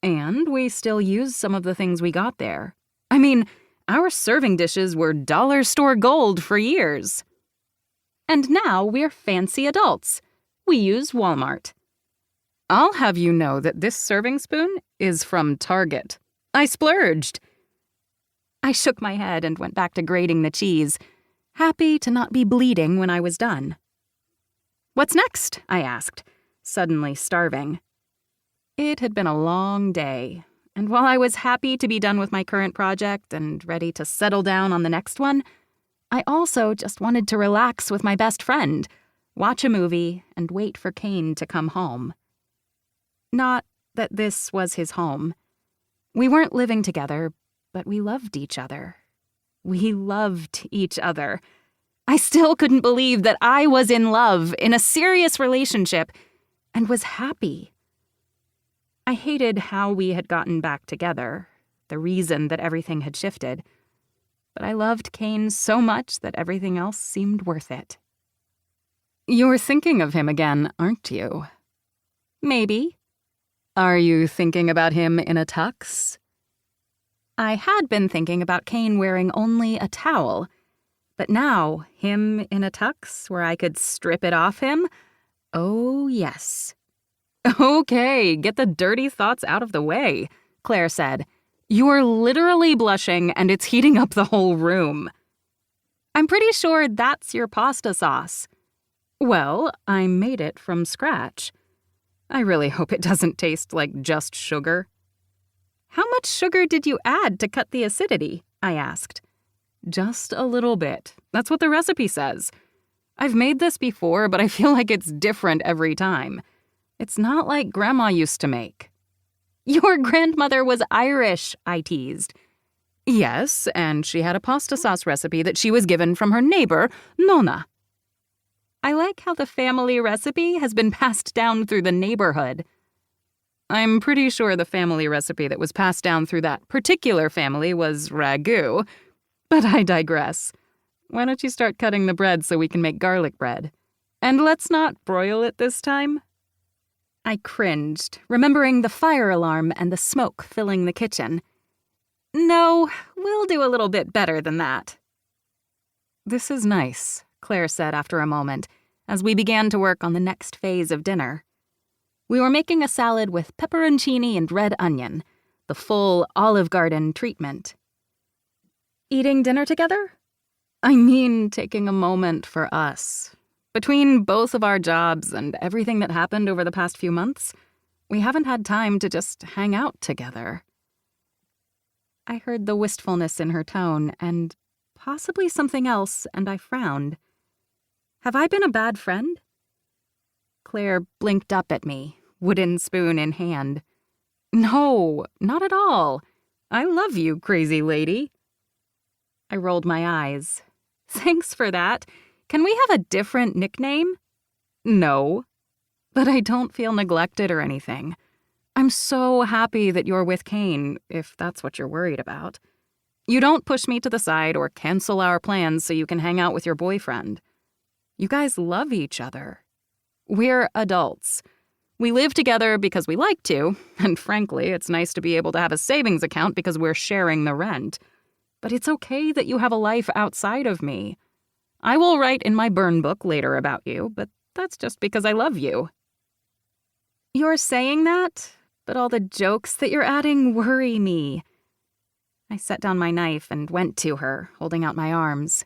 And we still used some of the things we got there. I mean, our serving dishes were dollar store gold for years. And now we're fancy adults. We use Walmart. I'll have you know that this serving spoon is from Target. I splurged. I shook my head and went back to grating the cheese, happy to not be bleeding when I was done. What's next? I asked, suddenly starving. It had been a long day, and while I was happy to be done with my current project and ready to settle down on the next one, I also just wanted to relax with my best friend, watch a movie, and wait for Kane to come home. Not that this was his home. We weren't living together, but we loved each other. We loved each other. I still couldn't believe that I was in love, in a serious relationship, and was happy. I hated how we had gotten back together, the reason that everything had shifted, but I loved Kane so much that everything else seemed worth it. You're thinking of him again, aren't you? Maybe. Are you thinking about him in a tux? I had been thinking about Kane wearing only a towel, but now, him in a tux where I could strip it off him? Oh, yes. Okay, get the dirty thoughts out of the way, Claire said. You're literally blushing and it's heating up the whole room. I'm pretty sure that's your pasta sauce. Well, I made it from scratch. I really hope it doesn't taste like just sugar. How much sugar did you add to cut the acidity? I asked. Just a little bit. That's what the recipe says. I've made this before, but I feel like it's different every time. It's not like Grandma used to make. Your grandmother was Irish, I teased. Yes, and she had a pasta sauce recipe that she was given from her neighbor, Nonna. I like how the family recipe has been passed down through the neighborhood. I'm pretty sure the family recipe that was passed down through that particular family was ragu, but I digress. Why don't you start cutting the bread so we can make garlic bread? And let's not broil it this time. I cringed, remembering the fire alarm and the smoke filling the kitchen. No, we'll do a little bit better than that. This is nice, Claire said after a moment, as we began to work on the next phase of dinner. We were making a salad with pepperoncini and red onion, the full Olive Garden treatment. Eating dinner together? I mean, taking a moment for us. Between both of our jobs and everything that happened over the past few months, we haven't had time to just hang out together. I heard the wistfulness in her tone and possibly something else, and I frowned. Have I been a bad friend? Claire blinked up at me, wooden spoon in hand. No, not at all. I love you, crazy lady. I rolled my eyes. Thanks for that. Can we have a different nickname? No. But I don't feel neglected or anything. I'm so happy that you're with Kane, if that's what you're worried about. You don't push me to the side or cancel our plans so you can hang out with your boyfriend. You guys love each other. We're adults. We live together because we like to, and frankly, it's nice to be able to have a savings account because we're sharing the rent. But it's okay that you have a life outside of me. I will write in my burn book later about you, but that's just because I love you. You're saying that, but all the jokes that you're adding worry me. I set down my knife and went to her, holding out my arms.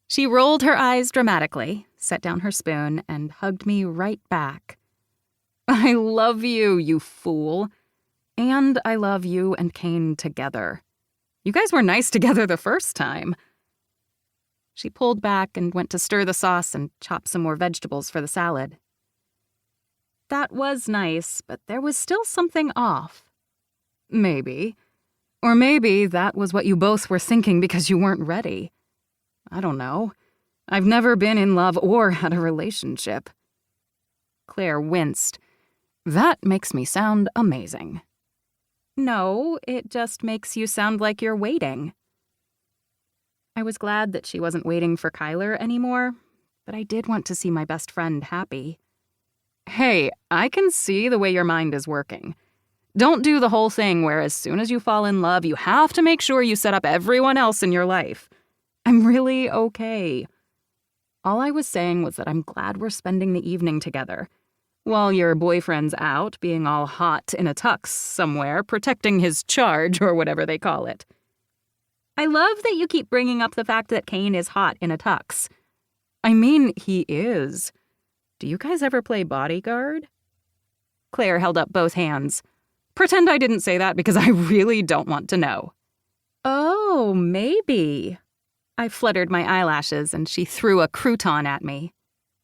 She rolled her eyes dramatically, set down her spoon, and hugged me right back. I love you, you fool. And I love you and Kane together. You guys were nice together the first time. She pulled back and went to stir the sauce and chop some more vegetables for the salad. That was nice, but there was still something off. Maybe. Or maybe that was what you both were thinking because you weren't ready. I don't know. I've never been in love or had a relationship. Claire winced. That makes me sound amazing. No, it just makes you sound like you're waiting. I was glad that she wasn't waiting for Kyler anymore, but I did want to see my best friend happy. Hey, I can see the way your mind is working. Don't do the whole thing where as soon as you fall in love, you have to make sure you set up everyone else in your life. I'm really okay. All I was saying was that I'm glad we're spending the evening together, while your boyfriend's out being all hot in a tux somewhere, protecting his charge or whatever they call it. I love that you keep bringing up the fact that Kane is hot in a tux. I mean, he is. Do you guys ever play bodyguard? Claire held up both hands. Pretend I didn't say that because I really don't want to know. Oh, maybe. I fluttered my eyelashes and she threw a crouton at me.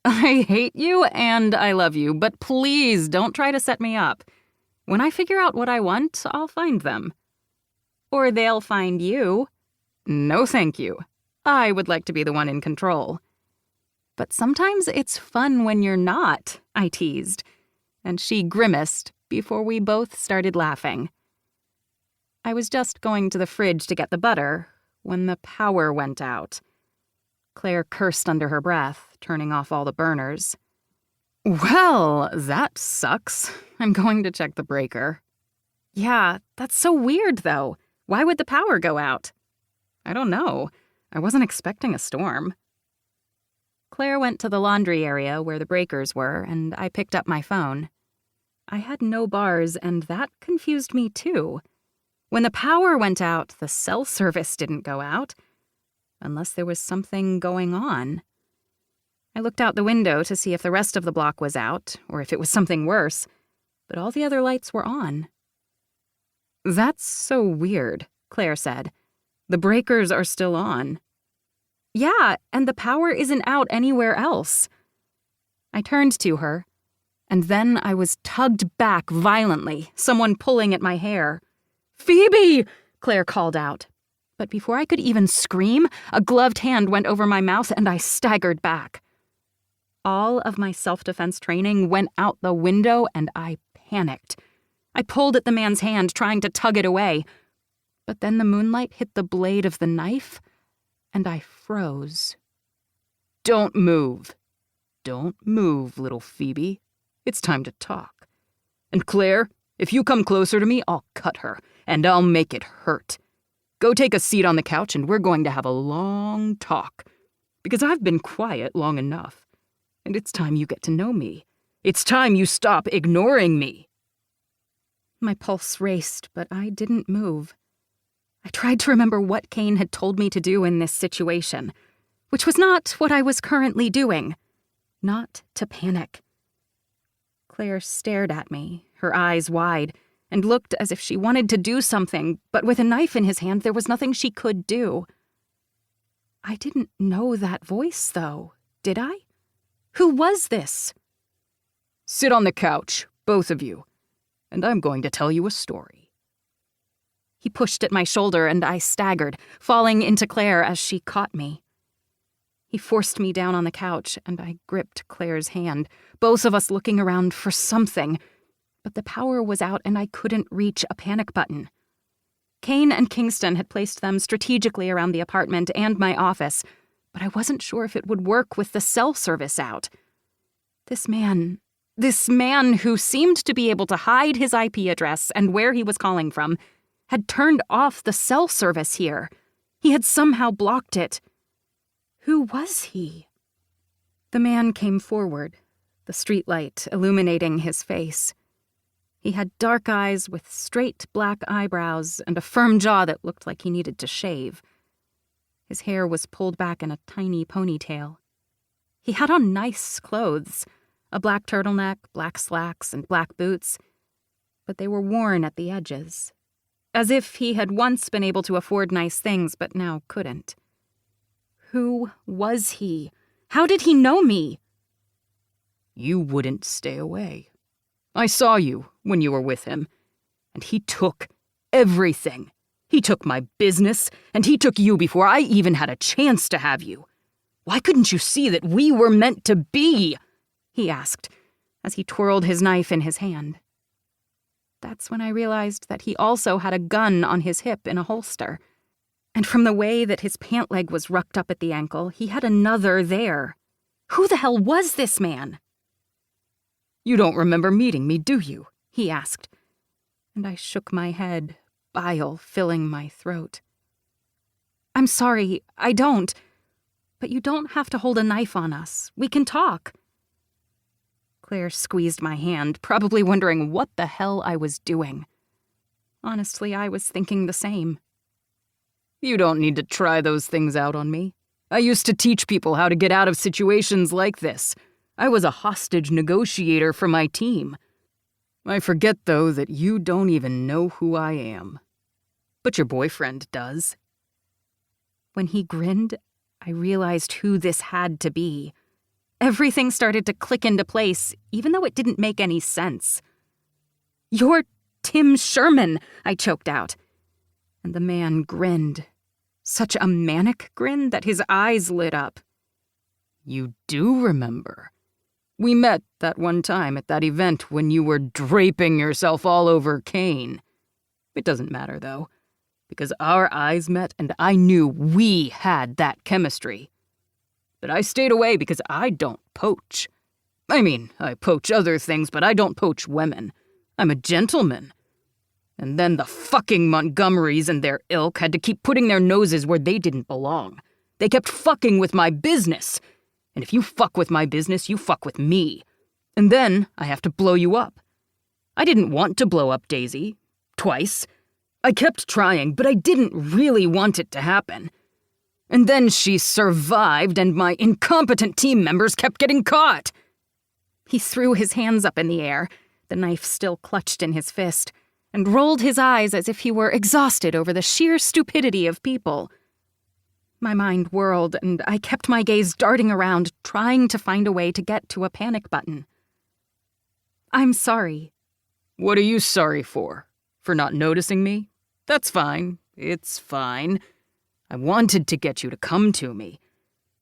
I hate you and I love you, but please don't try to set me up. When I figure out what I want, I'll find them. Or they'll find you. No, thank you. I would like to be the one in control. But sometimes it's fun when you're not, I teased, and she grimaced before we both started laughing. I was just going to the fridge to get the butter when the power went out. Claire cursed under her breath, turning off all the burners. Well, that sucks. I'm going to check the breaker. Yeah, that's so weird, though. Why would the power go out? I don't know. I wasn't expecting a storm. Claire went to the laundry area where the breakers were, and I picked up my phone. I had no bars, and that confused me, too. When the power went out, the cell service didn't go out. unless there was something going on. I looked out the window to see if the rest of the block was out, or if it was something worse, but all the other lights were on. "That's so weird," Claire said. "The breakers are still on." "Yeah, and the power isn't out anywhere else." I turned to her, and then I was tugged back violently, someone pulling at my hair. "Phoebe!" Claire called out. But before I could even scream, a gloved hand went over my mouth and I staggered back. All of my self-defense training went out the window and I panicked. I pulled at the man's hand, trying to tug it away. But then the moonlight hit the blade of the knife, and I froze. "Don't move. Don't move, little Phoebe. It's time to talk. And Claire, if you come closer to me, I'll cut her, and I'll make it hurt. Go take a seat on the couch, and we're going to have a long talk. Because I've been quiet long enough. And it's time you get to know me. It's time you stop ignoring me." My pulse raced, but I didn't move. I tried to remember what Kane had told me to do in this situation, which was not what I was currently doing. Not to panic. Claire stared at me, her eyes wide, and looked as if she wanted to do something, but with a knife in his hand, there was nothing she could do. I didn't know that voice, though, did I? Who was this? "Sit on the couch, both of you, and I'm going to tell you a story." He pushed at my shoulder and I staggered, falling into Claire as she caught me. He forced me down on the couch and I gripped Claire's hand, both of us looking around for something, but the power was out and I couldn't reach a panic button. Kane and Kingston had placed them strategically around the apartment and my office, but I wasn't sure if it would work with the cell service out. This man who seemed to be able to hide his IP address and where he was calling from, had turned off the cell service here. He had somehow blocked it. Who was he? The man came forward, the streetlight illuminating his face. He had dark eyes with straight black eyebrows and a firm jaw that looked like he needed to shave. His hair was pulled back in a tiny ponytail. He had on nice clothes, a black turtleneck, black slacks, and black boots, but they were worn at the edges, as if he had once been able to afford nice things but now couldn't. Who was he? How did he know me? "You wouldn't stay away. I saw you when you were with him, and he took everything. He took my business, and he took you before I even had a chance to have you. Why couldn't you see that we were meant to be?" he asked, as he twirled his knife in his hand. That's when I realized that he also had a gun on his hip in a holster, and from the way that his pant leg was rucked up at the ankle, he had another there. Who the hell was this man? "You don't remember meeting me, do you?" he asked, and I shook my head, bile filling my throat. "I'm sorry, I don't. But you don't have to hold a knife on us. We can talk." Claire squeezed my hand, probably wondering what the hell I was doing. Honestly, I was thinking the same. "You don't need to try those things out on me. I used to teach people how to get out of situations like this. I was a hostage negotiator for my team. I forget, though, that you don't even know who I am. But your boyfriend does." When he grinned, I realized who this had to be. Everything started to click into place, even though it didn't make any sense. "You're Tim Sherman," I choked out. And the man grinned. Such a manic grin that his eyes lit up. "You do remember. We met that one time at that event when you were draping yourself all over Kane. It doesn't matter, though, because our eyes met and I knew we had that chemistry. But I stayed away because I don't poach. I mean, I poach other things, but I don't poach women. I'm a gentleman. And then the fucking Montgomerys and their ilk had to keep putting their noses where they didn't belong. They kept fucking with my business. And if you fuck with my business, you fuck with me. And then I have to blow you up. I didn't want to blow up Daisy. Twice. I kept trying, but I didn't really want it to happen. And then she survived and my incompetent team members kept getting caught. He threw his hands up in the air, the knife still clutched in his fist, and rolled his eyes as if he were exhausted over the sheer stupidity of people. My mind whirled, and I kept my gaze darting around, trying to find a way to get to a panic button. "I'm sorry." What are you sorry for? For not noticing me? That's fine. It's fine. I wanted to get you to come to me.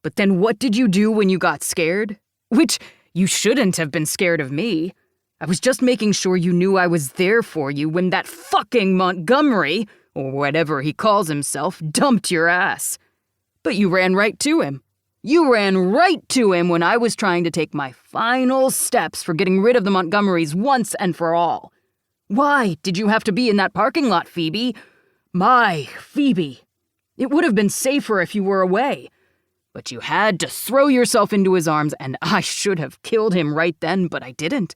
But then what did you do when you got scared? Which, you shouldn't have been scared of me. I was just making sure you knew I was there for you when that fucking Montgomery, or whatever he calls himself, dumped your ass. But you ran right to him. You ran right to him when I was trying to take my final steps for getting rid of the Montgomerys once and for all. Why did you have to be in that parking lot, Phoebe? My Phoebe. It would have been safer if you were away. But you had to throw yourself into his arms, and I should have killed him right then, but I didn't.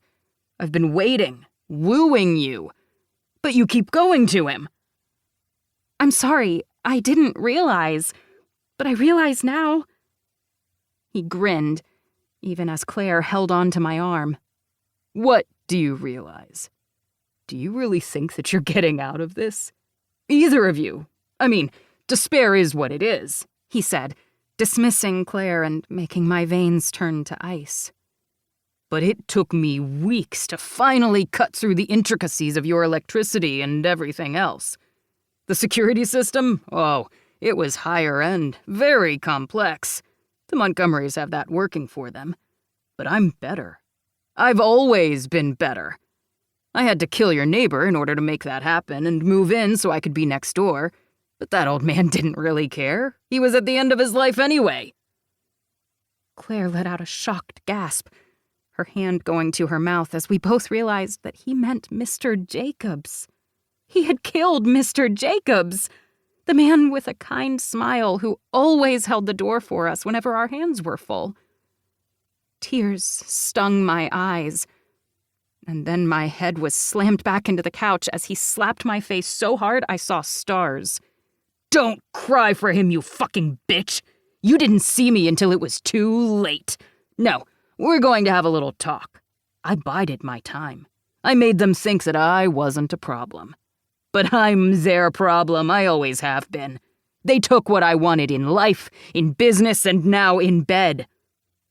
I've been waiting, wooing you. But you keep going to him. "I'm sorry, I didn't realize, but I realize now." He grinned, even as Claire held on to my arm. What do you realize? Do you really think that you're getting out of this? Either of you. I mean, despair is what it is, he said, dismissing Claire and making my veins turn to ice. But it took me weeks to finally cut through the intricacies of your electricity and everything else. The security system? Oh, it was higher end, very complex. The Montgomerys have that working for them. But I'm better. I've always been better. I had to kill your neighbor in order to make that happen and move in so I could be next door. But that old man didn't really care. He was at the end of his life anyway. Claire let out a shocked gasp, her hand going to her mouth as we both realized that he meant Mr. Jacobs. He had killed Mr. Jacobs, the man with a kind smile who always held the door for us whenever our hands were full. Tears stung my eyes, and then my head was slammed back into the couch as he slapped my face so hard I saw stars. Don't cry for him, you fucking bitch! You didn't see me until it was too late. No, we're going to have a little talk. I bided my time. I made them think that I wasn't a problem. But I'm their problem, I always have been. They took what I wanted in life, in business, and now in bed.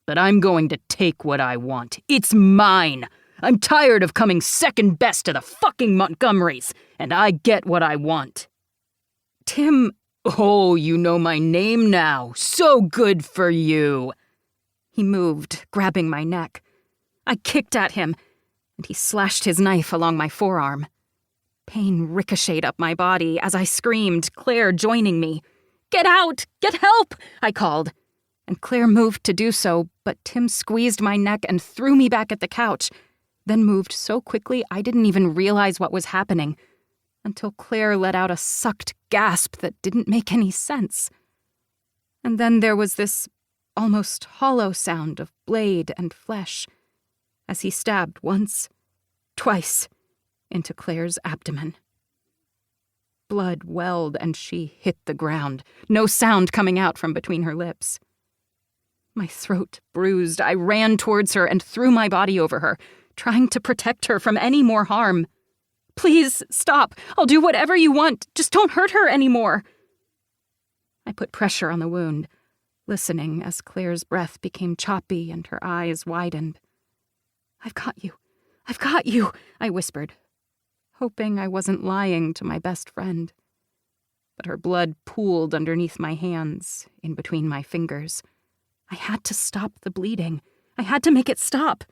But I'm going to take what I want. It's mine. I'm tired of coming second best to the fucking Montgomerys, and I get what I want. Tim, oh, you know my name now. So good for you. He moved, grabbing my neck. I kicked at him, and he slashed his knife along my forearm. Pain ricocheted up my body as I screamed, Claire joining me. "Get out! Get help!" I called. And Claire moved to do so, but Tim squeezed my neck and threw me back at the couch, then moved so quickly I didn't even realize what was happening, until Claire let out a sucked gasp that didn't make any sense. And then there was this almost hollow sound of blade and flesh, as he stabbed once, twice, into Claire's abdomen. Blood welled and she hit the ground, no sound coming out from between her lips. My throat bruised, I ran towards her and threw my body over her, trying to protect her from any more harm. "Please, stop. I'll do whatever you want. Just don't hurt her anymore." I put pressure on the wound, listening as Claire's breath became choppy and her eyes widened. I've got you, I whispered, hoping I wasn't lying to my best friend. But her blood pooled underneath my hands, in between my fingers. I had to stop the bleeding. I had to make it stop.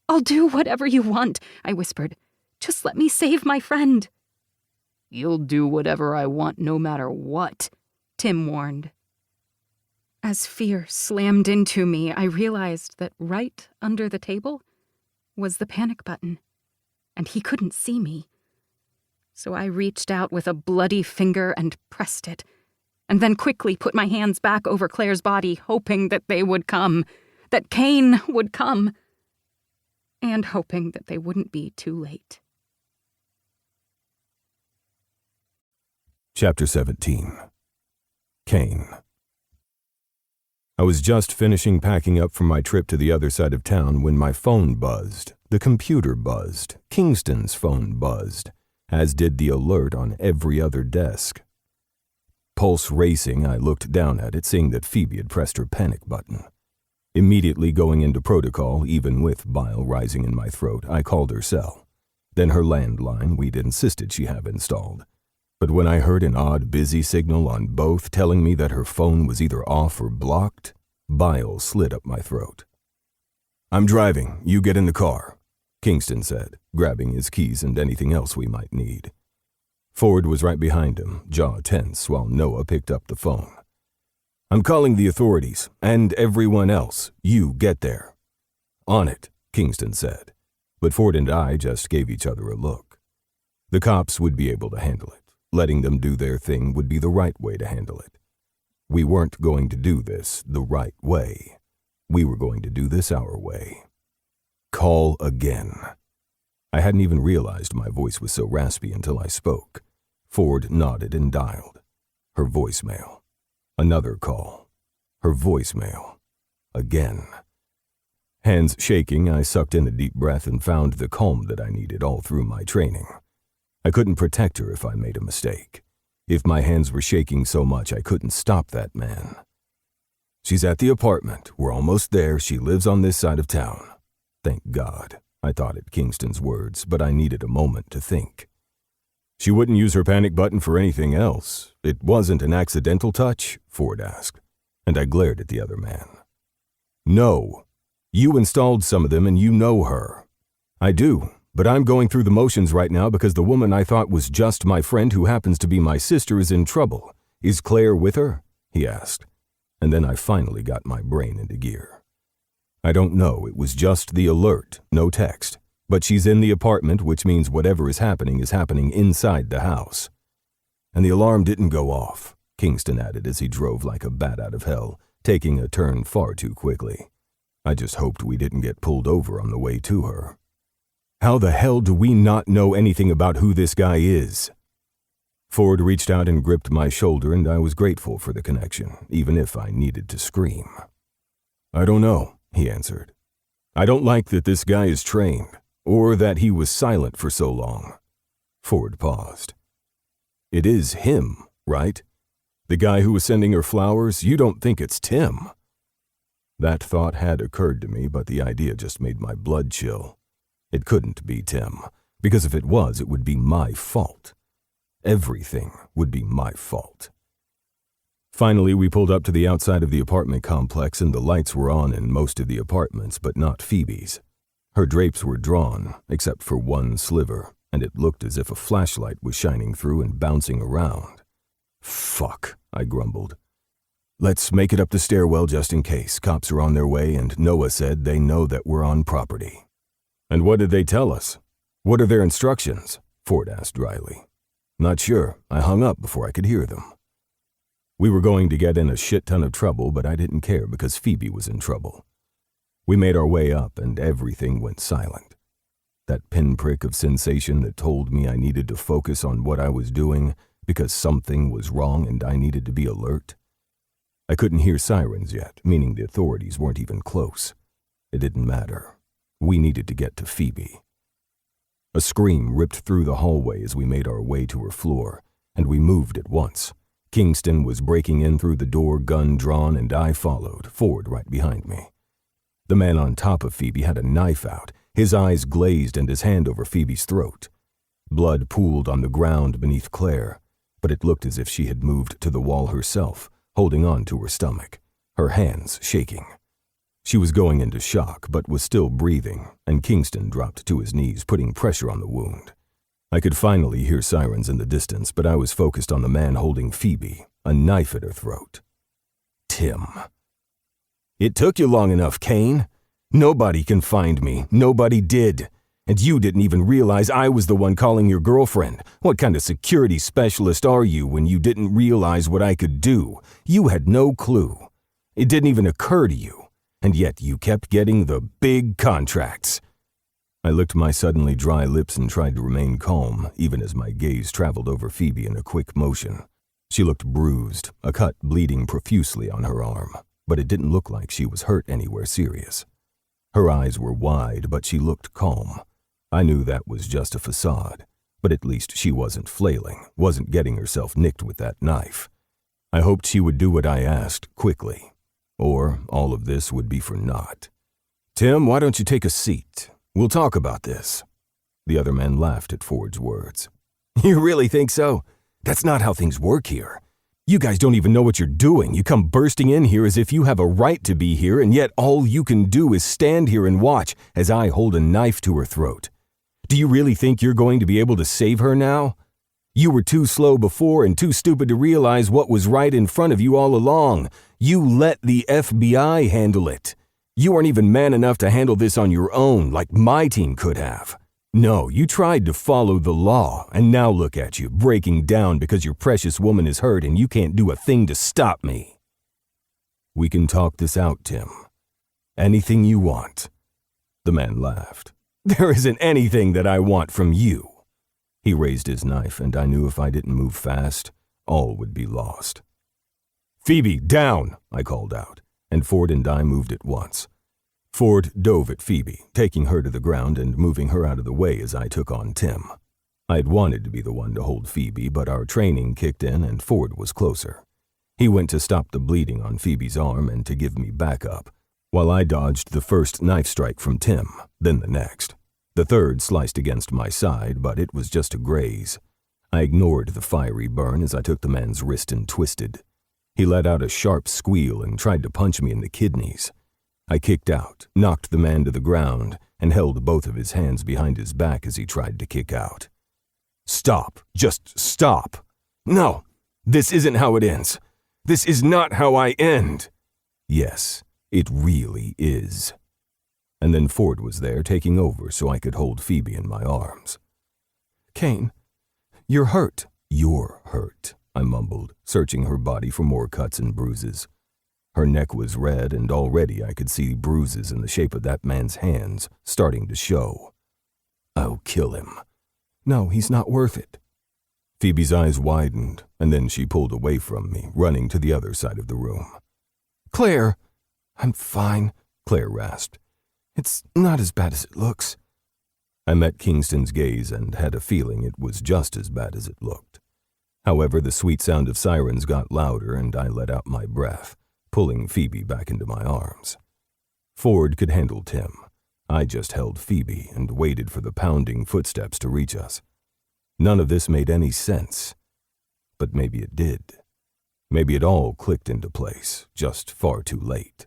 "I'll do whatever you want," I whispered. "Just let me save my friend." "You'll do whatever I want no matter what," Tim warned. As fear slammed into me, I realized that right under the table was the panic button, and he couldn't see me. So I reached out with a bloody finger and pressed it, and then quickly put my hands back over Claire's body, hoping that they would come, that Kane would come, and hoping that they wouldn't be too late. Chapter 17. Kane. I was just finishing packing up for my trip to the other side of town when my phone buzzed, the computer buzzed, Kingston's phone buzzed, as did the alert on every other desk. Pulse racing, I looked down at it, seeing that Phoebe had pressed her panic button. Immediately going into protocol, even with bile rising in my throat, I called her cell. Then her landline we'd insisted she have installed. But when I heard an odd busy signal on both telling me that her phone was either off or blocked, bile slid up my throat. "I'm driving. You get in the car," Kingston said, grabbing his keys and anything else we might need. Ford was right behind him, jaw tense, while Noah picked up the phone. "I'm calling the authorities, and everyone else. You get there." "On it," Kingston said, but Ford and I just gave each other a look. The cops would be able to handle it. Letting them do their thing would be the right way to handle it. We weren't going to do this the right way. We were going to do this our way. Call again. I hadn't even realized my voice was so raspy until I spoke. Ford nodded and dialed. Her voicemail. Another call. Her voicemail. Again. Hands shaking, I sucked in a deep breath and found the calm that I needed all through my training. I couldn't protect her if I made a mistake. If my hands were shaking so much I couldn't stop that man. "She's at the apartment. We're almost there. She lives on this side of town." Thank God, I thought at Kingston's words, but I needed a moment to think. "She wouldn't use her panic button for anything else. It wasn't an accidental touch?" Ford asked, and I glared at the other man. "No. You installed some of them and you know her." "I do. But I'm going through the motions right now because the woman I thought was just my friend who happens to be my sister is in trouble. Is Claire with her?" he asked. And then I finally got my brain into gear. "I don't know. It was just the alert, no text. But she's in the apartment, which means whatever is happening inside the house." "And the alarm didn't go off," Kingston added as he drove like a bat out of hell, taking a turn far too quickly. I just hoped we didn't get pulled over on the way to her. "How the hell do we not know anything about who this guy is?" Ford reached out and gripped my shoulder, and I was grateful for the connection, even if I needed to scream. "I don't know," he answered. "I don't like that this guy is trained, or that he was silent for so long." Ford paused. "It is him, right? The guy who was sending her flowers? You don't think it's Tim?" That thought had occurred to me, but the idea just made my blood chill. It couldn't be Tim, because if it was, it would be my fault. Everything would be my fault. Finally, we pulled up to the outside of the apartment complex and the lights were on in most of the apartments, but not Phoebe's. Her drapes were drawn, except for one sliver, and it looked as if a flashlight was shining through and bouncing around. "Fuck," I grumbled. "Let's make it up the stairwell just in case. Cops are on their way and Noah said they know that we're on property." "And what did they tell us? What are their instructions?" Ford asked dryly. "Not sure. I hung up before I could hear them." We were going to get in a shit ton of trouble, but I didn't care because Phoebe was in trouble. We made our way up and everything went silent. That pinprick of sensation that told me I needed to focus on what I was doing because something was wrong and I needed to be alert. I couldn't hear sirens yet, meaning the authorities weren't even close. It didn't matter. We needed to get to Phoebe. A scream ripped through the hallway as we made our way to her floor, and we moved at once. Kingston was breaking in through the door, gun drawn, and I followed, Ford right behind me. The man on top of Phoebe had a knife out, his eyes glazed and his hand over Phoebe's throat. Blood pooled on the ground beneath Claire, but it looked as if she had moved to the wall herself, holding on to her stomach, her hands shaking. She was going into shock, but was still breathing, and Kingston dropped to his knees, putting pressure on the wound. I could finally hear sirens in the distance, but I was focused on the man holding Phoebe, a knife at her throat. Tim. "It took you long enough, Kane. Nobody can find me. Nobody did. And you didn't even realize I was the one calling your girlfriend. What kind of security specialist are you when you didn't realize what I could do? You had no clue. It didn't even occur to you. And yet you kept getting the big contracts." I licked my suddenly dry lips and tried to remain calm, even as my gaze traveled over Phoebe in a quick motion. She looked bruised, a cut bleeding profusely on her arm, but it didn't look like she was hurt anywhere serious. Her eyes were wide, but she looked calm. I knew that was just a facade, but at least she wasn't flailing, wasn't getting herself nicked with that knife. I hoped she would do what I asked quickly, or all of this would be for naught. "Tim, why don't you take a seat? We'll talk about this." The other man laughed at Ford's words. "You really think so? That's not how things work here. You guys don't even know what you're doing. You come bursting in here as if you have a right to be here, and yet all you can do is stand here and watch as I hold a knife to her throat. Do you really think you're going to be able to save her now? You were too slow before and too stupid to realize what was right in front of you all along. You let the FBI handle it. You aren't even man enough to handle this on your own like my team could have. No, you tried to follow the law, and now look at you, breaking down because your precious woman is hurt and you can't do a thing to stop me." "We can talk this out, Tim. Anything you want." The man laughed. "There isn't anything that I want from you." He raised his knife, and I knew if I didn't move fast, all would be lost. "Phoebe, down!" I called out, and Ford and I moved at once. Ford dove at Phoebe, taking her to the ground and moving her out of the way as I took on Tim. I had wanted to be the one to hold Phoebe, but our training kicked in and Ford was closer. He went to stop the bleeding on Phoebe's arm and to give me backup, while I dodged the first knife strike from Tim, then the next. The third sliced against my side, but it was just a graze. I ignored the fiery burn as I took the man's wrist and twisted. He let out a sharp squeal and tried to punch me in the kidneys. I kicked out, knocked the man to the ground, and held both of his hands behind his back as he tried to kick out. "Stop. Just stop. No, this isn't how it ends. This is not how I end." Yes, it really is. And then Ford was there taking over so I could hold Phoebe in my arms. "Kane, you're hurt." "You're hurt," I mumbled, searching her body for more cuts and bruises. Her neck was red, and already I could see bruises in the shape of that man's hands starting to show. "I'll kill him." "No, he's not worth it." Phoebe's eyes widened, and then she pulled away from me, running to the other side of the room. "Claire!" "I'm fine," Claire rasped. "It's not as bad as it looks." I met Kingston's gaze and had a feeling it was just as bad as it looked. However, the sweet sound of sirens got louder, and I let out my breath, pulling Phoebe back into my arms. Ford could handle Tim. I just held Phoebe and waited for the pounding footsteps to reach us. None of this made any sense. But maybe it did. Maybe it all clicked into place, just far too late.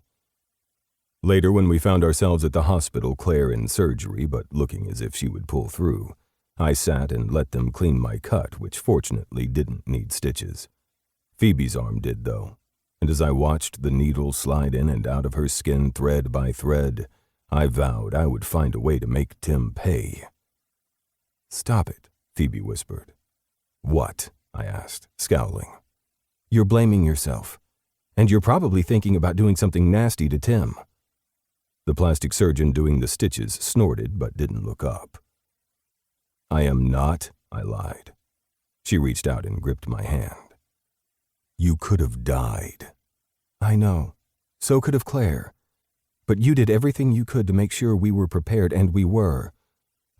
Later, when we found ourselves at the hospital, Claire in surgery, but looking as if she would pull through, I sat and let them clean my cut, which fortunately didn't need stitches. Phoebe's arm did, though. And as I watched the needle slide in and out of her skin thread by thread, I vowed I would find a way to make Tim pay. "Stop it," Phoebe whispered. "What?" I asked, scowling. "You're blaming yourself, and you're probably thinking about doing something nasty to Tim." The plastic surgeon doing the stitches snorted but didn't look up. "I am not," I lied. She reached out and gripped my hand. "You could have died." "I know. So could have Claire. But you did everything you could to make sure we were prepared, and we were.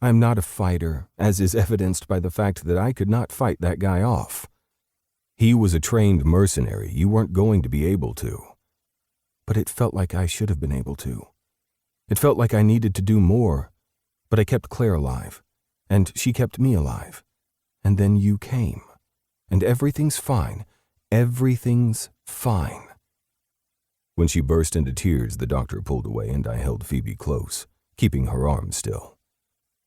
I'm not a fighter, as is evidenced by the fact that I could not fight that guy off. He was a trained mercenary. You weren't going to be able to. But it felt like I should have been able to. It felt like I needed to do more. But I kept Claire alive, and she kept me alive. And then you came. And everything's fine. Everything's fine." When she burst into tears, the doctor pulled away and I held Phoebe close, keeping her arm still.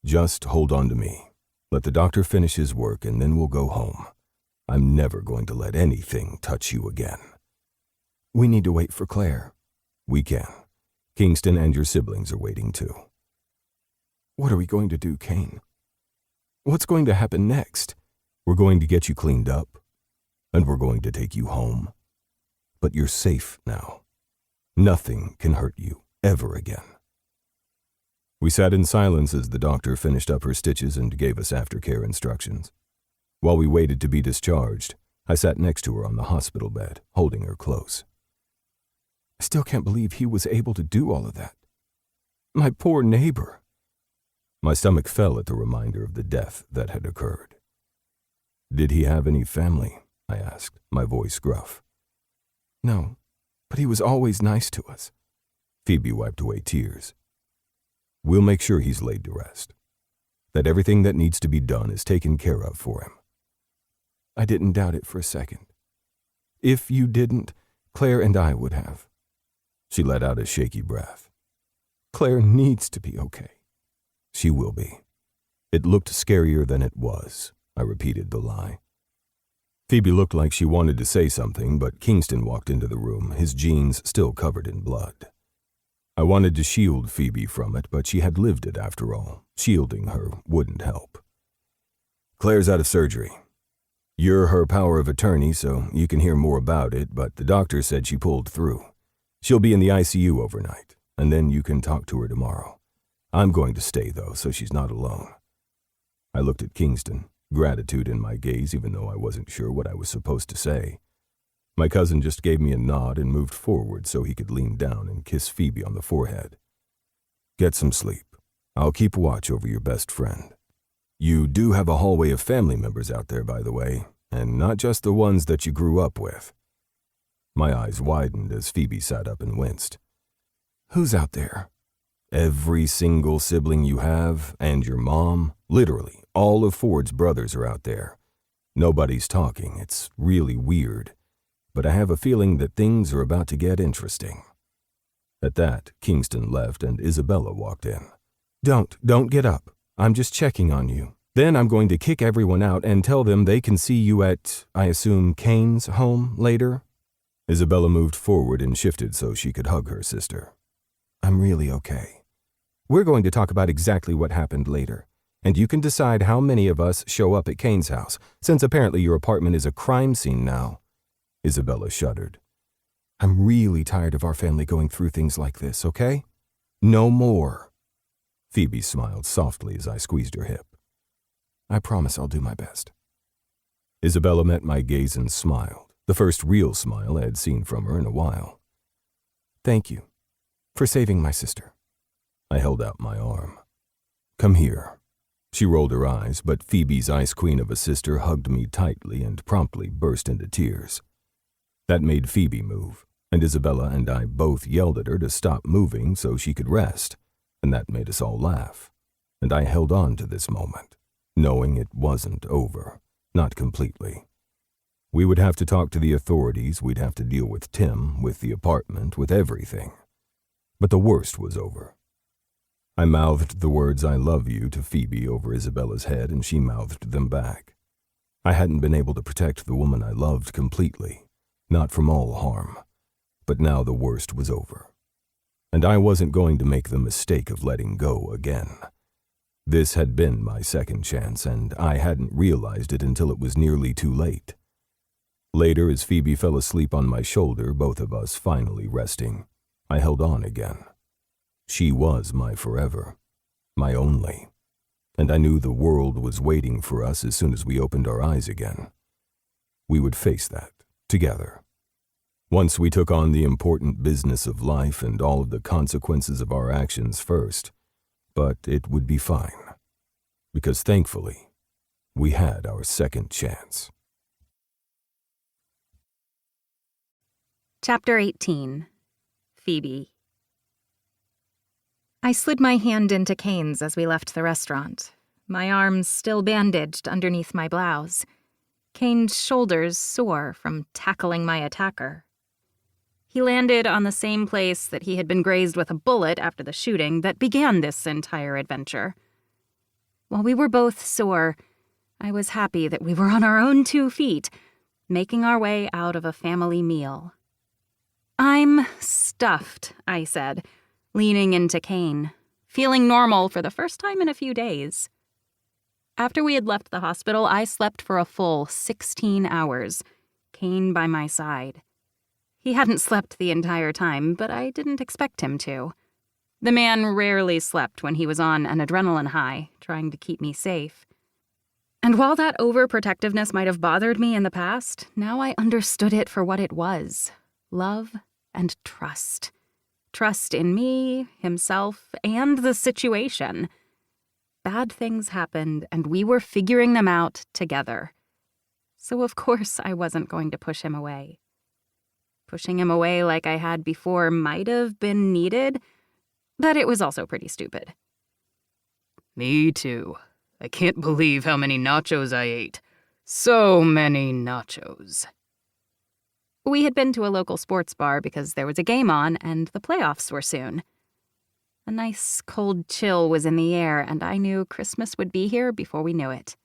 "Just hold on to me. Let the doctor finish his work and then we'll go home. I'm never going to let anything touch you again." "We need to wait for Claire." "We can. Kingston and your siblings are waiting too." "What are we going to do, Kane? What's going to happen next?" "We're going to get you cleaned up. And we're going to take you home. But you're safe now. Nothing can hurt you ever again." We sat in silence as the doctor finished up her stitches and gave us aftercare instructions. While we waited to be discharged, I sat next to her on the hospital bed, holding her close. I still can't believe he was able to do all of that. My poor neighbor. My stomach fell at the reminder of the death that had occurred. Did he have any family? I asked, my voice gruff. No, but he was always nice to us. Phoebe wiped away tears. We'll make sure he's laid to rest. That everything that needs to be done is taken care of for him. I didn't doubt it for a second. If you didn't, Claire and I would have. She let out a shaky breath. Claire needs to be okay. She will be. It looked scarier than it was. I repeated the lie. Phoebe looked like she wanted to say something, but Kingston walked into the room, his jeans still covered in blood. I wanted to shield Phoebe from it, but she had lived it after all. Shielding her wouldn't help. Claire's out of surgery. You're her power of attorney, so you can hear more about it, but the doctor said she pulled through. She'll be in the ICU overnight, and then you can talk to her tomorrow. I'm going to stay, though, so she's not alone. I looked at Kingston, gratitude in my gaze even though I wasn't sure what I was supposed to say. My cousin just gave me a nod and moved forward so he could lean down and kiss Phoebe on the forehead. Get some sleep. I'll keep watch over your best friend. You do have a hallway of family members out there, by the way, and not just the ones that you grew up with. My eyes widened as Phoebe sat up and winced. Who's out there? Every single sibling you have, and your mom. Literally, all of Ford's brothers are out there. Nobody's talking. It's really weird. But I have a feeling that things are about to get interesting. At that, Kingston left and Isabella walked in. Don't get up. I'm just checking on you. Then I'm going to kick everyone out and tell them they can see you at, I assume, Kane's home later. Isabella moved forward and shifted so she could hug her sister. I'm really okay. We're going to talk about exactly what happened later, and you can decide how many of us show up at Kane's house, since apparently your apartment is a crime scene now. Isabella shuddered. I'm really tired of our family going through things like this, okay? No more. Phoebe smiled softly as I squeezed her hip. I promise I'll do my best. Isabella met my gaze and smiled, the first real smile I had seen from her in a while. Thank you for saving my sister. I held out my arm. Come here. She rolled her eyes, but Phoebe's ice queen of a sister hugged me tightly and promptly burst into tears. That made Phoebe move, and Isabella and I both yelled at her to stop moving so she could rest, and that made us all laugh. And I held on to this moment, knowing it wasn't over, not completely. We would have to talk to the authorities, we'd have to deal with Tim, with the apartment, with everything. But the worst was over. I mouthed the words "I love you" to Phoebe over Isabella's head, and she mouthed them back. I hadn't been able to protect the woman I loved completely, not from all harm, but now the worst was over. And I wasn't going to make the mistake of letting go again. This had been my second chance, and I hadn't realized it until it was nearly too late. Later, as Phoebe fell asleep on my shoulder, both of us finally resting, I held on again. She was my forever, my only, and I knew the world was waiting for us as soon as we opened our eyes again. We would face that, together. Once we took on the important business of life and all of the consequences of our actions first, but it would be fine, because thankfully, we had our second chance. Chapter 18. Phoebe. I slid my hand into Kane's as we left the restaurant, my arms still bandaged underneath my blouse. Kane's shoulders sore from tackling my attacker. He landed on the same place that he had been grazed with a bullet after the shooting that began this entire adventure. While we were both sore, I was happy that we were on our own 2 feet, making our way out of a family meal. I'm stuffed, I said, leaning into Kane, feeling normal for the first time in a few days. After we had left the hospital, I slept for a full 16 hours, Kane by my side. He hadn't slept the entire time, but I didn't expect him to. The man rarely slept when he was on an adrenaline high, trying to keep me safe. And while that overprotectiveness might have bothered me in the past, now I understood it for what it was: love and trust. Trust in me, himself, and the situation. Bad things happened, and we were figuring them out together. So of course I wasn't going to push him away. Pushing him away like I had before might have been needed, but it was also pretty stupid. Me too. I can't believe how many nachos I ate. So many nachos. We had been to a local sports bar because there was a game on and the playoffs were soon. A nice cold chill was in the air, and I knew Christmas would be here before we knew it.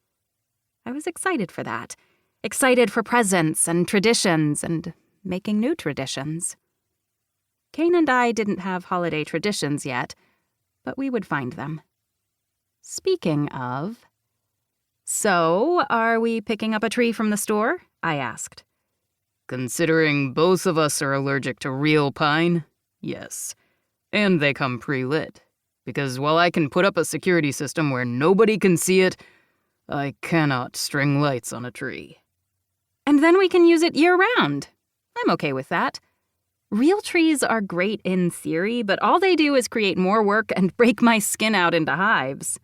I was excited for that. Excited for presents and traditions and making new traditions. Kane and I didn't have holiday traditions yet, but we would find them. Speaking of... So, are we picking up a tree from the store? I asked. Considering both of us are allergic to real pine, yes. And they come pre-lit. Because while I can put up a security system where nobody can see it, I cannot string lights on a tree. And then we can use it year-round. I'm okay with that. Real trees are great in theory, but all they do is create more work and break my skin out into hives.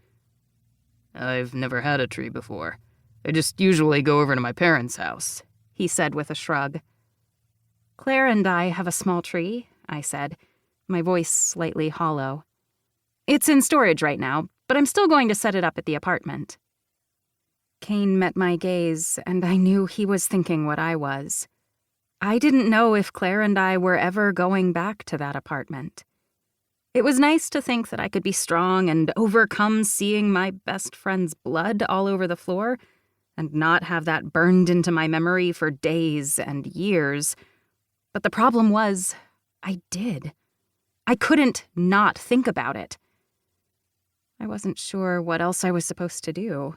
I've never had a tree before. I just usually go over to my parents' house, he said with a shrug. Claire and I have a small tree, I said, my voice slightly hollow. It's in storage right now, but I'm still going to set it up at the apartment. Kane met my gaze, and I knew he was thinking what I was. I didn't know if Claire and I were ever going back to that apartment. It was nice to think that I could be strong and overcome seeing my best friend's blood all over the floor, and not have that burned into my memory for days and years. But the problem was, I did. I couldn't not think about it. I wasn't sure what else I was supposed to do.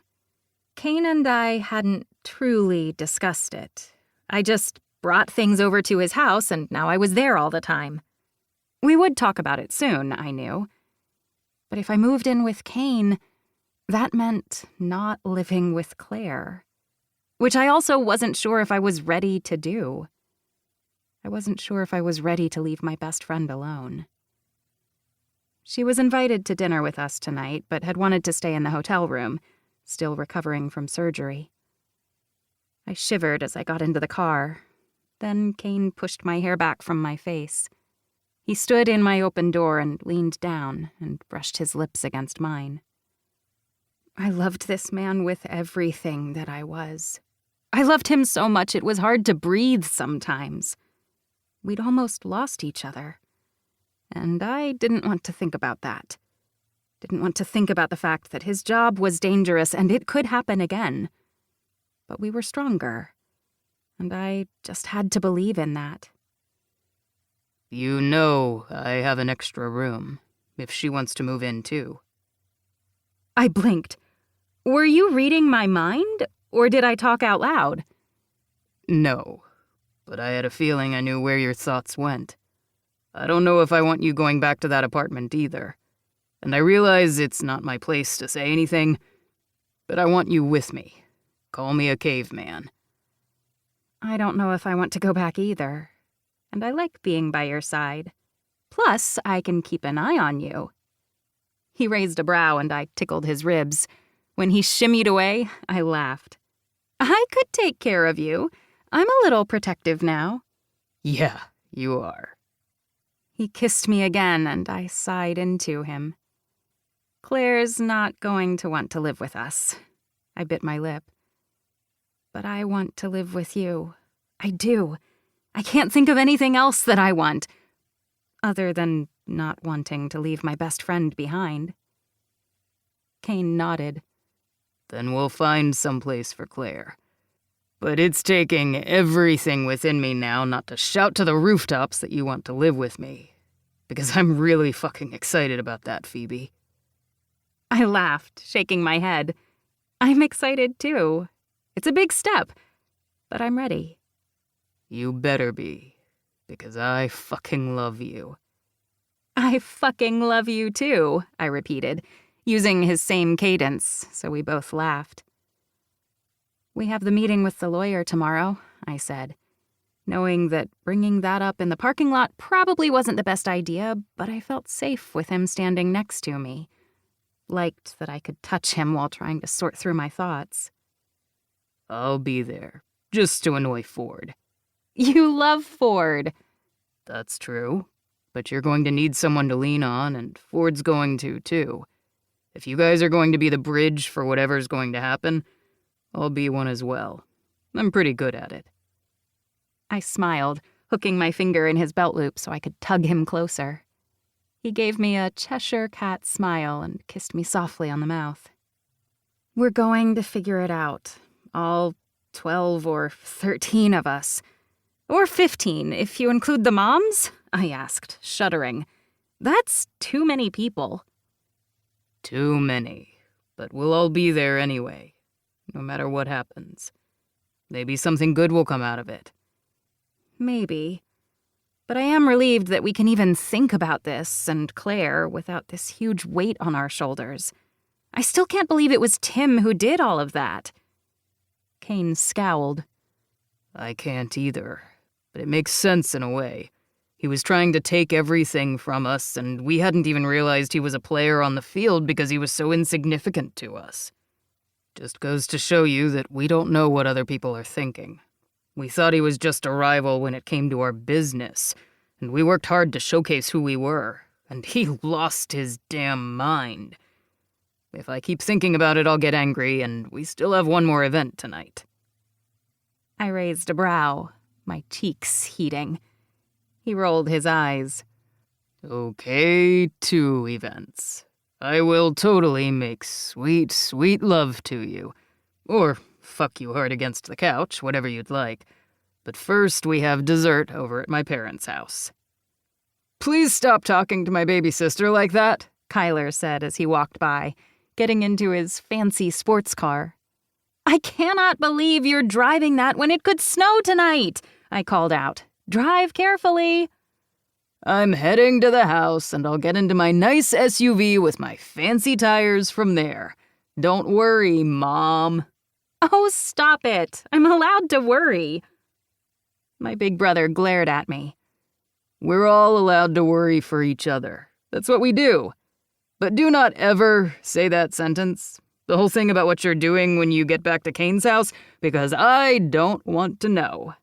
Kane and I hadn't truly discussed it. I just brought things over to his house, and now I was there all the time. We would talk about it soon, I knew. But if I moved in with Kane, that meant not living with Claire, which I also wasn't sure if I was ready to do. I wasn't sure if I was ready to leave my best friend alone. She was invited to dinner with us tonight, but had wanted to stay in the hotel room, still recovering from surgery. I shivered as I got into the car. Then Kane pushed my hair back from my face. He stood in my open door and leaned down and brushed his lips against mine. I loved this man with everything that I was. I loved him so much it was hard to breathe sometimes. We'd almost lost each other. And I didn't want to think about that. Didn't want to think about the fact that his job was dangerous and it could happen again. But we were stronger. And I just had to believe in that. You know I have an extra room, if she wants to move in too. I blinked. Were you reading my mind, or did I talk out loud? No, but I had a feeling I knew where your thoughts went. I don't know if I want you going back to that apartment either. And I realize it's not my place to say anything, but I want you with me. Call me a caveman. I don't know if I want to go back either. And I like being by your side. Plus, I can keep an eye on you. He raised a brow and I tickled his ribs. When he shimmied away, I laughed. I could take care of you. I'm a little protective now. Yeah, you are. He kissed me again and I sighed into him. Claire's not going to want to live with us. I bit my lip. But I want to live with you. I do. I can't think of anything else that I want, other than not wanting to leave my best friend behind. Kane nodded. Then we'll find some place for Claire. But it's taking everything within me now not to shout to the rooftops that you want to live with me. Because I'm really fucking excited about that, Phoebe. I laughed, shaking my head. I'm excited too. It's a big step, but I'm ready. You better be, because I fucking love you. I fucking love you too, I repeated, using his same cadence, so we both laughed. We have the meeting with the lawyer tomorrow, I said, knowing that bringing that up in the parking lot probably wasn't the best idea, but I felt safe with him standing next to me. Liked that I could touch him while trying to sort through my thoughts. I'll be there, just to annoy Ford. You love Ford. That's true, but you're going to need someone to lean on, and Ford's going to, too. If you guys are going to be the bridge for whatever's going to happen, I'll be one as well. I'm pretty good at it. I smiled, hooking my finger in his belt loop so I could tug him closer. He gave me a Cheshire cat smile and kissed me softly on the mouth. We're going to figure it out. All 12 or 13 of us. Or 15, if you include the moms? I asked, shuddering. That's too many people. Too many, but we'll all be there anyway, no matter what happens. Maybe something good will come out of it. Maybe. But I am relieved that we can even think about this and Claire without this huge weight on our shoulders. I still can't believe it was Tim who did all of that. Kane scowled. I can't either, but it makes sense in a way. He was trying to take everything from us, and we hadn't even realized he was a player on the field because he was so insignificant to us. Just goes to show you that we don't know what other people are thinking. We thought he was just a rival when it came to our business, and we worked hard to showcase who we were, and he lost his damn mind. If I keep thinking about it, I'll get angry, and we still have one more event tonight. I raised a brow, my cheeks heating. He rolled his eyes. Okay, 2 events. I will totally make sweet, sweet love to you. Or fuck you hard against the couch, whatever you'd like. But first, we have dessert over at my parents' house. Please stop talking to my baby sister like that, Kyler said as he walked by, getting into his fancy sports car. I cannot believe you're driving that when it could snow tonight, I called out. Drive carefully. I'm heading to the house, and I'll get into my nice SUV with my fancy tires from there. Don't worry, Mom. Oh, stop it. I'm allowed to worry. My big brother glared at me. We're all allowed to worry for each other. That's what we do. But do not ever say that sentence. The whole thing about what you're doing when you get back to Kane's house, because I don't want to know.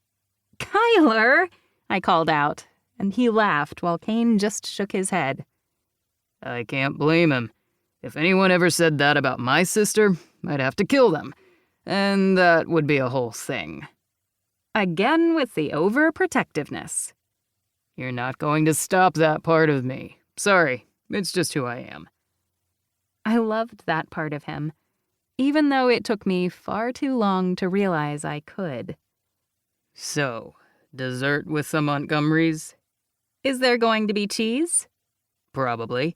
Kyler, I called out, and he laughed while Kane just shook his head. I can't blame him. If anyone ever said that about my sister, I'd have to kill them. And that would be a whole thing. Again with the overprotectiveness. You're not going to stop that part of me. Sorry, it's just who I am. I loved that part of him, even though it took me far too long to realize I could. So, dessert with the Montgomerys? Is there going to be cheese? Probably,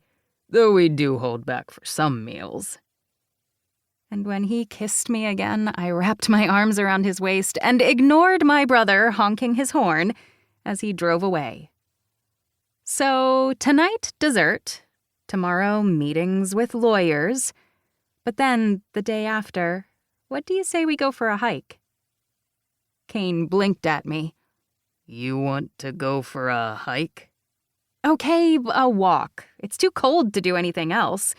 though we do hold back for some meals. And when he kissed me again, I wrapped my arms around his waist and ignored my brother honking his horn as he drove away. So, tonight, dessert. Tomorrow, meetings with lawyers. But then, the day after, what do you say we go for a hike? Kane blinked at me. You want to go for a hike? Okay, a walk. It's too cold to do anything else.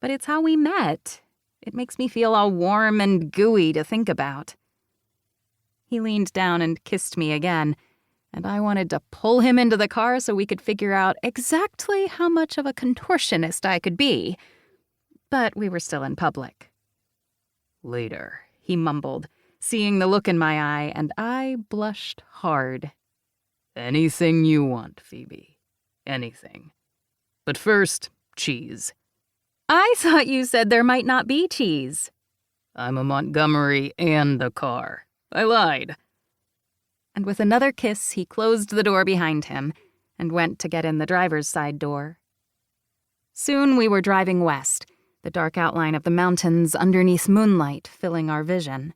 But it's how we met. It makes me feel all warm and gooey to think about. He leaned down and kissed me again, and I wanted to pull him into the car so we could figure out exactly how much of a contortionist I could be. But we were still in public. Later, he mumbled, seeing the look in my eye, and I blushed hard. Anything you want, Phoebe. Anything. But first, cheese. I thought you said there might not be cheese. I'm a Montgomery and a car. I lied. And with another kiss, he closed the door behind him and went to get in the driver's side door. Soon we were driving west, the dark outline of the mountains underneath moonlight filling our vision.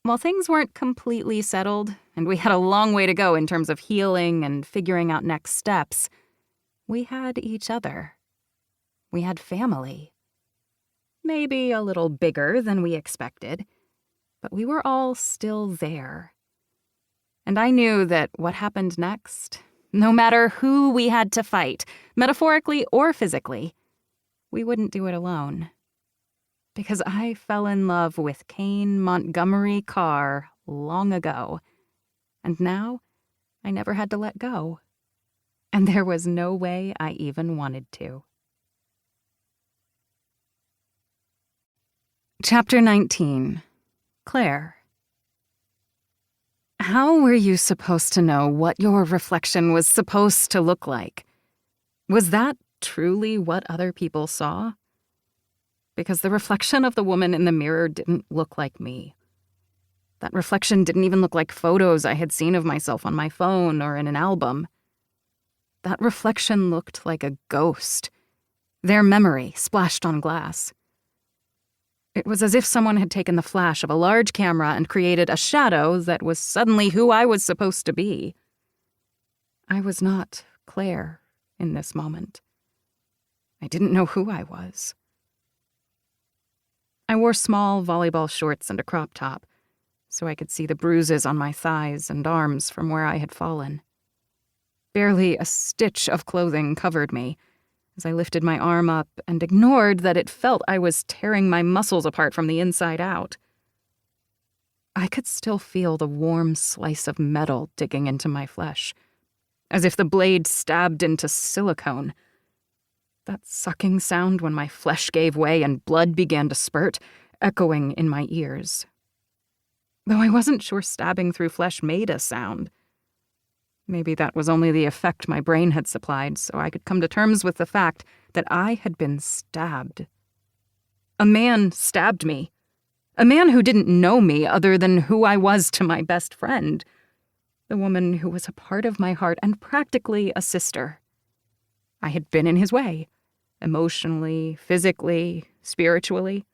While things weren't completely settled, and we had a long way to go in terms of healing and figuring out next steps, we had each other. We had family. Maybe a little bigger than we expected. but we were all still there. And I knew that what happened next, no matter who we had to fight, metaphorically or physically, we wouldn't do it alone. Because I fell in love with Kane Montgomery Carr long ago, and now I never had to let go. And there was no way I even wanted to. Chapter 19. Claire. How were you supposed to know what your reflection was supposed to look like? Was that truly what other people saw? Because the reflection of the woman in the mirror didn't look like me. That reflection didn't even look like photos I had seen of myself on my phone or in an album. That reflection looked like a ghost, their memory splashed on glass. It was as if someone had taken the flash of a large camera and created a shadow that was suddenly who I was supposed to be. I was not Claire in this moment. I didn't know who I was. I wore small volleyball shorts and a crop top, so I could see the bruises on my thighs and arms from where I had fallen. Barely a stitch of clothing covered me, as I lifted my arm up and ignored that it felt I was tearing my muscles apart from the inside out. I could still feel the warm slice of metal digging into my flesh, as if the blade stabbed into silicone. That sucking sound when my flesh gave way and blood began to spurt, echoing in my ears. Though I wasn't sure stabbing through flesh made a sound. Maybe that was only the effect my brain had supplied, so I could come to terms with the fact that I had been stabbed. A man stabbed me. A man who didn't know me other than who I was to my best friend. The woman who was a part of my heart and practically a sister. I had been in his way, emotionally, physically, spiritually.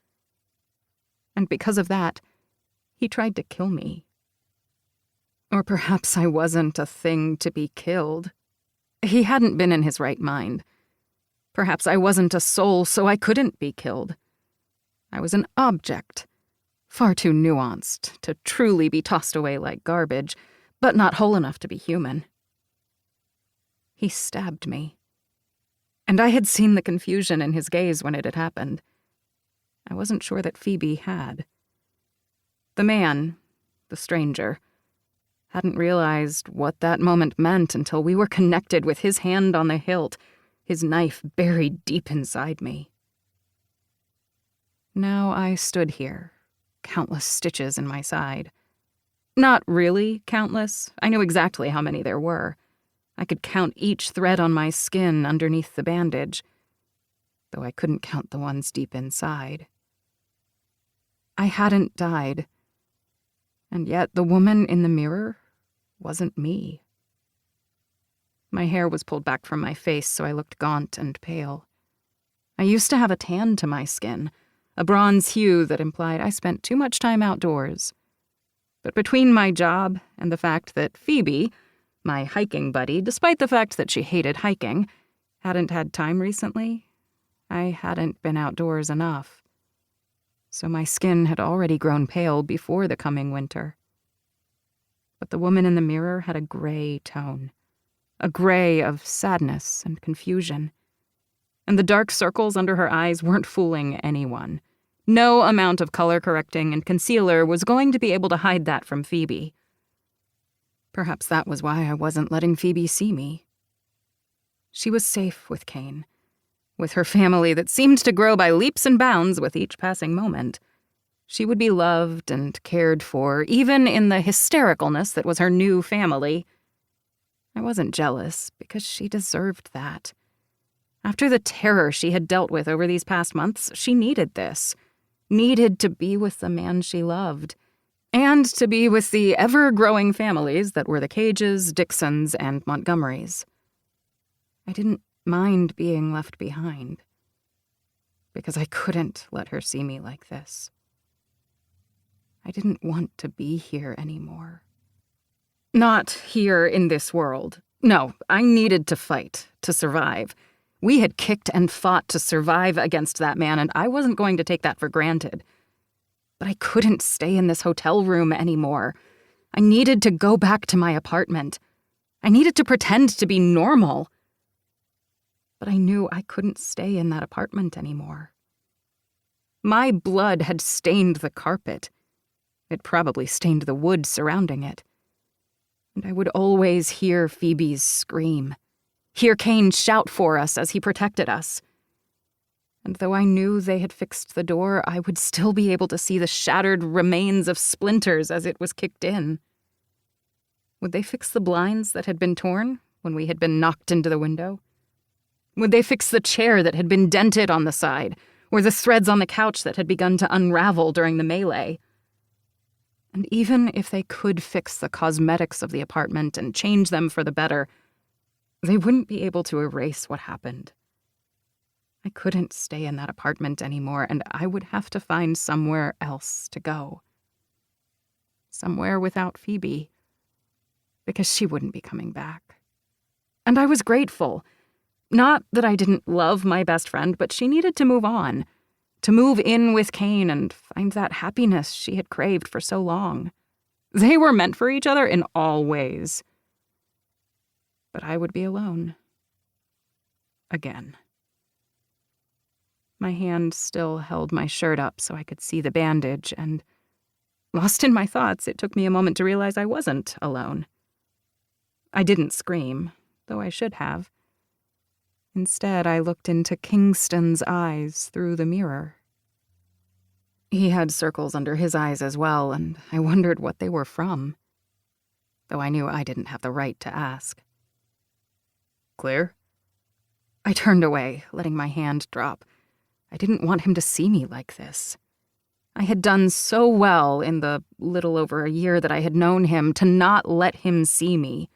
And because of that, he tried to kill me. Or perhaps I wasn't a thing to be killed. He hadn't been in his right mind. Perhaps I wasn't a soul, so I couldn't be killed. I was an object, far too nuanced to truly be tossed away like garbage, but not whole enough to be human. He stabbed me. And I had seen the confusion in his gaze when it had happened. I wasn't sure that Phoebe had. The man, the stranger, hadn't realized what that moment meant until we were connected with his hand on the hilt, his knife buried deep inside me. Now I stood here, countless stitches in my side. Not really countless. I knew exactly how many there were. I could count each thread on my skin underneath the bandage, though I couldn't count the ones deep inside. I hadn't died, and yet the woman in the mirror wasn't me. My hair was pulled back from my face, so I looked gaunt and pale. I used to have a tan to my skin, a bronze hue that implied I spent too much time outdoors. But between my job and the fact that Phoebe, my hiking buddy, despite the fact that she hated hiking, hadn't had time recently, I hadn't been outdoors enough. So my skin had already grown pale before the coming winter. But the woman in the mirror had a gray tone, a gray of sadness and confusion. And the dark circles under her eyes weren't fooling anyone. No amount of color correcting and concealer was going to be able to hide that from Phoebe. Perhaps that was why I wasn't letting Phoebe see me. She was safe with Kane, with her family that seemed to grow by leaps and bounds with each passing moment. She would be loved and cared for, even in the hystericalness that was her new family. I wasn't jealous, because she deserved that. After the terror she had dealt with over these past months, she needed this. Needed to be with the man she loved. And to be with the ever-growing families that were the Cages, Dixons, and Montgomerys. I didn't mind being left behind, because I couldn't let her see me like this. I didn't want to be here anymore. Not here in this world. No, I needed to fight, to survive. We had kicked and fought to survive against that man, and I wasn't going to take that for granted. But I couldn't stay in this hotel room anymore. I needed to go back to my apartment. I needed to pretend to be normal. But I knew I couldn't stay in that apartment anymore. My blood had stained the carpet. It probably stained the wood surrounding it. And I would always hear Phoebe's scream, hear Kane shout for us as he protected us. And though I knew they had fixed the door, I would still be able to see the shattered remains of splinters as it was kicked in. Would they fix the blinds that had been torn when we had been knocked into the window? Would they fix the chair that had been dented on the side, or the threads on the couch that had begun to unravel during the melee? And even if they could fix the cosmetics of the apartment and change them for the better, they wouldn't be able to erase what happened. I couldn't stay in that apartment anymore, and I would have to find somewhere else to go. Somewhere without Phoebe, because she wouldn't be coming back. And I was grateful. Not that I didn't love my best friend, but she needed to move on, to move in with Kane and find that happiness she had craved for so long. They were meant for each other in all ways. But I would be alone. Again. My hand still held my shirt up so I could see the bandage, and, lost in my thoughts, it took me a moment to realize I wasn't alone. I didn't scream, though I should have. Instead, I looked into Kingston's eyes through the mirror. He had circles under his eyes as well, and I wondered what they were from, though I knew I didn't have the right to ask. Claire? I turned away, letting my hand drop. I didn't want him to see me like this. I had done so well in the little over a year that I had known him to not let him see me.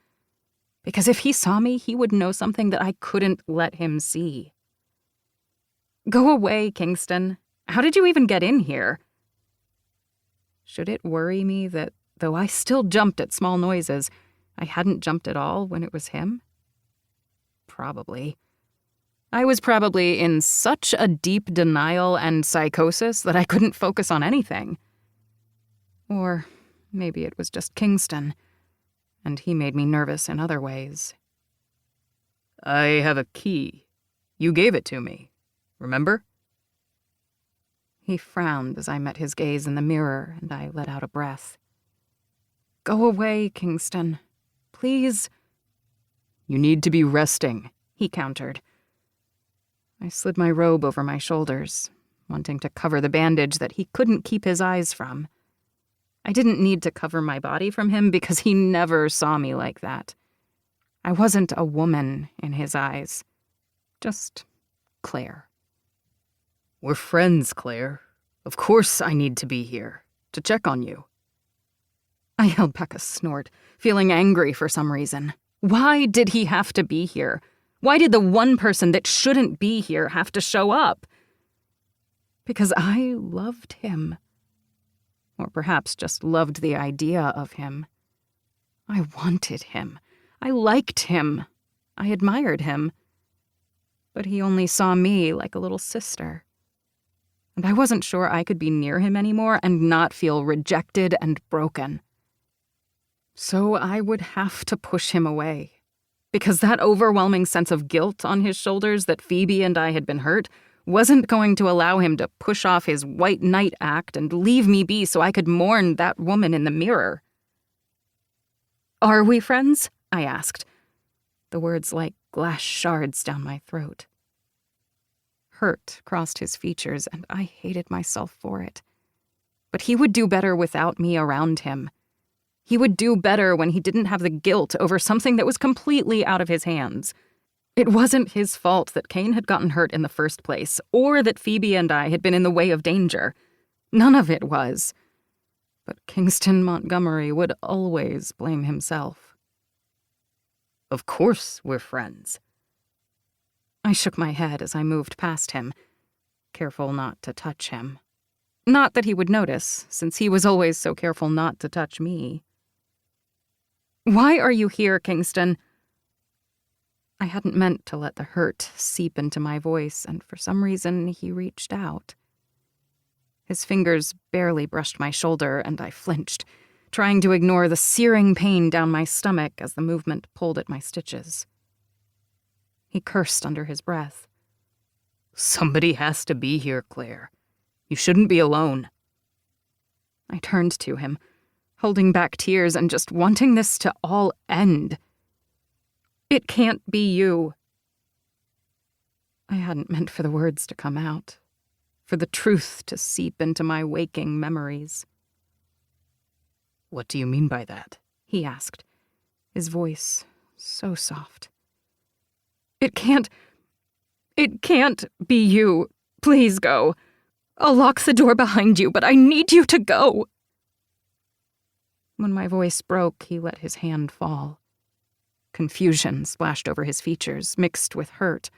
Because if he saw me, he would know something that I couldn't let him see. Go away, Kingston. How did you even get in here? Should it worry me that, though I still jumped at small noises, I hadn't jumped at all when it was him? Probably. I was probably in such a deep denial and psychosis that I couldn't focus on anything. Or maybe it was just Kingston, and he made me nervous in other ways. I have a key. You gave it to me. Remember? He frowned as I met his gaze in the mirror, and I let out a breath. Go away, Kingston. Please. You need to be resting, he countered. I slid my robe over my shoulders, wanting to cover the bandage that he couldn't keep his eyes from. I didn't need to cover my body from him because he never saw me like that. I wasn't a woman in his eyes. Just Claire. We're friends, Claire. Of course I need to be here, to check on you. I held back a snort, feeling angry for some reason. Why did he have to be here? Why did the one person that shouldn't be here have to show up? Because I loved him. Or perhaps just loved the idea of him. I wanted him. I liked him. I admired him. But he only saw me like a little sister. And I wasn't sure I could be near him anymore and not feel rejected and broken. So I would have to push him away. Because that overwhelming sense of guilt on his shoulders that Phoebe and I had been hurt wasn't going to allow him to push off his white knight act and leave me be so I could mourn that woman in the mirror. Are we friends? I asked, the words like glass shards down my throat. Hurt crossed his features, and I hated myself for it. But he would do better without me around him. He would do better when he didn't have the guilt over something that was completely out of his hands. It wasn't his fault that Kane had gotten hurt in the first place, or that Phoebe and I had been in the way of danger. None of it was. But Kingston Montgomery would always blame himself. Of course we're friends. I shook my head as I moved past him, careful not to touch him. Not that he would notice, since he was always so careful not to touch me. Why are you here, Kingston? I hadn't meant to let the hurt seep into my voice, and for some reason he reached out. His fingers barely brushed my shoulder, and I flinched, trying to ignore the searing pain down my stomach as the movement pulled at my stitches. He cursed under his breath. Somebody has to be here, Claire. You shouldn't be alone. I turned to him, holding back tears and just wanting this to all end. It can't be you. I hadn't meant for the words to come out, for the truth to seep into my waking memories. What do you mean by that? He asked, his voice so soft. It can't be you. Please go. I'll lock the door behind you, but I need you to go. When my voice broke, he let his hand fall. Confusion splashed over his features, mixed with hurt.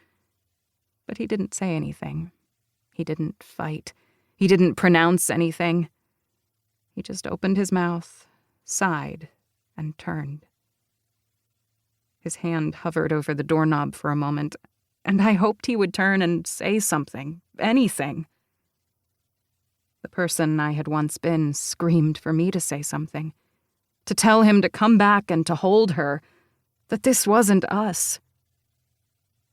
But he didn't say anything. He didn't fight. He didn't pronounce anything. He just opened his mouth, sighed, and turned. His hand hovered over the doorknob for a moment, and I hoped he would turn and say something, anything. The person I had once been screamed for me to say something, to tell him to come back and to hold her, that this wasn't us.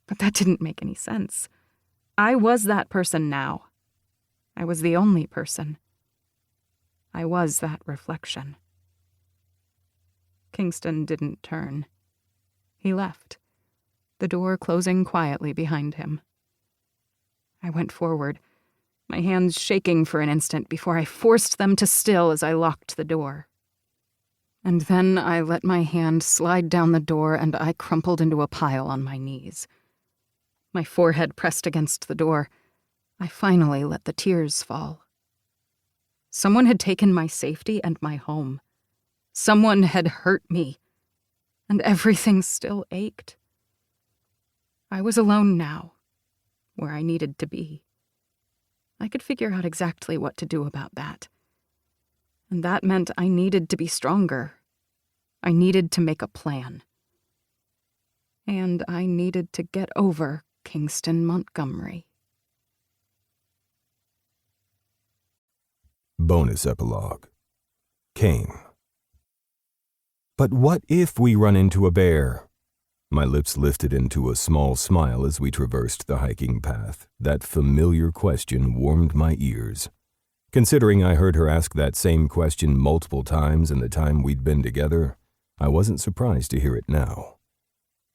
But that didn't make any sense. I was that person now. I was the only person. I was that reflection. Kingston didn't turn. He left, the door closing quietly behind him. I went forward, my hands shaking for an instant before I forced them to still as I locked the door. And then I let my hand slide down the door and I crumpled into a pile on my knees. My forehead pressed against the door. I finally let the tears fall. Someone had taken my safety and my home. Someone had hurt me, and everything still ached. I was alone now, where I needed to be. I could figure out exactly what to do about that. And that meant I needed to be stronger. I needed to make a plan. And I needed to get over Kingston Montgomery. Bonus epilogue. Came. But what if we run into a bear? My lips lifted into a small smile as we traversed the hiking path. That familiar question warmed my ears. Considering I heard her ask that same question multiple times in the time we'd been together, I wasn't surprised to hear it now.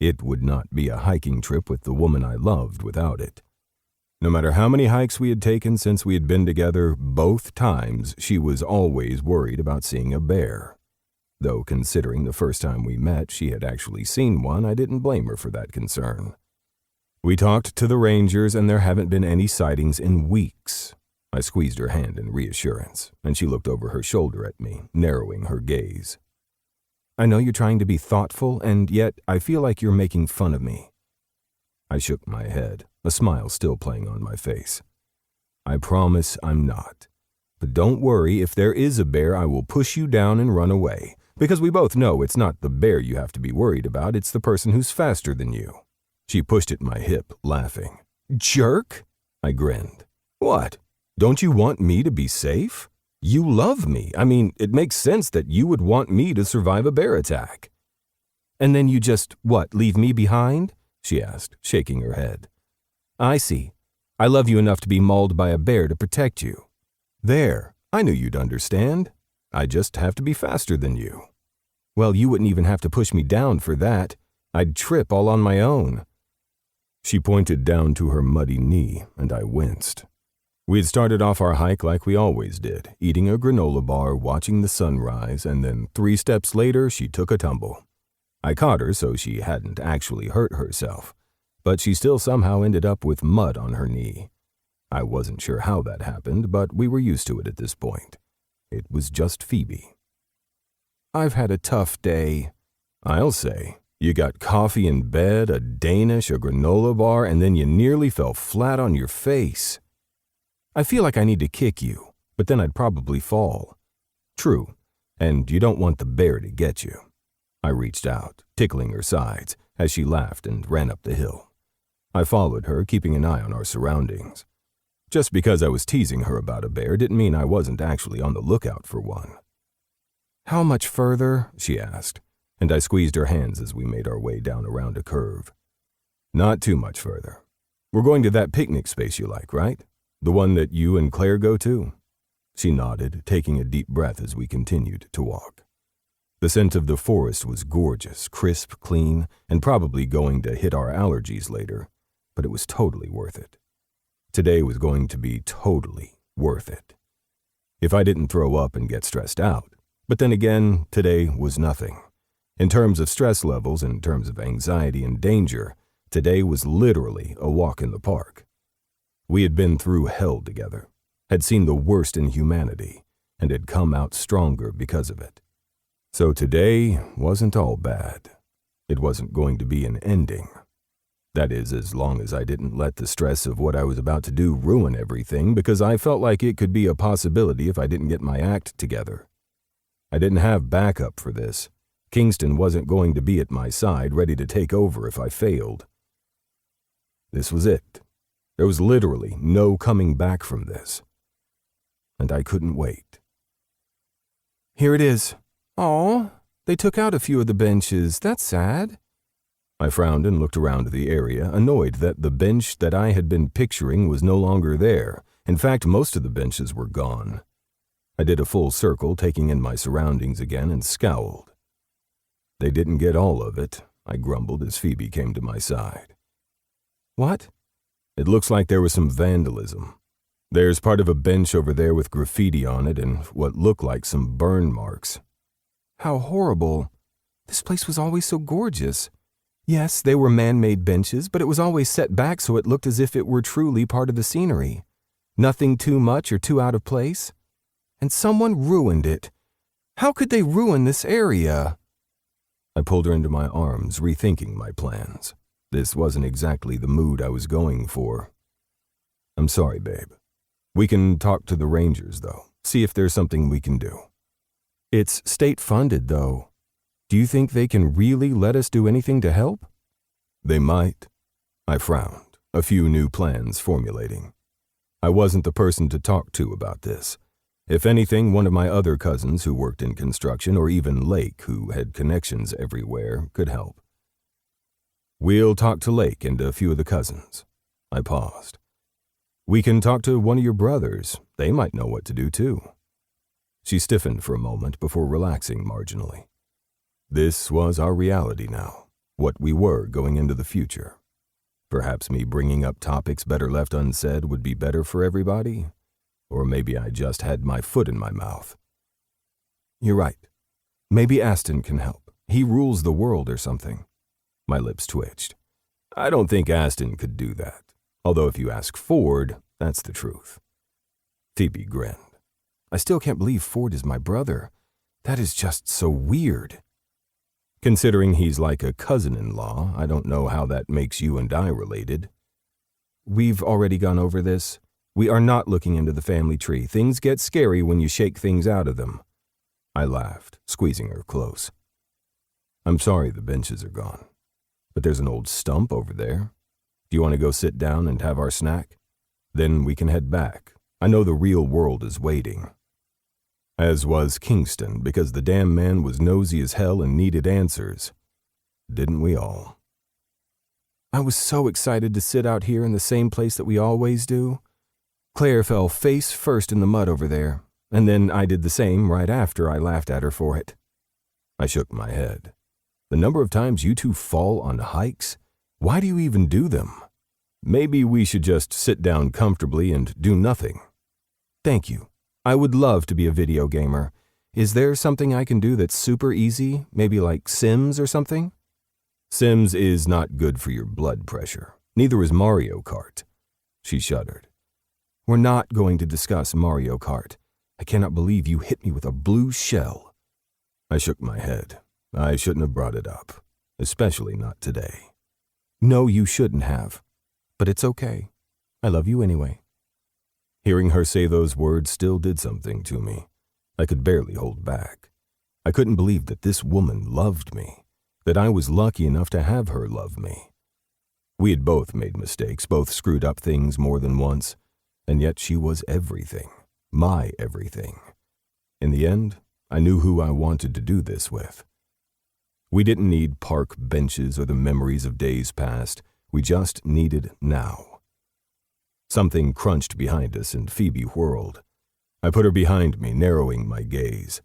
It would not be a hiking trip with the woman I loved without it. No matter how many hikes we had taken since we had been together, both times she was always worried about seeing a bear. Though considering the first time we met she had actually seen one, I didn't blame her for that concern. We talked to the rangers and there haven't been any sightings in weeks. I squeezed her hand in reassurance, and she looked over her shoulder at me, narrowing her gaze. I know you're trying to be thoughtful, and yet I feel like you're making fun of me. I shook my head, a smile still playing on my face. I promise I'm not. But don't worry, if there is a bear, I will push you down and run away. Because we both know it's not the bear you have to be worried about, it's the person who's faster than you. She pushed at my hip, laughing. Jerk? I grinned. What? Don't you want me to be safe? You love me. I mean, it makes sense that you would want me to survive a bear attack. And then you just, leave me behind? She asked, shaking her head. I see. I love you enough to be mauled by a bear to protect you. There, I knew you'd understand. I just have to be faster than you. Well, you wouldn't even have to push me down for that. I'd trip all on my own. She pointed down to her muddy knee, and I winced. We had started off our hike like we always did, eating a granola bar, watching the sunrise, and then 3 steps later she took a tumble. I caught her so she hadn't actually hurt herself, but she still somehow ended up with mud on her knee. I wasn't sure how that happened, but we were used to it at this point. It was just Phoebe. I've had a tough day. I'll say. You got coffee in bed, a Danish, a granola bar, and then you nearly fell flat on your face. I feel like I need to kick you, but then I'd probably fall. True, and you don't want the bear to get you. I reached out, tickling her sides, as she laughed and ran up the hill. I followed her, keeping an eye on our surroundings. Just because I was teasing her about a bear didn't mean I wasn't actually on the lookout for one. "How much further?" she asked, and I squeezed her hands as we made our way down around a curve. "Not too much further. We're going to that picnic space you like, right? The one that you and Claire go to?" She nodded, taking a deep breath as we continued to walk. The scent of the forest was gorgeous, crisp, clean, and probably going to hit our allergies later, but it was totally worth it. Today was going to be totally worth it. If I didn't throw up and get stressed out, but then again, today was nothing. In terms of stress levels, in terms of anxiety and danger, today was literally a walk in the park. We had been through hell together, had seen the worst in humanity, and had come out stronger because of it. So today wasn't all bad. It wasn't going to be an ending. That is, as long as I didn't let the stress of what I was about to do ruin everything, because I felt like it could be a possibility if I didn't get my act together. I didn't have backup for this. Kingston wasn't going to be at my side, ready to take over if I failed. This was it. There was literally no coming back from this. And I couldn't wait. "Here it is. Aw, they took out a few of the benches. That's sad." I frowned and looked around the area, annoyed that the bench that I had been picturing was no longer there. In fact, most of the benches were gone. I did a full circle, taking in my surroundings again, and scowled. "They didn't get all of it," I grumbled as Phoebe came to my side. "What?" "It looks like there was some vandalism. There's part of a bench over there with graffiti on it and what look like some burn marks." "How horrible. This place was always so gorgeous. Yes, they were man-made benches, but it was always set back so it looked as if it were truly part of the scenery. Nothing too much or too out of place. And someone ruined it. How could they ruin this area?" I pulled her into my arms, rethinking my plans. This wasn't exactly the mood I was going for. "I'm sorry, babe. We can talk to the Rangers, though. See if there's something we can do." "It's state-funded, though. Do you think they can really let us do anything to help?" "They might." I frowned, a few new plans formulating. I wasn't the person to talk to about this. If anything, one of my other cousins who worked in construction, or even Lake, who had connections everywhere, could help. "We'll talk to Lake and a few of the cousins." I paused. "We can talk to one of your brothers. They might know what to do, too." She stiffened for a moment before relaxing marginally. This was our reality now, what we were going into the future. Perhaps me bringing up topics better left unsaid would be better for everybody, or maybe I just had my foot in my mouth. "You're right. Maybe Aston can help. He rules the world or something." My lips twitched. "I don't think Aston could do that. Although if you ask Ford, that's the truth." Phoebe grinned. "I still can't believe Ford is my brother. That is just so weird." "Considering he's like a cousin-in-law, I don't know how that makes you and I related." "We've already gone over this. We are not looking into the family tree. Things get scary when you shake things out of them." I laughed, squeezing her close. "I'm sorry the benches are gone, but there's an old stump over there. Do you want to go sit down and have our snack? Then we can head back. I know the real world is waiting." As was Kingston, because the damn man was nosy as hell and needed answers. Didn't we all? "I was so excited to sit out here in the same place that we always do. Claire fell face first in the mud over there, and then I did the same right after I laughed at her for it." I shook my head. "The number of times you two fall on hikes? Why do you even do them? Maybe we should just sit down comfortably and do nothing." "Thank you. I would love to be a video gamer. Is there something I can do that's super easy? Maybe like Sims or something?" "Sims is not good for your blood pressure. Neither is Mario Kart." She shuddered. "We're not going to discuss Mario Kart. I cannot believe you hit me with a blue shell." I shook my head. I shouldn't have brought it up, especially not today. "No, you shouldn't have. But it's okay. I love you anyway." Hearing her say those words still did something to me. I could barely hold back. I couldn't believe that this woman loved me, that I was lucky enough to have her love me. We had both made mistakes, both screwed up things more than once. and yet she was everything, my everything. In the end, I knew who I wanted to do this with. We didn't need park benches or the memories of days past. We just needed now. Something crunched behind us and Phoebe whirled. I put her behind me, narrowing my gaze.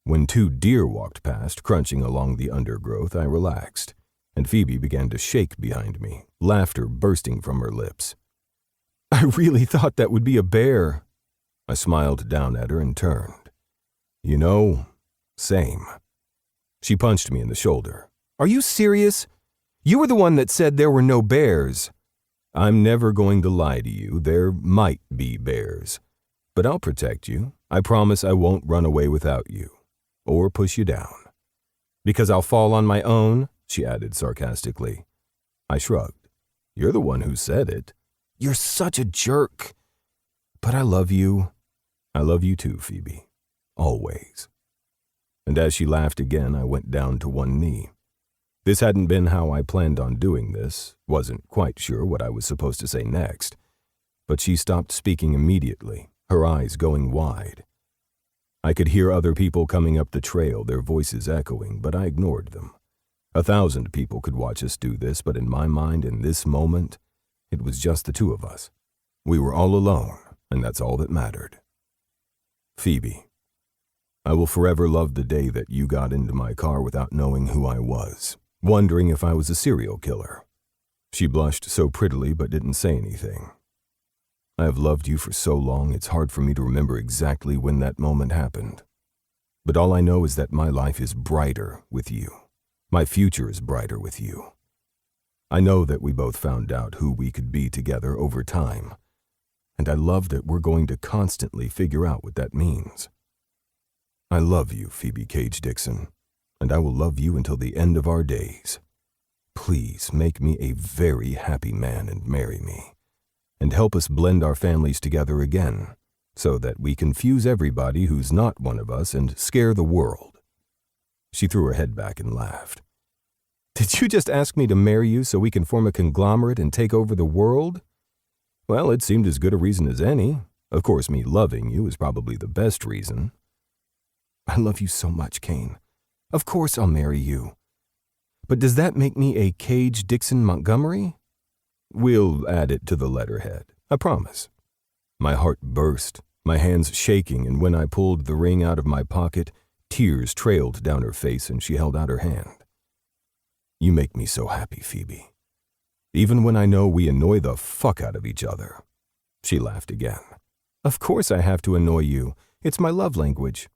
When 2 deer walked past, crunching along the undergrowth, I relaxed, and Phoebe began to shake behind me, laughter bursting from her lips. "I really thought that would be a bear." I smiled down at her and turned. "You know, same." She punched me in the shoulder. "Are you serious? You were the one that said there were no bears." "I'm never going to lie to you. There might be bears. But I'll protect you. I promise I won't run away without you. Or push you down." "Because I'll fall on my own?" she added sarcastically. I shrugged. "You're the one who said it." "You're such a jerk." "But I love you." "I love you too, Phoebe. Always." And as she laughed again, I went down to one knee. This hadn't been how I planned on doing this, wasn't quite sure what I was supposed to say next. But she stopped speaking immediately, her eyes going wide. I could hear other people coming up the trail, their voices echoing, but I ignored them. 1,000 people could watch us do this, but in my mind, in this moment, it was just the 2 of us. We were all alone, and that's all that mattered. "Phoebe, I will forever love the day that you got into my car without knowing who I was, wondering if I was a serial killer." She blushed so prettily but didn't say anything. "I have loved you for so long, it's hard for me to remember exactly when that moment happened. But all I know is that my life is brighter with you. My future is brighter with you. I know that we both found out who we could be together over time, and I love that we're going to constantly figure out what that means. I love you, Phoebe Cage Dixon, and I will love you until the end of our days. Please make me a very happy man and marry me, and help us blend our families together again, so that we confuse everybody who's not one of us and scare the world." She threw her head back and laughed. "Did you just ask me to marry you so we can form a conglomerate and take over the world? Well, it seemed as good a reason as any. Of course, me loving you is probably the best reason." "I love you so much, Kane. Of course I'll marry you. But does that make me a Cage Dixon Montgomery?" "We'll add it to the letterhead, I promise." My heart burst, my hands shaking, and when I pulled the ring out of my pocket, tears trailed down her face and she held out her hand. "You make me so happy, Phoebe. Even when I know we annoy the fuck out of each other." She laughed again. "Of course I have to annoy you. It's my love language."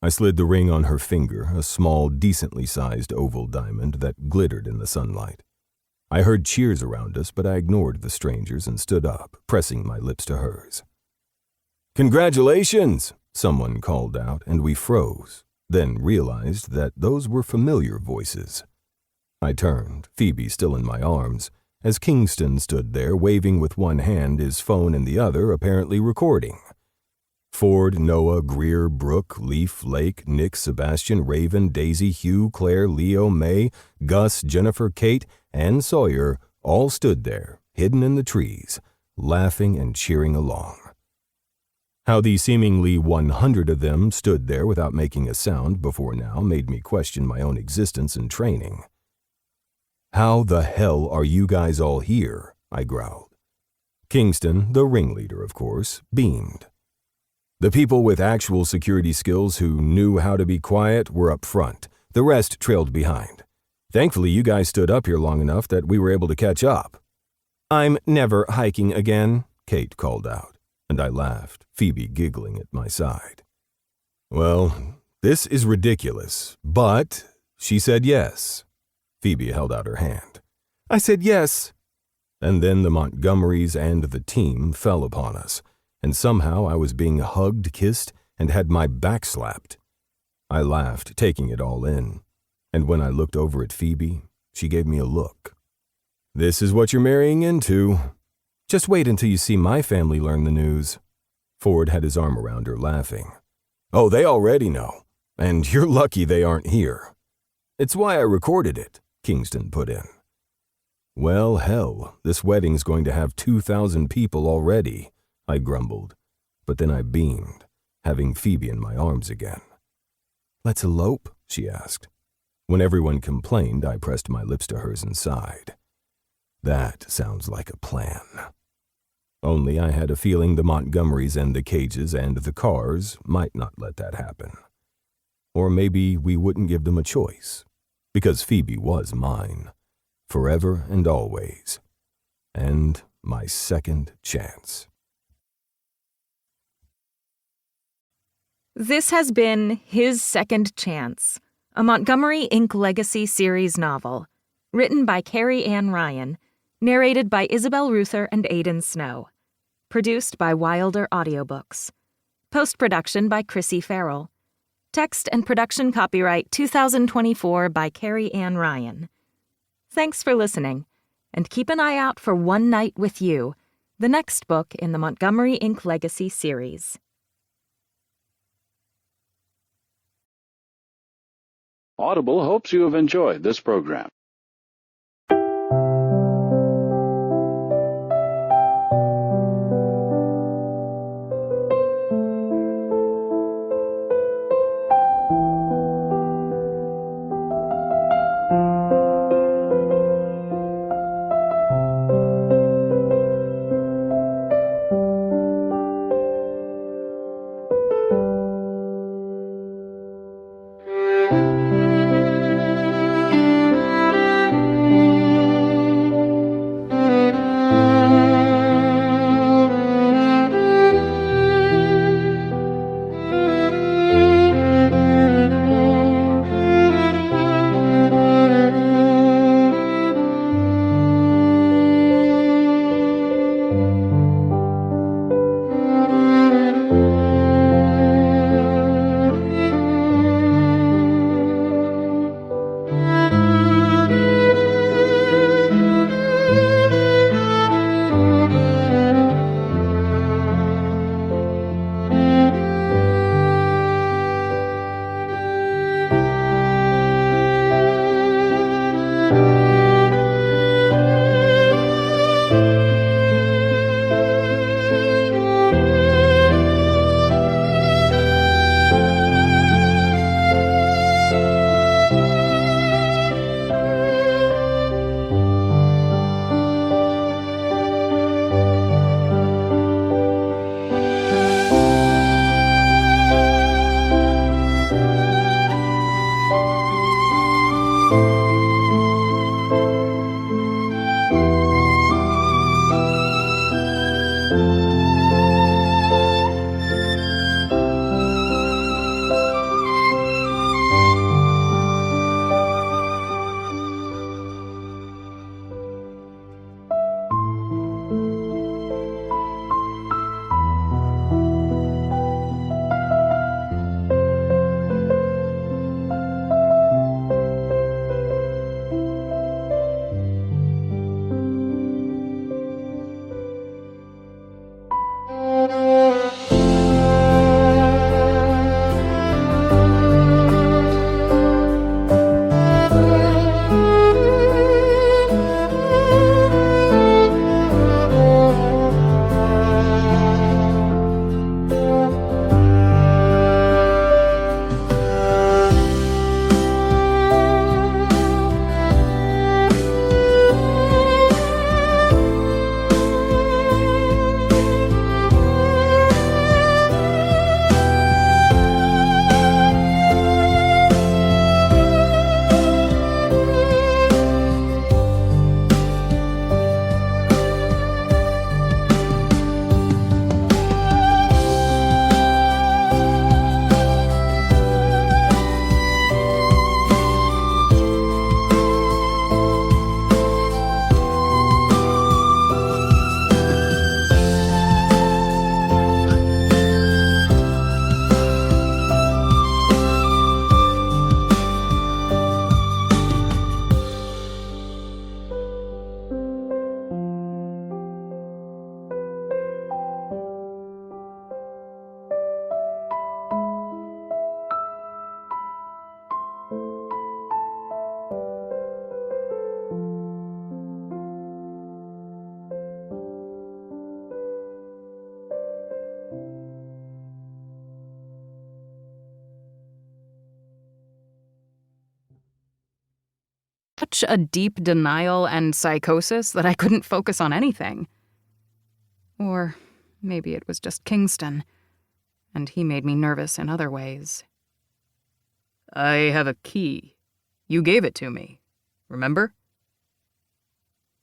I slid the ring on her finger, a small, decently sized oval diamond that glittered in the sunlight. I heard cheers around us, but I ignored the strangers and stood up, pressing my lips to hers. "Congratulations!" someone called out, and we froze, then realized that those were familiar voices. I turned, Phoebe still in my arms, as Kingston stood there waving with one hand, his phone in the other, apparently recording. Ford, Noah, Greer, Brooke, Leaf, Lake, Nick, Sebastian, Raven, Daisy, Hugh, Claire, Leo, May, Gus, Jennifer, Kate, and Sawyer all stood there, hidden in the trees, laughing and cheering along. How the seemingly 100 of them stood there without making a sound before now made me question my own existence and training. "How the hell are you guys all here?" I growled. Kingston, the ringleader of course, beamed. "The people with actual security skills who knew how to be quiet were up front. The rest trailed behind. Thankfully, you guys stood up here long enough that we were able to catch up." "I'm never hiking again," Kate called out, and I laughed, Phoebe giggling at my side. "Well, this is ridiculous, but..." She said yes. Phoebe held out her hand. "I said yes." And then the Montgomerys and the team fell upon us, and somehow I was being hugged, kissed, and had my back slapped. I laughed, taking it all in, and when I looked over at Phoebe, she gave me a look. "This is what you're marrying into." "Just wait until you see my family learn the news." Ford had his arm around her, laughing. "Oh, they already know, and you're lucky they aren't here." "It's why I recorded it," Kingston put in. "Well, hell, this wedding's going to have 2,000 people already," I grumbled, but then I beamed, having Phoebe in my arms again. "Let's elope?" she asked. When everyone complained, I pressed my lips to hers and sighed. That sounds like a plan. Only I had a feeling the Montgomerys and the Cages and the Carrs might not let that happen. Or maybe we wouldn't give them a choice, because Phoebe was mine, forever and always, and my second chance. This has been His Second Chance, a Montgomery Inc. Legacy series novel, written by Carrie Ann Ryan, narrated by Isabel Ruther and Aidan Snow, produced by Wilder Audiobooks, post-production by Chrissy Farrell, text and production copyright 2024 by Carrie Ann Ryan. Thanks for listening, and keep an eye out for One Night with You, the next book in the Montgomery Inc. Legacy series. Audible hopes you have enjoyed this program. such a deep denial and psychosis that I couldn't focus on anything. Or maybe it was just Kingston, and he made me nervous in other ways. I have a key. You gave it to me, remember?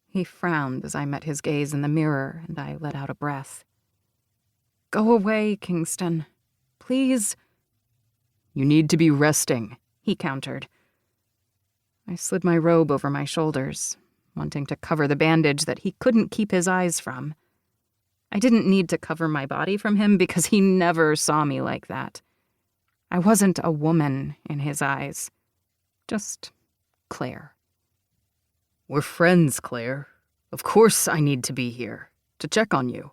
He frowned as I met his gaze in the mirror, and I let out a breath. Go away, Kingston. Please. You need to be resting, he countered. I slid my robe over my shoulders, wanting to cover the bandage that he couldn't keep his eyes from. I didn't need to cover my body from him because he never saw me like that. I wasn't a woman in his eyes. Just Claire. We're friends, Claire. Of course I need to be here, to check on you.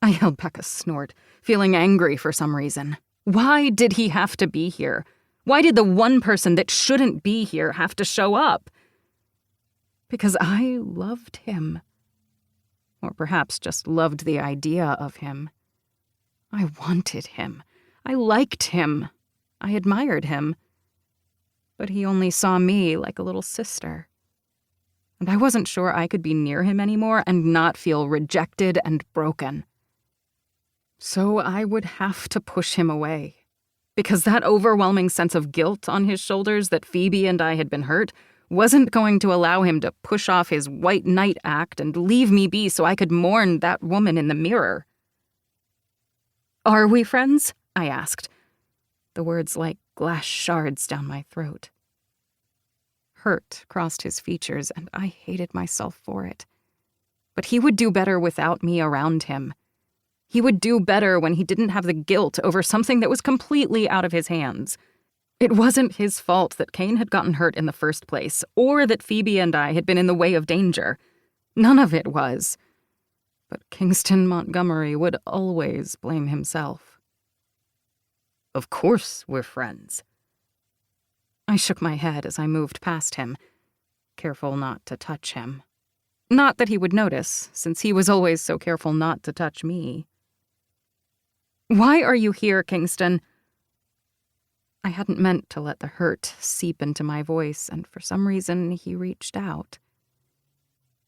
I held back a snort, feeling angry for some reason. Why did he have to be here? Why did the one person that shouldn't be here have to show up? Because I loved him. Or perhaps just loved the idea of him. I wanted him. I liked him. I admired him. But he only saw me like a little sister. And I wasn't sure I could be near him anymore and not feel rejected and broken. So I would have to push him away. Because that overwhelming sense of guilt on his shoulders that Phoebe and I had been hurt wasn't going to allow him to push off his white knight act and leave me be so I could mourn that woman in the mirror. Are we friends? I asked, the words like glass shards down my throat. Hurt crossed his features, and I hated myself for it. But he would do better without me around him. He would do better when he didn't have the guilt over something that was completely out of his hands. It wasn't his fault that Kane had gotten hurt in the first place, or that Phoebe and I had been in the way of danger. None of it was. But Kingston Montgomery would always blame himself. Of course we're friends. I shook my head as I moved past him, careful not to touch him. Not that he would notice, since he was always so careful not to touch me. Why are you here, Kingston? I hadn't meant to let the hurt seep into my voice, and for some reason he reached out.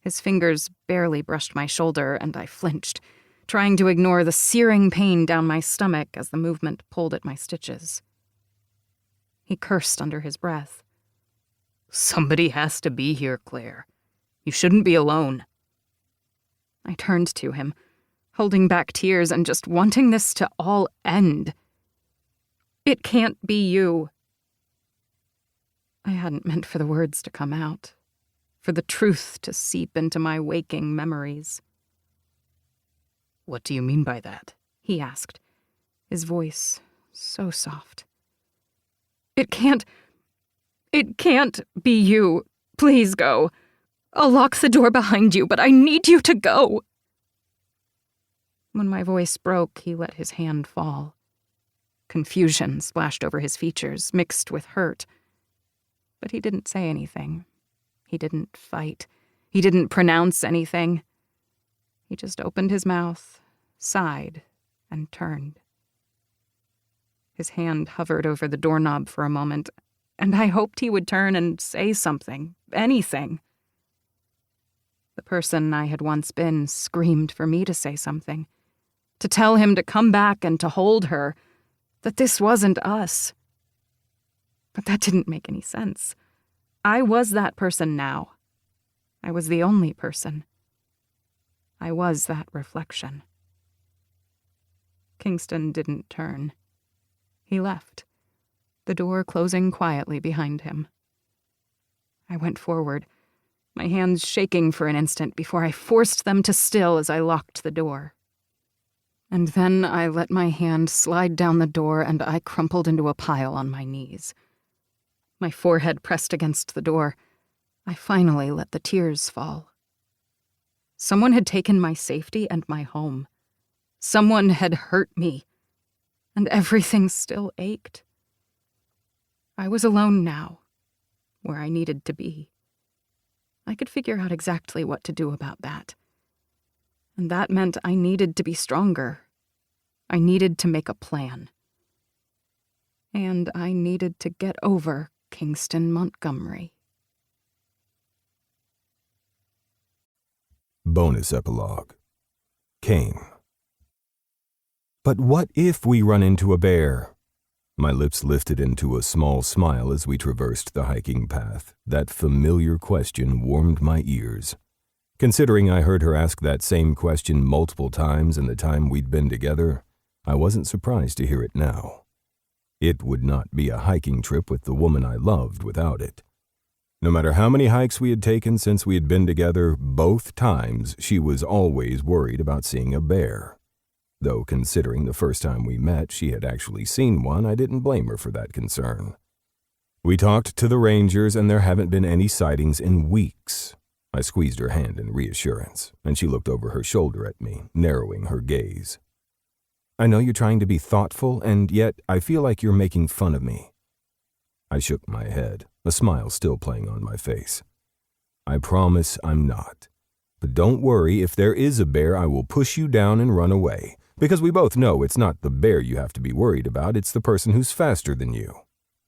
His fingers barely brushed my shoulder, and I flinched, trying to ignore the searing pain down my stomach as the movement pulled at my stitches. He cursed under his breath. Somebody has to be here, Claire. You shouldn't be alone. I turned to him, holding back tears and just wanting this to all end. It can't be you. I hadn't meant for the words to come out, for the truth to seep into my waking memories. What do you mean by that? He asked, his voice so soft. It can't be you. Please go. I'll lock the door behind you, but I need you to go. When my voice broke, he let his hand fall. Confusion splashed over his features, mixed with hurt. But he didn't say anything. He didn't fight. He didn't pronounce anything. He just opened his mouth, sighed, and turned. His hand hovered over the doorknob for a moment, and I hoped he would turn and say something, anything. The person I had once been screamed for me to say something, to tell him to come back and to hold her, that this wasn't us. But that didn't make any sense. I was that person now. I was the only person. I was that reflection. Kingston didn't turn. He left, the door closing quietly behind him. I went forward, my hands shaking for an instant before I forced them to still as I locked the door. And then I let my hand slide down the door and I crumpled into a pile on my knees. My forehead pressed against the door. I finally let the tears fall. Someone had taken my safety and my home. Someone had hurt me, and everything still ached. I was alone now, where I needed to be. I could figure out exactly what to do about that. And that meant I needed to be stronger. I needed to make a plan. And I needed to get over Kingston Montgomery. Bonus epilogue. Came. But what if we run into a bear? My lips lifted into a small smile as we traversed the hiking path. That familiar question warmed my ears. Considering I heard her ask that same question multiple times in the time we'd been together, I wasn't surprised to hear it now. It would not be a hiking trip with the woman I loved without it. No matter how many hikes we had taken since we had been together, both times she was always worried about seeing a bear. Though considering the first time we met she had actually seen one, I didn't blame her for that concern. We talked to the rangers and there haven't been any sightings in weeks. I squeezed her hand in reassurance, and she looked over her shoulder at me, narrowing her gaze. I know you're trying to be thoughtful, and yet I feel like you're making fun of me. I shook my head, a smile still playing on my face. I promise I'm not. But don't worry, if there is a bear, I will push you down and run away. Because we both know it's not the bear you have to be worried about, it's the person who's faster than you.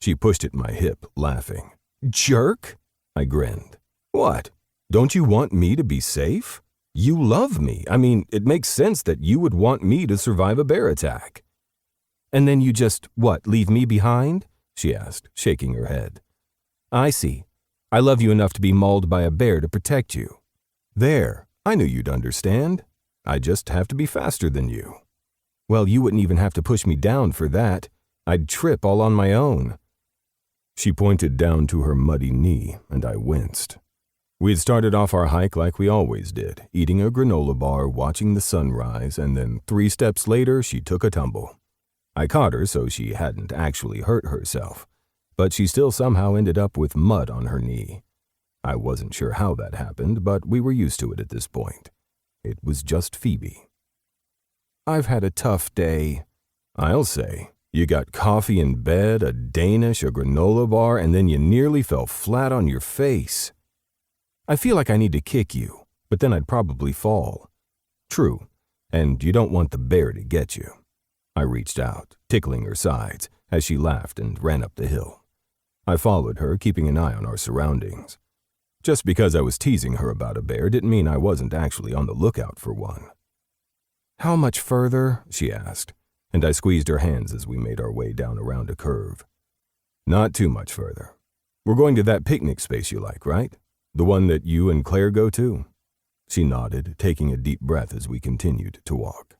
She pushed at my hip, laughing. Jerk? I grinned. What? Don't you want me to be safe? You love me. I mean, it makes sense that you would want me to survive a bear attack. And then you just, leave me behind? She asked, shaking her head. I see. I love you enough to be mauled by a bear to protect you. There, I knew you'd understand. I just have to be faster than you. Well, you wouldn't even have to push me down for that. I'd trip all on my own. She pointed down to her muddy knee, and I winced. We had started off our hike like we always did, eating a granola bar, watching the sunrise, and then 3 steps later she took a tumble. I caught her so she hadn't actually hurt herself, but she still somehow ended up with mud on her knee. I wasn't sure how that happened, but we were used to it at this point. It was just Phoebe. I've had a tough day. I'll say. You got coffee in bed, a Danish, a granola bar, and then you nearly fell flat on your face. I feel like I need to kick you, but then I'd probably fall. True, and you don't want the bear to get you. I reached out, tickling her sides, as she laughed and ran up the hill. I followed her, keeping an eye on our surroundings. Just because I was teasing her about a bear didn't mean I wasn't actually on the lookout for one. How much further? She asked, and I squeezed her hands as we made our way down around a curve. Not too much further. We're going to that picnic space you like, right? The one that you and Claire go to? She nodded, taking a deep breath as we continued to walk.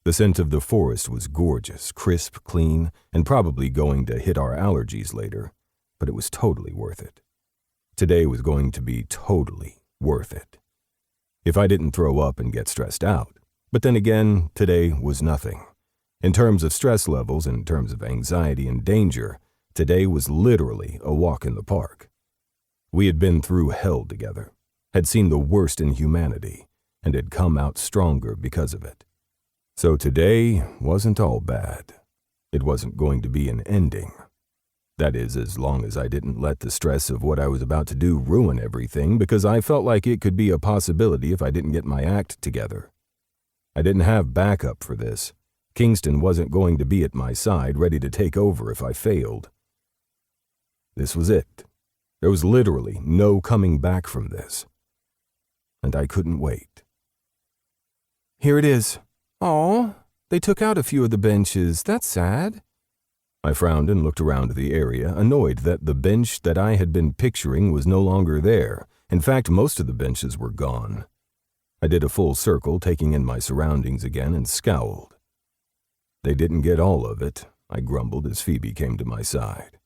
The scent of the forest was gorgeous, crisp, clean, and probably going to hit our allergies later, but it was totally worth it. Today was going to be totally worth it. If I didn't throw up and get stressed out, but then again, today was nothing. In terms of stress levels, in terms of anxiety and danger, today was literally a walk in the park. We had been through hell together, had seen the worst in humanity, and had come out stronger because of it. So today wasn't all bad. It wasn't going to be an ending. That is, as long as I didn't let the stress of what I was about to do ruin everything, because I felt like it could be a possibility if I didn't get my act together. I didn't have backup for this. Kingston wasn't going to be at my side, ready to take over if I failed. This was it. There was literally no coming back from this. And I couldn't wait. Here it is. Aw, they took out a few of the benches. That's sad. I frowned and looked around the area, annoyed that the bench that I had been picturing was no longer there. In fact, most of the benches were gone. I did a full circle, taking in my surroundings again, and scowled. They didn't get all of it, I grumbled as Phoebe came to my side.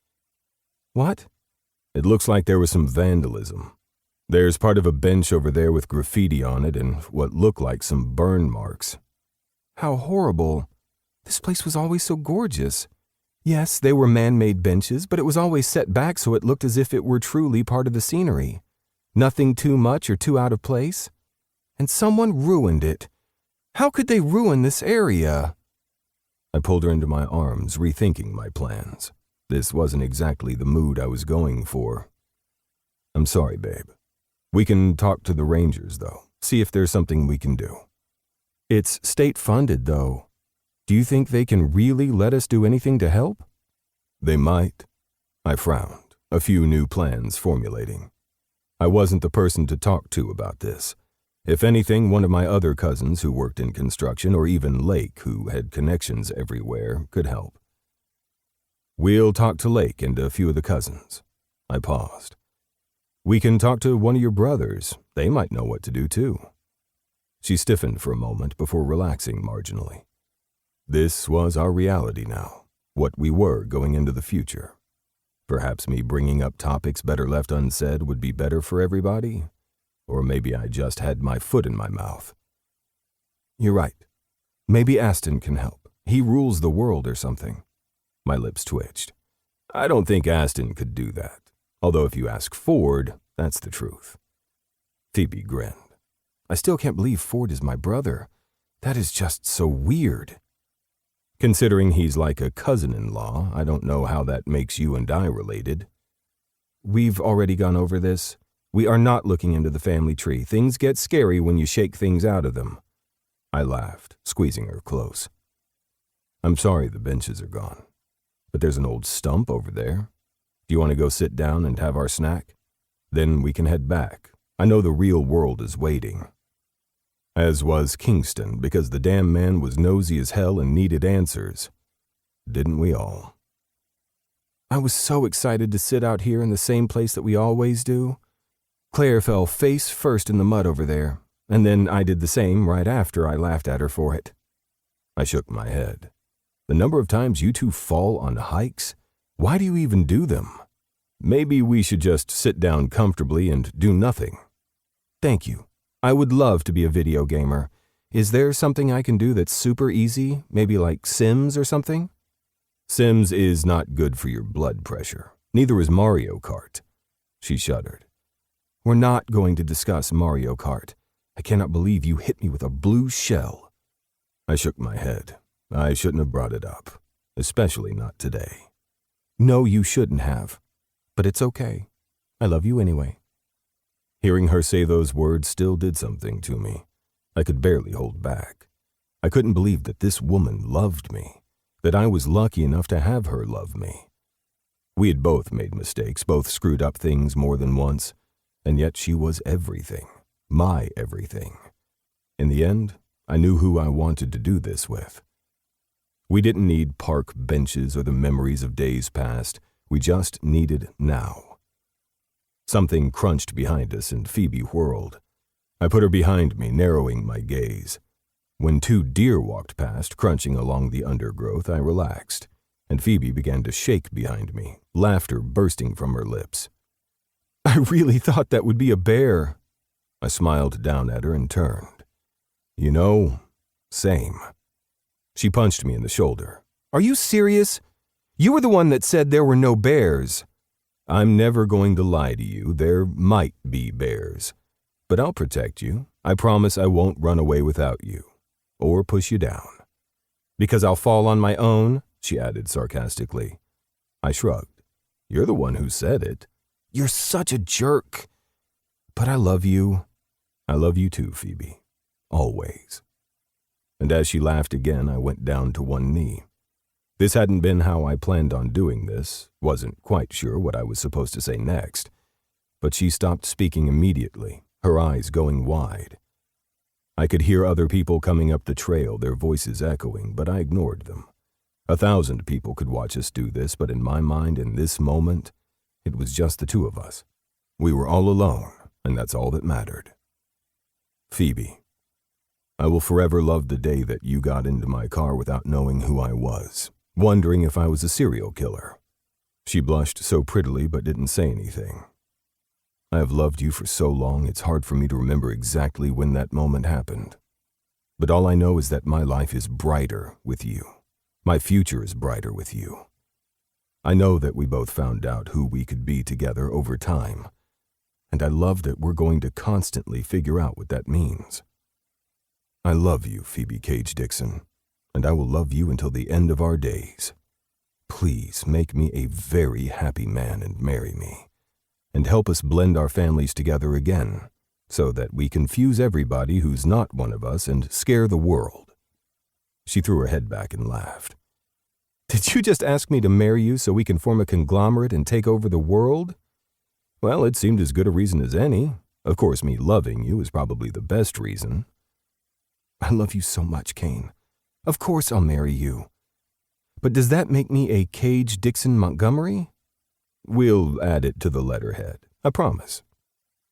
What? It looks like there was some vandalism. There's part of a bench over there with graffiti on it and what looked like some burn marks. How horrible. This place was always so gorgeous. Yes, they were man-made benches, but it was always set back so it looked as if it were truly part of the scenery. Nothing too much or too out of place. And someone ruined it. How could they ruin this area? I pulled her into my arms, rethinking my plans. This wasn't exactly the mood I was going for. I'm sorry, babe. We can talk to the rangers, though. See if there's something we can do. It's state-funded, though. Do you think they can really let us do anything to help? They might. I frowned, a few new plans formulating. I wasn't the person to talk to about this. If anything, one of my other cousins who worked in construction, or even Lake, who had connections everywhere, could help. We'll talk to Lake and a few of the cousins. I paused. We can talk to one of your brothers. They might know what to do, too. She stiffened for a moment before relaxing marginally. This was our reality now, what we were going into the future. Perhaps me bringing up topics better left unsaid would be better for everybody, or maybe I just had my foot in my mouth. You're right. Maybe Aston can help. He rules the world or something. My lips twitched. I don't think Aston could do that, although if you ask Ford, that's the truth. Phoebe grinned. I still can't believe Ford is my brother. That is just so weird. Considering he's like a cousin-in-law, I don't know how that makes you and I related. We've already gone over this. We are not looking into the family tree. Things get scary when you shake things out of them. I laughed, squeezing her close. I'm sorry the benches are gone, but there's an old stump over there. Do you want to go sit down and have our snack? Then we can head back. I know the real world is waiting. As was Kingston, because the damn man was nosy as hell and needed answers. Didn't we all? I was so excited to sit out here in the same place that we always do. Claire fell face first in the mud over there, and then I did the same right after I laughed at her for it. I shook my head. The number of times you two fall on hikes? Why do you even do them? Maybe we should just sit down comfortably and do nothing. Thank you. I would love to be a video gamer. Is there something I can do that's super easy? Maybe like Sims or something? Sims is not good for your blood pressure. Neither is Mario Kart. She shuddered. We're not going to discuss Mario Kart. I cannot believe you hit me with a blue shell. I shook my head. I shouldn't have brought it up, especially not today. No, you shouldn't have. But it's okay. I love you anyway. Hearing her say those words still did something to me. I could barely hold back. I couldn't believe that this woman loved me, that I was lucky enough to have her love me. We had both made mistakes, both screwed up things more than once, and yet she was everything, my everything. In the end, I knew who I wanted to do this with. We didn't need park benches or the memories of days past. We just needed now. Something crunched behind us and Phoebe whirled. I put her behind me, narrowing my gaze. When 2 deer walked past, crunching along the undergrowth, I relaxed, and Phoebe began to shake behind me, laughter bursting from her lips. I really thought that would be a bear. I smiled down at her and turned. You know, same. She punched me in the shoulder. Are you serious? You were the one that said there were no bears. I'm never going to lie to you. There might be bears. But I'll protect you. I promise I won't run away without you. Or push you down. Because I'll fall on my own, she added sarcastically. I shrugged. You're the one who said it. You're such a jerk. But I love you. I love you too, Phoebe. Always. And as she laughed again, I went down to one knee. This hadn't been how I planned on doing this, wasn't quite sure what I was supposed to say next, but she stopped speaking immediately, her eyes going wide. I could hear other people coming up the trail, their voices echoing, but I ignored them. 1,000 people could watch us do this, but in my mind, in this moment, it was just the 2 of us. We were all alone, and that's all that mattered. Phoebe, I will forever love the day that you got into my car without knowing who I was, wondering if I was a serial killer. She blushed so prettily but didn't say anything. I have loved you for so long it's hard for me to remember exactly when that moment happened. But all I know is that my life is brighter with you. My future is brighter with you. I know that we both found out who we could be together over time, and I love that we're going to constantly figure out what that means. I love you, Phoebe Cage Dixon, and I will love you until the end of our days. Please make me a very happy man and marry me, and help us blend our families together again, so that we confuse everybody who's not one of us and scare the world. She threw her head back and laughed. Did you just ask me to marry you so we can form a conglomerate and take over the world? Well, it seemed as good a reason as any. Of course, me loving you is probably the best reason. I love you so much, Kane. Of course I'll marry you. But does that make me a Cage Dixon Montgomery? We'll add it to the letterhead, I promise.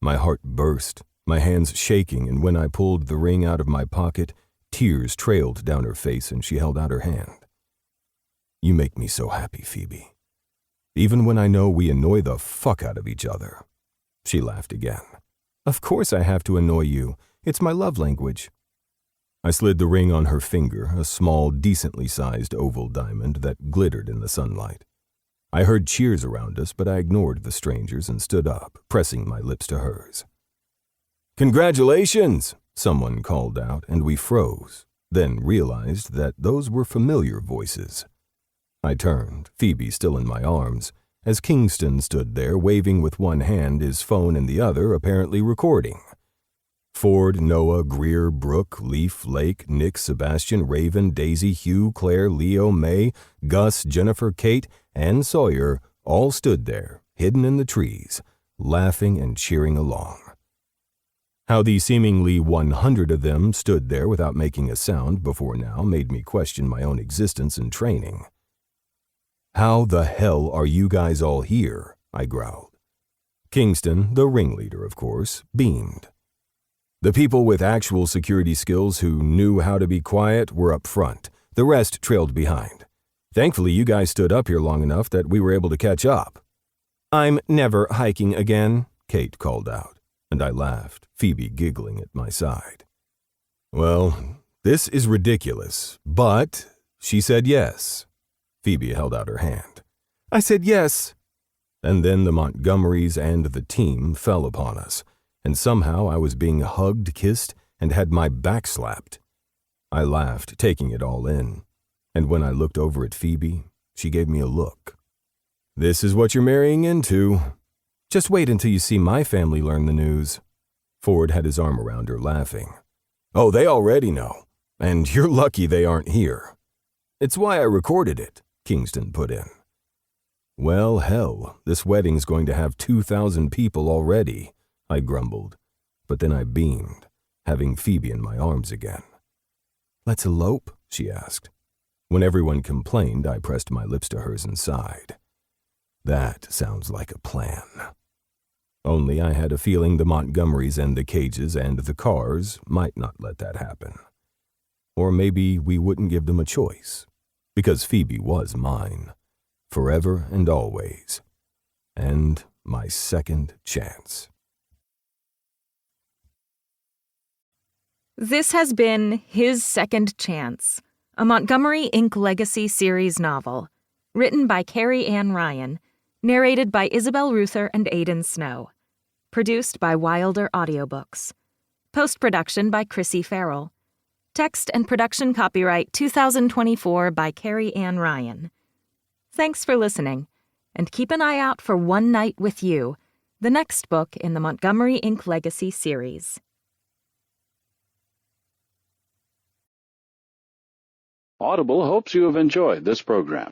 My heart burst, my hands shaking, and when I pulled the ring out of my pocket, tears trailed down her face and she held out her hand. You make me so happy, Phoebe. Even when I know we annoy the fuck out of each other. She laughed again. Of course I have to annoy you. It's my love language. I slid the ring on her finger, a small, decently sized oval diamond that glittered in the sunlight. I heard cheers around us, but I ignored the strangers and stood up, pressing my lips to hers. Congratulations! Someone called out, and we froze, then realized that those were familiar voices. I turned, Phoebe still in my arms, as Kingston stood there waving with one hand, his phone in the other, apparently recording. Ford, Noah, Greer, Brooke, Leaf, Lake, Nick, Sebastian, Raven, Daisy, Hugh, Claire, Leo, May, Gus, Jennifer, Kate, and Sawyer all stood there, hidden in the trees, laughing and cheering along. How the seemingly 100 of them stood there without making a sound before now made me question my own existence and training. How the hell are you guys all here? I growled. Kingston, the ringleader, of course, beamed. The people with actual security skills who knew how to be quiet were up front. The rest trailed behind. Thankfully, you guys stood up here long enough that we were able to catch up. I'm never hiking again, Kate called out, and I laughed, Phoebe giggling at my side. Well, this is ridiculous, but she said yes. Phoebe held out her hand. I said yes. And then the Montgomerys and the team fell upon us, and somehow I was being hugged, kissed, and had my back slapped. I laughed, taking it all in, and when I looked over at Phoebe, she gave me a look. This is what you're marrying into. Just wait until you see my family learn the news. Ford had his arm around her, laughing. Oh, they already know, and you're lucky they aren't here. It's why I recorded it, Kingston put in. Well, hell, this wedding's going to have 2,000 people already, I grumbled, but then I beamed, having Phoebe in my arms again. Let's elope, she asked. When everyone complained, I pressed my lips to hers and sighed. That sounds like a plan. Only I had a feeling the Montgomerys and the Cages and the Carrs might not let that happen. Or maybe we wouldn't give them a choice, because Phoebe was mine, forever and always, and my second chance. This has been His Second Chance, a Montgomery Inc. Legacy series novel, written by Carrie Ann Ryan, narrated by Isabel Ruther and Aidan Snow, produced by Wilder Audiobooks, post-production by Chrissy Farrell, text and production copyright 2024 by Carrie Ann Ryan. Thanks for listening, and keep an eye out for One Night with You, the next book in the Montgomery Inc. Legacy series. Audible hopes you have enjoyed this program.